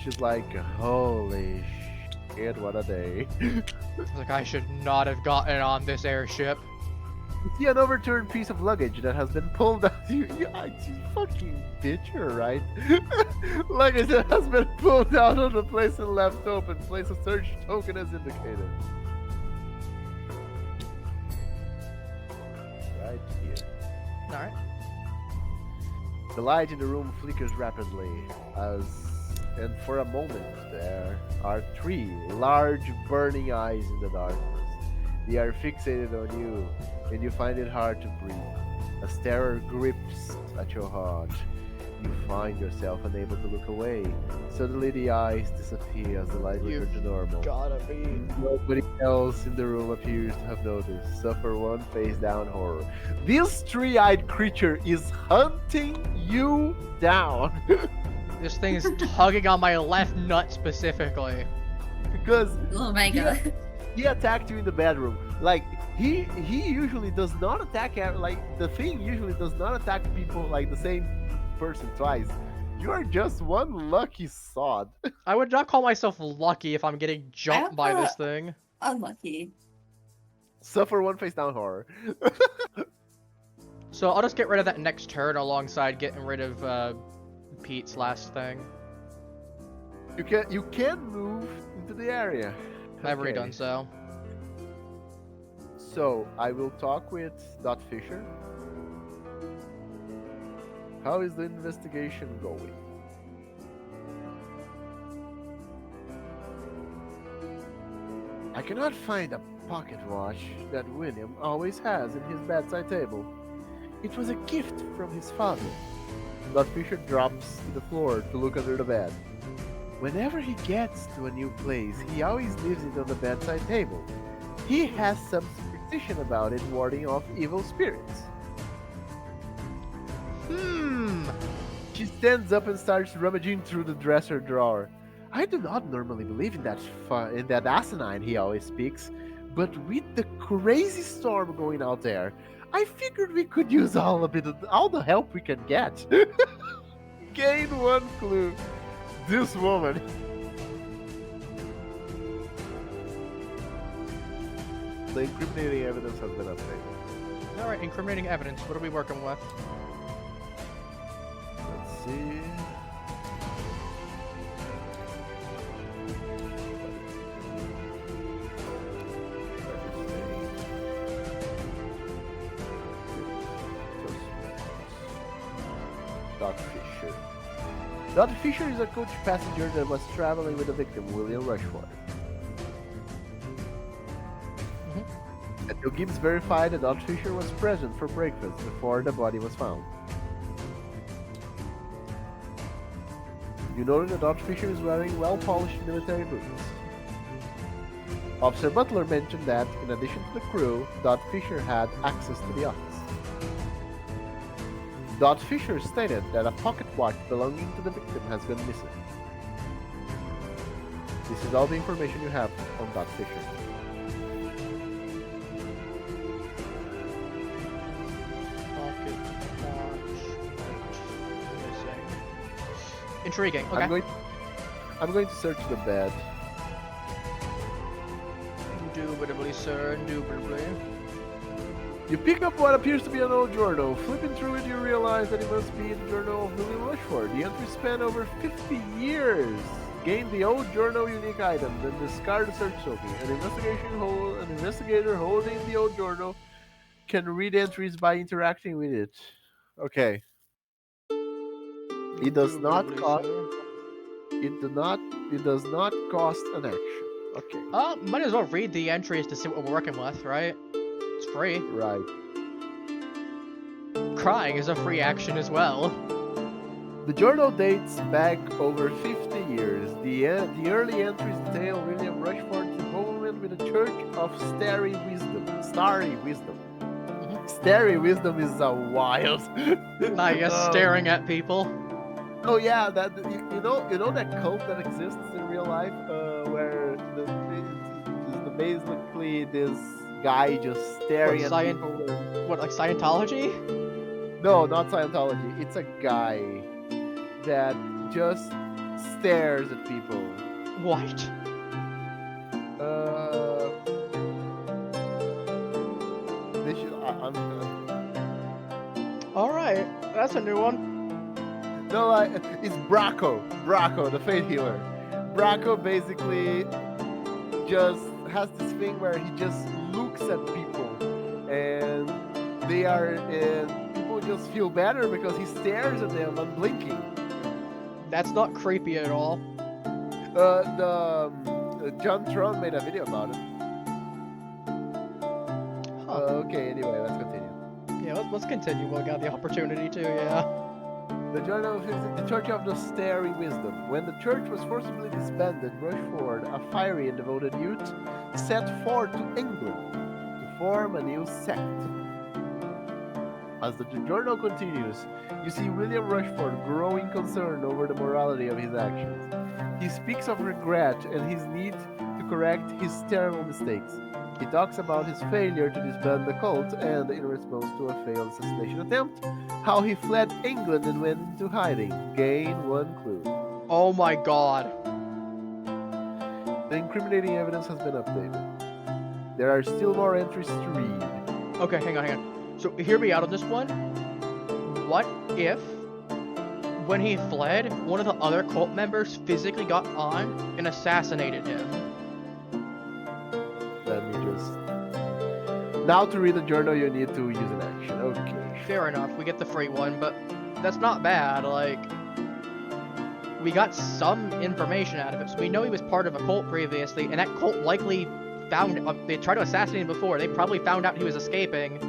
she's like, holy shit, what a day. Like, I should not have gotten on this airship. You see an overturned piece of luggage that has been pulled out. You fucking bitch, her, right? Luggage that has been pulled out of the place and left open. Place a search token as indicated. Right here. Alright. The light in the room flickers rapidly and for a moment there are three large burning eyes in the darkness. They are fixated on you, and you find it hard to breathe. As terror grips at your heart, you find yourself unable to look away. Suddenly the eyes disappear as the light returns to normal. Gotta be. Nobody else in the room appears to have noticed. Suffer one face down horror. This three-eyed creature is hunting you down. This thing is tugging on my left nut specifically. Because Oh my god. he attacked you in the bedroom. Like he usually does not attack like the thing usually does not attack people like the same person twice. You are just one lucky sod. I would not call myself lucky if I'm getting jumped by this thing. Unlucky. Suffer one face down horror. So I'll just get rid of that next turn alongside getting rid of Pete's last thing. You can move into the area. I've already Okay. done so. So I will talk with Dot Fisher. How is the investigation going? I cannot find a pocket watch that William always has in his bedside table. It was a gift from his father. Dot Fisher drops to the floor to look under the bed. Whenever he gets to a new place, he always leaves it on the bedside table. He has some superstition about it warding off evil spirits. She stands up and starts rummaging through the dresser drawer. I do not normally believe in that asinine he always speaks, but with the crazy storm going out there, I figured we could use all the help we can get. Gain one clue. This woman. The incriminating evidence has been obtained. Alright, incriminating evidence. What are we working with? Let's see. Dr. Fisher. Dr. Fisher is a coach passenger that was traveling with the victim, William Rushford. And Gibbs verified that Dr. Fisher was present for breakfast before the body was found. You noted that Dr. Fisher is wearing well-polished military boots. Officer Butler mentioned that, in addition to the crew, Dot Fisher had access to the office. Dot Fisher stated that a pocket watch belonging to the victim has gone missing. This is all the information you have on Dot Fisher. Pocket watch. Missing. Intriguing. Okay. I'm going to search the bed. Indubitably, sir. Indubitably. You pick up what appears to be an old journal. Flipping through it, you realize that it must be the journal of William Rushford. The entry spanned over 50 years. Gain the old journal unique item, then discard the search token. An investigator holding the old journal can read entries by interacting with it. Okay. It does not Indubitably, cost. sir. It does not cost an action. Okay. Might as well read the entries to see what we're working with, right? It's free. Right. Crying is a free action as well. The journal dates back over 50 years. The early entries detail William Rushford's involvement with the Church of Starry Wisdom. Starry Wisdom. Starry Wisdom is a wild. I guess staring at people. Oh yeah, that you know that cult that exists in real life, where the basically this guy just staring at Scient- people. What, like Scientology? No, not Scientology. It's a guy that just stares at people. What? They should. Alright, that's a new one. No, it's Bracco. Bracco, the Fate Healer. Bracco basically just has this thing where he just looks at people, and people just feel better because he stares at them unblinking. That's not creepy at all. John Tron made a video about it. Huh. Okay, anyway, let's continue. Yeah, let's continue. We got the opportunity to, yeah. The Journal of the Church of the Staring Wisdom. When the church was forcibly disbanded, Rushford, a fiery and devoted youth, set forth to England to form a new sect. As the journal continues, you see William Rushford growing concerned over the morality of his actions. He speaks of regret and his need to correct his terrible mistakes. He talks about his failure to disband the cult and, in response to a failed assassination attempt, how he fled England and went into hiding. Gain one clue. Oh my god. The incriminating evidence has been updated. There are still more entries to read. Okay, hang on. So, hear me out on this one. What if, when he fled, one of the other cult members physically got on and assassinated him? Let me just... Now to read the journal you need to use an action. Okay. Fair enough, we get the free one, but that's not bad, like... We got some information out of it, so we know he was part of a cult previously, and that cult likely found... they tried to assassinate him before, they probably found out he was escaping,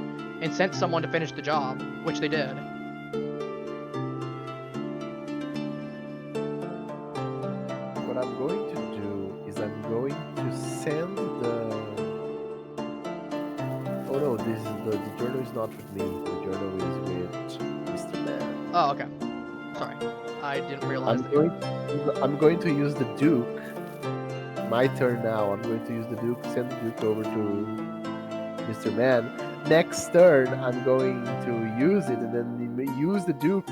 and sent someone to finish the job, which they did. What I'm going to do is I'm going to send the... Oh no, the journal is not with me. The journal is with Mr. Man. Oh, okay. Sorry. I didn't realize I'm going to use the Duke. My turn now. I'm going to use the Duke, send the Duke over to Mr. Man. Next turn, I'm going to use it and then use the Duke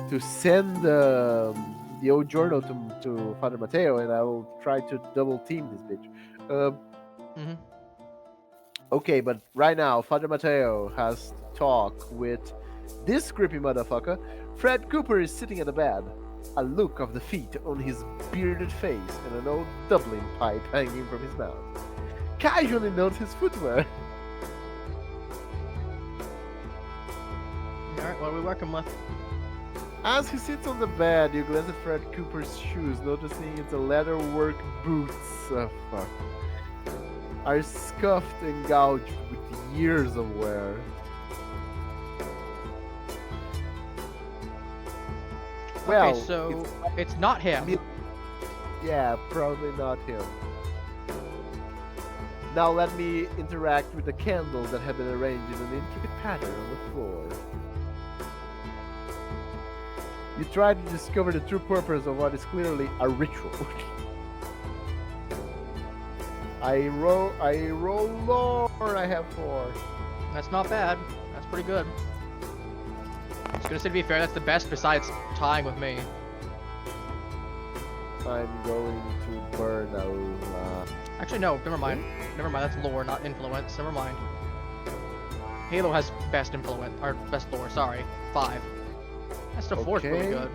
to send the old journal to Father Mateo, and I will try to double team this bitch. Okay, but right now, Father Mateo has to talk with this creepy motherfucker. Fred Cooper is sitting in the bed, a look of defeat on his bearded face and an old Dublin pipe hanging from his mouth. Casually notes his footwear. Alright, what are we working with? As he sits on the bed, you glance at Fred Cooper's shoes, noticing it's a leatherwork boots. Oh, fuck. Are scuffed and gouged with years of wear. Well, okay, so it's not him. Yeah, probably not him. Now let me interact with the candles that have been arranged in an intricate pattern on the floor. You try to discover the true purpose of what is clearly a ritual. I roll low, I have 4. That's not bad. That's pretty good. I was gonna say, to be fair, that's the best besides tying with me. I'm going to burn out. Actually, no, never mind. Never mind, that's lore, not influence. Never mind. Halo has best influence, or best lore, sorry. 5. That's still 4's really Okay. good.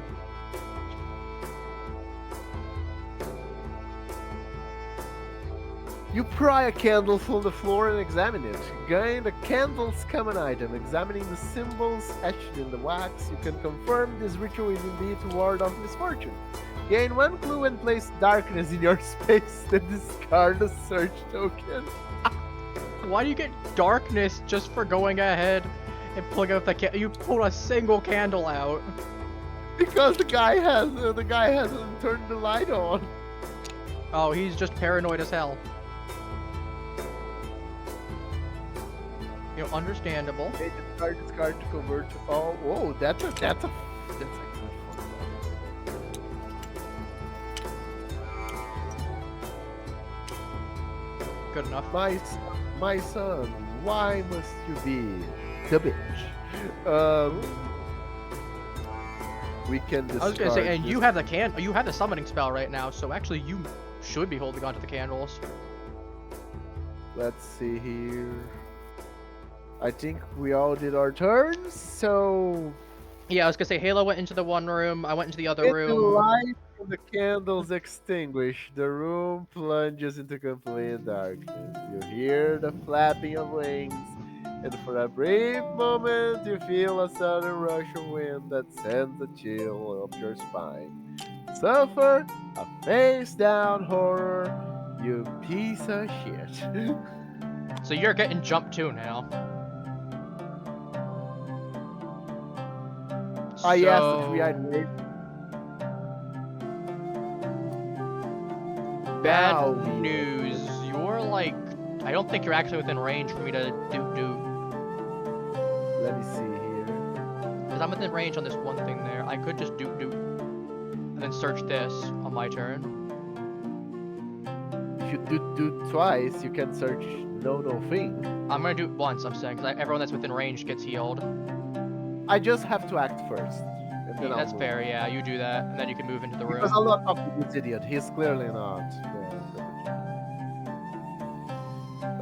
You pry a candle from the floor and examine it. Gain the candle's common item. Examining the symbols etched in the wax, you can confirm this ritual is indeed to ward off misfortune. Gain 1 clue and place darkness in your space, then discard a search token. Why do you get darkness just for going ahead and pulling out the candle? You pulled a single candle out. Because the guy hasn't turned the light on. Oh, he's just paranoid as hell. You know, understandable. Okay, discard to convert to... Oh, whoa, that's a good one. Good enough. Nice. My son, why must you be the bitch? Um, we can I was gonna say, discard and you this. have you have the summoning spell right now, so actually you should be holding onto the candles. Let's see here. I think we all did our turns, so Yeah, I was gonna say Halo went into the one room, I went into the other with the room. light of the candles extinguished, the room plunges into complete darkness. You hear the flapping of wings, and for a brief moment, you feel a sudden rush of wind that sends a chill up your spine. Suffer a face down horror, you piece of shit. So you're getting jumped too now. I asked the three-eyed So raven. bad Now we news. You're like, I don't think you're actually within range for me to do. let me see here. Because I'm within range on this one thing there. I could just do, and then search this on my turn. If you do twice, you can search no thing. I'm gonna do it once, I'm saying, because everyone that's within range gets healed. I just have to act first. And then That's I'll move. fair, yeah, you do that, and then you can move into the Because room. I'm not talking to this idiot. He's clearly not.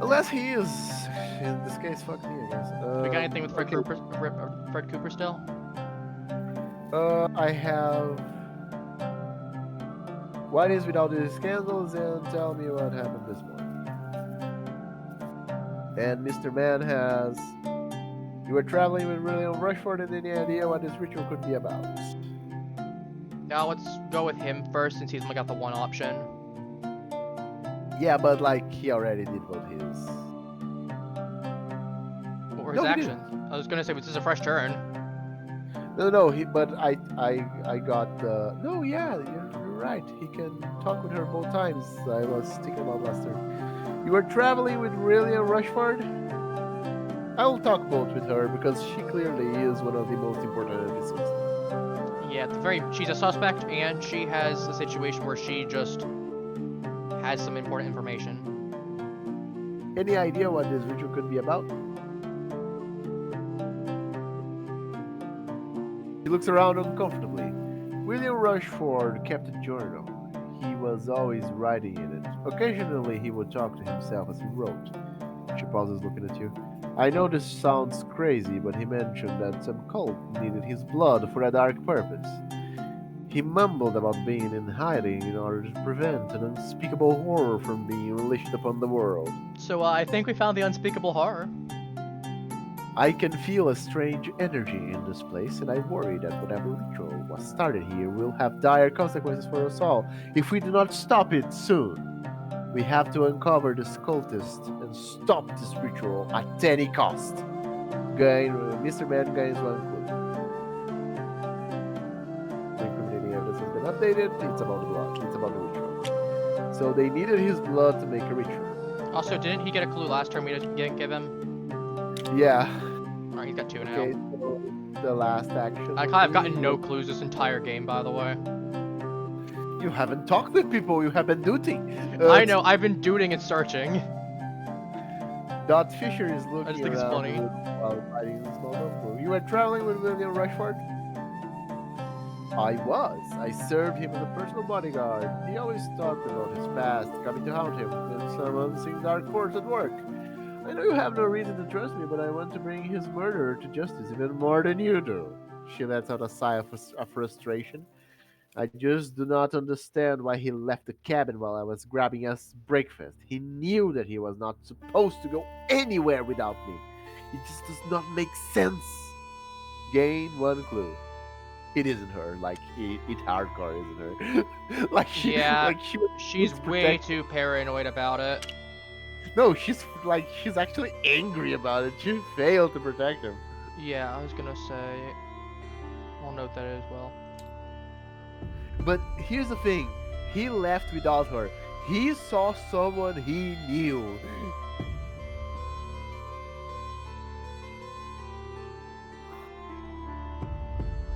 Unless he is. In this case, fuck me, I guess. We got anything with Fred okay. Cooper? Fred Cooper still? I have. What is without these scandals, and tell me what happened this morning. And Mr. Man has. You were traveling with William Rushford, and any idea what this ritual could be about? Now let's go with him first, since he's only got the one option. Yeah, but like he already did vote his. What were his No, he actions? I was gonna say, this is a fresh turn. No, but I got the. No, yeah, you're right. He can talk with her both times. I was thinking about last turn. You were traveling with William Rushford? I will talk both with her because she clearly is one of the most important NPCs. Yeah, at the very, she's a suspect, and she has a situation where she just has some important information. Any idea what this ritual could be about? He looks around uncomfortably. William Rushford kept a journal. He was always writing in it. Occasionally, he would talk to himself as he wrote. She pauses, looking at you. I know this sounds crazy, but he mentioned that some cult needed his blood for a dark purpose. He mumbled about being in hiding in order to prevent an unspeakable horror from being unleashed upon the world. So I think we found the unspeakable horror. I can feel a strange energy in this place, and I worry that whatever ritual was started here will have dire consequences for us all if we do not stop it soon. We have to uncover this cultist and stop this ritual at any cost. Mr. Man gains 1 clue. The incriminating evidence has been updated. It's about the blood. It's about the ritual. So they needed his blood to make a ritual. Also, didn't he get a clue last turn we didn't give him? Yeah. Alright, he's got 2 now. Okay, so the last action. I've gotten no clues this entire game, by the way. You haven't talked with people, you have been dooting. I know, I've been dooting and searching. Dot Fisher is looking I just think it's around funny. while fighting the small notebook. You were traveling with William Rushford? I was. I served him as a personal bodyguard. He always talked about his past, coming to haunt him, and some unseen dark force at work. I know you have no reason to trust me, but I want to bring his murderer to justice even more than you do. She lets out a sigh of frustration. I just do not understand why he left the cabin while I was grabbing us breakfast. He knew that he was not supposed to go anywhere without me. It just does not make sense. Gain 1 clue. It isn't her. Like it hardcore isn't her. like she, Yeah, like she's way too paranoid about it. No, she's actually angry about it. She failed to protect him. Yeah, I was gonna say. I'll note that as well. But here's the thing. He left without her. He saw someone he knew.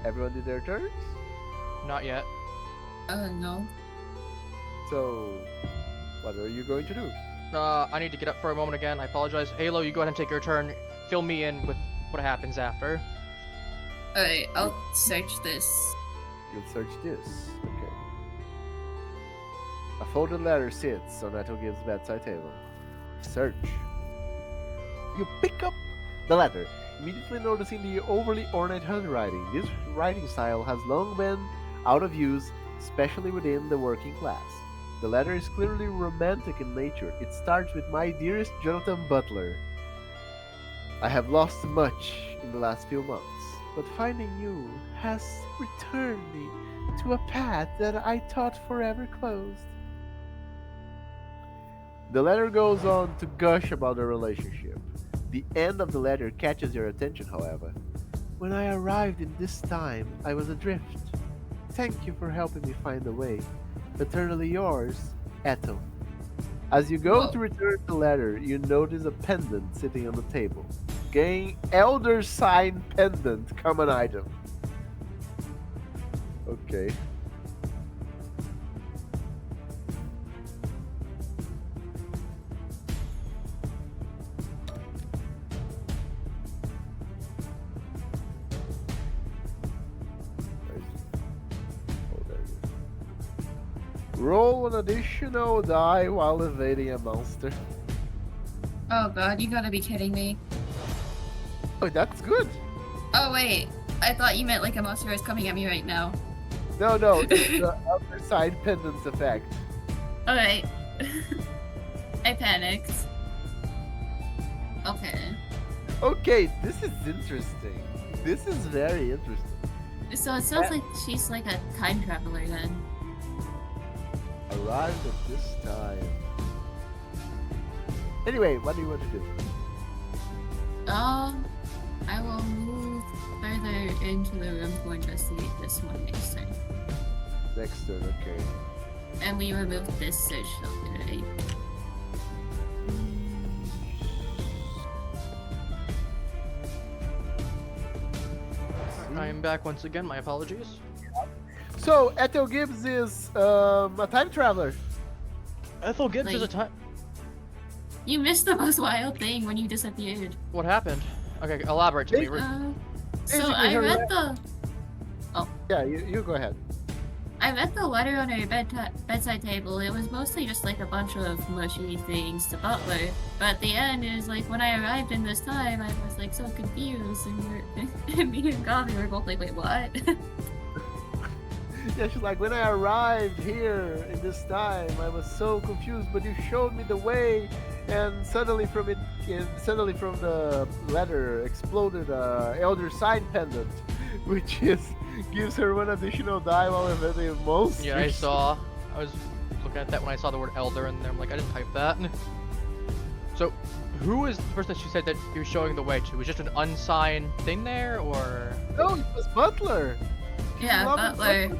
Everyone did their turns? Not yet. No. So, what are you going to do? I need to get up for a moment again. I apologize. Halo, you go ahead and take your turn. Fill me in with what happens after. Alright, I'll search this. You'll search this. Okay. A folded letter sits on Eto Gibbs' bedside table. Search. You pick up the letter, immediately noticing the overly ornate handwriting. This writing style has long been out of use, especially within the working class. The letter is clearly romantic in nature. It starts with "My dearest Jonathan Butler. I have lost much in the last few months, but finding you has returned me to a path that I thought forever closed." The letter goes on to gush about the relationship. The end of the letter catches your attention, however. "When I arrived in this time, I was adrift. Thank you for helping me find the way. Eternally yours, Eto." As you go to return the letter, you notice a pendant sitting on the table. Gain Elder Sign Pendant, common item. Okay. Roll an additional die while evading a monster. Oh god, you gotta be kidding me. Oh, that's good. Oh wait, I thought you meant like a monster is coming at me right now. No, it's the other side pendants effect. Alright. I panicked. Okay. Okay, this is interesting. This is very interesting. So it sounds like she's like a time traveler then. Arrived at this time. Anyway, what do you want to do? I will move further into the room to investigate this one next turn. Next turn, okay. And we remove this search filter, right? I am back once again. My apologies. So, Ethel Gibbs is a time traveler. Ethel Gibbs is a Like- time. You missed the most wild thing when you disappeared. What happened? Okay, elaborate to me. So Basically, I her read the Yeah, you go ahead. letter on her bedside table. It was mostly just like a bunch of mushy things to Butler. But at the end, it was like, when I arrived in this time, I was like so confused, and me and Gabi were both like, wait, what? Yeah, she's like, "When I arrived here in this time, I was so confused, but you showed me the way." And suddenly from the letter exploded Elder Sign Pendant, which gives her one additional die while evading monsters. Yeah, I saw. I was looking at that when I saw the word elder in there. I'm like, I didn't type that. So, who is the person that she said that you're showing the way to? Was just an unsigned thing there, or? No, it was Butler. Yeah, Butler.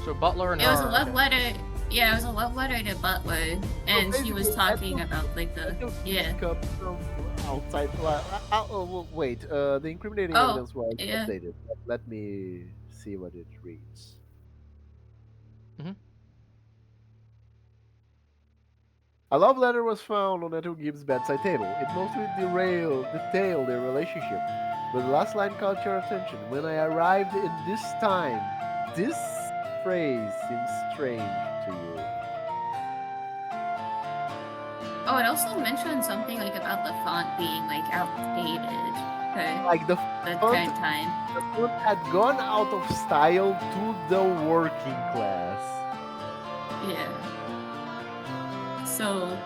So Butler and It her. was a love letter. Yeah, it was a love letter to Butler, and she was basically, talking about like the yeah. Come from outside. Well, wait. The incriminating Oh, evidence was yeah. updated. Let me see what it reads. Mhm. A love letter was found on Ethel Gibbs' bedside table. It mostly detailed their relationship, but the last line caught your attention. "When I arrived in this time," this phrase seems strange to you. Oh, it also mentioned something like about the font being like outdated for Like the the font- current time. The font had gone out of style to the working class. Yeah. So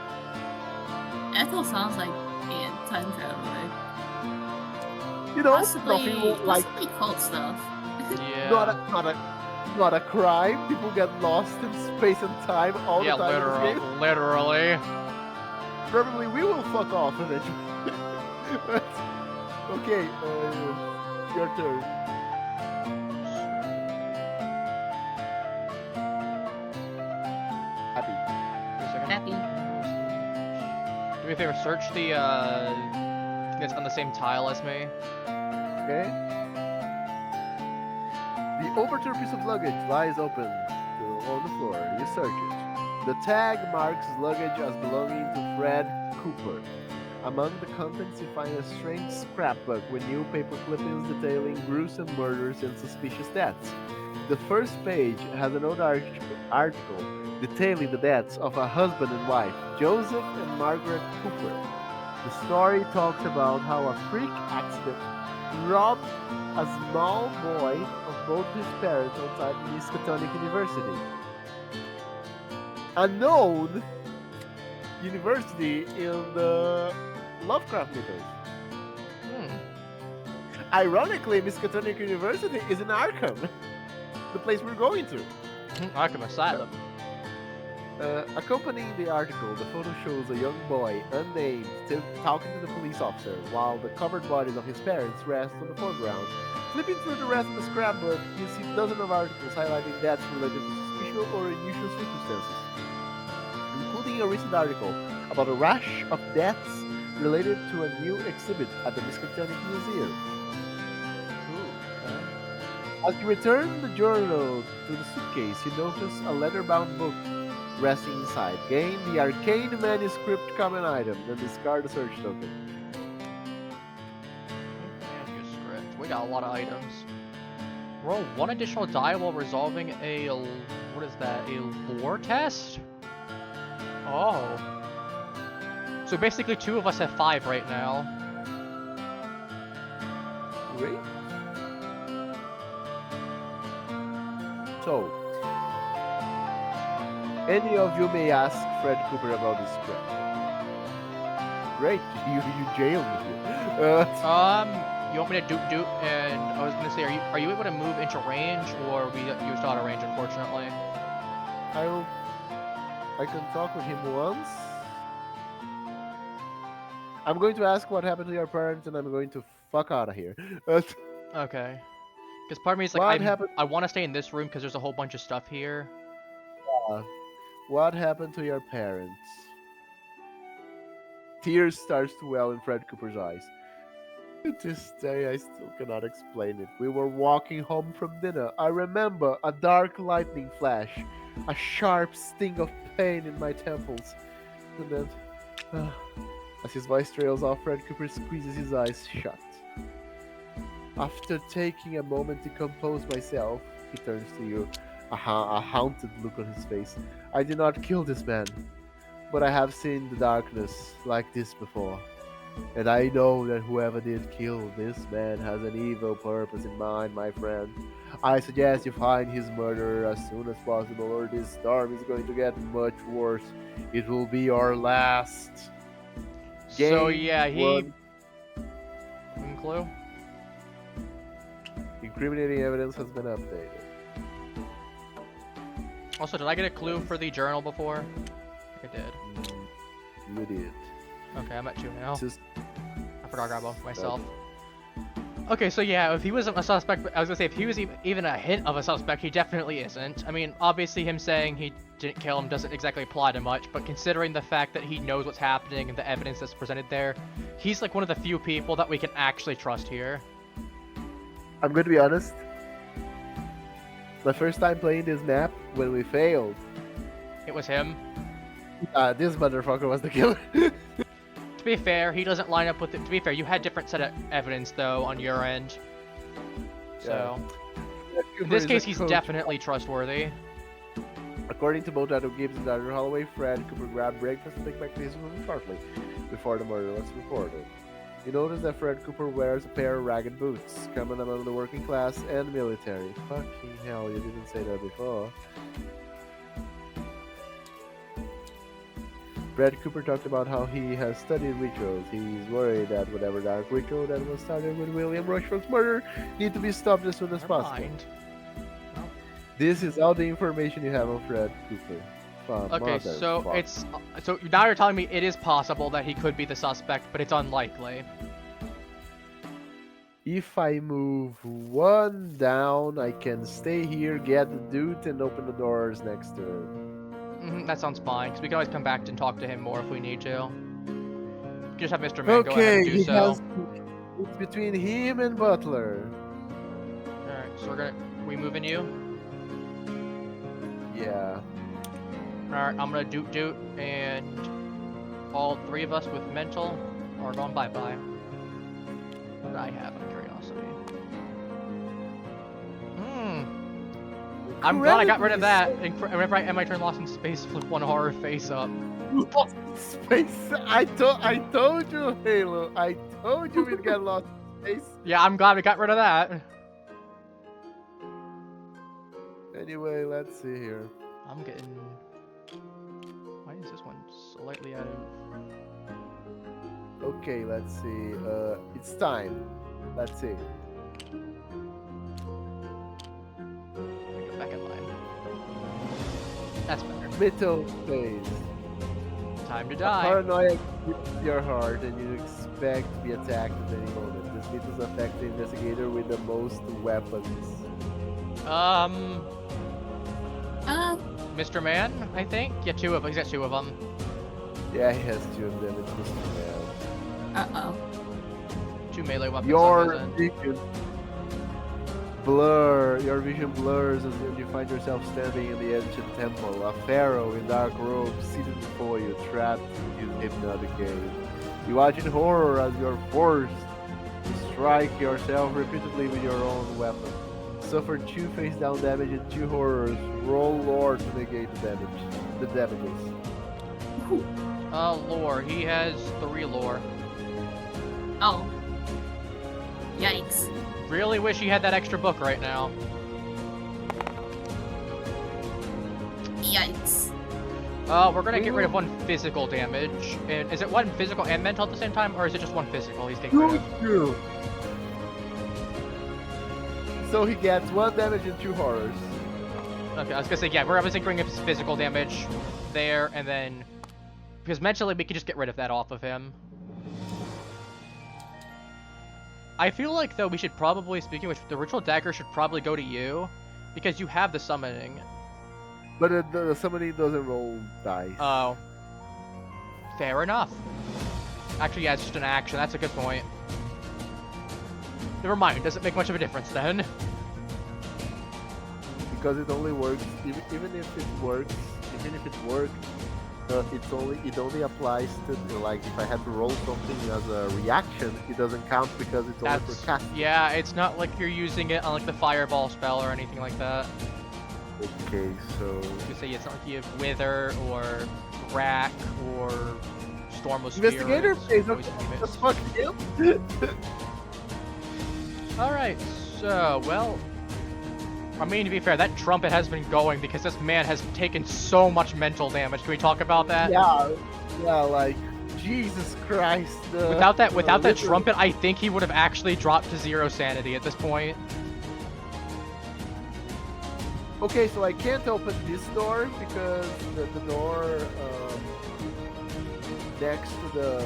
Ethel sounds like a time traveler. You know, Possibly, nothing more like possibly cult stuff. Yeah. not a crime. People get lost in space and time all Yeah, the time. in this game. literally. Probably we will fuck off eventually. But, okay, your turn. Happy. Wait a second. Happy. Do me a favor, search the thing that's on the same tile as me. Okay. The overturned piece of luggage lies open on the floor. You search it. The tag marks luggage as belonging to Fred Cooper. Among the contents, you find a strange scrapbook with newspaper clippings detailing gruesome murders and suspicious deaths. The first page has an old article detailing the deaths of a husband and wife, Joseph and Margaret Cooper. The story talks about how a freak accident robbed a small boy of both his parents outside Miskatonic University. A known university in the Lovecraft mythos. Hmm. Ironically, Miskatonic University is in Arkham, the place we're going to. Arkham Asylum. Accompanying the article, the photo shows a young boy, unnamed, still talking to the police officer, while the covered bodies of his parents rest on the foreground. Flipping through the rest of the scrapbook, you see dozens of articles highlighting deaths related to suspicious or unusual circumstances, including a recent article about a rash of deaths related to a new exhibit at the Miskatonic Museum. As you return the journal to the suitcase, you notice a leather-bound book resting inside. Gain the arcane manuscript common item, then discard the search token. Manuscript. We got a lot of items. Roll 1 additional die while resolving a... what is that? A lore test? Oh. So basically 2 of us have 5 right now. Great. So, any of you may ask Fred Cooper about this script. Great, you jailed me here. You want me to doop, and I was gonna say, are you able to move into range, or we used out of range, unfortunately? I can talk with him once. I'm going to ask what happened to your parents, and I'm going to fuck out of here. Okay. Because part of me is What like, happened? I want to stay in this room because there's a whole bunch of stuff here. What happened to your parents? Tears starts to well in Fred Cooper's eyes. To this day, I still cannot explain it. We were walking home from dinner. I remember a dark lightning flash, a sharp sting of pain in my temples, and then, as his voice trails off, Fred Cooper squeezes his eyes shut. After taking a moment to compose myself, he turns to you, a haunted look on his face. I did not kill this man, but I have seen the darkness like this before. And I know that whoever did kill this man has an evil purpose in mind, my friend. I suggest you find his murderer as soon as possible, or this storm is going to get much worse. It will be our last. So Game yeah, he... one. Clue? Incriminating evidence has been updated. Also, did I get a clue for the journal before? I think I did. You did. Okay, I'm at 2 now. Just I forgot to grab one for myself. Okay, so yeah, if he wasn't a suspect, I was gonna say, if he was even a hint of a suspect, he definitely isn't. I mean, obviously him saying he didn't kill him doesn't exactly apply to much, but considering the fact that he knows what's happening and the evidence that's presented there, he's like one of the few people that we can actually trust here. I'm going to be honest. My first time playing this map, when we failed, It was him. this motherfucker was the killer. To be fair, he doesn't line up with it. To be fair, you had different set of evidence, though, on your end. So, in this case, he's definitely trustworthy. According to both Adam Gibbs and Dr. Holloway, Fred Cooper grabbed breakfast and went back to his room shortly before the murder was reported. You notice that Fred Cooper wears a pair of ragged boots, common among the working class and military. Fucking hell, you didn't say that before. Fred Cooper talked about how he has studied rituals. He's worried that whatever dark ritual that was started with William Rushforth's murder need to be stopped as soon as possible. Mind. This is all the information you have on Fred Cooper. Okay, so it's so now you're telling me it is possible that he could be the suspect, but it's unlikely. If I move one down, I can stay here, get the dude, and open the doors next to him. That sounds fine, because we can always come back and talk to him more if we need to. Just have Mr. Man go ahead and do so. It's between him and Butler. Alright, so we moving you? Yeah. Alright, I'm gonna doot, and all three of us with mental are going bye-bye. What do I have on curiosity? I'm glad I got rid of that. And whenever I end my turn lost in space, flip one horror face up. Lost in space. I told you, Halo. I told you we'd get lost in space. Yeah, I'm glad we got rid of that. Anyway, let's see here. I'm getting... Why is this one slightly out of... Okay, let's see. It's time. Let's see. Go back in line. That's better. Middle phase. Time to A die. paranoia grips your heart and you expect to be attacked at any moment. This mythos affects the investigator with the most weapons. Mr. Man, I think? Yeah, two of them. He's got two of them. Yeah, he has two of them. It's Mr. Man. Uh-oh. Two melee weapons. Your vision blurs as you find yourself standing in the ancient temple. A pharaoh in dark robes seated before you, trapped in his hypnotic gaze. You watch in horror as you're forced to strike yourself repeatedly with your own weapon. Suffer 2 face down damage and 2 horrors. Roll lore to negate the damages. Lore. He has 3 lore. Oh. Yikes. Really wish he had that extra book right now. Yikes. We're gonna get rid of 1 physical damage. And is it 1 physical and mental at the same time, or is it just 1 physical he's taking rid of? True. So he gets 1 damage and 2 horrors. Okay, I was gonna say, yeah, we're obviously getting his physical damage there, and then... Because mentally, we can just get rid of that off of him. I feel like, though, we should probably, speaking of which, the Ritual Dagger should probably go to you, because you have the summoning. But the summoning doesn't roll dice. Oh. Fair enough. Actually, yeah, it's just an action. That's a good point. Never mind, doesn't make much of a difference then. Because it only works, even if it works, it only applies to, like, if I had to roll something as a reaction, it doesn't count because it's only for cast. Yeah, it's not like you're using it on like the fireball spell or anything like that. Okay, so You say it's not like you have Wither or Rack or Storm of investigator Spirits. pays just fuck him. Alright, so, well... I mean, to be fair, that trumpet has been going because this man has taken so much mental damage. Can we talk about that? Yeah, like, Jesus Christ. Without that trumpet, I think he would have actually dropped to 0 sanity at this point. Okay, so I can't open this door because the door next to the...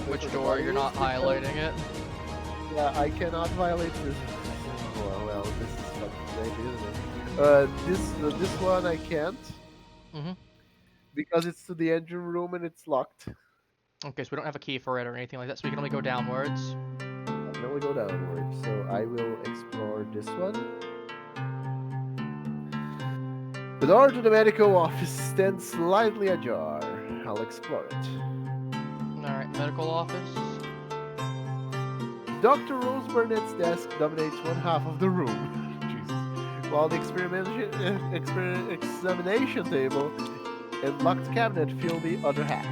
Which door? You're not highlighting it? Yeah, I cannot violate this. Well, this is fucking crazy, isn't it? This one I can't. Mm-hmm. Because it's to the engine room and it's locked. Okay, so we don't have a key for it or anything like that, so we can only go downwards. I can only go downwards, so I will explore this one. The door to the medical office stands slightly ajar. I'll explore it. Alright, medical office. Dr. Rose Burnett's desk dominates 1/2 of the room. Jesus. While the examination table and locked cabinet fill the other half.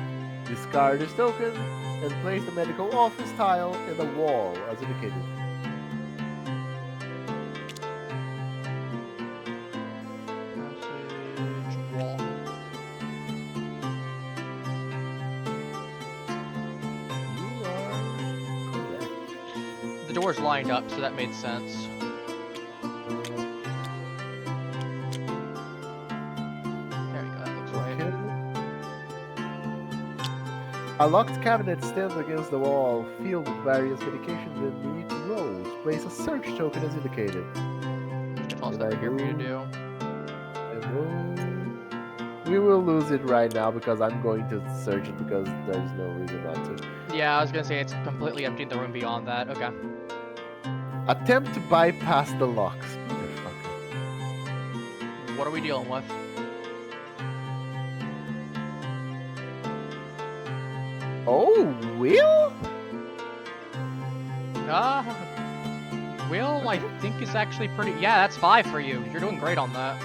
Discard this token and place the medical office tile in the wall as indicated. Passage wall. You are correct. The door's lined up, so that made sense. There you go, that looks right. A locked cabinet stands against the wall, filled with various medications and neat rows. Place a search token as indicated. That's all stuff here for you to do. We will lose it right now because I'm going to search it because there's no reason not to. Yeah, I was gonna say it's completely empty in the room beyond that. Okay. Attempt to bypass the locks, motherfucker. What are we dealing with? Oh, Will? Will, I think is actually pretty. Yeah, that's 5 for you. You're doing great on that.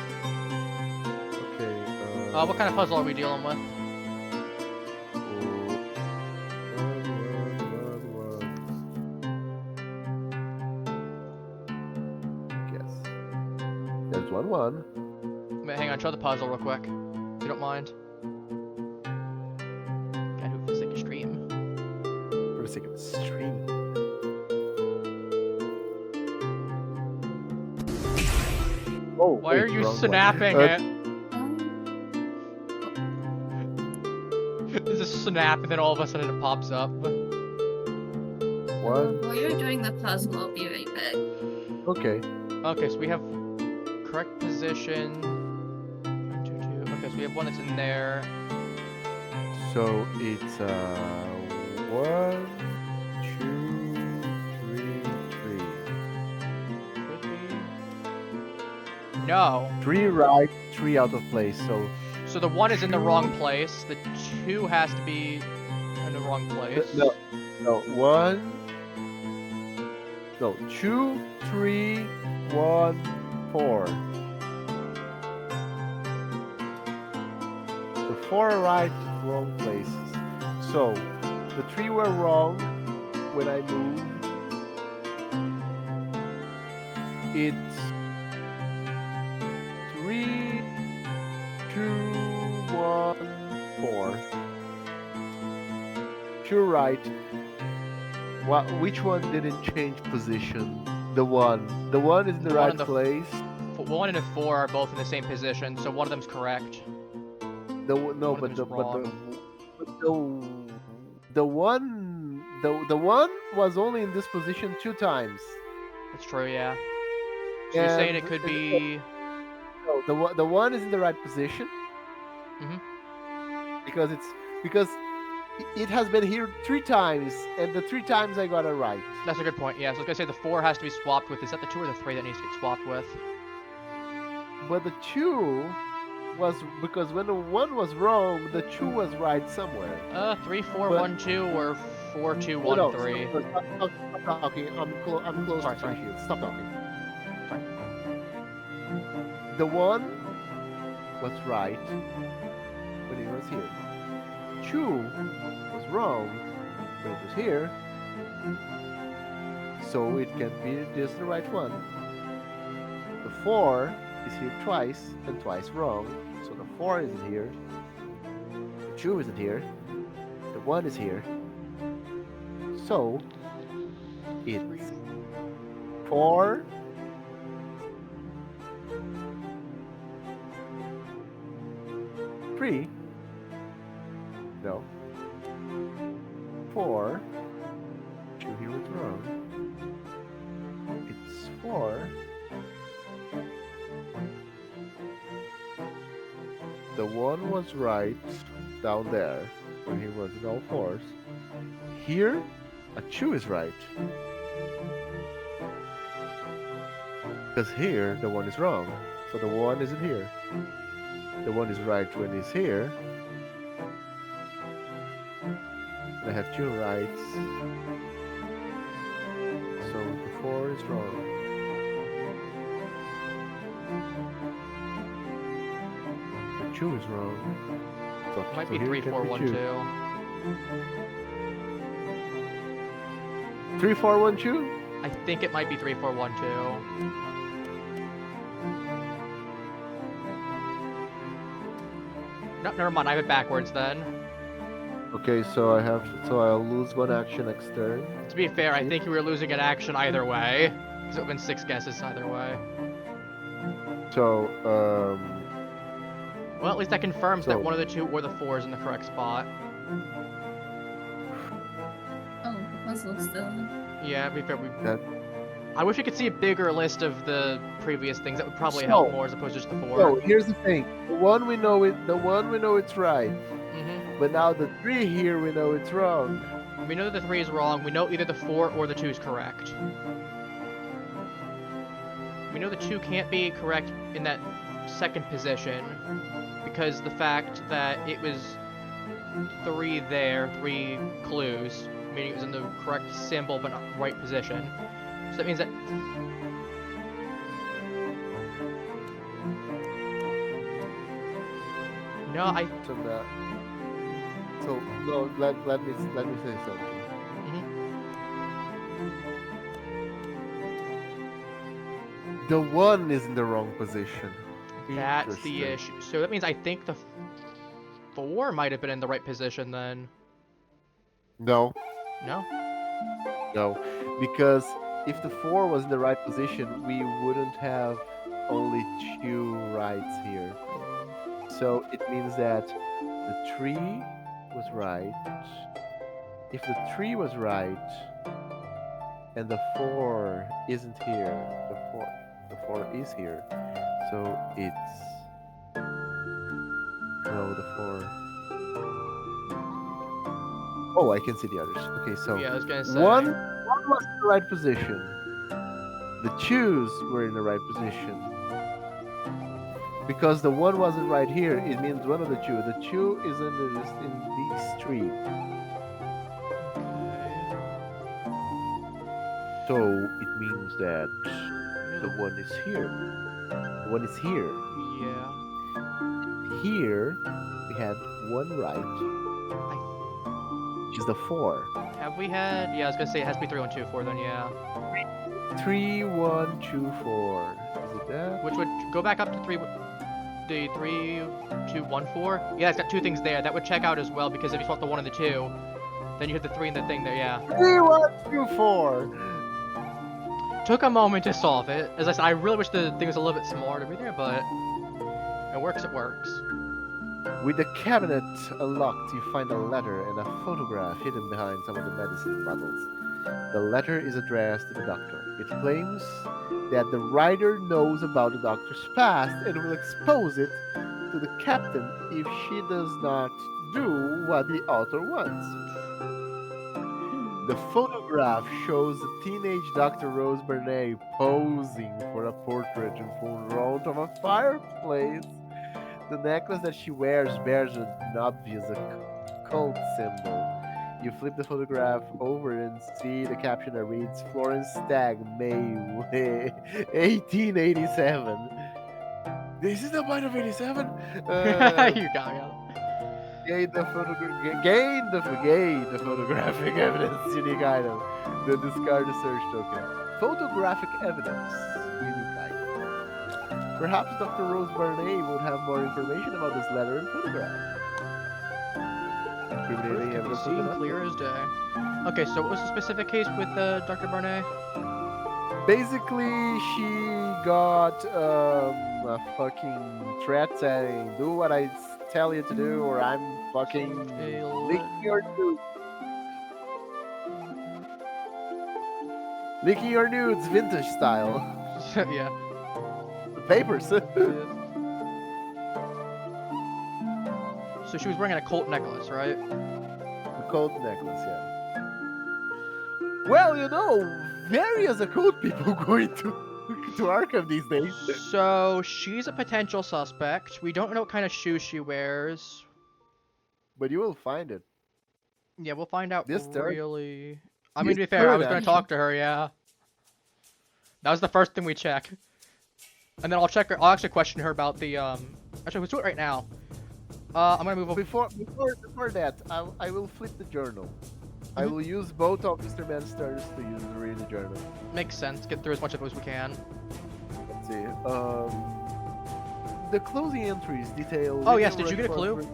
Okay. What kind of puzzle are we dealing with? Yes. There's 1-1. Wait, hang on, show the puzzle real quick. If you don't mind. Gotta do it for the sake of stream. For the sake of the stream. Oh, Why wait, are you wrong one. snapping it? Um, There's a snap and then all of a sudden it pops up. One. While you're doing the puzzle, I'll be right back. Okay. Okay, so we have correct position. 1, 2, 2. Okay, so we have one that's in there. So it's 1, 2, 3, 3. Could be. No. 3 right, 3 out of place. So the 1 is in the wrong place. The 2 has to be in the wrong place. No. 1. No, 2, 3, 1, 4. The 4 are right, wrong places. So the 3 were wrong when I moved. It's 3, 2, 1, 4. 2 right. What? Which one didn't change position? The 1. The 1 is in the The one right in the- place. 1 and a 4 are both in the same position, so one of them's correct. No, One of but them's wrong. the one was only in this position 2 times. That's true, yeah. So you're saying it And could be. No, the one is in the right position. Mhm. Because it has been here 3 times, and the 3 times I got it right. That's a good point, yeah. So I was gonna say the 4 has to be swapped with. Is that the 2 or the 3 that needs to get swapped with? But the 2 was because when the 1 was wrong, the 2 was right somewhere. 3, 4, But- 1, 2, or 4, 2, 1, No, 3. Stop talking. I'm close Sorry, to sorry. here. Stop talking. Sorry. The 1 was right when it was here. 2 was wrong when it was here. So it can be just the right one. The 4 is here twice and twice wrong. So the 4 isn't here. The 2 isn't here. The 1 is here. So it's 4. Three. No. 4. 2 here was wrong. It's 4. The 1 was right down there when he was in all 4s. Here, a 2 is right. Because here, the 1 is wrong. So the 1 isn't here. The 1 is right when he's here. I have 2 rights. So the 4 is wrong. The 2 is wrong. So, Might so be here 3, it can 4, be 1, 2. 2. 3, 4, 1, 2? I think it might be 3, 4, 1, 2. No, never mind. I have it backwards then. Okay, so I'll lose 1 action next turn. To be fair, I think you were losing an action either way. Because it would have been 6 guesses either way. So, Well, at least that confirms that So- one of the 2 or the 4 is in the correct spot. Oh, the puzzle's still. Yeah, to be fair, That- I wish we could see a bigger list of the previous things. That would probably So- help more as opposed to just the 4. so here's the thing. The one we know it's right. Mm-hmm. But now the 3 here we know it's wrong. We know that the 3 is wrong. We know either the 4 or the 2 is correct. We know the 2 can't be correct in that second position because the fact that it was 3 there, 3 clues, meaning it was in the correct symbol but not right position. So that means that no, I. So that. So no, let me say something. The 1 is in the wrong position. That's the Interesting. issue. So that means I think the 4 might have been in the right position then. No, No? no, because if the 4 was in the right position, we wouldn't have only 2 rights here. So it means that the 3 was right. If the 3 was right, and the 4 isn't here, the 4 is here. So it's no, the 4. Oh, I can see the others. Okay, so Yeah, I was gonna say. one was in the right position. The 2s were in the right position. Because the 1 wasn't right here, it means one of the 2. The 2 is in these 3. So it means that the 1 is here. The 1 is here. Yeah. Here we had 1 right, which is the 4. Have we had? Yeah, I was gonna say it has to be 3, 1, 2, 4 then, yeah. 3, 1, 2, 4. Is it that? Which would go back up to 3. The 3, 2, 1, 4. Yeah, it's got 2 things there. That would check out as well because if you swap the 1 and the 2, then you hit the 3 and the thing there, yeah. 3, 1, 2, 4. Took a moment to solve it. As I said, I really wish the thing was a little bit smaller to be there, but it works, it works. With the cabinet unlocked, you find a letter and a photograph hidden behind some of the medicine bottles. The letter is addressed to the doctor. It claims that the writer knows about the doctor's past and will expose it to the captain if she does not do what the author wants. The photograph shows the teenage Dr. Rose Bernay posing for a portrait in front of a fireplace. The necklace that she wears bears an obvious cult symbol. You flip the photograph over and see the caption that reads Florence Stagg, May 1887. This is the point of 87? You got it. Gain the photographic evidence, unique item. The discard the search token. Photographic evidence, unique item. Perhaps Dr. Rose Barney would have more information about this letter and photograph. Incriminating evidence of the Seen letter. clear as day. Okay, so what was the specific case with Dr. Barnett? Basically, she got a fucking threat saying, "Do what I tell you to do, or I'm fucking licking your nudes." Licking your nudes, vintage style. Yeah. The papers. So she was wearing an occult necklace, right? The cold necklace, yeah. Well, you know, various occult people going to Arkham these days. So she's a potential suspect. We don't know what kind of shoes she wears. But you will find it. Yeah, we'll find out This turn- really. I mean, to be this fair, I turn, was going to actually. talk to her, yeah. That was the first thing we check. And then I'll check her. I'll actually question her about the, Actually, let's do it right now. I'm going to move over. Before that, I will flip the journal. I will use both of Mr. Mansters to read the journal. Makes sense. Get through as much of it as we can. Let's see. The closing entries detail. Oh, yes, William did you get a Rushmore's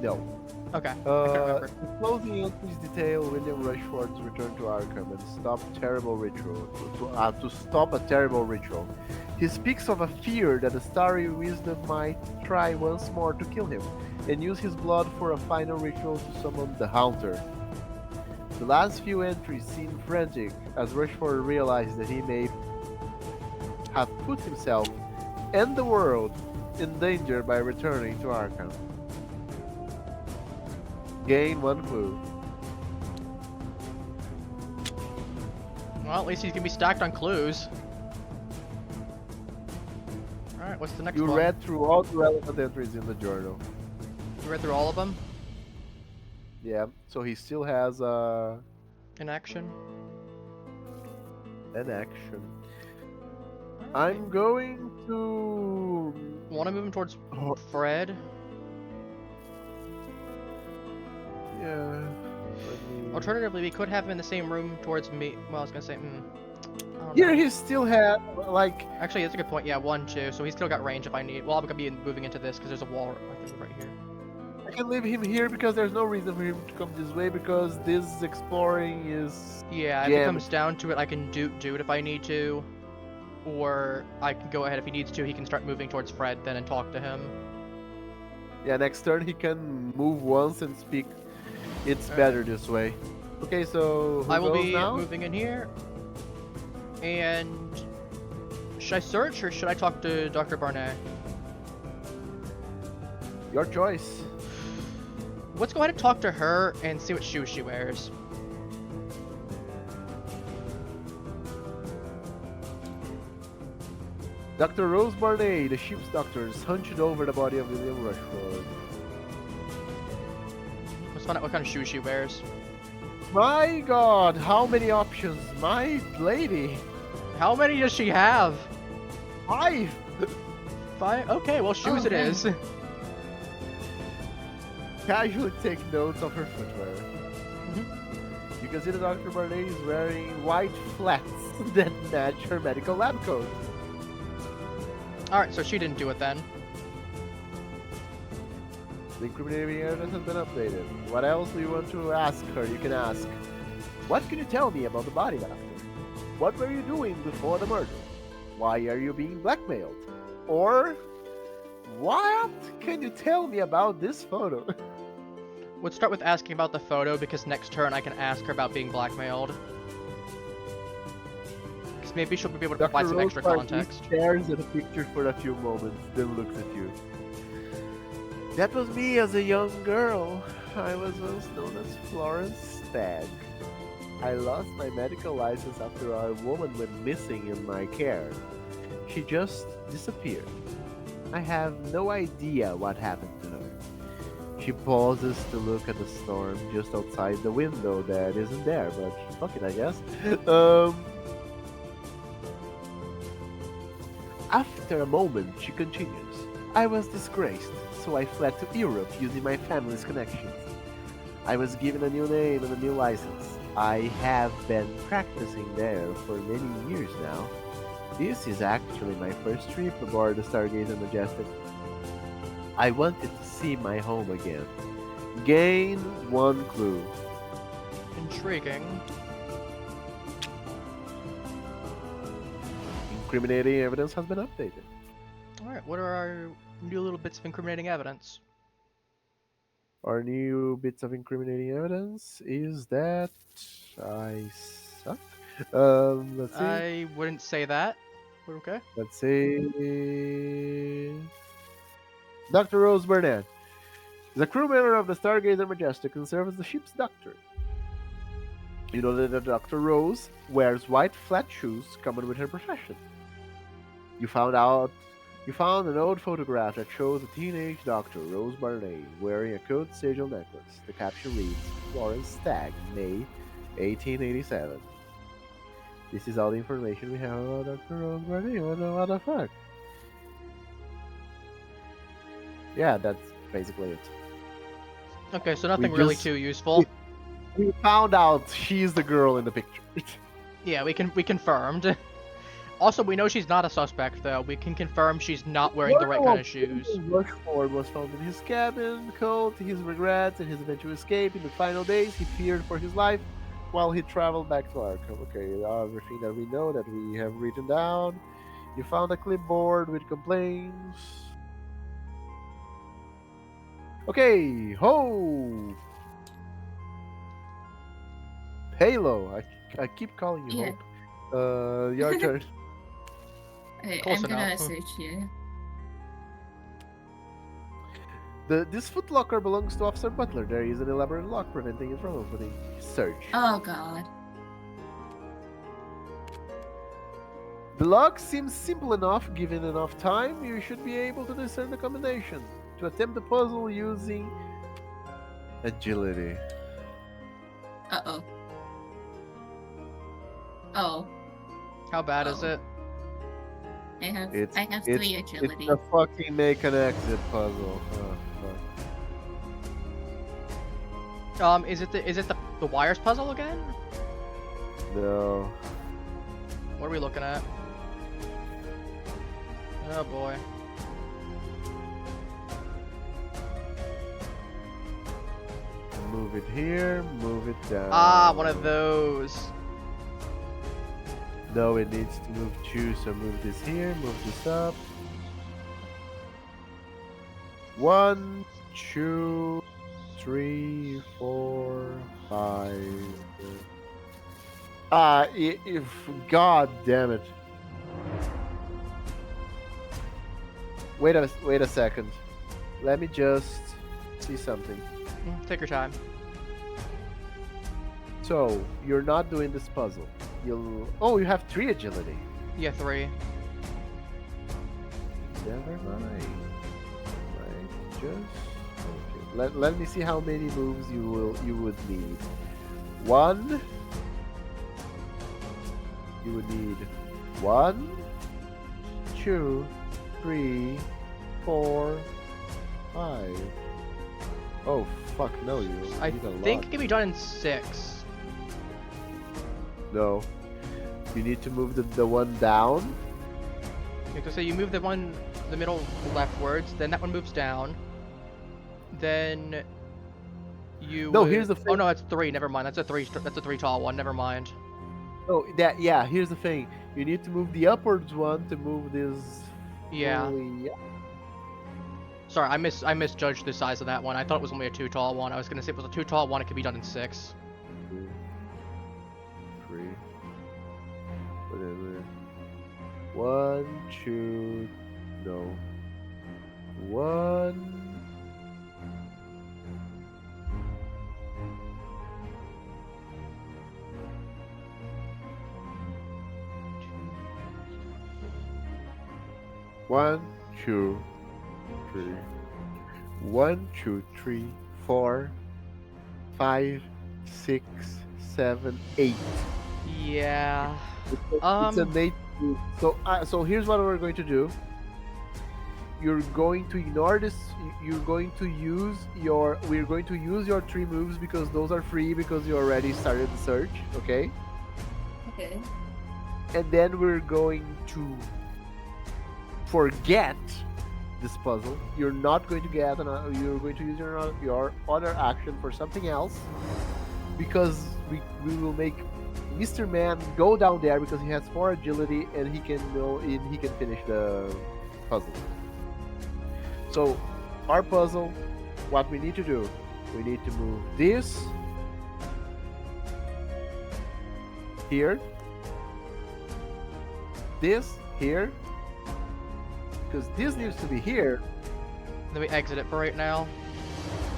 No. Okay. I couldn't remember. The closing entries detail William Rushford's return to Arkham and stop terrible ritual to stop a terrible ritual. He speaks of a fear that the Starry Wisdom might try once more to kill him and use his blood for a final ritual to summon the Haunter. The last few entries seem frantic as Rushford realizes that he may have put himself and the world in danger by returning to Arkham. Gain 1 clue. Well, at least he's going to be stacked on clues. Alright, what's the next You one? read through all the relevant entries in the journal. You read through all of them Yeah, so he still has in action. an action. Alright. I'm going to. Want to move him towards Oh, Fred? yeah. Let me... Alternatively, we could have him in the same room towards me. Well, I was gonna say, I don't Here know. he still has like. Actually, that's a good point. Yeah, 1, 2. So he's still got range if I need. Well, I'm gonna be moving into this because there's a wall, I think, right here. I can leave him here because there's no reason for him to come this way because this exploring is. Yeah, if it jammed. comes down to it, I can do it if I need to, or I can go ahead if he needs to. He can start moving towards Fred then and talk to him. Yeah, next turn he can move once and speak. It's Alright. better this way. Okay, so who I will goes be now? moving in here. And should I search or should I talk to Dr. Barnett? Your choice. Let's go ahead and talk to her and see what shoes she wears. Dr. Rose Barney, the ship's doctor, is hunched over the body of William Rushford. Let's find out what kind of shoes she wears. My god, how many options? My lady. How many does she have? 5! 5? Okay, well, shoes it Okay. is. Casually take notes of her footwear. You can see that Dr. Barney is wearing white flats that match her medical lab coat. Alright, so she didn't do it then. The incriminating evidence has been updated. What else do you want to ask her? You can ask. What can you tell me about the body, doctor? What were you doing before the murder? Why are you being blackmailed? Or, what can you tell me about this photo? Let's start with asking about the photo because next turn I can ask her about being blackmailed. Because maybe she'll be able to provide some extra context. Stares at a picture for a few moments, then looks at you. That was me as a young girl. I was once known as Florence Stagg. I lost my medical license after a woman went missing in my care. She just disappeared. I have no idea what happened to her. She pauses to look at the storm just outside the window that isn't there, but fuck it, I guess. After a moment, she continues. I was disgraced, so I fled to Europe using my family's connections. I was given a new name and a new license. I have been practicing there for many years now. This is actually my first trip aboard the Stargazer Majestic. I wanted to see my home again. Gain 1 clue. Intriguing. Incriminating evidence has been updated. Alright, what are our new little bits of incriminating evidence? Our new bits of incriminating evidence is that I suck. Let's see. I wouldn't say that. We're okay. Let's see. Dr. Rose Burnett is a crew member of the Stargazer Majestic and serves as the ship's doctor. You know that Dr. Rose wears white flat shoes common with her profession. You found an old photograph that shows a teenage Dr. Rose Barney wearing a coat sigil necklace. The caption reads, Florence Stagg, May 1887. This is all the information we have about Dr. Rose Barney. What the fuck? Yeah, that's basically it. Okay, so nothing We really just- too useful. We found out she's the girl in the picture. Yeah, we confirmed. Also, we know she's not a suspect, though. We can confirm she's not wearing the right kind of shoes. Rushford was found in his cabin, cold to his regrets and his eventual escape. In the final days, he feared for his life while he traveled back to Arkham. Okay, everything that we know that we have written down. You found a clipboard with complaints. Okay, ho! Halo, I keep calling you Yeah. Hope. Your turn. Hey, Close I'm gonna enough. search you. This footlocker belongs to Officer Butler. There is an elaborate lock preventing it from opening. Search. Oh god. The lock seems simple enough. Given enough time, you should be able to discern the combination. to attempt the puzzle using agility. Uh-oh. Oh, How bad is Oh. it? I have It's 3 agility. It's a fucking make an exit puzzle. Fuck. Is it the wires puzzle again? No. What are we looking at? Oh boy. Move it here, move it down. Ah, one of those. No, it needs to move 2, so move this here, move this up. 1, 2, 3, 4, 5. God damn it. Wait a second. Let me just see something. Take your time. So, you're not doing this puzzle. Oh, you have 3 agility. Yeah, 3. Never mind. Right, just okay. Let me see how many moves you would need. 1. You would need 1, 2, 3, 4, 5. Oh fuck no! You I need a lot. think it can be done in 6. No. You need to move the one down. Okay, so you move the middle leftwards, then that one moves down. Then you. No, would- here's the Oh thing. no, that's 3. Never mind. That's a 3. That's a 3 tall one. Never mind. Oh, yeah. Here's the thing. You need to move the upwards one to move this. Yeah. fully- Sorry, I misjudged the size of that one. I thought it was only a 2 tall one. I was gonna say if it was a 2 tall one, it could be done in 6. 2, 3. Whatever. 1, 2. No. 1. One, two, three. 1, 2, 3, 4, 5, 6, 7, 8. Yeah. It's an 8. So here's what we're going to do. You're going to ignore this. You're going to use your. We're going to use your 3 moves because those are free because you already started the search. Okay. Okay. And then we're going to forget this puzzle. You're not going to get you're going to use your other action for something else because we will make Mr. Man go down there because he has 4 agility and he can finish the puzzle. So our puzzle, what we need to do, we need to move this here, this here, because this needs to be here, Then we exit it for right now.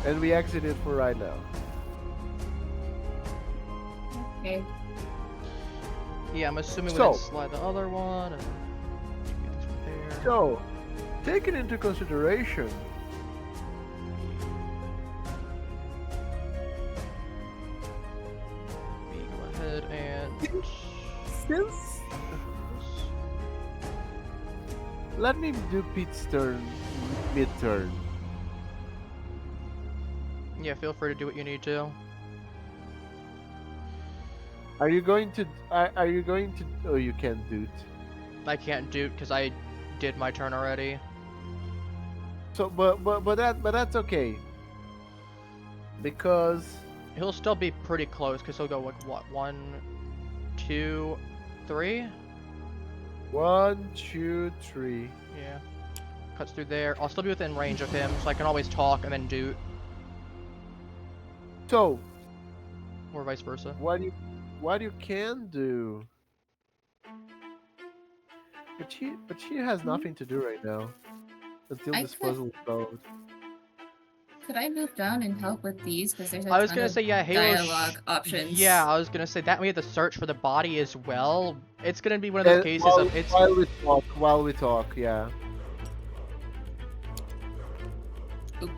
and we exit it for right now. Okay. Yeah, I'm assuming we So- then slide the other one and get this one there. So, taking into consideration, We go ahead and since let me do Pete's turn mid-turn. yeah, feel free to do what you need to. Are you going to? Are you going to? Oh, you can't do it. I can't do it because I did my turn already. So, but that's okay. Because He'll still be pretty close because he'll go like what 1, 2, 3. 1, 2, 3. Yeah, cuts through there. I'll still be within range of him, so I can always talk and then do, So, or vice versa. what you can do? But she has nothing to do right now until I this could- puzzle is solved. Could I move down and help with these? Because there's a I was ton gonna of say yeah, Halo. dialogue options. Yeah, I was gonna say that we have to search for the body as well. It's gonna be one of those cases of it's. while we talk, yeah. Oop.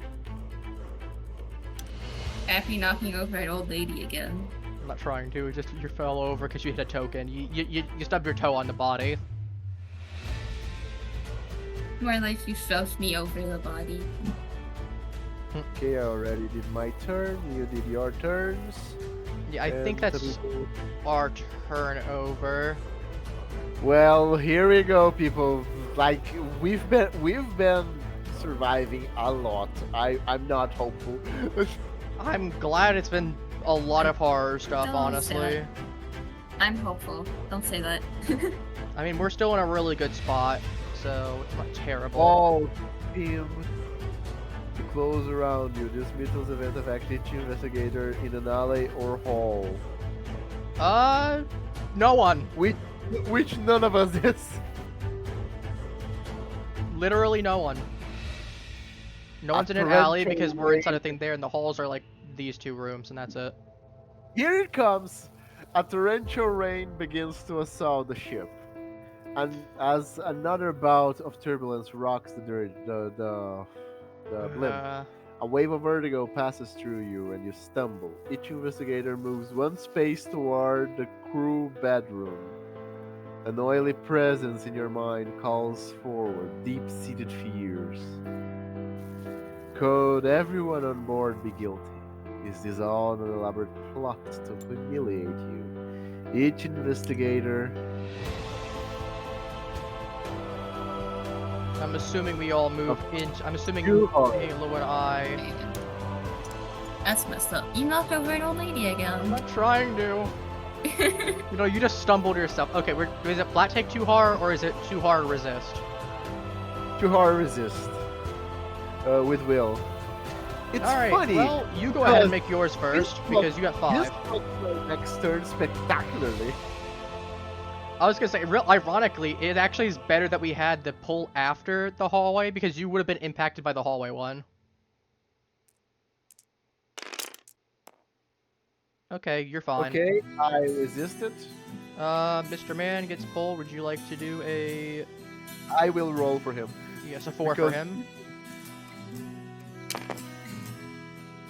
Happy knocking over an old lady again. I'm not trying to. Just you fell over because you hit a token. You stubbed your toe on the body. More like you shoved me over the body. Okay, I already did my turn. You did your turns. Yeah, I think that's our turn over. Well, here we go, people. Like we've been surviving a lot. I'm not hopeful. I'm glad it's been a lot of horror stuff, Don't honestly. say I'm hopeful. Don't say that. I mean, we're still in a really good spot, so it's not terrible. Oh, team. To close around you, this Mythos event of active investigator in an alley or hall. No one. Which none of us is. Literally no one. No one's in an alley because we're inside a thing there, and the halls are like these two rooms, and that's it. Here it comes. A torrential rain begins to assault the ship, and as another bout of turbulence rocks the blimp, a wave of vertigo passes through you, and you stumble. Each investigator moves one space toward the crew bedroom. An oily presence in your mind calls forward deep-seated fears. Could everyone on board be guilty? Is this all an elaborate plot to humiliate you? Each investigator... I'm assuming we all move in. I'm assuming You are. Halo and I. That's messed up. You knocked over an old lady I'm again. not trying to. You know, you just stumbled yourself. Okay, is it flat take too hard, or is it too hard resist? Too hard resist. With will. It's Alright, funny. well, you go ahead and make yours first, because you got 5. This next turn spectacularly. I was gonna say, ironically, it actually is better that we had the pull after the hallway, because you would have been impacted by the hallway one. Okay, you're fine. Okay, I resisted. Mr. Man gets pulled. Would you like to do a... I will roll for him. Yes, a 4 for him.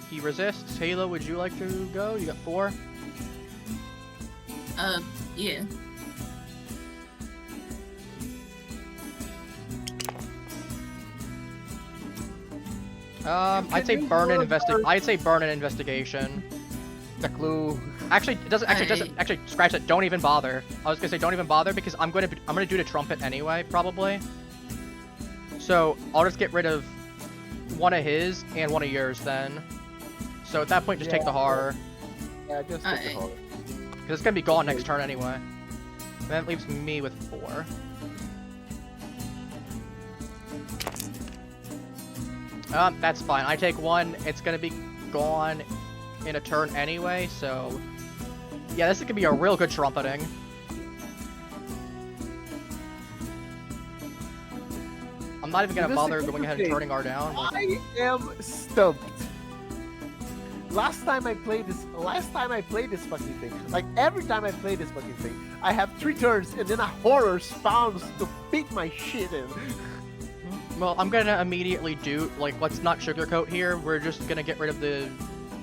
He resists. Halo, would you like to go? You got 4. Yeah. I'd say burn an investigation. The clue. Actually, it doesn't. Actually, scratch that. Don't even bother. I was gonna say don't even bother because I'm gonna do the trumpet anyway, probably. So I'll just get rid of one of his and one of yours then. So at that point, just take the horror. Yeah, just take the horror. Because it's gonna be gone next turn anyway. And that leaves me with 4. That's fine. I take 1. It's gonna be gone in a turn anyway, so... Yeah, this is gonna be a real good trumpeting. I'm not even gonna bother going ahead and turning R down. I am stumped. Last time I played this fucking thing, like every time I play this fucking thing, I have 3 turns and then a horror spawns to beat my shit in. Well, I'm gonna immediately do, like, let's not sugarcoat here. We're just gonna get rid of the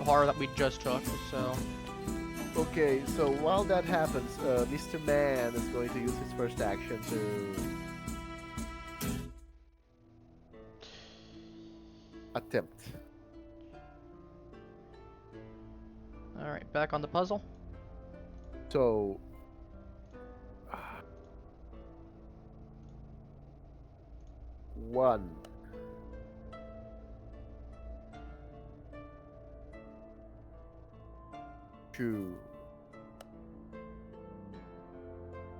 horror that we just took, so... Okay, so while that happens, Mr. Man is going to use his first action to... attempt. Alright, back on the puzzle. So... 1. 2.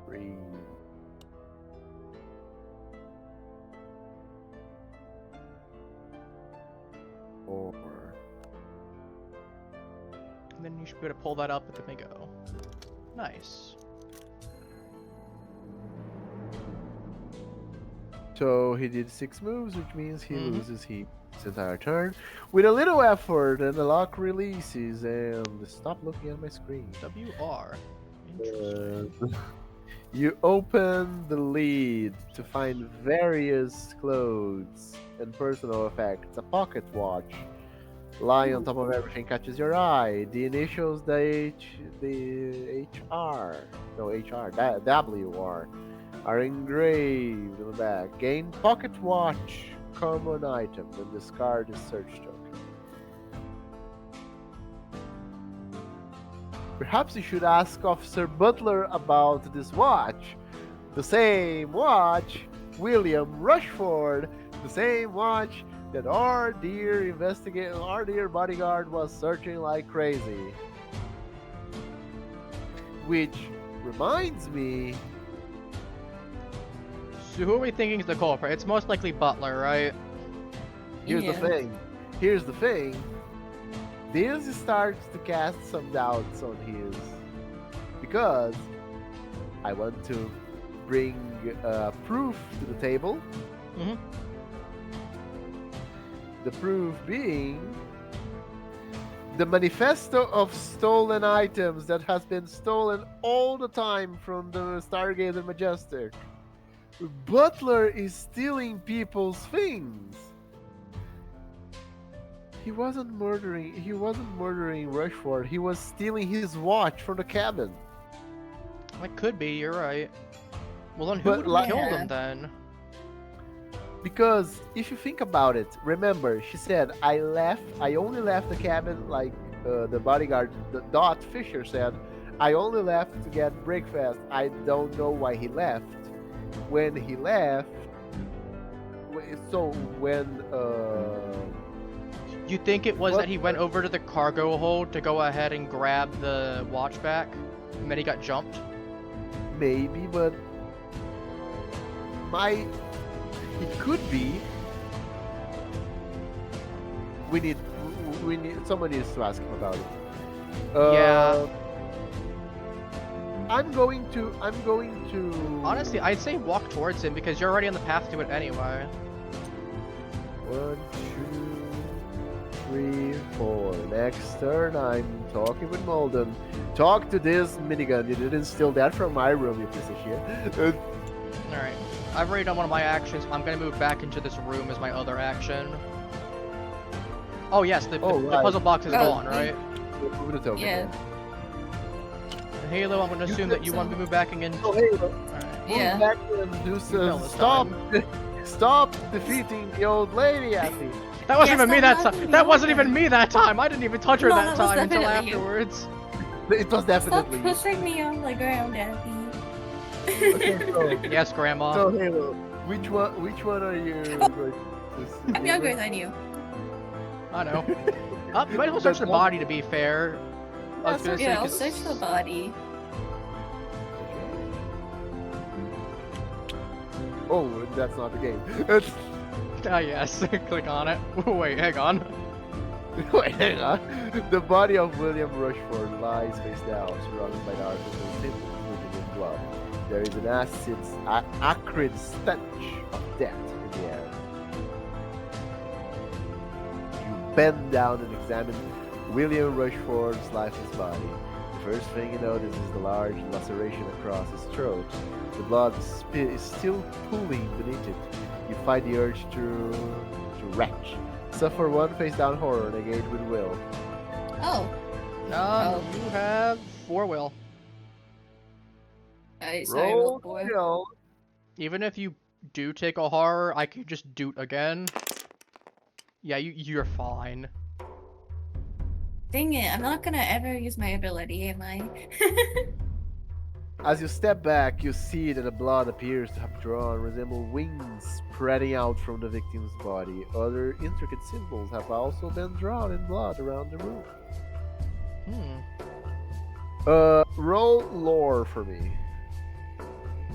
3. 4. And then you should be able to pull that up and then go. Nice. So he did 6 moves, which means he loses his entire turn. With a little effort, and the lock releases, and stop looking at my screen. WR. Interesting. You open the lid to find various clothes and personal effects. A pocket watch lying on top of everything catches your eye. The initials, the HR, no HR, WR, are engraved on the back. Gain pocket watch, common item, and discard the search token. Perhaps you should ask Officer Butler about this watch. The same watch, William Rushford, the same watch that our dear bodyguard was searching like crazy. Which reminds me, So who are we thinking is the culprit? It's most likely Butler, right? here's Yeah. the thing. Here's the thing. This starts to cast some doubts on his, because I want to bring proof to the table. Mm-hmm. The proof being the manifesto of stolen items that has been stolen all the time from the Stargazer Majestic. Butler is stealing people's things. He wasn't murdering Rushford. He was stealing his watch from the cabin. That could be, you're right. Well, then who But would like- have killed Yeah. him then? Because if you think about it, remember, she said, I only left the cabin, like the bodyguard, Dot Fisher said, I only left to get breakfast. I don't know why he left. When he left, when You think it was that he went Butler- over to the cargo hold to go ahead and grab the watch back, and then he got jumped? maybe, but it could be. Someone needs to ask him about it. Yeah. I'm going to. Honestly, I'd say walk towards him because you're already on the path to it anyway. 1, 2, 3, 4. Next turn, I'm talking with Molden. Talk to this minigun. You didn't steal that from my room, you piece of shit. Alright. I've already done one of my actions. I'm gonna move back into this room as my other action. Oh yes, the right. puzzle box is Oh, gone, right? Move the token. Yeah. And Halo, I'm gonna assume that you want me to move back again. Oh, hey, look. Alright. Yeah. Move back and do fell some. this Stop! time. Stop defeating the old lady, Effie. That wasn't Yes, even me that that wasn't time. me That wasn't either. even me that time. I didn't even touch her No, that that was time until definitely you. afterwards. It was Stop definitely you. pushing me on the ground, Abby. Okay, so, Yes, Grandma. so Halo, which one are you Oh. going to I'm younger than you. I know. You might as well search the body to be fair. I was gonna say, Yeah, I'll 'cause- search the body. Oh, that's not the game. Ah, yes. Click on it. Wait, hang on. Wait, hang on. The body of William Rushford lies face down, surrounded by dark and thin moving in blood. There is an acrid stench of death in the air. You bend down and examine William Rushford's lifeless body. The first thing you notice is the large laceration across his throat. The blood is still pooling beneath it. You find the urge to retch. Suffer one face-down horror, negate with will. Oh. Oh. You have 4 will. Sorry, roll four. Will. Even if you do take a horror, I could just do it again. Yeah, you're fine. Dang it, I'm not gonna ever use my ability, am I? As you step back, you see that the blood appears to have drawn, resemble wings spreading out from the victim's body. Other intricate symbols have also been drawn in blood around the room. Roll lore for me.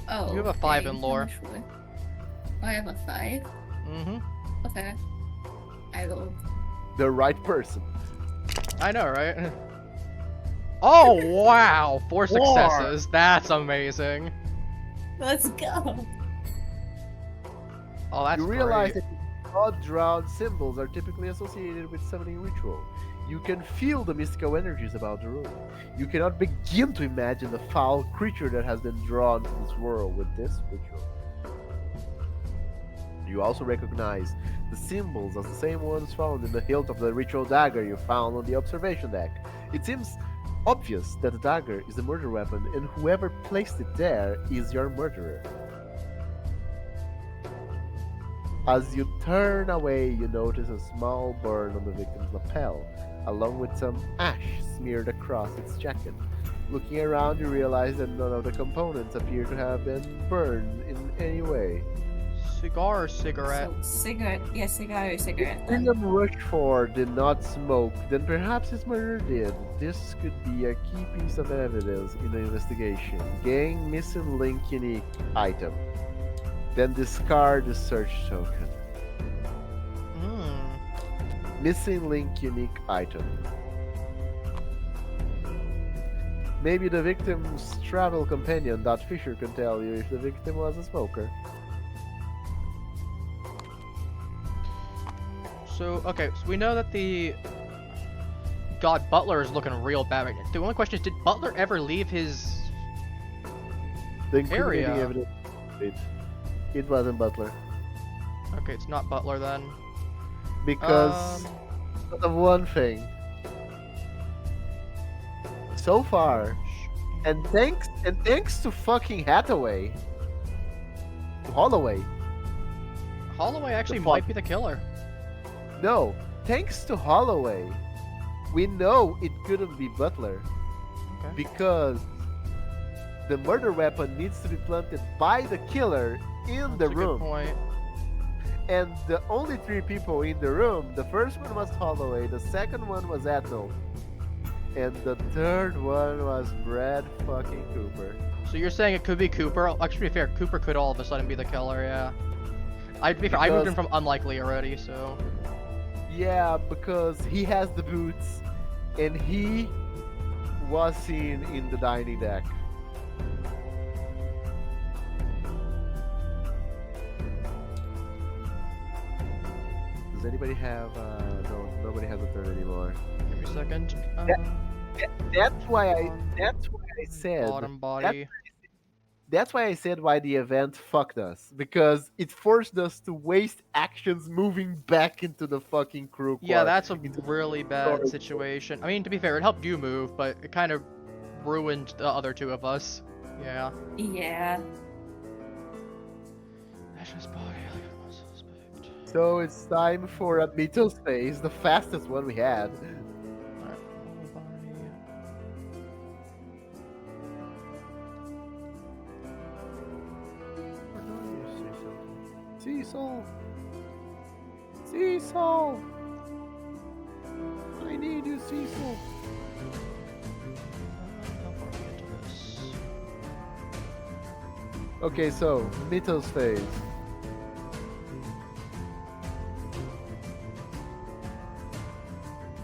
Oh. You have a 5 in okay, lore. I'm sure. I have a 5? Mm-hmm. Okay. I rolled. The right person. I know, right? Oh, wow! 4 successes. That's amazing. Let's go! Oh, that's You realize great. that blood-drawn symbols are typically associated with summoning ritual. You can feel the mystical energies about the room. You cannot begin to imagine the foul creature that has been drawn to this world with this ritual. You also recognize the symbols as the same ones found in the hilt of the ritual dagger you found on the observation deck. It seems obvious that the dagger is the murder weapon, and whoever placed it there is your murderer. As you turn away, you notice a small burn on the victim's lapel, along with some ash smeared across its jacket. Looking around, you realize that none of the components appear to have been burned in any way. Cigar or cigarette? So, cigarette. Yeah, cigar or cigarette. Then. William Rushford did not smoke, then perhaps his murderer did. This could be a key piece of evidence in the investigation. Gain missing link unique item. Then discard the search token. Missing link unique item. Maybe the victim's travel companion, Dot Fisher, can tell you if the victim was a smoker. So, okay, so we know that the God Butler is looking real bad right now. The only question is, did Butler ever leave his The incriminating area? evidence. It wasn't Butler. Okay, it's not Butler then. Because of one thing. So far, and thanks to fucking Hathaway, Holloway. Holloway actually The might fuck? be the killer. No, thanks to Holloway, we know it couldn't be Butler Okay. because the murder weapon needs to be planted by the killer in That's the a good room. point. And the only 3 people in the room, the first one was Holloway, the second one was Ethel, and the third one was Brad fucking Cooper. So you're saying it could be Cooper? Actually, to be fair, Cooper could all of a sudden be the killer, yeah. To be fair, I moved him from unlikely already, so... Yeah, because he has the boots, and he was seen in the dining deck. Does anybody have? No, nobody has a third anymore. Give me a second. That's why I said. Bottom body. That's why I said why the event fucked us, because it forced us to waste actions moving back into the fucking crew. Yeah, that's a into the really bad storage. situation. I mean, to be fair, it helped you move, but it kind of ruined the other 2 of us. Yeah. Yeah. Ashley's body, like a suspect. So it's time for a Mito's phase, the fastest one we had. Alright, whole body. Cecil! Cecil! I need you, Cecil! How far are we into this? Okay, so, Mito's phase.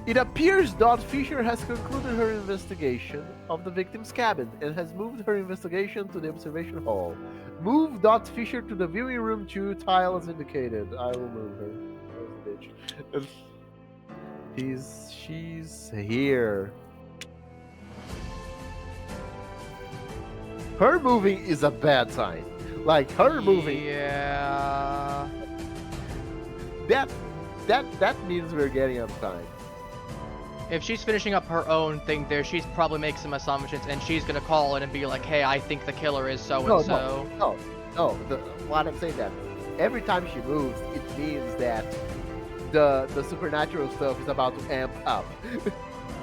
It appears Dot Fisher has concluded her investigation of the victim's cabin and has moved her investigation to the observation hall. Move Dot Fisher to the viewing room 2 tile as indicated. I will move her. Where's the bitch? She's here. Her moving is a bad sign. Like her moving, Yeah. that means we're getting up time. If she's finishing up her own thing there, she's probably making some assumptions, and she's gonna call in and be like, "Hey, I think the killer is so and so." No. What I'm saying that every time she moves, it means that the supernatural stuff is about to amp up.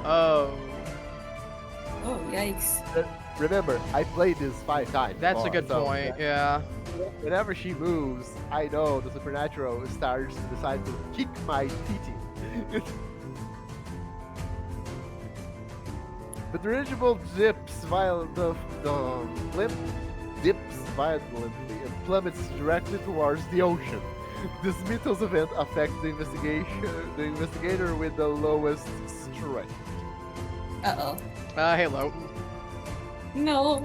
Oh, Oh, yikes. Remember, I played this 5 times. that's a before, good so point. Yeah. Whenever she moves, I know the supernatural starts to decide to kick my teeth in. The dirigible dips violently and plummets directly towards the ocean. This Mythos event affects the investigator with the lowest strength. Uh-oh. Halo. No.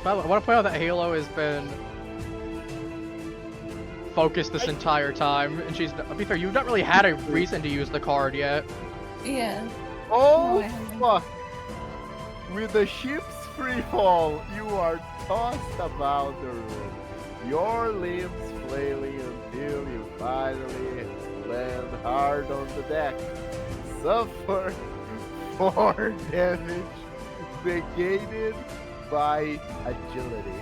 By the way, I want to point out that Halo has been focused this entire time, and she's. To be fair, you've not really had a reason to use the card yet. Yeah. Oh No, I haven't. fuck! With the ship's free fall, you are tossed about the room. Your limbs flailing until you finally land hard on the deck. Suffer 4 damage negated by agility.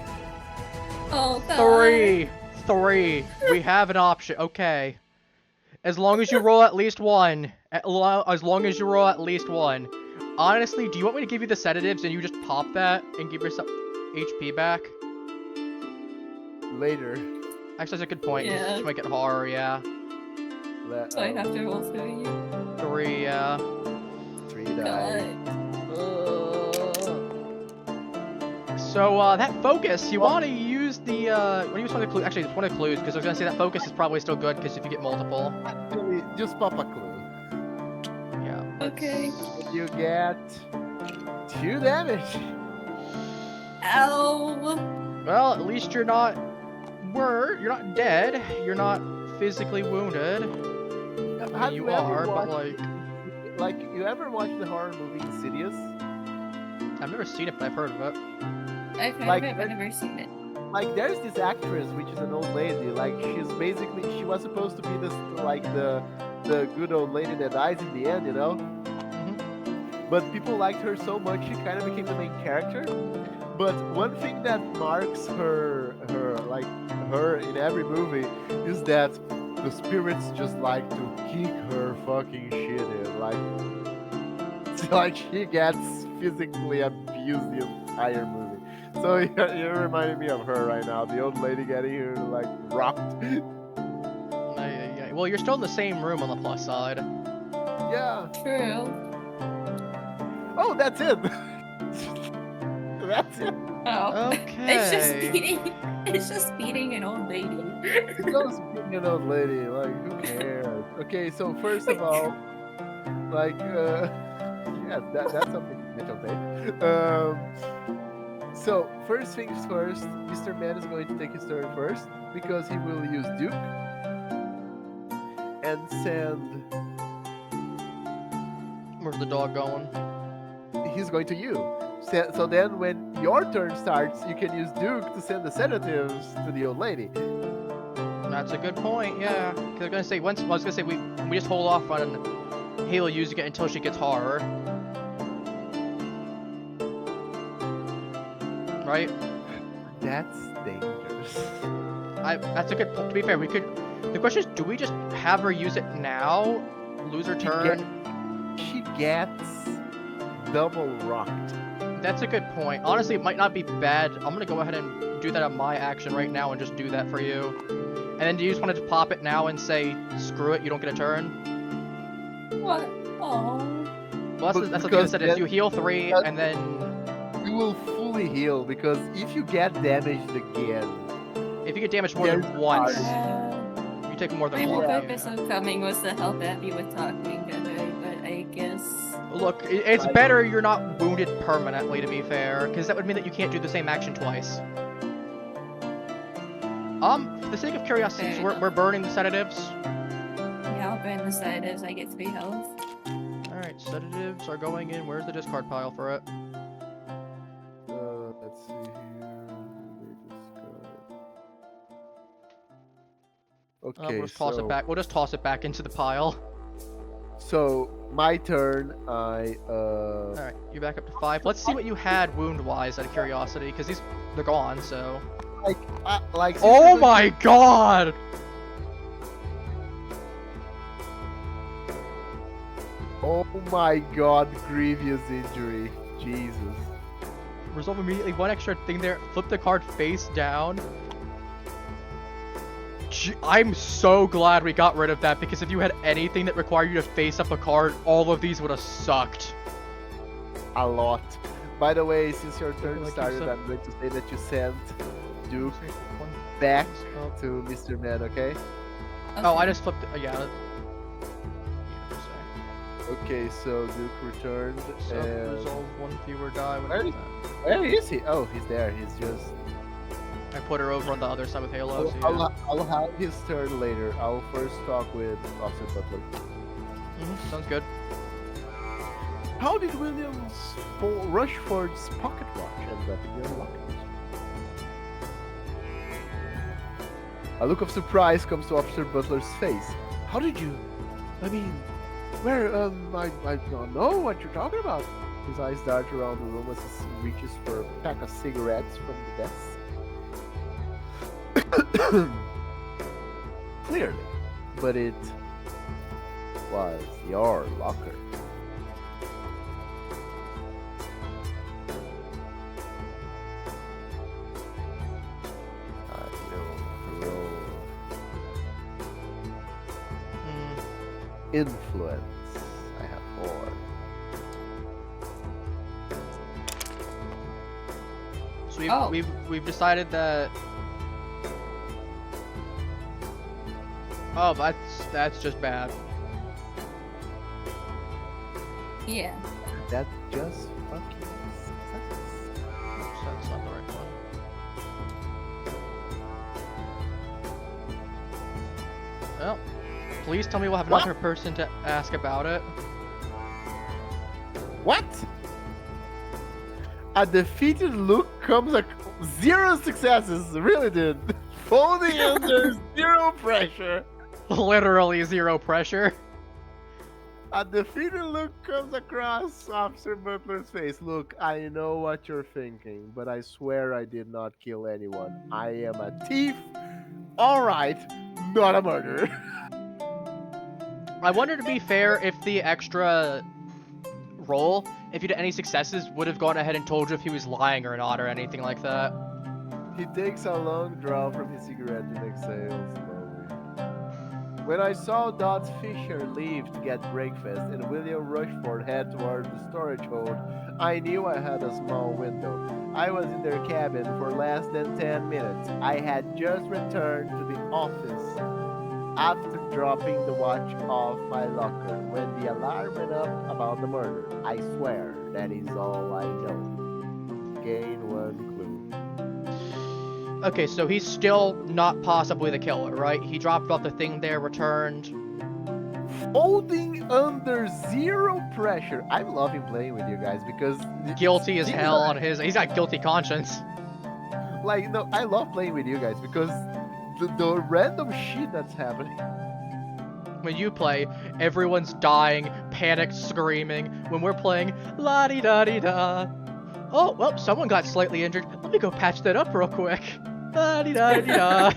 Oh god. 3. We have an option. Okay. As long as you roll at least one. As long as you roll at least one. Honestly, do you want me to give you the sedatives and you just pop that and give yourself HP back? Later. Actually, that's a good point. Yeah. Just make it horror, yeah. So I have to roll 3. 3, yeah. 3 die. So, that focus, you want to use the, want to use one of the clues. Actually, it's one of the clues, because I was going to say that focus is probably still good, because if you get multiple. Actually, just pop a clue. Yeah. Okay. You get 2 damage. Ow. Well, at least you're not you're not dead. You're not physically wounded. Have You ever are, but watched- like, you ever watched the horror movie Insidious? I've never seen it, but I've heard of it. I've heard Like, of it, but I've never seen it. Like, there's this actress, which is an old lady. Like, she was supposed to be this, like, the good old lady that dies in the end, you know? But people liked her so much, she kind of became the main character. But one thing that marks her in every movie is that the spirits just like to kick her fucking shit in. Like she gets physically abused the entire movie. So you're reminding me of her right now. The old lady getting her like rocked. Well, you're still in the same room on the plus side. Yeah. True. Oh, that's it. That's it. Oh. Okay. It's just beating. It's just beating an old lady. It's just being an old lady. Like, who cares? Okay, so first of all, like, yeah, that's something to mention, so first things first, Mr. Man is going to take his turn first because he will use Duke and send. Where's the dog going? He's going to you. So then, when your turn starts, you can use Duke to send the sedatives to the old lady. That's a good point. Yeah. Because I was gonna say we just hold off on Halo using it until she gets horror. Right? That's dangerous. That's a good point. To be fair, we could. The question is, do we just have her use it now, lose her turn? She gets double rocked. That's a good point. Honestly, it might not be bad. I'm gonna go ahead and do that on my action right now and just do that for you. And then do you just want to pop it now and say, screw it, you don't get a turn? What? Oh. Well, that's what I said. Is you heal 3 and then You will fully heal because if you get damaged again, if you get damaged more than once, you take more My than whole one. purpose of coming was to help Abby with talking to her, but I guess. Look, it's better you're not wounded permanently, to be fair, because that would mean that you can't do the same action twice. For the sake of curiosity, so we're burning the sedatives. Yeah, I'll burn the sedatives. I get 3 health. Alright, sedatives are going in. Where's the discard pile for it? let's see here. Okay, We'll just toss it back. We'll just toss it back into the pile. So my turn. Alright, you back up to 5. Let's see what you had wound-wise, out of curiosity, because they're gone, so... like. Oh my god! Oh my god, grievous injury. Jesus. Resolve immediately. One extra thing there. Flip the card face down. I'm so glad we got rid of that, because if you had anything that required you to face up a card, all of these would have sucked. A lot. By the way, since your turn Like you started, said. I'm going to say that you sent Duke back to Mr. Man, okay? Oh, I just flipped it. Yeah. Okay, so Duke returned, and... Resolve 1 fewer die. Where is he? Oh, he's there. He's just... I put her over on the other side with Halo. So yeah. I'll have his turn later. I'll first talk with Officer Butler. Sounds good. How did Williams Rushford's pocket watch end up in your locker? A look of surprise comes to Officer Butler's face. How did you? I mean, where? I don't know what you're talking about. His eyes dart around the room as he reaches for a pack of cigarettes from the desk. Clearly, but it was your locker. Influence. I have 4. So we've decided that. Oh, that's just bad. Yeah. That just fucking sucks. That's not the right one. Well, please tell me we'll have another person to ask about it. What? A defeated look comes 0 successes. Really, dude. Folding under 0 pressure. Literally 0 pressure. A defeated look comes across Officer Butler's face. Look, I know what you're thinking, but I swear I did not kill anyone. I am a thief. Alright, not a murderer. I wonder, to be fair, if the extra roll, if you did any successes, would have gone ahead and told you if he was lying or not or anything like that. He takes a long draw from his cigarette and exhales slowly. When I saw Dot Fisher leave to get breakfast and William Rushford head toward the storage hold, I knew I had a small window. I was in their cabin for less than 10 minutes. I had just returned to the office after dropping the watch off my locker when the alarm went up about the murder. I swear that is all I know. Gain 1 clue. Okay, so he's still not possibly the killer, right? He dropped off the thing there, returned. Folding under 0 pressure. I'm loving playing with you guys because Guilty as hell on his. He's got guilty conscience. Like, no, I love playing with you guys because the random shit that's happening. When you play, everyone's dying, panicked, screaming. When we're playing, la-di-da-di-da. Oh, well, someone got slightly injured. Let me go patch that up real quick. La-di-da-di-da.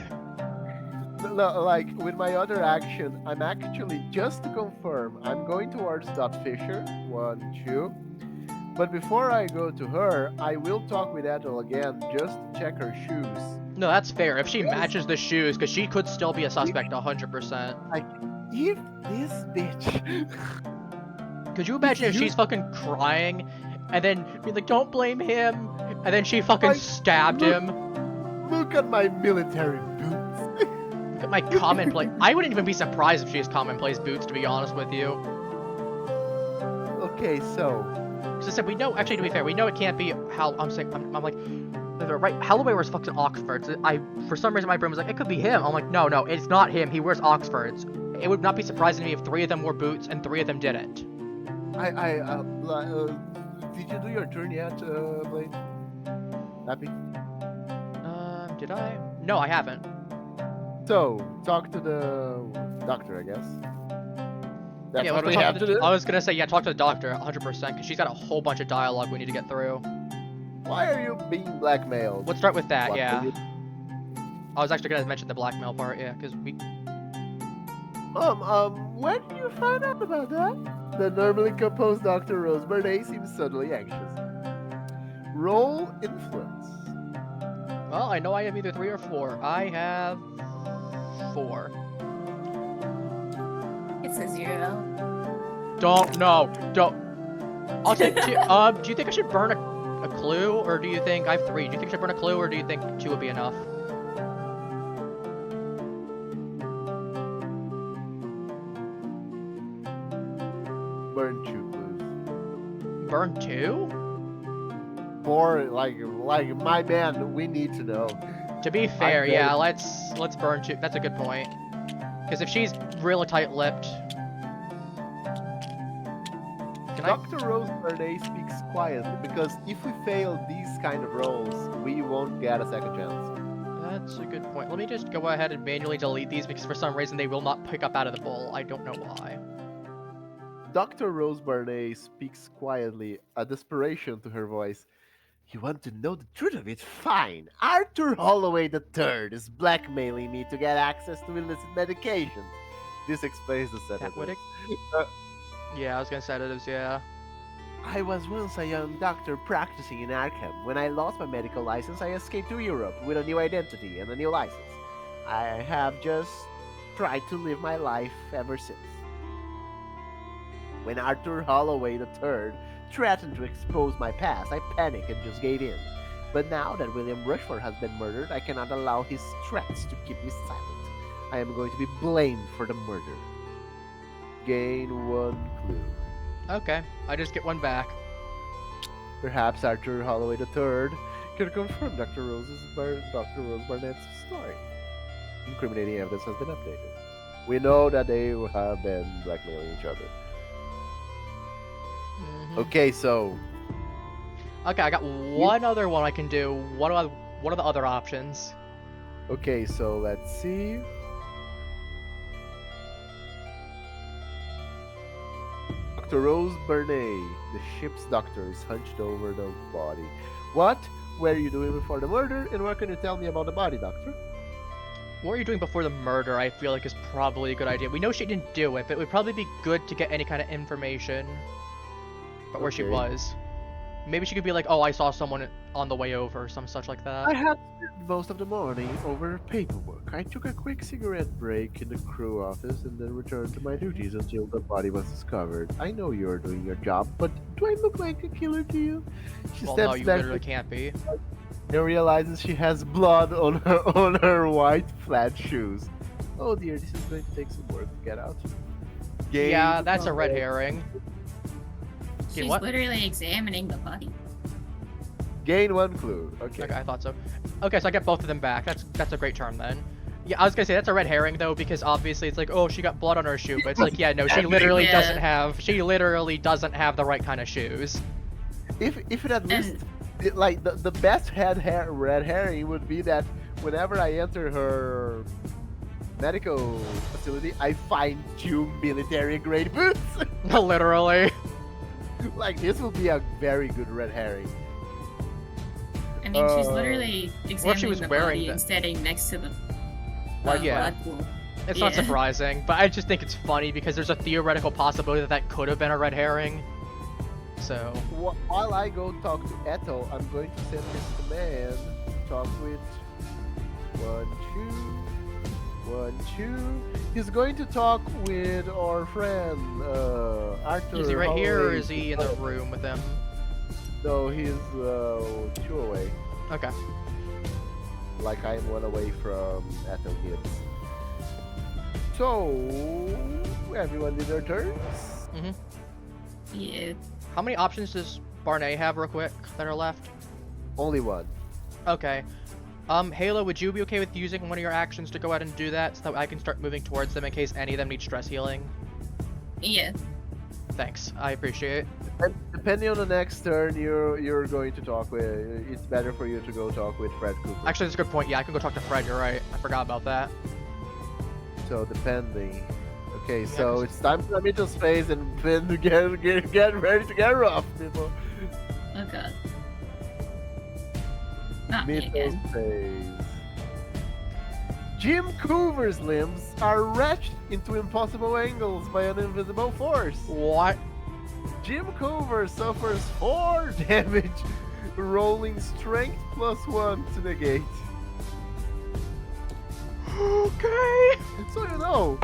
No, like, with my other action, I'm actually, just to confirm, I'm going towards Dot Fisher. 1, 2. But before I go to her, I will talk with Ethel again just to check her shoes. No, that's fair. If she matches the shoes, because she could still be a suspect 100%. Like, if this bitch... Could you imagine if she's fucking crying, and then be like, don't blame him, and then she fucking stabbed him? Look at my military boots. Look at my commonplace... I wouldn't even be surprised if she has commonplace boots, to be honest with you. Okay, so... Because I said, we know, actually, to be fair, we know it can't be how, I'm saying, I'm like, right, Holloway wears fucking Oxfords. For some reason, my brain was like, it could be him. I'm like, no, it's not him. He wears Oxfords. It would not be surprising to me if 3 of them wore boots and 3 of them didn't. Did you do your turn yet, Blade? Happy? Did I? No, I haven't. So, talk to the doctor, I guess. That's yeah, what we have to do. I was gonna say, yeah, talk to the doctor, 100%, because she's got a whole bunch of dialogue we need to get through. Why are you being blackmailed? Let's start with that, What yeah. are you- I was actually gonna mention the blackmail part, yeah, because we... When did you find out about that? The normally composed Dr. Rose Bernay seems suddenly anxious. Roll influence. Well, I know I have either 3 or 4. I have 4. It's a 0. Don't. I'll take 2. Do you think I should burn a clue, or do you think I have 3? Do you think I should burn a clue, or do you think 2 would be enough? Burn 2 clues. Burn 2? 4, like my man, we need to know. To be fair, very- yeah, let's burn two. That's a good point. Because if she's really tight-lipped, can I? Dr. Rose Bernay speaks quietly because if we fail these kind of roles, we won't get a second chance. That's a good point. Let me just go ahead and manually delete these because for some reason they will not pick up out of the bowl. I don't know why. Dr. Rose Bernay speaks quietly, a desperation to her voice. You want to know the truth of it? Fine. Arthur Holloway III is blackmailing me to get access to illicit medication. This explains the That would sedatives. Yeah, I was gonna say sedatives, yeah. I was once a young doctor practicing in Arkham. When I lost my medical license, I escaped to Europe with a new identity and a new license. I have just tried to live my life ever since. When Arthur Holloway III threatened to expose my past, I panicked and just gave in. But now that William Rushmore has been murdered, I cannot allow his threats to keep me silent. I am going to be blamed for the murder. Gain one clue. Okay, I just get one back. Perhaps Arthur Holloway III can confirm Dr. Rose Barnett's story. Incriminating evidence has been updated. We know that they have been blackmailing each other. Okay, so Okay, I got one other one I can do. What are the other options? let's see. Dr. Rose Bernay, the ship's doctor, is hunched over the body. What were you doing before the murder, and what can you tell me about the body, doctor? What were you doing before the murder, I feel like is probably a good idea. We know she didn't do it, but it would probably be good to get any kind of information about where she Okay. was. Maybe she could be like, oh, I saw someone on the way over, or some such like that. I had spent most of the morning over paperwork. I took a quick cigarette break in the crew office and then returned to my duties until the body was discovered. I know you're doing your job, but do I look like a killer to you? She Well, no, steps you back literally can't be. and realizes she has blood on her white flat shoes. Oh dear, this is going to take some work to get out. Yeah, that's a red herring. She's what? literally examining the body. Gain one clue. Okay. Okay, I thought so. Okay, so I get both of them back. That's a great charm then. Yeah, I was gonna say that's a red herring though, because obviously it's like, oh, she got blood on her shoe, but it's like, yeah, no, she literally Yeah. doesn't have. She literally doesn't have the right kind of shoes. If it at least like the best red herring would be that whenever I enter her medical facility, I find 2 military grade boots. Literally. Like this will be a very good red herring. I mean, she's Uh, literally she examining was the wearing body the- and standing next to the Well, yeah. blood pool. It's not Yeah. surprising, but I just think it's funny because there's a theoretical possibility that that could have been a red herring. So, While I go talk to Eto, I'm going to send this command to talk with 1, 2. He's going to talk with our friend Arthur. is he right here or Holloway. is he in the room with them? No, he's 2 away. Okay. Like I'm 1 away from Eto Gibbs. So everyone did their turns. Yeah. How many options does Barney have, real quick, that are left? Only 1. Okay. Halo, would you be okay with using one of your actions to go ahead and do that so that I can start moving towards them in case any of them need stress healing? Yeah. Thanks, I appreciate it. And depending on the next turn, you're going to talk with. It's better for you to go talk with Fred Cooper. Actually, that's a good point. Yeah, I can go talk to Fred. You're right. I forgot about that. So depending. Okay, Yeah, so 'cause- it's time for Mitchell's phase and then to get ready to get rough, people. Oh god. Not me Mitchell's again. phase. Jim Coover's limbs are wrenched into impossible angles by an invisible force. What? Jim Coover suffers 4 damage, rolling strength +1 to negate. Okay. So you know,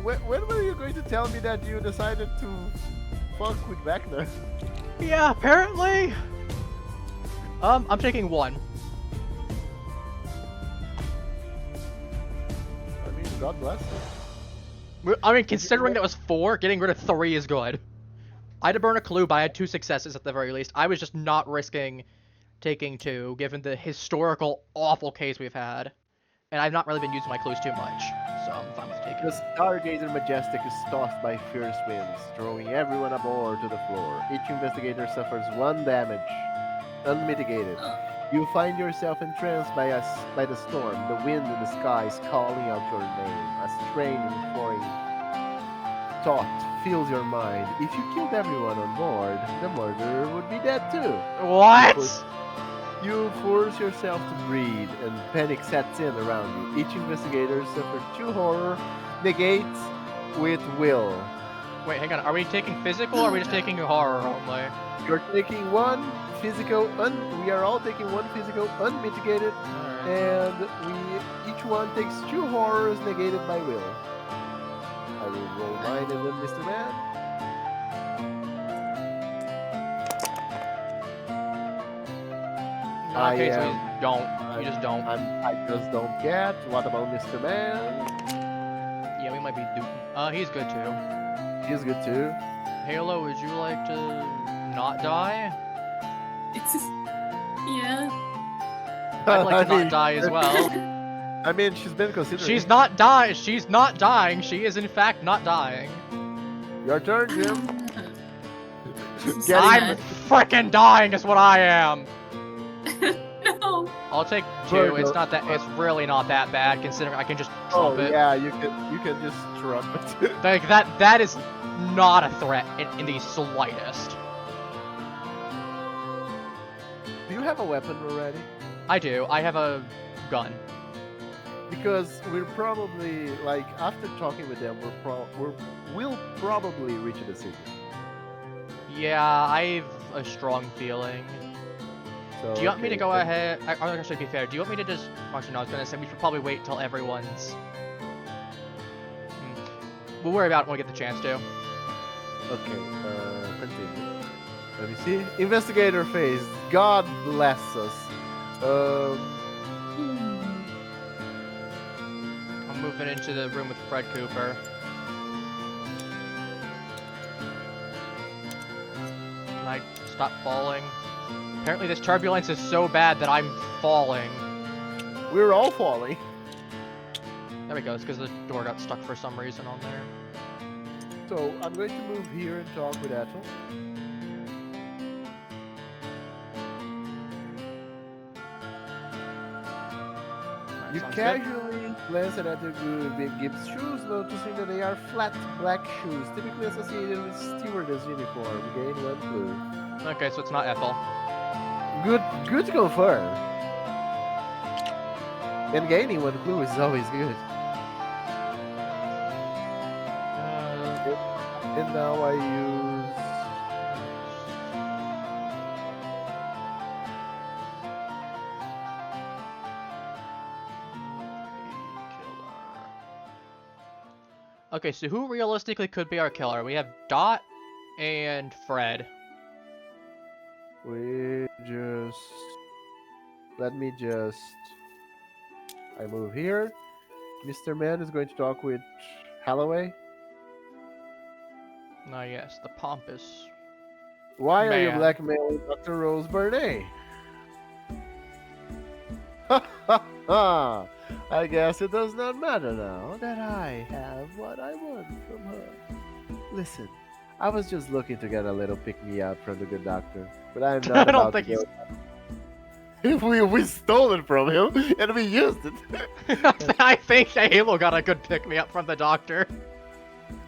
when were you going to tell me that you decided to fuck with Vecna? Yeah, apparently. I'm taking 1. I mean, God bless you. I mean, considering that was 4, getting rid of 3 is good. I had to burn a clue, but I had 2 successes at the very least. I was just not risking taking 2, given the historical awful case we've had. And I've not really been using my clues too much, so I'm fine with taking The it. Stargazer Majestic is tossed by fierce winds, throwing everyone aboard to the floor. Each investigator suffers 1 damage, unmitigated. You find yourself entranced by the storm, the wind in the skies calling out your name. A strange and foreign thought fills your mind. If you killed everyone on board, the murderer would be dead too. What? You force yourself to breathe, and panic sets in around you. Each investigator suffers 2 horror negates with will. Wait, hang on. Are we taking physical or are we just taking horror only? You're taking 1 physical, we are all taking 1 physical unmitigated, Alright. and each one takes 2 horrors negated by will. I will roll mine and then Mr. Man. Okay, so I you don't. You just don't. I just don't get. What about Mr. Man? Yeah, we might be he's good too. He's good too. Halo, would you like to not die? It's just, yeah. I'd like to I not mean, die as well. I mean, she's been considering. She's not dying. She's not dying. She is in fact not dying. Your turn, Jim. Get I'm frickin' dying is what I am. No. I'll take 2. Virgo. It's not that. It's really not that bad considering I can just Oh trump it. yeah, you can just trump it. Like that is not a threat in the slightest. Do you have a weapon already? I do. I have a gun. Because we're probably like after talking with them, we'll probably reach a decision. Yeah, I've a strong feeling. So, Do you want me to okay, go then- ahead? Actually, to be fair, do you want me to just? Actually, no. I was gonna say we should probably wait till everyone's. We'll worry about it when we get the chance to. Okay, continue. Let me see. Investigator phase. God bless us. I'm moving into the room with Fred Cooper. Can I stop falling? Apparently, this turbulence is so bad that I'm falling. We're all falling. There we go. It's because the door got stuck for some reason on there. So I'm going to move here and talk with Ethel. Alright, You sounds good. casually glance at Gibbs' shoes, noticing that they are flat black shoes, typically associated with stewardess uniform. Gain 1 clue. Okay, so it's not Ethel. Good to confirm. And gaining 1 clue is always good. And now I use... Okay, so who realistically could be our killer? We have Dot and Fred. We just... Let me just... I move here. Mr. Man is going to talk with Holloway. Yes, the pompous. Why are you Man. blackmailing Dr. Rose Burnett? Ha ha ha! I guess it does not matter now that I have what I want from her. Listen, I was just looking to get a little pick-me-up from the good doctor, but I'm not I don't about think to he's. go... we stole it from him, and we used it. I think Halo got a good pick me up from the doctor.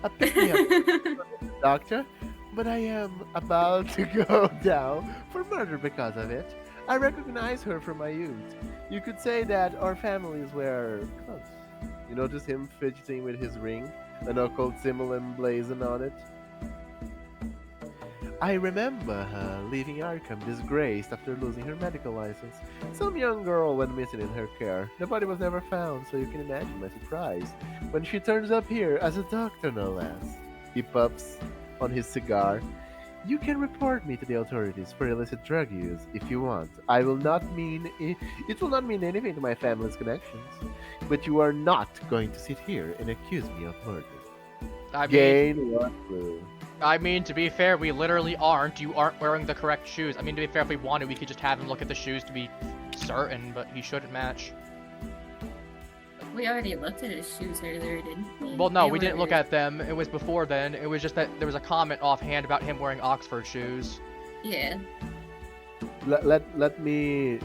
A pick-me-up, doctor, but I am about to go down for murder because of it. I recognize her from my youth. You could say that our families were close. You notice him fidgeting with his ring, an occult symbol emblazoned on it. I remember her leaving Arkham disgraced after losing her medical license. Some young girl went missing in her care. The body was never found, so you can imagine my surprise when she turns up here as a doctor, no less. He puffs on his cigar. You can report me to the authorities for illicit drug use if you want. It will not mean anything to my family's connections, but you are not going to sit here and accuse me of murder. I mean, Gain 1 clue. I mean, to be fair, we literally aren't. You aren't wearing the correct shoes. I mean, to be fair, if we wanted, we could just have him look at the shoes to be certain, but he shouldn't match. We already looked at his shoes earlier, didn't we? Well, no, They we didn't look were- at them. It was before then. It was just that there was a comment offhand about him wearing Oxford shoes. Yeah. Let me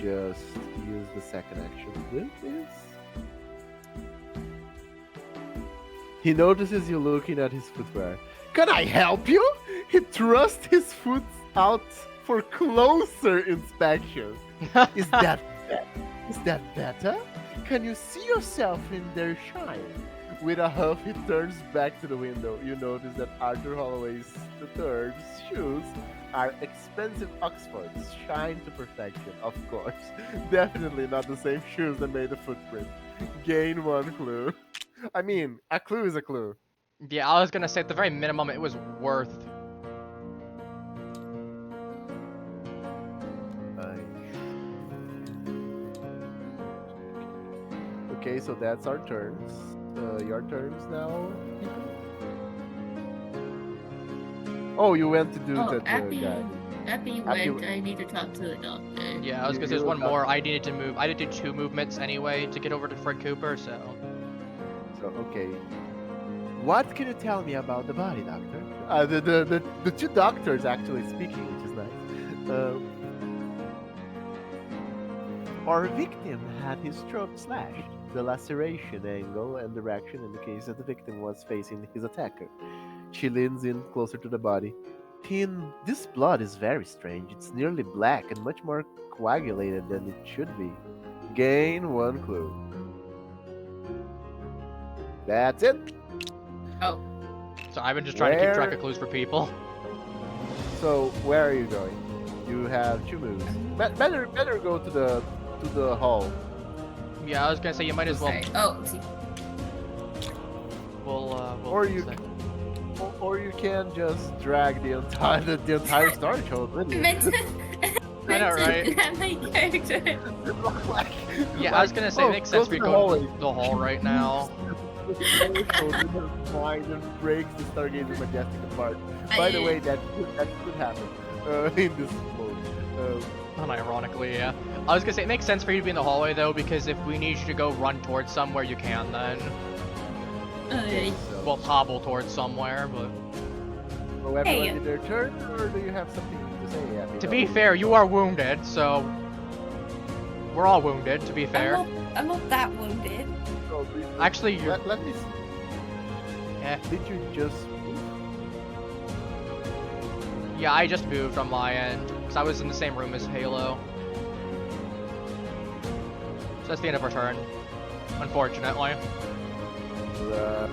just use the second action, please. He notices you looking at his footwear. Can I help you? He thrusts his foot out for closer inspection. Is that better? Can you see yourself in their shine? With a huff, he turns back to the window. You notice that Arthur Holloway's III's shoes are expensive Oxfords, shine to perfection, of course. Definitely not the same shoes that made the footprint. Gain 1 clue. I mean, a clue is a clue. Yeah, I was gonna say at the very minimum, it was worth. Okay, so that's our turns. Your turns now. Oh, you went to do Oh, that guy. Appy went. I need to talk to the doctor. Yeah, I was gonna say there's one more. I needed to move. I did do 2 movements anyway to get over to Fred Cooper, so. So okay. What can you tell me about the body, doctor? The 2 doctors actually speaking, which is nice. Our victim had his throat slashed. The laceration angle and direction indicates that the victim was facing his attacker. She leans in closer to the body. This blood is very strange. It's nearly black and much more coagulated than it should be. Gain 1 clue. That's it. Oh, So I've been just trying to keep track of clues for people. So where are you going? You have 2 moves. Better go to the hall. Yeah, I was gonna say you might as well. sorry. Oh, see. We'll Or you can just drag the entire story code with you. Meant to. I know, right? Grab my character. Yeah, I was gonna say it makes sense for you going to the hall right now. Mind and breaks the Stargazer Majestic apart. By the way, that could happen in this mode. Unironically, yeah. I was gonna say it makes sense for you to be in the hallway though, because if we need you to go run towards somewhere, you can then. Okay. So, Well, hobble towards somewhere, but. so everyone did their turn, or do you have something to say? Yeah, To be fair, you are wounded, so. We're all wounded, to be fair. I'm not that wounded. So, Actually, you're. let me see. Yeah. Did you just move? Yeah, I just moved on my end, because I was in the same room as Halo. So that's the end of our turn, unfortunately.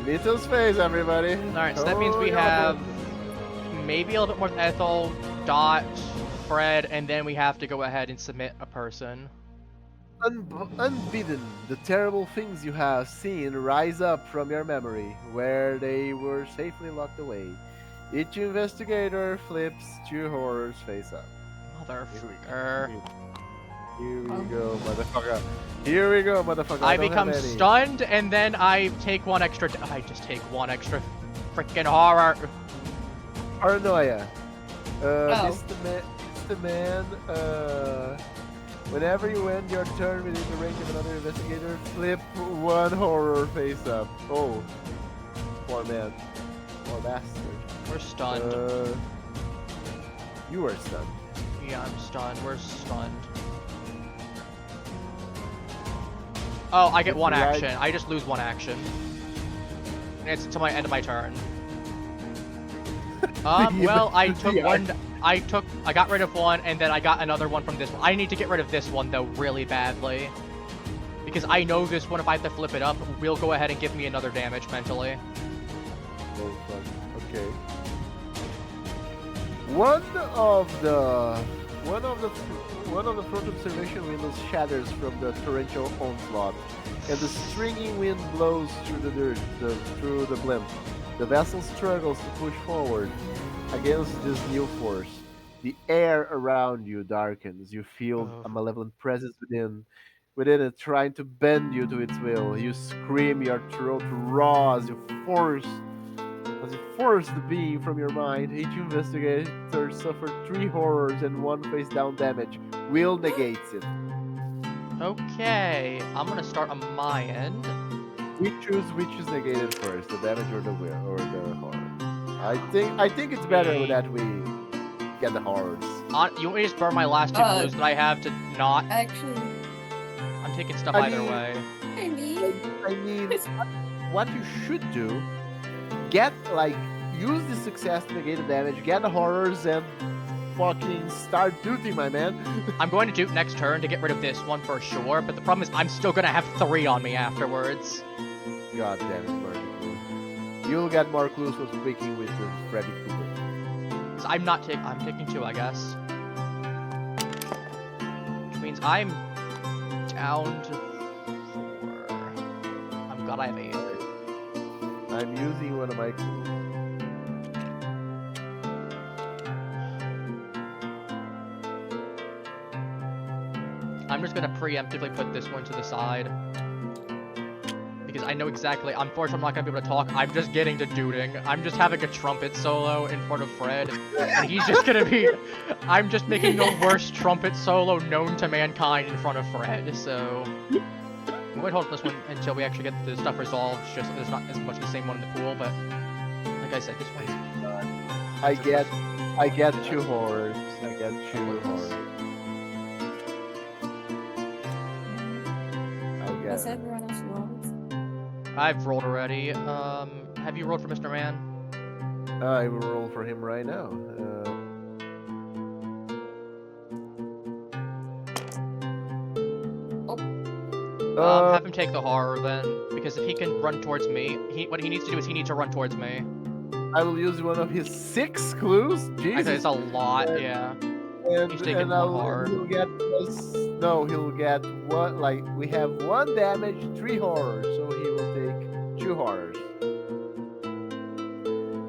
Mito's face, everybody. Alright, so that means we Oh, yeah, have maybe a little bit more with Ethel, Dot, Fred, and then we have to go ahead and submit a person. Unbidden, the terrible things you have seen rise up from your memory, where they were safely locked away. Each investigator flips 2 horrors face up. Motherfucker. Here we go, motherfucker. Here we go, motherfucker. I don't become have any. stunned, and then I take 1 extra. I just take 1 extra freaking horror. Paranoia. Oh. Mr. Man, whenever you end your turn within the range of another investigator, flip 1 horror face up. Oh. Poor man. Poor bastard. We're stunned. You are stunned. Yeah, I'm stunned. We're stunned. Oh, I get It's 1 right. action. I just lose 1 action. And it's until my end of my turn. Well, I took Yeah. 1. I got rid of 1, and then I got another 1 from this one. I need to get rid of this one though, really badly, because I know this one. If I have to flip it up, will go ahead and give me another damage mentally. Oh, fuck. Okay. One of the front observation windows shatters from the torrential onslaught, and the stringing wind blows through the dirt, through the blimp. The vessel struggles to push forward against this new force. The air around you darkens. You feel Oh. a malevolent presence within, within it, trying to bend you to its will. You scream, your throat raw as you force the beam from your mind. Each investigator suffered 3 horrors and 1 face down damage. Will negates it. Okay, I'm gonna start on my end. We choose which is negated first, the damage or the will or the horror. I think it's better that we get the horrors. You want me to just burn my last 2 clues that I have to not? Actually, I'm taking stuff I either mean- way. I mean, I mean, what you should do, use the success to negate the damage, get the horrors, and fucking start dooting, my man. I'm going to do next turn to get rid of this one for sure, but the problem is I'm still gonna have 3 on me afterwards. God damn it, Marty. You'll get more clues for speaking with Freddy Krueger. So I'm taking 2, I guess. Which means I'm down to 4. I'm glad I have 8. I'm using one of my clues. I'm just gonna preemptively put this one to the side. Because I know exactly, unfortunately I'm not gonna be able to talk, I'm just getting to duding. I'm just having a trumpet solo in front of Fred, and he's just gonna be, I'm just making the worst trumpet solo known to mankind in front of Fred, so... I'm going to hold this one until we actually get the stuff resolved, it's just there's not as much the same one in the pool, but... Like I said, this one... I get 2 horrors. I get 2 horrors. I'll has get. everyone else rolled? I've rolled already, have you rolled for Mr. Man? I will roll for him right now. Have him take the horror then, because if he can run towards me, what he needs to do is he needs to run towards me. I will use one of his 6 clues. I Jesus. think it's a lot, yeah. And, He's taking and one horror. He'll get he'll get one, like, we have 1 damage, 3 horrors, so he will take 2 horrors.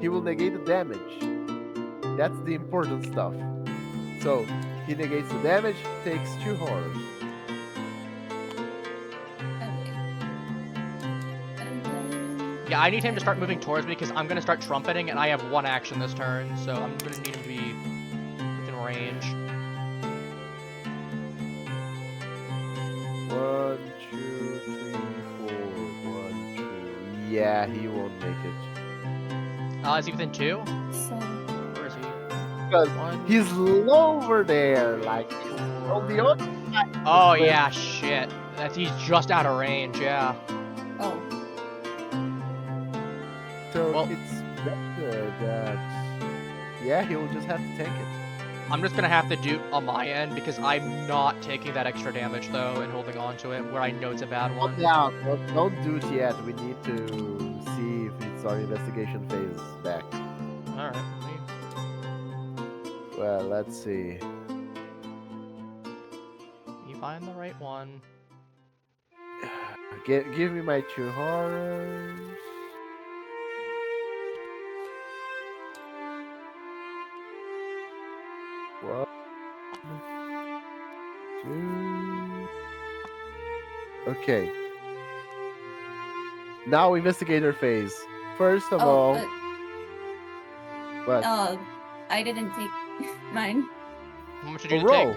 He will negate the damage. That's the important stuff. So he negates the damage, takes 2 horrors. Yeah, I need him to start moving towards me because I'm gonna start trumpeting and I have 1 action this turn, so I'm gonna need him to be within range. 1, 2, 3, 4. 1, 2. Yeah, he won't make it. Is he within 2? So, Where is he? Because 1, he's over there, like he's on the other side. Oh yeah, shit. He's just out of range, yeah. oh, So Well- it's better that. Yeah, he'll just have to tank it. I'm just gonna have to do on my end because I'm not taking that extra damage though and holding on to it where I know it's a bad one. Yeah, don't do it yet. We need to see if it's our investigation phase back. Alright. Well, let's see. You find the right one. Give me my 2 horrors. One, 2. Okay. Now investigator phase. First of all, what? I didn't take mine. How much did A you roll.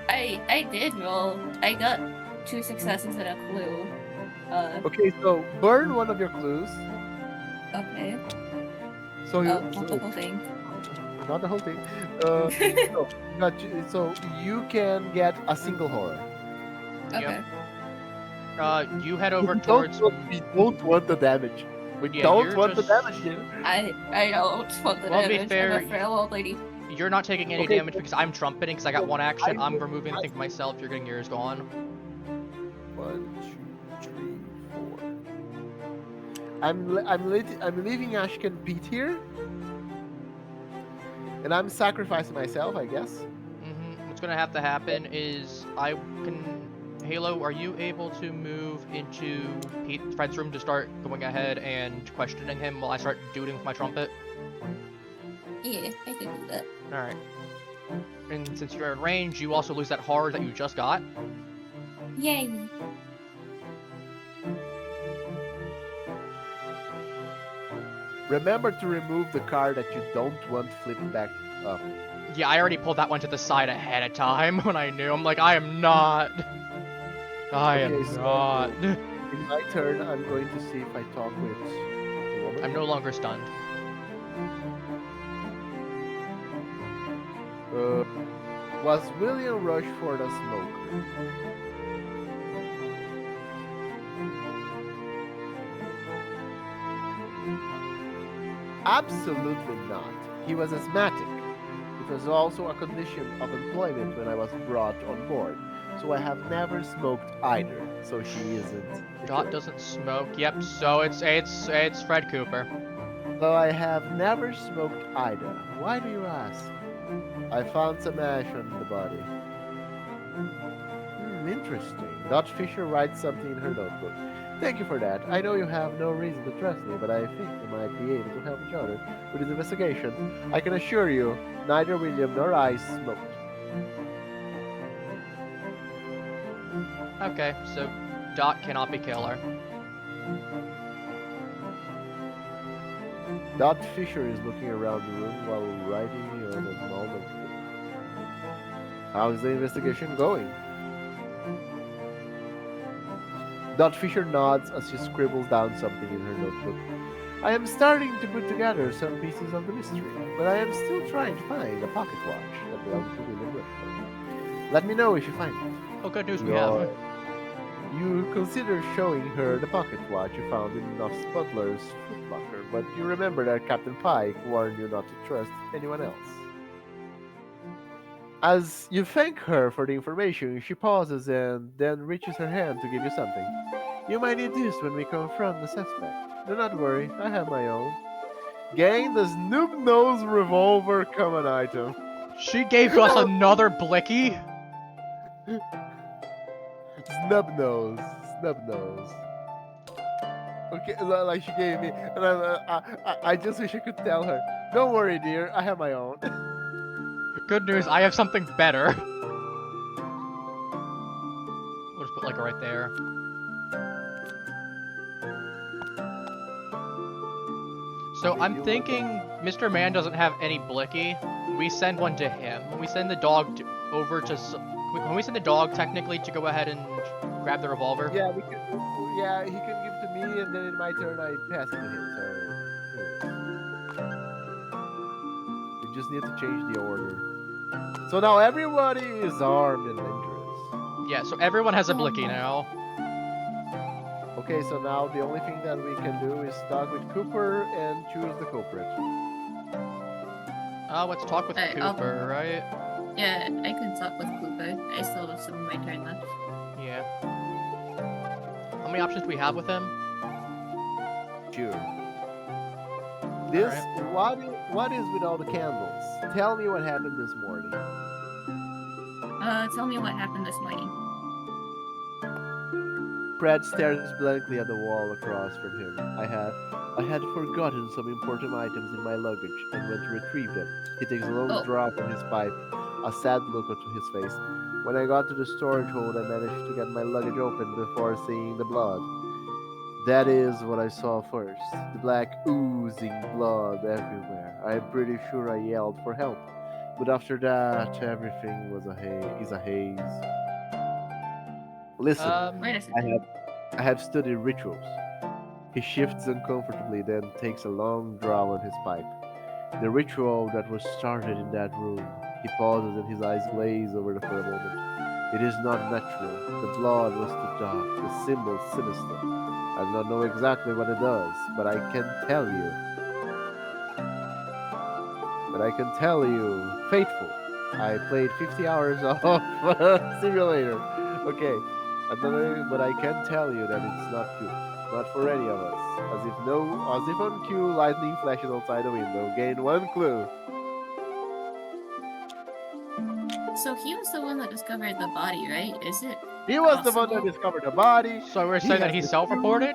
take? I did roll. I got 2 successes and a clue. Okay, so burn one of your clues. Okay. So you, Not the whole thing. not the whole thing. So you can get a single horror. Okay. You head over We towards... we don't want the damage. We Yeah, don't you're want the just- damage here. I don't want the Well, to be damage. fair, I'm a frail old lady. You're not taking any Okay. damage because I'm trumpeting because I got 1 action. I- I'm removing the thing for myself. You're getting yours gone. 1, 2, 3, 4. I'm leaving Ashken Pete here, and I'm sacrificing myself, I guess. What's gonna have to happen is I can... Halo, are you able to move into Fred's room to start going ahead and questioning him while I start duding with my trumpet? Yeah, I can do that. Alright. And since you're in range, you also lose that horror that you just got. Yay! Remember to remove the card that you don't want flipped back up. Yeah, I already pulled that one to the side ahead of time when I knew. I'm like, I am not. I am Okay, so not. in my turn, I'm going to see if I talk with the woman. I'm no longer stunned. Was William Rushford a smoker? Absolutely not. He was asthmatic. It was also a condition of employment when I was brought on board, so I have never smoked either. So she isn't. the Dot killer. doesn't smoke. Yep. So it's Fred Cooper. So I have never smoked either. Why do you ask? I found some ash on the body. Interesting. Dot Fisher writes something in her notebook. Thank you for that. I know you have no reason to trust me, but I think we might be able to help each other with this investigation. I can assure you, neither William nor I smoked. Okay, so Dot cannot be killer. Dot Fisher is looking around the room while writing on a small notebook. How is the investigation going? Dot Fisher nods as she scribbles down something in her notebook. I am starting to put together some pieces of the mystery, but I am still trying to find a pocket watch that belongs to William Rushford. Let me know if you find it. Oh, good news we have. You consider showing her the pocket watch you found in Nuff's butler's footlocker, but you remember that Captain Pike warned you not to trust anyone else. As you thank her for the information, she pauses and then reaches her hand to give you something. You might need this when we confront the suspect. Do not worry, I have my own. Gain the Snoop Nose revolver common item. She gave us another blicky. Snub nose. Snub nose. Okay, like she gave me, and I just wish I could tell her. Don't worry, dear, I have my own. Good news, I have something better. We'll just put like right there. So I'm thinking Mr. Man doesn't have any blicky. We send one to him. When we send the dog over to, when we send the dog technically to go ahead and grab the revolver. Yeah, we can. Yeah, he can give to me, and then in my turn I pass it to him. So we just need to change the order. So now everybody is armed and dangerous. Yeah, so everyone has a blicky now. Okay, so now the only thing that we can do is talk with Cooper and choose the culprit. Let's talk with Cooper, right? Yeah, I can talk with Cooper. I still have some of my turn left. Yeah. How many options do we have with him? Sure. This what is with all the candles? Tell me what happened this morning. Tell me what happened this morning. Fred stares blankly at the wall across from him. I had forgotten some important items in my luggage and went to retrieve them. He takes a long draw from his pipe, a sad look onto his face. When I got to the storage hold, I managed to get my luggage open before seeing the blood. That is what I saw first. The black oozing blood everywhere. I'm pretty sure I yelled for help. But after that, everything was a haze. Listen, Wait a second. I have studied rituals. He shifts uncomfortably, then takes a long draw on his pipe. The ritual that was started in that room. He pauses and his eyes glaze over the for a moment. It is not natural. The blood was too dark, the symbol sinister. I do not know exactly what it does, but I can tell you. Faithful. I played 50 hours of simulator. Okay, but I can tell you that it's not good. Not for any of us. As if on cue, lightning flashes outside the window. Gain one clue. So he was the one that discovered the body, right? Is it? He was the one possible? that discovered the body. So we're saying that he's self-reported?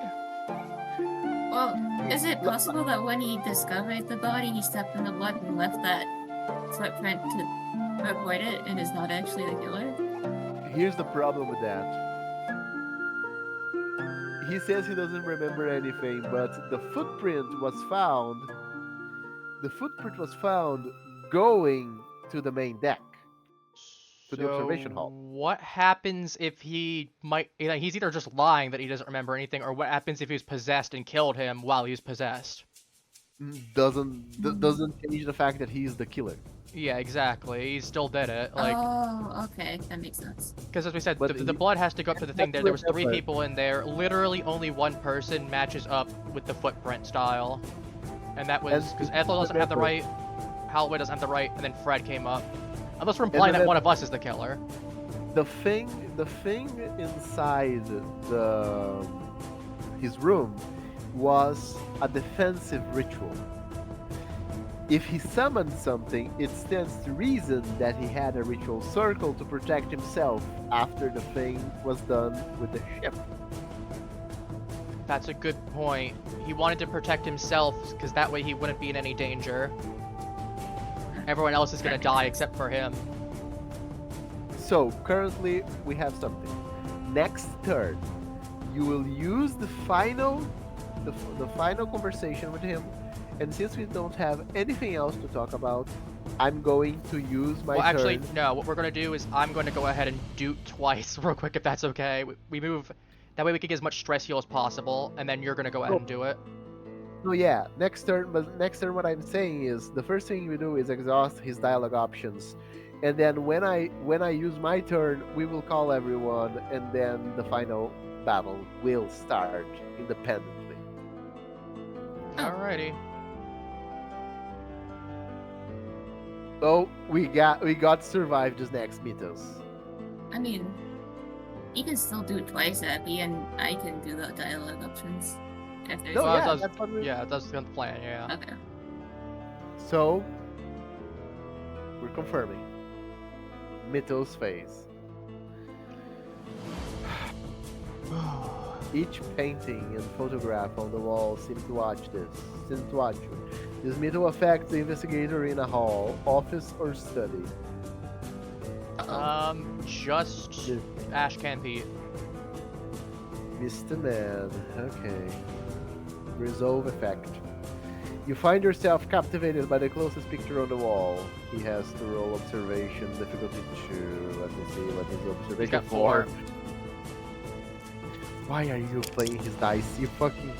Well, is it possible that when he discovered the body, he stepped in the blood and left that footprint to report it and is not actually the killer? Here's the problem with that. he says he doesn't remember anything, but the footprint was found. The footprint was found going to the main deck, to the So observation hall. what happens if he's either just lying that he doesn't remember anything, or what happens if he was possessed and killed him while he was possessed? Doesn't change the fact that he's the killer. Yeah, exactly. He still did it. Like, Oh, okay, that makes sense. because as we said, But the he- blood has to go up to the thing there. There was 3 remember. people in there. Literally, only one person matches up with the footprint style, and that was And because Ethel doesn't have the remember. right, Holloway doesn't have the right, and then Fred came up. Unless we're implying that then- one of us is the killer. The thing inside the his room was a defensive ritual. If he summoned something, it stands to reason that he had a ritual circle to protect himself after the thing was done with the ship. That's a good point. He wanted to protect himself because that way he wouldn't be in any danger. Everyone else is gonna die except for him. So currently we have something. Next turn, you will use the final conversation with him, and since we don't have anything else to talk about, I'm going to use my Well, actually, turn. no. What we're gonna do is I'm going to go ahead and do twice real quick if that's okay. We move. That way we can get as much stress heal as possible, and then you're gonna go ahead and do it. So yeah, next turn. But next turn, what I'm saying is the first thing we do is exhaust his dialogue options, and then when I use my turn, we will call everyone, and then the final battle will start independently. Oh. Alrighty. So we got to survive this next mythos. I mean, you can still do it twice, Abby, and I can do the dialogue options. If there's No, Well, it yeah, does- that's what we. Yeah, that's the plan. Yeah. Okay. So we're confirming mythos phase. Each painting and photograph on the wall seems to watch you. This mytho affects the investigator in a hall, office, or study. Uh-oh. Just This- Ash Campy. Mr. Man, okay. Resolve effect. You find yourself captivated by the closest picture on the wall. He has to roll observation, difficulty 2. Let me see what his observation got 4. Why are you playing his dice? You fucking.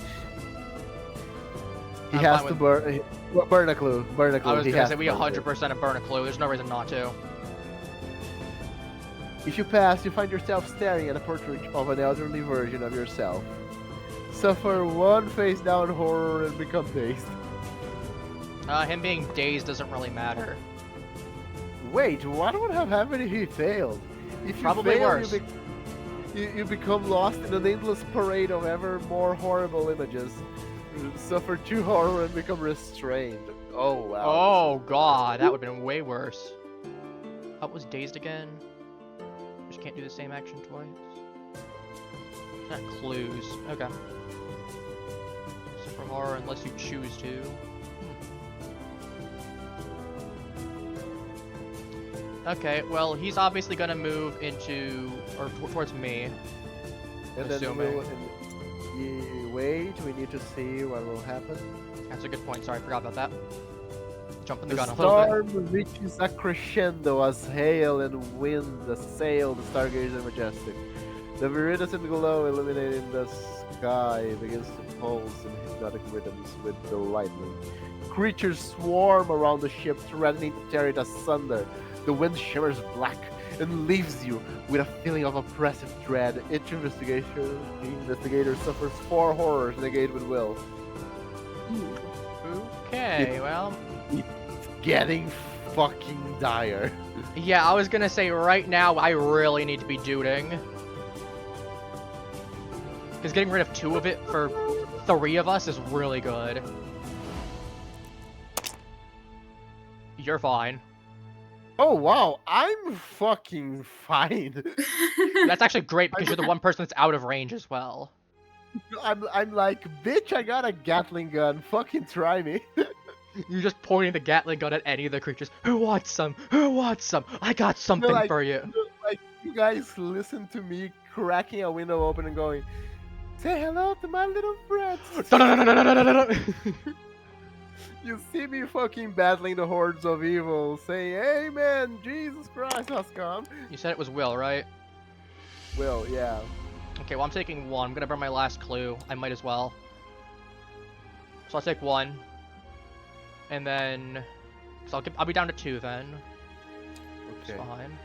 He I'm has fine to with- burn a clue. Burn a clue. I was He gonna has say to we burn a clue. 100% burn a clue. There's no reason not to. If you pass, you find yourself staring at a portrait of an elderly version of yourself. Suffer one face down horror and become dazed. Him being dazed doesn't really matter. Wait, what would have happened if he failed? If you Probably fail, worse. You become lost in an endless parade of ever more horrible images. You suffer 2 horror and become restrained. Oh wow. Oh god, that would've been way worse. What was dazed again? Just can't do the same action twice. Not clues. Okay. Super horror unless you choose to. Okay, well he's obviously gonna move into or towards me. And then assuming. wait, we need to see what will happen. That's a good point. Sorry, I forgot about that. Jumping the The gun a little bit. storm reaches a crescendo as hail and wind assail the Stargazer Majestic. The viridescent glow illuminating the sky begins to pulse in hypnotic rhythms with the lightning. Creatures swarm around the ship, threatening to tear it asunder. The wind shimmers black and leaves you with a feeling of oppressive dread. Each investigator suffers 4 horrors negated with will. Okay, well, Getting fucking dire. yeah, I was gonna say right now I really need to be duding. Because getting rid of 2 of it for 3 of us is really good. You're fine. Oh wow, I'm fucking fine. That's actually great because you're the one person that's out of range as well. I'm like, bitch, I got a Gatling gun. Fucking try me. You're just pointing the Gatling gun at any of the creatures. Who wants some? Who wants some? I got something like- for you. Like, you guys listen to me cracking a window open and going, Say hello to my little friends. You see me fucking battling the hordes of evil, saying, Amen, Jesus Christ has come. You said it was Will, right? Well, yeah. Okay, well I'm taking 1. I'm gonna burn my last clue. I might as well. So I'll take 1. And then... So I'll be down to 2 then. Okay. It's fine.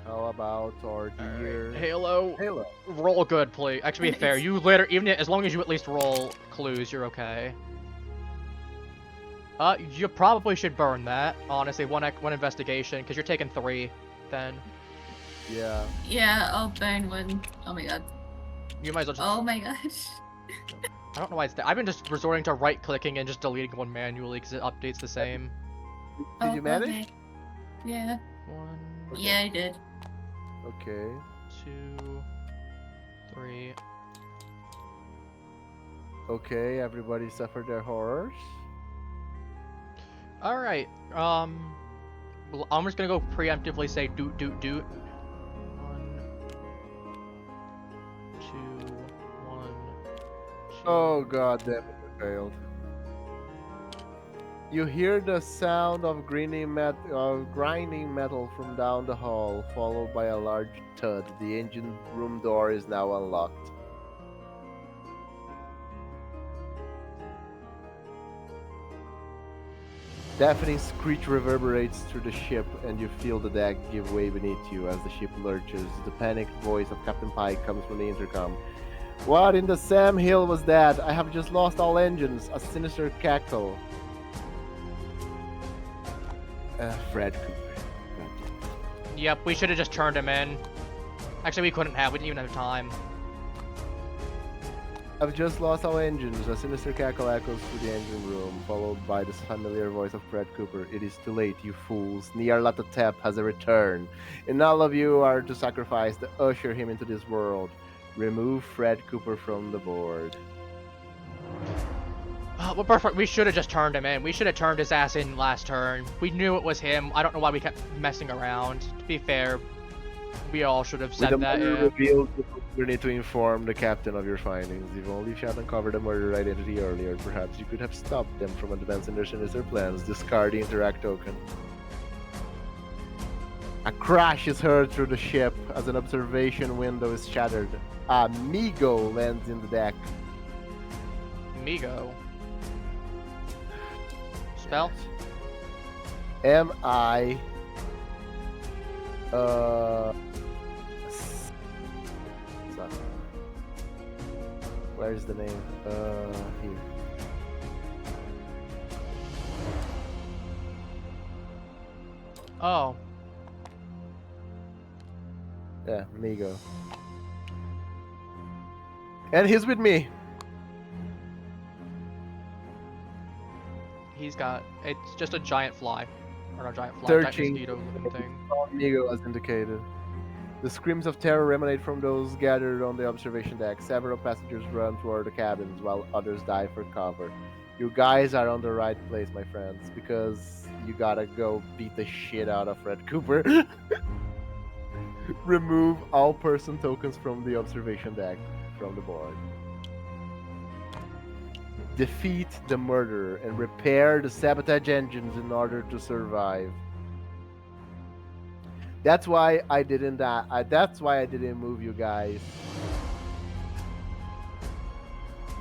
How about our dear Halo. Halo? Roll good, please. Actually, be fair. You later, even as long as you at least roll clues, you're okay. You probably should burn that. Honestly, one investigation, because you're taking 3. Then Yeah. Yeah, I'll burn one. Oh my god. you might as well just. Oh my gosh. I don't know why it's there. I've been just resorting to right-clicking and just deleting one manually because it updates the same. Did you manage? Okay. Yeah. 1, Okay. Yeah, I did. Okay. 2, 3. Okay, everybody suffered their horrors. All right. Well, I'm just gonna go preemptively say doot doot doot. 1, 2, 1, 2. Oh god damn it, I failed. You hear the sound of grinding metal from down the hall, followed by a large thud. The engine room door is now unlocked. Deafening screech reverberates through the ship, and you feel the deck give way beneath you as the ship lurches. The panicked voice of Captain Pike comes from the intercom. What in the Sam Hill was that? I have just lost all engines. A sinister cackle. Fred Cooper. Yep, we should have just turned him in. Actually, we couldn't have. We didn't even have time. I've just lost all engines. A sinister cackle echoes through the engine room, followed by the familiar voice of Fred Cooper. It is too late, you fools. Nyarlathotep has a return, and all of you are to sacrifice to usher him into this world. Remove Fred Cooper from the board. Well, perfect. We should have just turned him in. We should have turned his ass in last turn. We knew it was him. I don't know why we kept messing around. To be fair, we all should have said With the that. murder Yeah. revealed, you need to inform the captain of your findings. If only you had uncovered the murder identity earlier, perhaps you could have stopped them from advancing their sinister plans. Discard the interact token. A crash is heard through the ship as an observation window is shattered. Amigo lands in the deck. Migo. Spell? M-I... Where's the name? Here. Oh. Yeah, Migo. And he's with me. He's got. It's just a giant fly. Or not a giant fly. Giant Searching. mosquito looking thing. Migo as indicated. The screams of terror emanate from those gathered on the observation deck. Several passengers run toward the cabins while others dive for cover. You guys are on the right place, my friends, because you gotta go beat the shit out of Fred Cooper. Remove all person tokens from the observation deck from the board. Defeat the murderer and repair the sabotage engines in order to survive. That's why I didn't. That's why I didn't move you guys.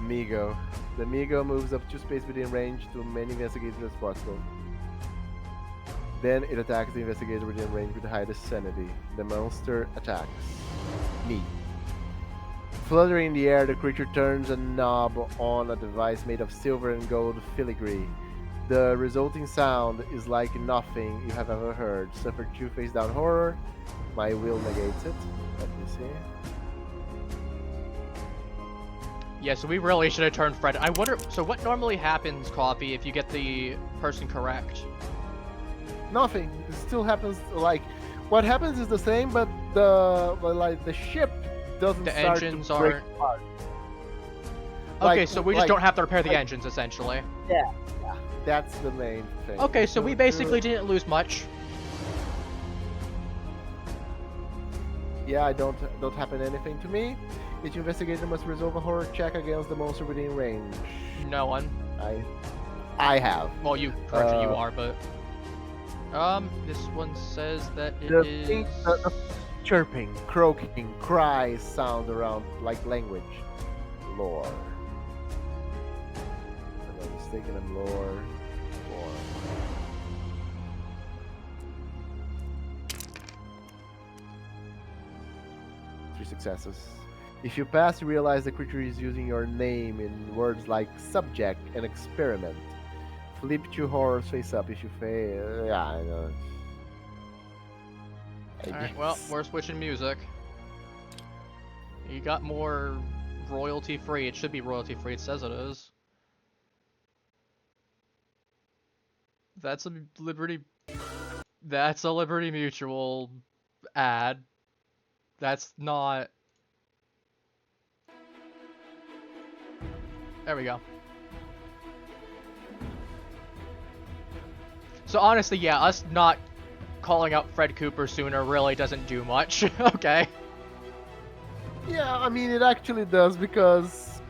Migo. The Migo moves up 2 spaces within range to many investigators as possible. Then it attacks the investigator within range with the highest sanity. The monster attacks me. Fluttering in the air, the creature turns a knob on a device made of silver and gold filigree. The resulting sound is like nothing you have ever heard. Suffer 2 face down horror. My will negates it. Let me see. Yeah, so we really should have turned Fred. I wonder. So what normally happens, Coffee, if you get the person correct? Nothing. It still happens. Like, what happens is the same, but the ship doesn't The start engines to break aren't. apart. Okay, Like- so we just like- don't have to repair the like- engines, essentially. Yeah, that's the main thing. Okay, so we basically didn't lose much. Yeah, I don't happen anything to me. Each investigator must resolve a horror check against the monster within range. No one. I have. Well, you correction, you are, but this one says that it The is. thing, the chirping, croaking, cries sound around like language. Lore. If I'm not mistaken, I'm lore. 3 successes. If you pass, you realize the creature is using your name in words like subject and experiment. Flip 2 horrors face up if you fail. Yeah, I know. Alright, well, we're switching music. You got more royalty free. It should be royalty free. It says it is. That's a Liberty. That's a Liberty Mutual ad. That's not. There we go. So honestly, yeah, us not calling out Fred Cooper sooner really doesn't do much. Okay. Yeah, I mean, it actually does because.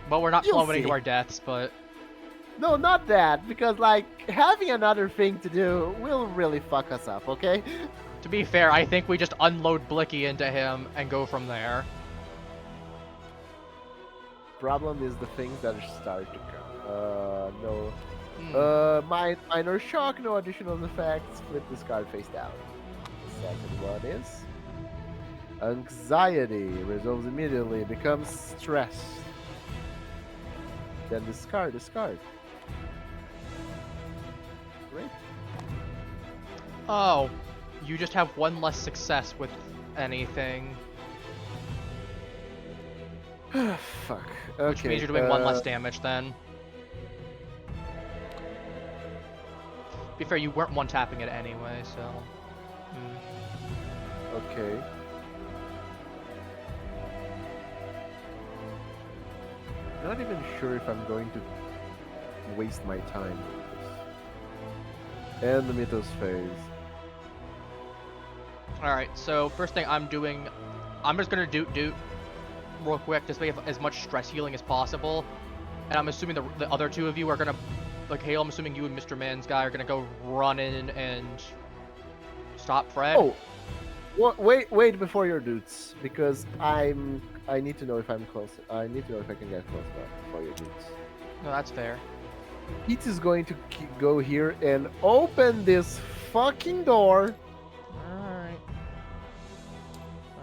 But we're not You'll plummeting see. to our deaths, but. No, not that. Because, like, having another thing to do will really fuck us up, okay? To be fair, I think we just unload Blicky into him and go from there. Problem is the things that start to come. No. Minor shock, no additional effects. Flip this card face down. The second one is anxiety. Resolves immediately. Becomes stress. Then discard. Great. Oh, you just have one less success with anything, Fuck. Okay. which means you're doing one less damage then. To be fair, you weren't one-tapping it anyway, so. Okay. Not even sure if I'm going to waste my time with this. And the Mythos phase. Alright, so first thing I'm doing, I'm just gonna do real quick, just make as much stress healing as possible. And I'm assuming the other two of you are gonna, like Hale, I'm assuming you and Mr. Man's guy are gonna go run in and stop Fred. Oh, wait before your dudes, because I need to know if I'm close. I need to know if I can get close enough before your dudes. No, that's fair. Pete is going to go here and open this fucking door. Alright.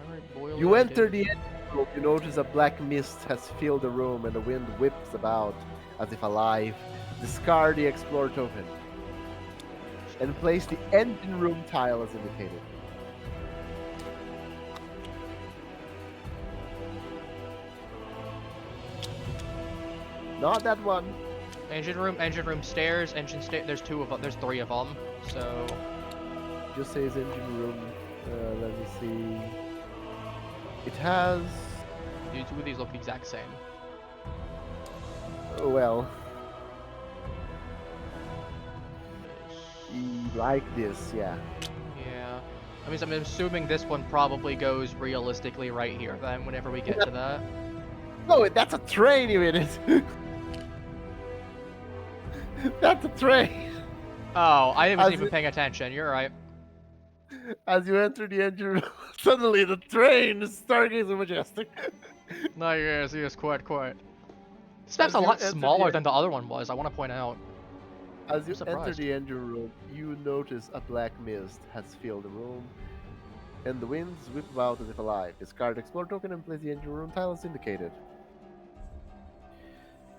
Alright, boy. You enter the engine room, you notice a black mist has filled the room and the wind whips about as if alive. Discard the Explorer token and place the engine room tile as indicated. Not that one. Engine room, stairs, there's there's 3 of them, so. Just says engine room. Let me see. It has. Two of these look the exact same. Well. Like this, yeah. Yeah. I mean, I'm assuming this one probably goes realistically right here then, whenever we get to that. No, that's a train, you idiot! That's a train! Oh, I wasn't As even you- paying attention. You're right. As you enter the engine room, suddenly the train is stargazing majestic. No, yes, quite. This map's As a you lot enter smaller the- than the other one was, I want to point out. As you I'm enter surprised. the engine room, you notice a black mist has filled the room, and the winds whip about as if alive. Discard Explorer token and place the engine room tile as indicated.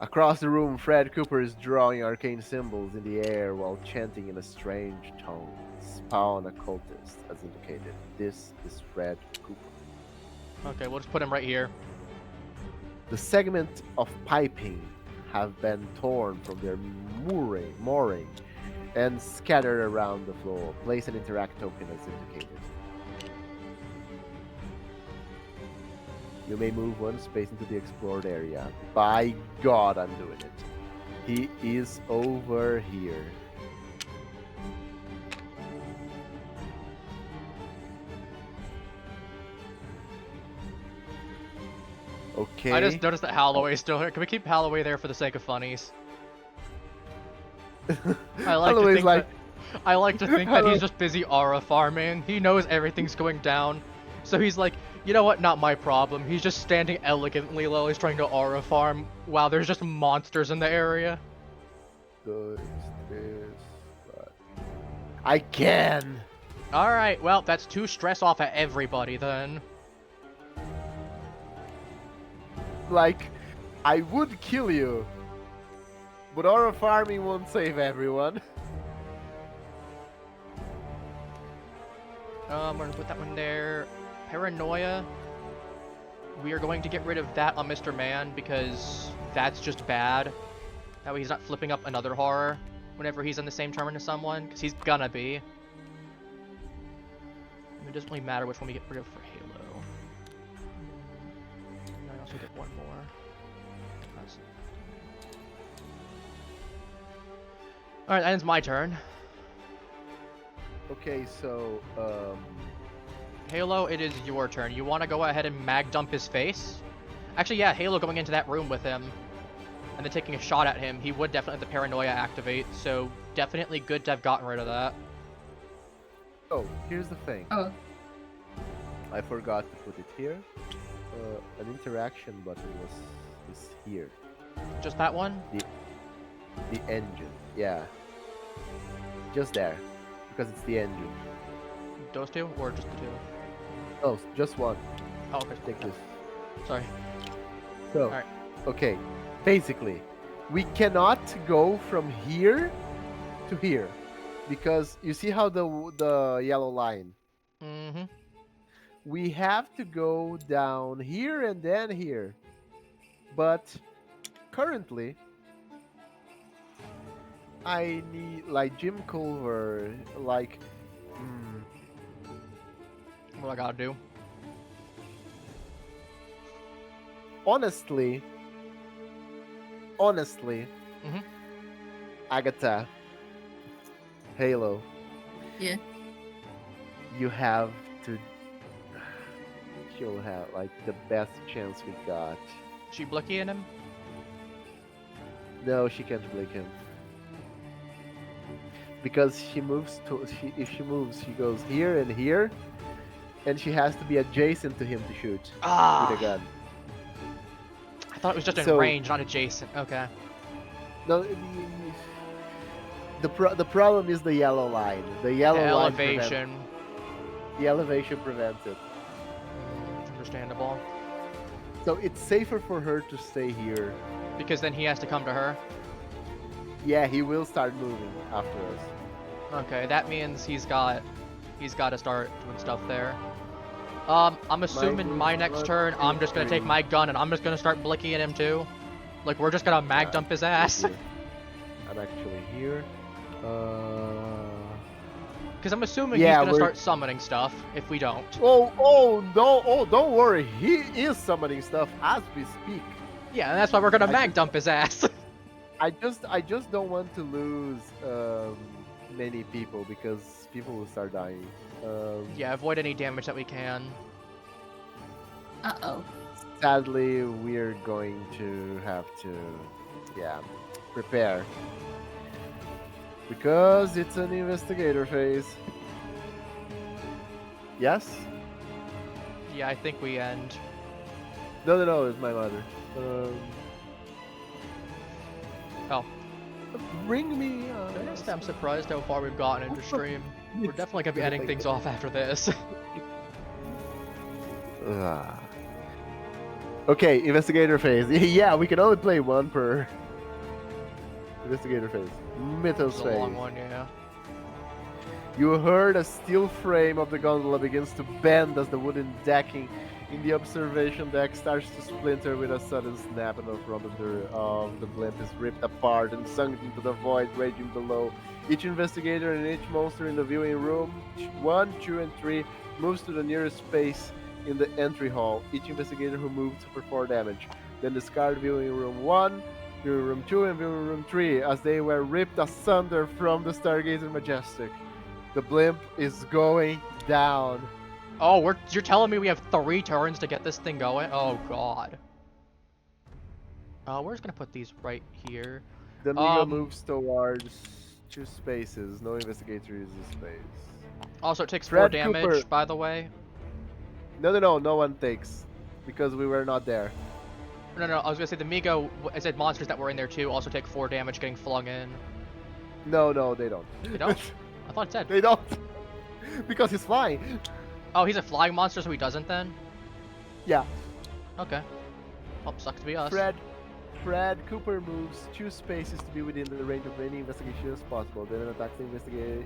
Across the room, Fred Cooper is drawing arcane symbols in the air while chanting in a strange tone. Spawn a cultist, as indicated. This is Fred Cooper. Okay, we'll just put him right here. The segment of piping have been torn from their mooring and scattered around the floor. Place an interact token as indicated. You may move one space into the explored area. By God, I'm doing it. He is over here. Okay. I just noticed that Holloway's still here. Can we keep Holloway there for the sake of funnies? I like to Holloway's think like, that I like to think that Holloway- he's just busy aura farming. He knows everything's going down, so he's like, you know what? Not my problem. He's just standing elegantly while he's trying to aura farm. Wow, there's just monsters in the area. does this, but I can. All right, well, that's 2 stress off at everybody then. Like, I would kill you, but aura farming won't save everyone. We're gonna put that one there. Paranoia. We are going to get rid of that on Mr. Man because that's just bad. That way he's not flipping up another horror whenever he's in the same turn as someone, because he's gonna be. And it doesn't really matter which one we get rid of for Halo. And I also get one more. Alright, that ends my turn. Okay, so Halo, it is your turn. You want to go ahead and mag dump his face? Actually, yeah, Halo going into that room with him and then taking a shot at him, he would definitely let the paranoia activate, so definitely good to have gotten rid of that. oh, here's the thing. Oh, I forgot to put it here. An interaction button is here. Just that one? The engine, yeah. Just there, because it's the engine. Those 2? Or just the 2? Oh, just one. Oh, okay. Take this. Sorry. So, Alright. okay. Basically, we cannot go from here to here because you see how the yellow line. Mm-hmm. We have to go down here and then here. But currently, I need like Jim Culver, like. What I gotta do? Honestly, Mhm. Agatha, Halo, yeah. you have to. She'll have like the best chance we got. She blicky in him? No, she can't blink him because she moves to. If she moves, she goes here and here, and she has to be adjacent to him to shoot with a gun. I thought it was just in So- range, not adjacent. Okay. No, the problem is the yellow line. The yellow The line elevation. the elevation prevents it. Understandable. So it's safer for her to stay here. Because then he has to come to her. Yeah, he will start moving after us. Okay, that means he's got to start doing stuff there. I'm assuming my next turn, I'm just gonna take my gun and I'm just gonna start blicking at him too. Like we're just gonna mag dump his ass. I'm actually here. Because I'm assuming Yeah, he's gonna we're- start summoning stuff if we don't. Oh no! Oh, don't worry. He is summoning stuff as we speak. Yeah, and that's why we're gonna I mag dump his ass. I just don't want to lose many people because people will start dying. Yeah, avoid any damage that we can. Uh-oh. Sadly, we're going to have to, prepare. Because it's an investigator phase. Yes? Yeah, I think we end. No, it's my mother. Oh. Bring me Honestly, I'm surprised how far we've gotten into stream. We're definitely gonna be ending things off after this. Okay, investigator phase. Yeah, we can only play one per investigator phase. Mythos It's a phase. long one, yeah. You heard a steel frame of the gondola begins to bend as the wooden decking in the observation deck starts to splinter with a sudden snap, and the front of the blimp is ripped apart and sunk into the void raging below. Each investigator and each monster in the viewing room, 1, 2, and 3, moves to the nearest space in the entry hall. Each investigator who moved suffered 4 damage. Then discard viewing room 1, viewing room 2, and viewing room 3 as they were ripped asunder from the Stargazer Majestic. The blimp is going down. Oh, you're telling me we have 3 turns to get this thing going? Oh god. We're just gonna put these right here. The Migo Um, moves towards 2 spaces. No investigator uses space. Also, it takes 4 Fred damage, Cooper. by the way. No one takes. Because we were not there. No, I was gonna say the Migo, I said monsters that were in there too, also take 4 damage getting flung in. No, they don't. They don't? I thought it said. They don't. Because he's flying. Oh, he's a flying monster, so he doesn't then? Yeah. Okay. Oh, sucks to be us. Fred Cooper moves 2 spaces to be within the range of any investigation as possible. Then attacks the investigator.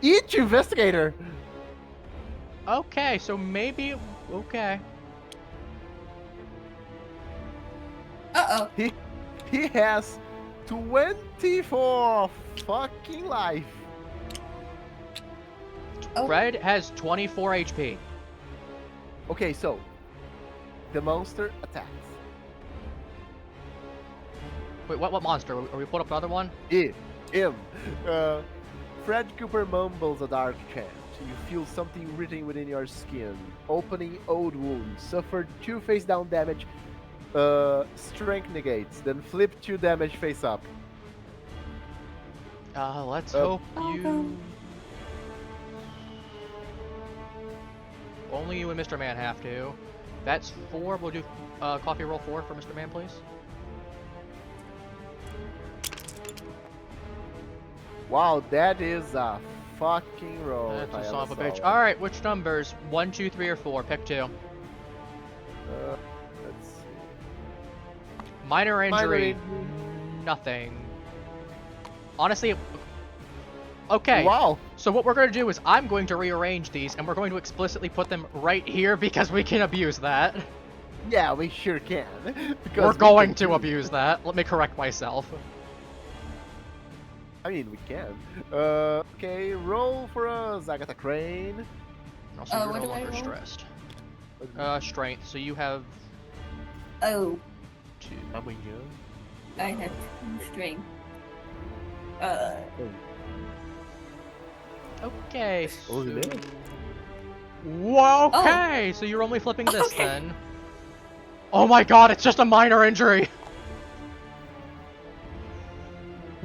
Each investigator! Okay, so maybe... Okay. Uh-oh. He has 24 fucking life. Oh. Fred has 24 HP. Okay, so the monster attacks. Wait, what monster? Are we put up another one? Him. Fred Cooper mumbles a dark chant. You feel something written within your skin. Opening old wounds. Suffered 2 face down damage. Strength negates. Then flip 2 damage face up. Let's hope you... Okay. Only you and Mr. Man have to. That's 4. We'll do coffee roll 4 for Mr. Man, please. Wow, that is a fucking roll. That's if I a son ever of a bitch. saw one. Alright, which numbers? 1, 2, 3, or 4? Pick 2. Let's see. Minor injury. injury. Nothing. Honestly... Okay. Wow. So what we're going to do is I'm going to rearrange these, and we're going to explicitly put them right here because we can abuse that. Yeah, we sure can. Because We're we going can to do- abuse that. Let me correct myself. I mean, we can. Okay, roll for us, Agatha Crane. Also, you're what no do I longer roll? stressed. Strength. So you have Oh, 2. I'm with you. I have 2 strength. Okay. Oh, you so- did? Whoa, okay, so you're only flipping this Okay. then. Oh my god, it's just a minor injury!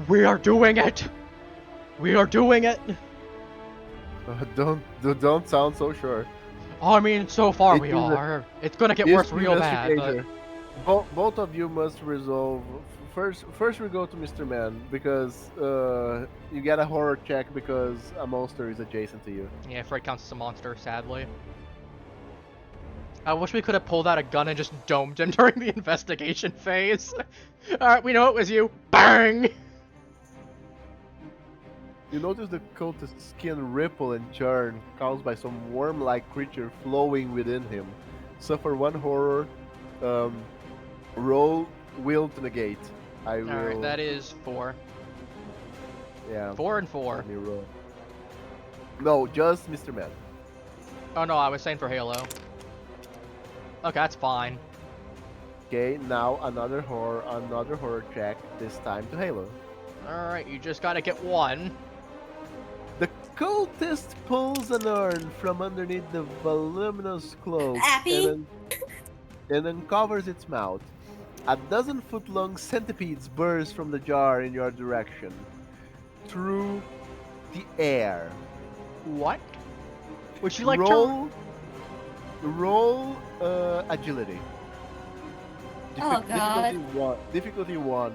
We are doing it! We are doing it! Don't sound so sure. I mean, so far It we is a- are. It's gonna get This worse real bad, but... investigator- Both of you must resolve. First we go to Mr. Man because you get a horror check because a monster is adjacent to you. Yeah, Fred counts as a monster, sadly. I wish we could have pulled out a gun and just domed him during the investigation phase. Alright, we know it was you. Bang! You notice the cultist's skin ripple and churn caused by some worm-like creature flowing within him. Suffer 1 horror. Roll will to negate. I will. Alright, that is 4. Yeah. 4 and 4. Let me roll. No, just Mr. Man. Oh no, I was saying for Halo. Okay, that's fine. Okay, now another horror check. This time to Halo. Alright, you just gotta get 1. The cultist pulls an urn from underneath the voluminous cloak Appy? and uncovers its mouth. A 12-foot-long centipedes burst from the jar in your direction, through the air. What? Would you like roll agility. Oh, God. Difficulty 1.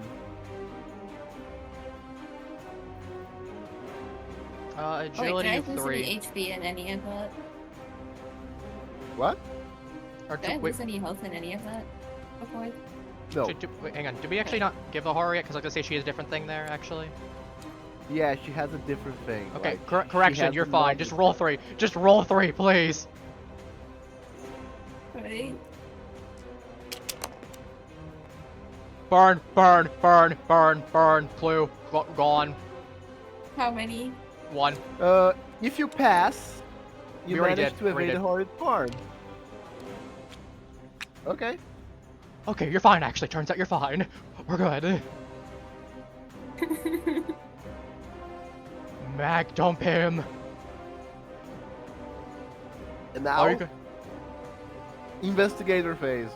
Wait, Agility can I of lose 3. any HP in any of that? What? Or Did I wait, lose any health in any of that before? No. wait, hang on. Did we actually not give the horror yet? Because I was gonna say she has a different thing there, actually. Yeah, she has a different thing. Okay, like, she correction, has you're a fine. normal- Just roll 3. Just roll 3, please. Right? Burn, burn, burn, burn, burn. Clue. Gone. How many? 1. If you pass, We you already manage did, to we already evade did. the horrid farm. Okay. Okay, you're fine, actually. Turns out you're fine. We're good. Mag, dump him. And Are now, you go- investigator phase.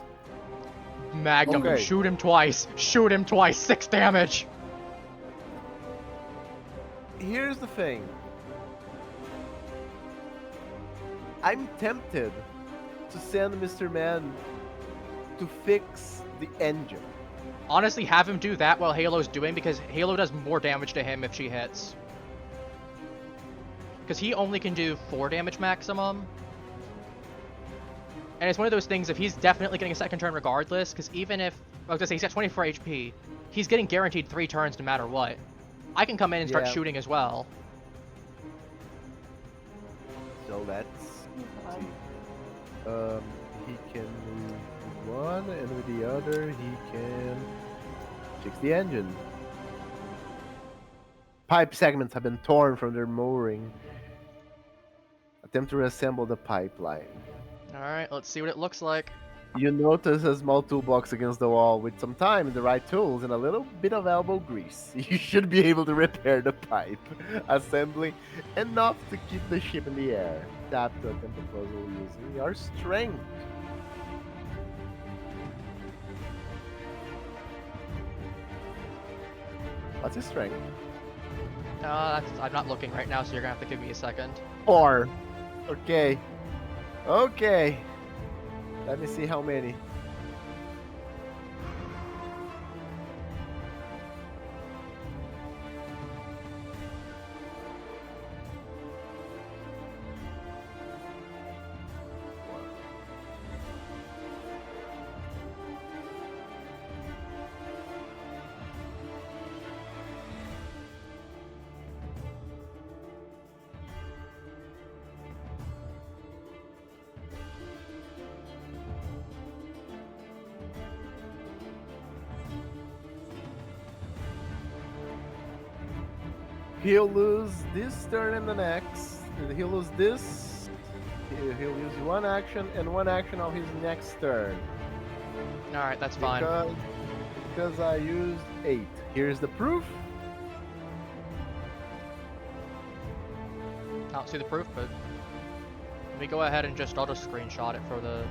Magnum, Okay. shoot him twice. Shoot him twice. 6 damage. Here's the thing. I'm tempted to send Mr. Man to fix the engine. Honestly, have him do that while Halo's doing, because Halo does more damage to him if she hits. Because he only can do 4 damage maximum. And it's one of those things, if he's definitely getting a second turn regardless, because even if, I was gonna say, he's got 24 HP, he's getting guaranteed 3 turns no matter what. I can come in and start Yeah. shooting as well. So let's see. He can move one, and with the other, he can fix the engine. Pipe segments have been torn from their mooring. Attempt to reassemble the pipeline. Alright, let's see what it looks like. You notice a small toolbox against the wall with some time and the right tools and a little bit of elbow grease. You should be able to repair the pipe. Assembling enough to keep the ship in the air. Tap to attempt the puzzle using your strength. What's his strength? I'm not looking right now, so you're gonna have to give me a second. 4. Okay. Okay. Let me see how many. He'll lose this turn and the next. He'll lose this. He'll use one action and one action of his next turn. Alright, that's fine. Because I used 8. Here's the proof. I don't see the proof, but let me go ahead and I'll just screenshot it for the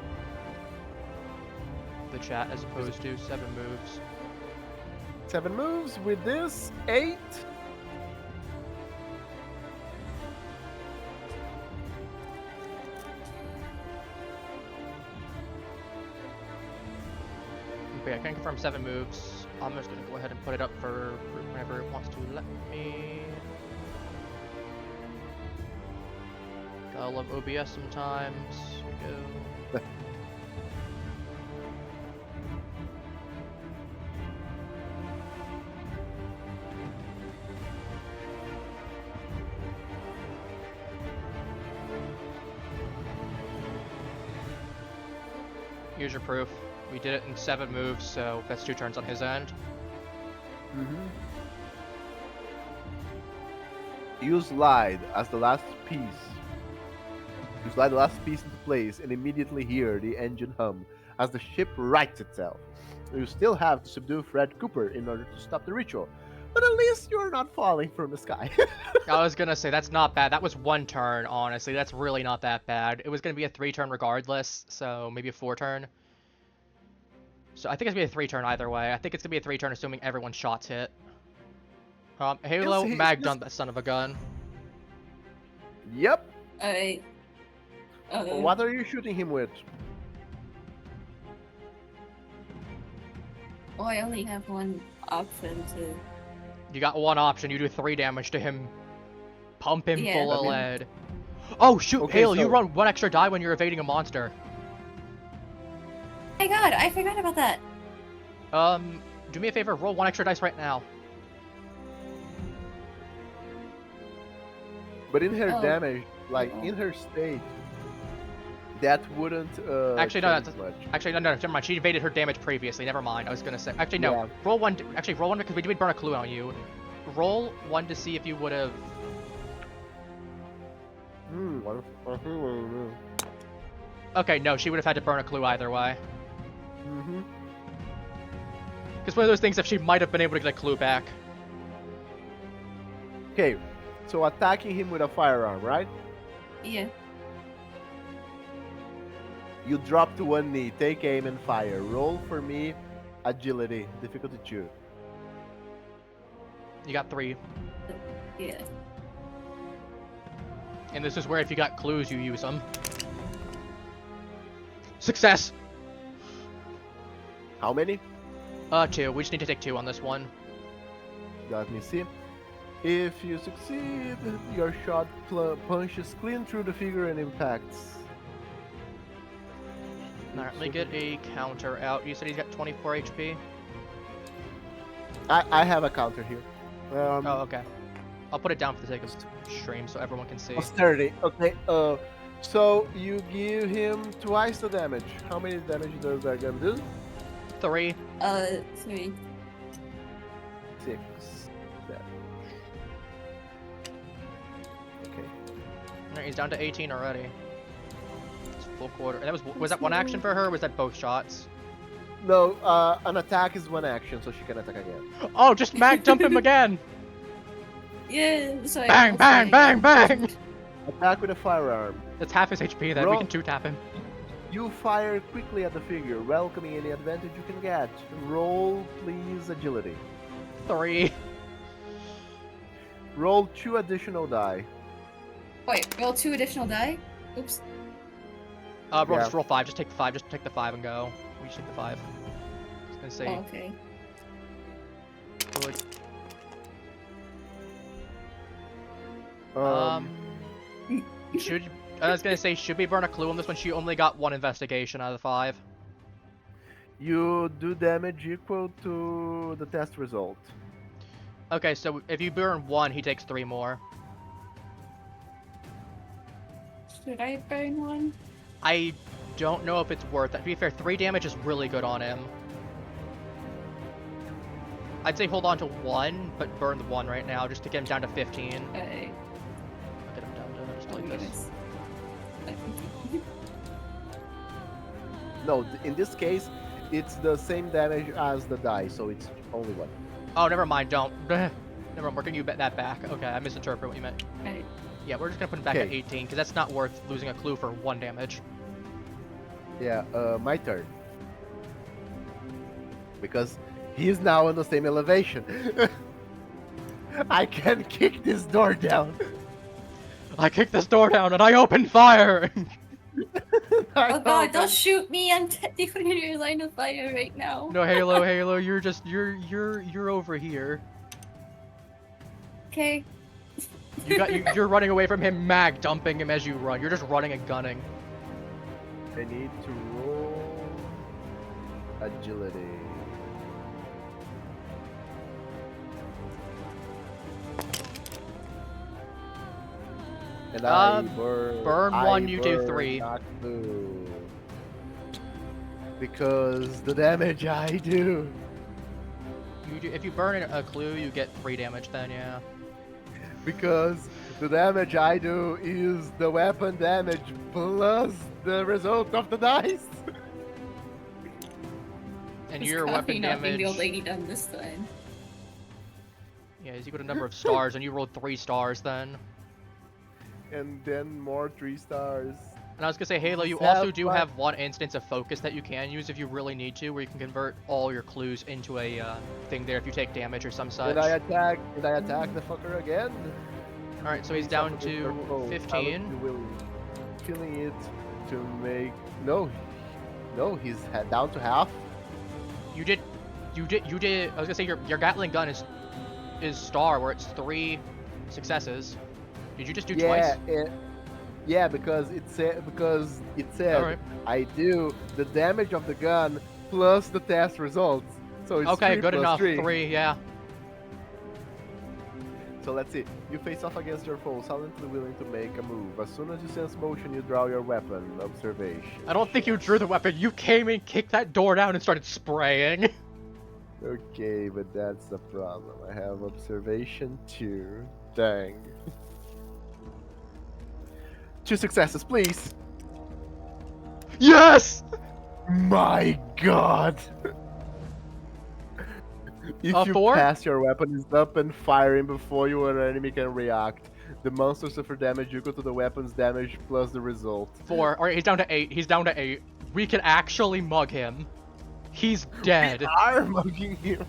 chat as opposed to 7 moves. 7 moves with this 8. Okay, I can confirm 7 moves. I'm just gonna go ahead and put it up for whenever it wants to let me. Gotta love OBS sometimes. Here we go. Here's your proof. We did it in 7 moves, so that's 2 turns on his end. You slide as the last piece. You slide the last piece into place and immediately hear the engine hum as the ship rights itself. You still have to subdue Fred Cooper in order to stop the ritual, but at least you're not falling from the sky. I was gonna say, that's not bad. That was 1 turn, honestly. That's really not that bad. It was gonna be a 3 turn regardless, so maybe a 4 turn. So I think it's gonna be a 3 turn either way. I think it's gonna be a 3 turn assuming everyone's shots hit. Halo, mag done that son of a gun. Yep. I. What are you shooting him with? Oh, I only have one option to. You got 1 option. You do 3 damage to him. Pump him Yeah. full of I mean- lead. Oh shoot, Okay, Halo, you so- run 1 extra die when you're evading a monster. My God, I forgot about that. Do me a favor, roll 1 extra dice right now. But in her Oh. damage, like Oh. in her state, that wouldn't Actually, no, change that's much. actually no, never mind. She evaded her damage previously. Never mind. I was gonna say. Actually, no. Yeah. Roll 1. Actually, roll 1 because we did burn a clue on you. Roll 1 to see if you would have. Okay, no, she would have had to burn a clue either way. Mm-hmm. Because one of those things, if she might have been able to get a clue back. Okay, so attacking him with a firearm, right? Yeah. You drop to one knee, take aim and fire. Roll for me, agility, difficulty 2. You got 3. Yeah. And this is where if you got clues, you use them. Success! How many? 2. We just need to take 2 on this one. Let me see. If you succeed, your shot punches clean through the figure and impacts. Alright, let me get a counter out. You said he's got 24 HP? I have a counter here. Oh, okay. I'll put it down for the sake of stream so everyone can see. Austerity. Okay. So you give him twice the damage. How many damage does that gun do? 3. 3. 6. Damage. Okay. Alright, he's down to 18 already. It's full quarter. And that was that one action for her, or was that both shots? No, an attack is one action, so she can attack again. Oh, just mag jump him again! Yeah, sorry. Bang, bang, bang, bang! Attack with a firearm. That's half his HP then, we can 2-tap him. You fire quickly at the figure, welcoming any advantage you can get. Roll, please, agility. 3. Roll 2 additional die. Wait, roll 2 additional die? Oops. Just roll 5, just take 5, just take the 5 and go. We just take the 5. I was gonna say, Oh, okay. Should we burn a clue on this one? She only got 1 investigation out of the 5. You do damage equal to the test result. Okay, so if you burn 1, he takes 3 more. Should I burn 1? I don't know if it's worth it. To be fair, 3 damage is really good on him. I'd say hold on to 1, but burn the 1 right now, just to get him down to 15. Okay. I'll get him down to just like this. No, in this case, it's the same damage as the die, so it's only 1. Oh, never mind, don't. Never mind, we're gonna use that back. Okay, I misinterpreted what you meant. Okay. Yeah, we're just gonna put him back at Okay. 18, because that's not worth losing a clue for 1 damage. Yeah, my turn. Because he's now on the same elevation. I can kick this door down. I kicked this door down and I opened fire! Oh god, don't shoot me! I'm technically in your line of fire right now. No, Halo, you're over here. Okay. You're running away from him, mag dumping him as you run. You're just running and gunning. I need to roll agility. And I burn 1, you do 3. not 2. Because the damage I do. If you burn a clue, you get 3 damage then, yeah. Because the damage I do is the weapon damage plus the result of the dice. And It's your probably weapon not being damage... the old lady done this time. Yeah, is equal to number of stars, and you rolled 3 stars then. And then more 3 stars. And I was gonna say, Halo, you Sounds also do like- have 1 instance of focus that you can use if you really need to, where you can convert all your clues into a thing there if you take damage or some such. Did I attack the fucker again? Alright, so he's down to 15. Killing it to make no, he's down to half. You did. I was gonna say your Gatling gun is star, where it's 3 successes. Did you just do twice? Yeah, because it said Alright. I do the damage of the gun plus the test results. So it's Okay, 3 good plus enough. 3. 3, yeah. So let's see. You face off against your foe, silently willing to make a move. As soon as you sense motion, you draw your weapon. Observation. I don't think you drew the weapon. You came in, kicked that door down, and started spraying. Okay, but that's the problem. I have observation 2. Dang. 2 successes, please. Yes! My god! If you 4? pass, your weapon is up and firing before your enemy can react. The monster suffer damage equal to the weapon's damage plus the result. 4. Alright, he's down to 8. He's down to 8. We can actually mug him. He's dead. We are mugging him.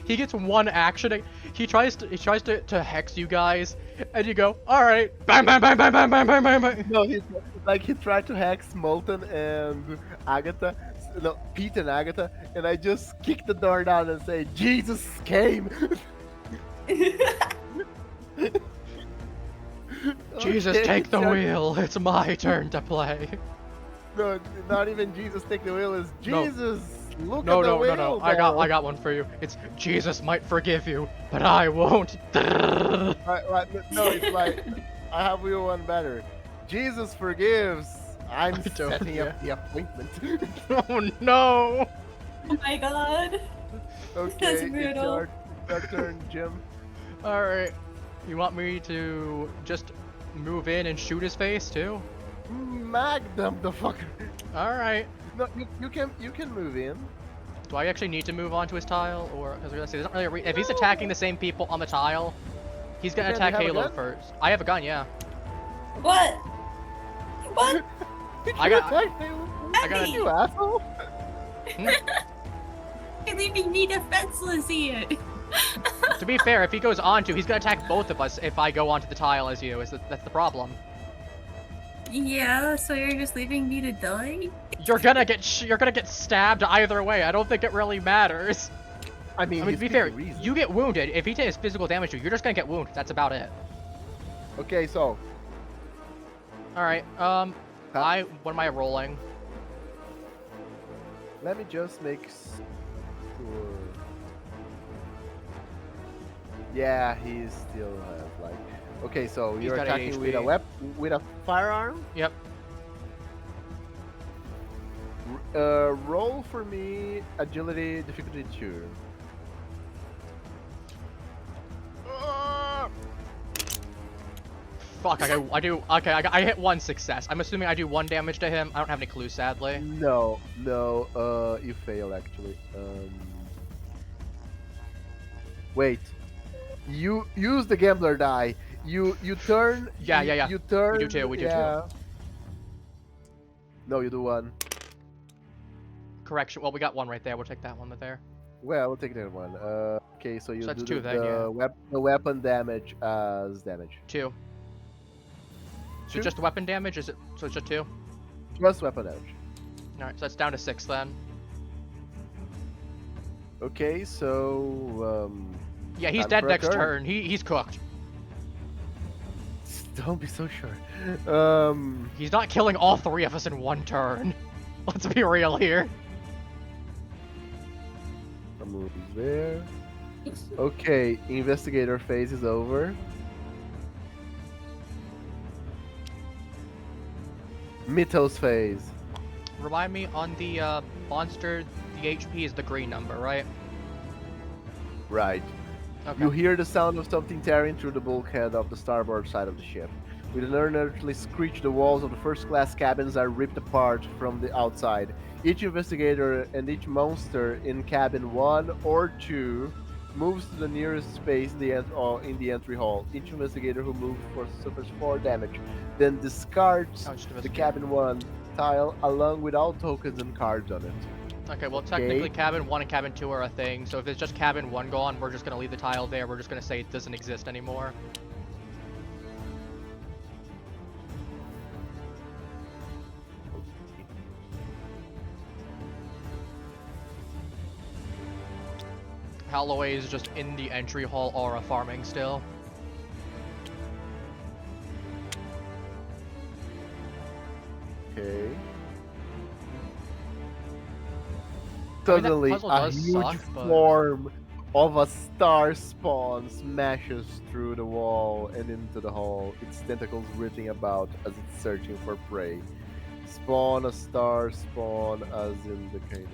He gets 1 action. He tries to hex you guys, and you go, alright. Bang, bang, bang, bang, bang, bang, bang, bang, bang. No, he tried to hex Molten and Agatha. No, Pete and Agatha, and I just kicked the door down and say, Jesus came! Jesus, Okay, take the so- wheel. It's my turn to play. No, not even Jesus take the wheel, it's No. Jesus! Look No, at the no, wheel! no, no. I got one for you. It's Jesus might forgive you, but I won't. Right, no, it's like, I have you one better. Jesus forgives! I'm I don't, setting yeah. up the appointment. Oh no. Oh my god. Okay, That's it's brutal. your turn, Jim. Alright. You want me to just move in and shoot his face too? Magnum the fucker. Alright. No, you can move in. Do I actually need to move onto his tile, or because there's not really if he's attacking the same people on the tile, he's gonna Yeah, do you attack have a Halo gun? first. I have a gun, yeah. What? What? I got- I got a- you asshole. You're leaving me defenseless here. To be fair, if he goes onto, he's gonna attack both of us if I go onto the tile as you. That's the problem. Yeah, so you're just leaving me to die? You're gonna get stabbed either way. I don't think it really matters. I mean, I mean, he's to be fair, picking reason. you get wounded. If he takes physical damage to you, you're just gonna get wounded. That's about it. Okay, so All right. What am I rolling? let me just make sure. Yeah, he's still like. Okay, so He's you're got attacking with a HP. with a firearm. Yep. Roll for me agility difficulty 2. Fuck, I do. Okay, I hit 1 success. I'm assuming I do 1 damage to him. I don't have any clues, sadly. No, you fail actually. Wait, you use the gambler die. You turn. Yeah, you, yeah, yeah. You turn. We do too, we do too. yeah. No, you do 1. Correction. Well, we got 1 right there. We'll take that one there. Well, we'll take that one. Okay, so you So that's do 2 then, yeah. the weapon damage as damage. 2. So 2? just weapon damage? Is it? So it's just 2? Plus weapon damage. All right. So that's down to 6 then. Okay, so Yeah, he's Time dead for a next turn. turn. He's cooked. don't be so sure. He's not killing all 3 of us in 1 turn. Let's be real here. I'll move there. Okay, investigator phase is over. Mythos phase. Remind me on the monster, the HP is the green number, right? Right. Okay. You hear the sound of something tearing through the bulkhead of the starboard side of the ship. With an unearthly screech, the walls of the first-class cabins are ripped apart from the outside. Each investigator and each monster in cabin 1 or 2 moves to the nearest space in the entry hall. Each investigator who moves suffers 4 damage, then discards Oh, just the investigate. cabin 1 tile along with all tokens and cards on it. Okay, well technically cabin 1 and cabin 2 are a thing, so if there's just cabin 1 gone, we're just gonna leave the tile there, we're just gonna say it doesn't exist anymore. Holloway is just in the entry hall aura farming still. Okay. I mean, that Suddenly, puzzle a does huge suck, but- form of a star spawn smashes through the wall and into the hall, its tentacles writhing about as it's searching for prey. Spawn a star spawn as indicated.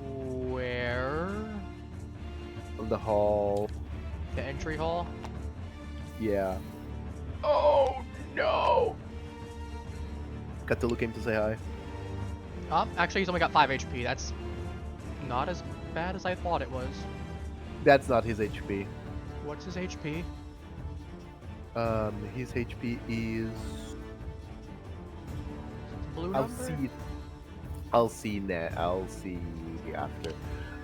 Where? On the hall. The entry hall? Yeah. Oh no! Cthulhu came to say hi. Actually he's only got 5 HP, that's not as bad as I thought it was. That's not his HP. What's his HP? His HP is. Blue I'll number? see. I'll see now. I'll see after.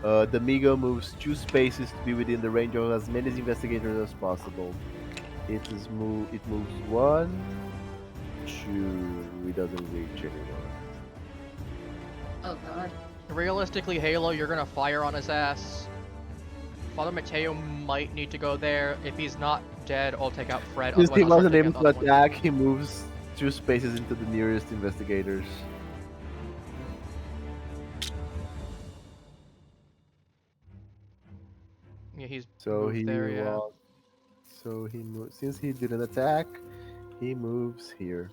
The Migo moves 2 spaces to be within the range of as many investigators as possible. It moves 1, 2. It doesn't reach anyone. Oh god. Realistically, Halo, you're gonna fire on his ass. Father Mateo might need to go there. If he's not dead, I'll take out Fred. Since Otherwise, he I'll start wasn't taking able out to the other one. attack, he moves 2 spaces into the nearest investigators. Yeah, he's So moved he there, yeah. walks. So he moves. Since he didn't attack, he moves here.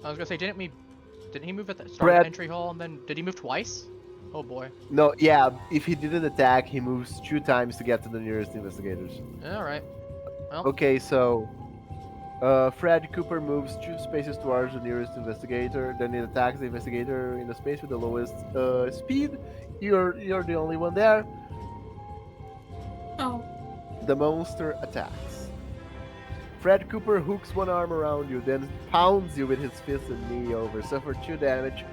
I was gonna say, didn't he move at the start of Fred. the entry hall, and then did he move twice? Oh boy. No, yeah. If he didn't attack, he moves 2 times to get to the nearest investigators. All right. Well, Okay, so Fred Cooper moves 2 spaces towards the nearest investigator. Then he attacks the investigator in the space with the lowest speed. You're the only one there. Oh. The monster attacks. Fred Cooper hooks one arm around you, then pounds you with his fist and knee over. Suffer 2 damage.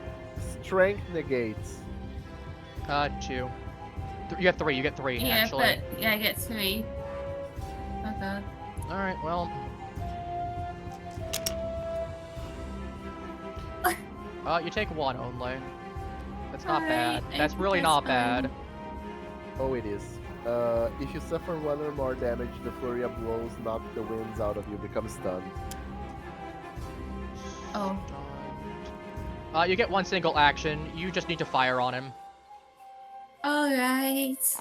Strength negates. 2. You get 3. You get 3 Yeah, actually. but yeah, I get 3. Oh god. All right. Well. You take 1 only. That's not bad. Alright, I That's think really that's not fine. bad. Oh, it is. If you suffer 1 or more damage, the flurry of blows knock the winds out of you, become stunned. Oh. You get 1 single action. You just need to fire on him. Alright.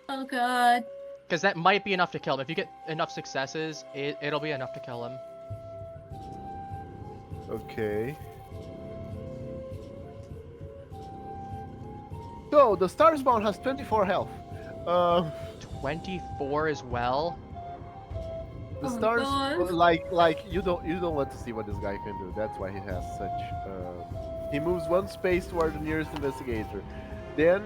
Oh god. Because that might be enough to kill him. If you get enough successes, it'll be enough to kill him. Okay. So, the Star Spawn has 24 health. 24 as well. The Oh, stars, God. like you don't want to see what this guy can do. That's why he has such. He moves 1 space toward the nearest investigator, then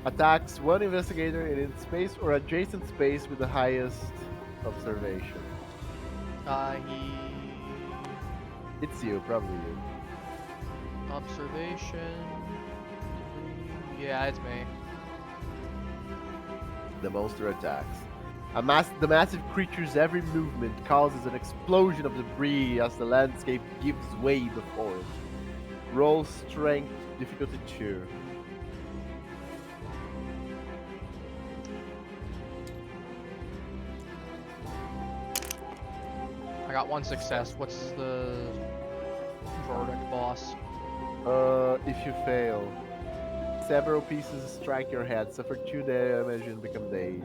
attacks 1 investigator in its space or adjacent space with the highest observation. It's you, probably you. Observation. Yeah, it's me. The monster attacks. The massive creature's every movement causes an explosion of debris as the landscape gives way before it. Roll strength, difficulty 2. I got 1 success. What's the verdict, boss? If you fail, several pieces strike your head, suffer 2 damage, and become dazed.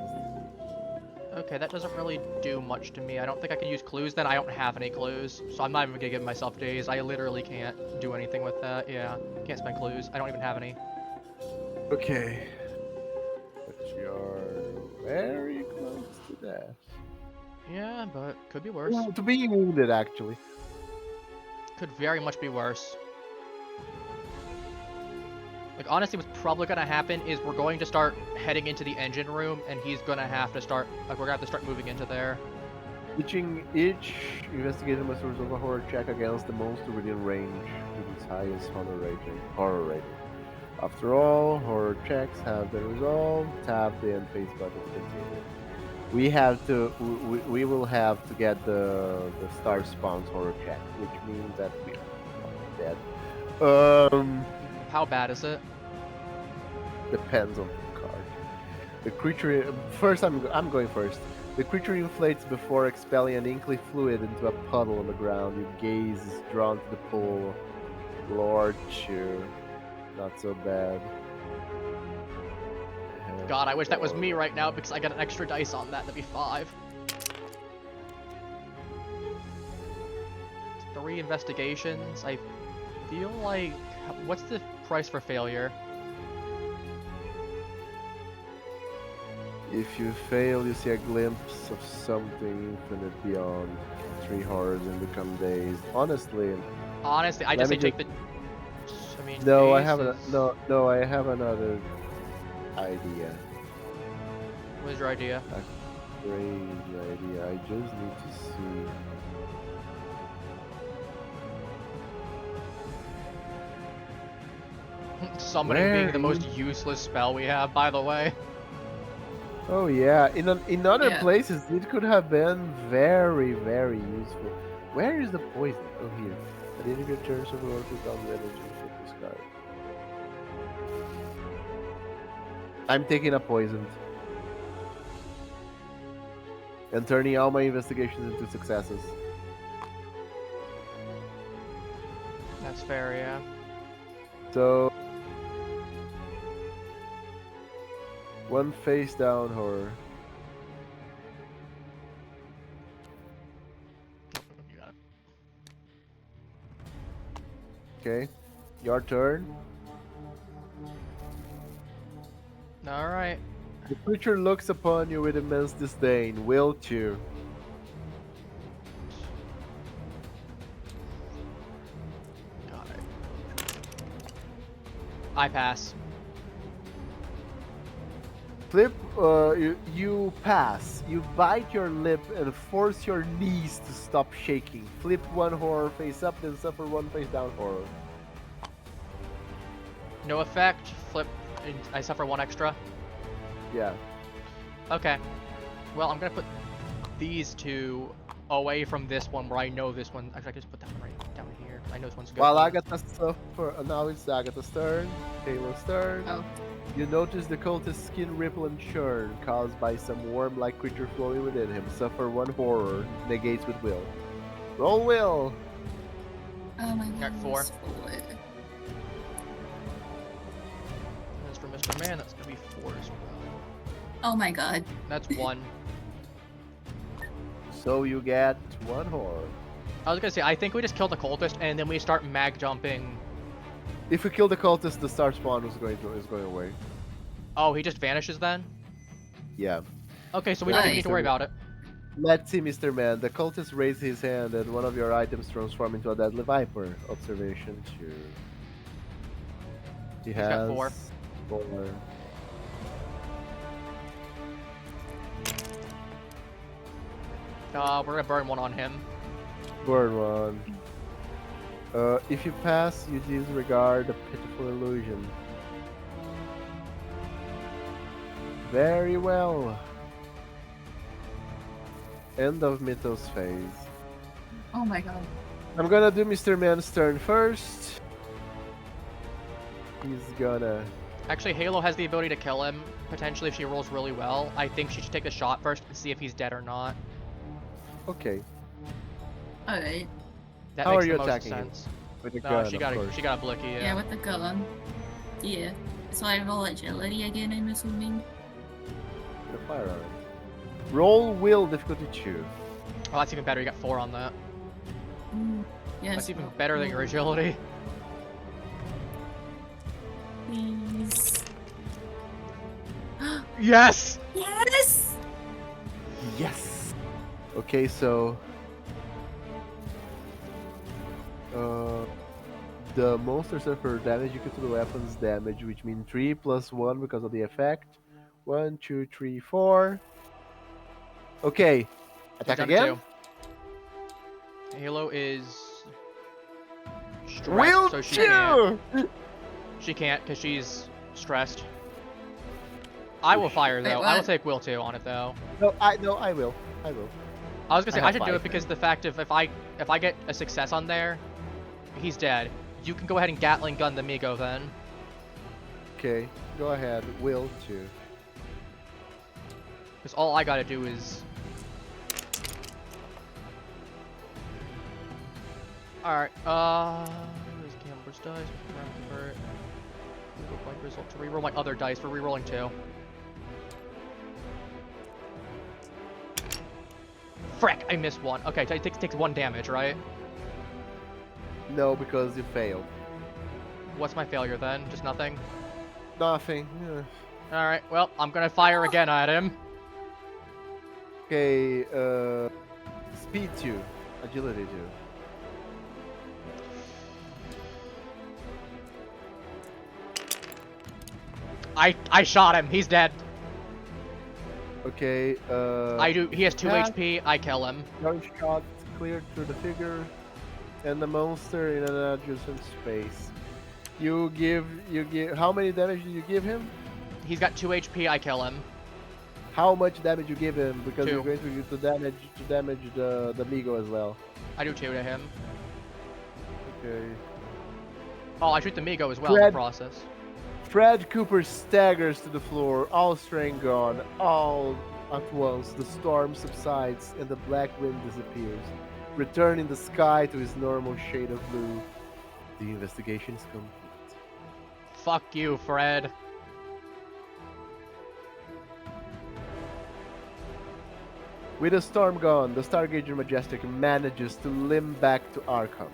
Okay, that doesn't really do much to me. I don't think I can use clues then. I don't have any clues, so I'm not even gonna give myself days. I literally can't do anything with that. Yeah, can't spend clues. I don't even have any. Okay. But you're very close to death. Yeah, but could be worse. Well, to being wounded, actually. Could very much be worse. Like, honestly, what's probably gonna happen is we're going to start heading into the engine room, and he's gonna have to start, like, we're gonna have to start moving into there. Each investigator must resolve a horror check against the monster within range with its highest horror rating. After all, horror checks have been resolved. Tap the end face button to continue. We have to. We will have to get the Star Spawn's horror check, which means that we are dead. How bad is it? Depends on the card. The creature. First, I'm going first. The creature inflates before expelling an inky fluid into a puddle on the ground. Your gaze is drawn to the pool. Lord cheer. Not so bad. God, I wish that was me right now because I got an extra dice on that. That'd be 5. 3 investigations. I feel like... What's the price for failure? If you fail, you see a glimpse of something infinite beyond. 3 horrors and become dazed. Honestly, I just say take the... I mean, no, I days have is- no. I have another idea. What is your idea? Crazy idea. I just need to see. Summoning Where being the most is- useless spell we have, by the way. Oh yeah, in other Yeah. places it could have been very very useful. Where is the poison? Oh here. I didn't get turns of work without energy for this guy. I'm taking a poison and turning all my investigations into successes. That's fair, yeah. So one face down horror. You got it. Okay, your turn. Alright. The creature looks upon you with immense disdain. Will to. Got it. I pass. Flip, you pass. You bite your lip and force your knees to stop shaking. Flip one horror face up, then suffer one face down horror. No effect. Flip. I suffer 1 extra. Yeah. Okay. Well, I'm gonna put these two away from this one where I know this one. Actually, I can just put that one right down here. I know this one's good. While Agatha suffer, now it's Agatha's turn. Halo's turn. Oh. You notice the cultist's skin ripple and churn caused by some worm-like creature flowing within him. Suffer 1 horror. Negates with will. Roll will. Oh my Got god. 4. it's forward. As for Mr. Man, that's gonna be 4 as well. Oh my god. That's 1. So you get 1 horror. I was gonna say, I think we just kill the cultist and then we start mag jumping. If we kill the cultist, the star spawn is going away. Oh, he just vanishes then? Yeah. Okay, so we don't even need to worry about it. Let's see, Mr. Man. The cultist raised his hand and one of your items transformed into a deadly viper. Observation 2. He got has 4. 4. We're gonna burn 1 on him. Burn 1. If you pass, you disregard the pitiful illusion. Very well. End of Mythos phase. Oh my god. I'm gonna do Mr. Man's turn first. He's gonna... Actually, Halo has the ability to kill him, potentially if she rolls really well. I think she should take the shot first and see if he's dead or not. Okay. Alright. That How makes are you the most attacking him? sense. With the No, gun, she of got course. a blicky, Yeah. yeah. with the gun. Yeah. So I roll agility again, I'm assuming. With a firearm. Roll will difficulty 2. Oh, that's even better. You got 4 on that. Yes. That's even better than your agility. Please. Yes! Yes! Yes! Okay, so... the monster suffer damage equal to the weapon's damage, which means 3 plus 1 because of the effect. 1, 2, 3, 4. Okay. Attack Down to again? 2. Halo is stressed, Will so she 2! can't. She can't because she's stressed. I will fire Wait, though. I will what? take Will 2 on it though. No, I will. I will. I was gonna say I I have should do 5. it because the fact of if I get a success on there, he's dead. You can go ahead and Gatling gun the Migo then. Okay, go ahead. Will 2. Because all I gotta do is... Alright, where's Gambler's dice? Convert. Reroll blank result to reroll my other dice. We're rerolling 2. Frick, I missed 1. Okay, so it takes 1 damage, right? No, because you failed. What's my failure then? Just nothing? Nothing. Alright, well, I'm gonna fire again at him. Okay, speed 2. Agility 2. I shot him. He's dead. Okay. I do. He has 2 attack, HP. I kill him. gunshot cleared through the figure, and the monster in an adjacent space. You give. How many damage do you give him? He's got 2 HP. I kill him. How much damage you give him? Because 2. you're going to use the damage to damage the Migo as well. I do 2 to him. Okay. Oh, I shoot the Migo as well in the process. Fred Cooper staggers to the floor, all strength gone. All at once, the storm subsides and the black wind disappears, returning the sky to its normal shade of blue. The investigation is complete. Fuck you, Fred. With the storm gone, the Stargazer Majestic manages to limp back to Arkham.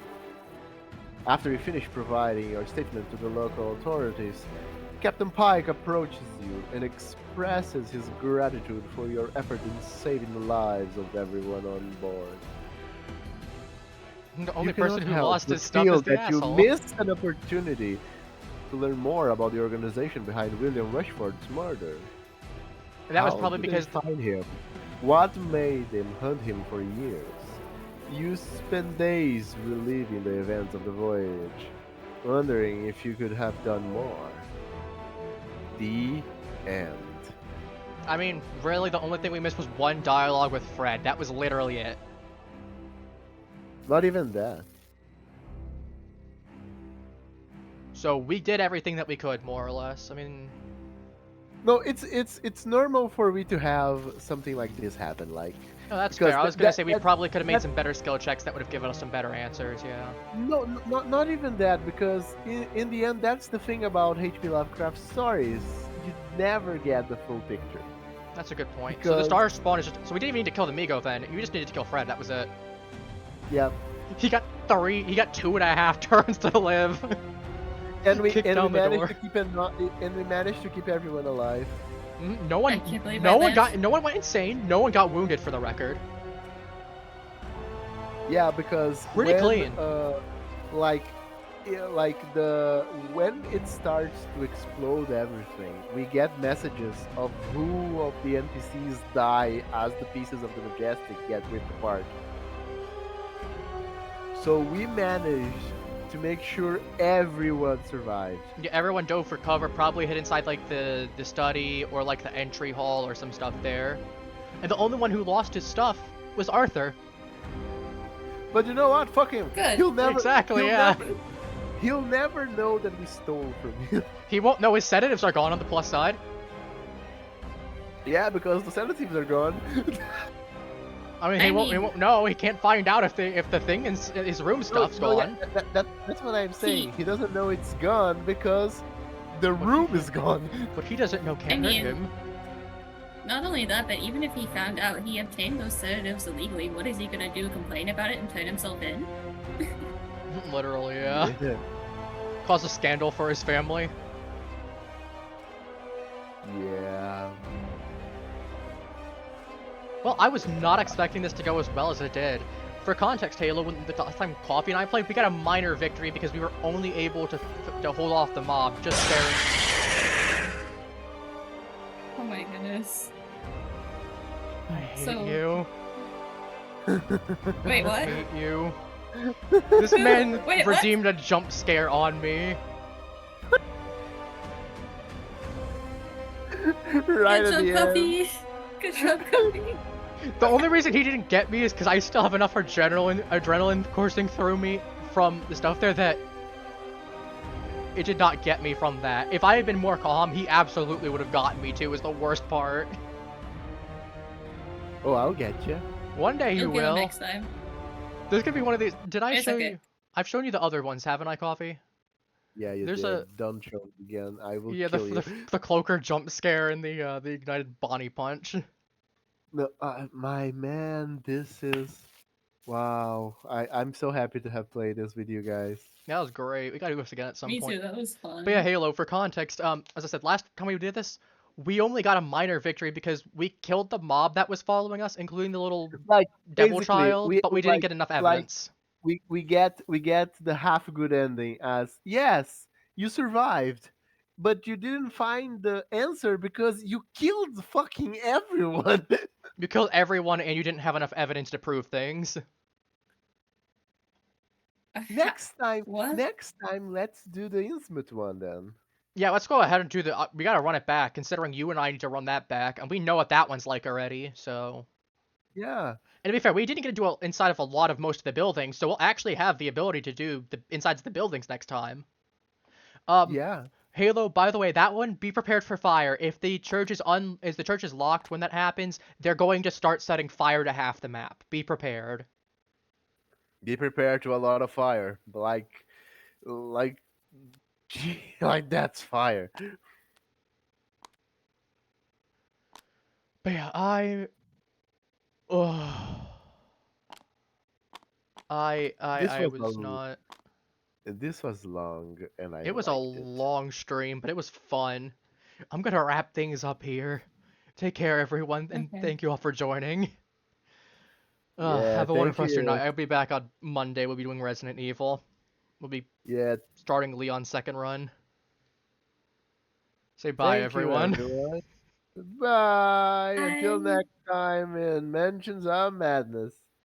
After you finish providing your statement to the local authorities, Captain Pike approaches you and expresses his gratitude for your effort in saving the lives of everyone on board. The only You cannot person who help lost but his stuff feel is the that asshole. you missed an opportunity to learn more about the organization behind William Rushford's murder. And that was How probably did they because find him? What made them hunt him for years? You spent days reliving the events of the voyage, wondering if you could have done more. The end. I mean, really, the only thing we missed was one dialogue with Fred. That was literally it. Not even that. So we did everything that we could, more or less. I mean, No, it's normal for me to have something like this happen. Like, no, that's because fair. I was that- gonna that- say we that- probably could have made that- some better skill checks that would have given us some better answers. Yeah. no, not even that. Because in the end, that's the thing about H.P. Lovecraft stories. You never get the full picture. That's a good point. So the Because- star spawn is just. So we didn't even need to kill the Migo then. You just needed to kill Fred. That was it. Yeah. He got 2.5 turns to live. And we Kick down the managed door. to keep we managed to keep everyone alive. No one. I can't believe No I one lived. No one went insane. No one got wounded, for the record. Yeah, because Pretty when, clean. Like when it starts to explode everything, we get messages of who of the NPCs die as the pieces of the Majestic get ripped apart. So we managed to make sure everyone survived. Yeah, everyone dove for cover, probably hid inside like the study or like the entry hall or some stuff there. And the only one who lost his stuff was Arthur. But you know what? Fuck him. Good. He'll never. Exactly, he'll yeah. Never, he'll never know that we stole from him. He won't know his sedatives are gone on the plus side. Yeah, because the sedatives are gone. I mean, I he mean- won't know. He can't find out if the thing in his room stuff's No, gone. yeah, that's what I'm saying. He doesn't know it's gone because the room is gone. But he doesn't know can't hurt mean- him. Not only that, but even if he found out he obtained those sedatives illegally, what is he gonna do? Complain about it and turn himself in? Literally, yeah. Cause a scandal for his family. Yeah. Well, I was not expecting this to go as well as it did. For context, Halo, when the last time Coffee and I played, we got a minor victory because we were only able to hold off the mob, just staring. Oh my goodness. I hate So- you. Wait, I what? hate you. This man Wait, what? redeemed a jump scare on me. Right Good at job, the end. Puppy! Good job, Puppy! The only reason he didn't get me is because I still have enough adrenaline coursing through me from the stuff there that it did not get me from that. If I had been more calm, he absolutely would have gotten me too, is the worst part. Oh, I'll get you. One day you You'll get him will. next time. There's gonna be one of these. Did I It's show okay. you? I've shown you the other ones, haven't I, Coffee? Yeah, you There's did. a- Don't show me again. I will Yeah, kill you. the cloaker jump scare and the ignited Bonnie punch. No, my man, this is wow. I'm so happy to have played this with you guys. That was great. We gotta do this again at some Me point. too, that was fun. But yeah, Halo, for context, as I said, last time we did this, we only got a minor victory because we killed the mob that was following us, including the little Like devil basically, child, but we didn't like- get enough like, evidence. we get the half good ending as yes, you survived. but you didn't find the answer because you killed fucking everyone. You killed everyone and you didn't have enough evidence to prove things. What? next time, let's do the Innsmouth one then. Yeah, let's go ahead and do the. We gotta run it back, considering you and I need to run that back, and we know what that one's like already. So, Yeah, and to be fair, we didn't get to do it inside of a lot of most of the buildings, so we'll actually have the ability to do the insides of the buildings next time. yeah. Halo. By the way, that one, be prepared for fire. If the church is the church is locked when that happens, they're going to start setting fire to half the map. Be prepared. Be prepared to a lot of fire, like, like that's fire. But yeah, oh, This I was was not. this was long, and I It was a liked it. long stream, but it was fun. I'm gonna wrap things up here. Take care, everyone, and Okay. thank you all for joining. Yeah, Have a thank wonderful rest of your night. you. I'll be back on Monday. We'll be doing Resident Evil. We'll be Yeah, starting Leon's second run. Say bye, thank you, everyone. everyone. Bye. Until Bye. next time in Mentions of Madness.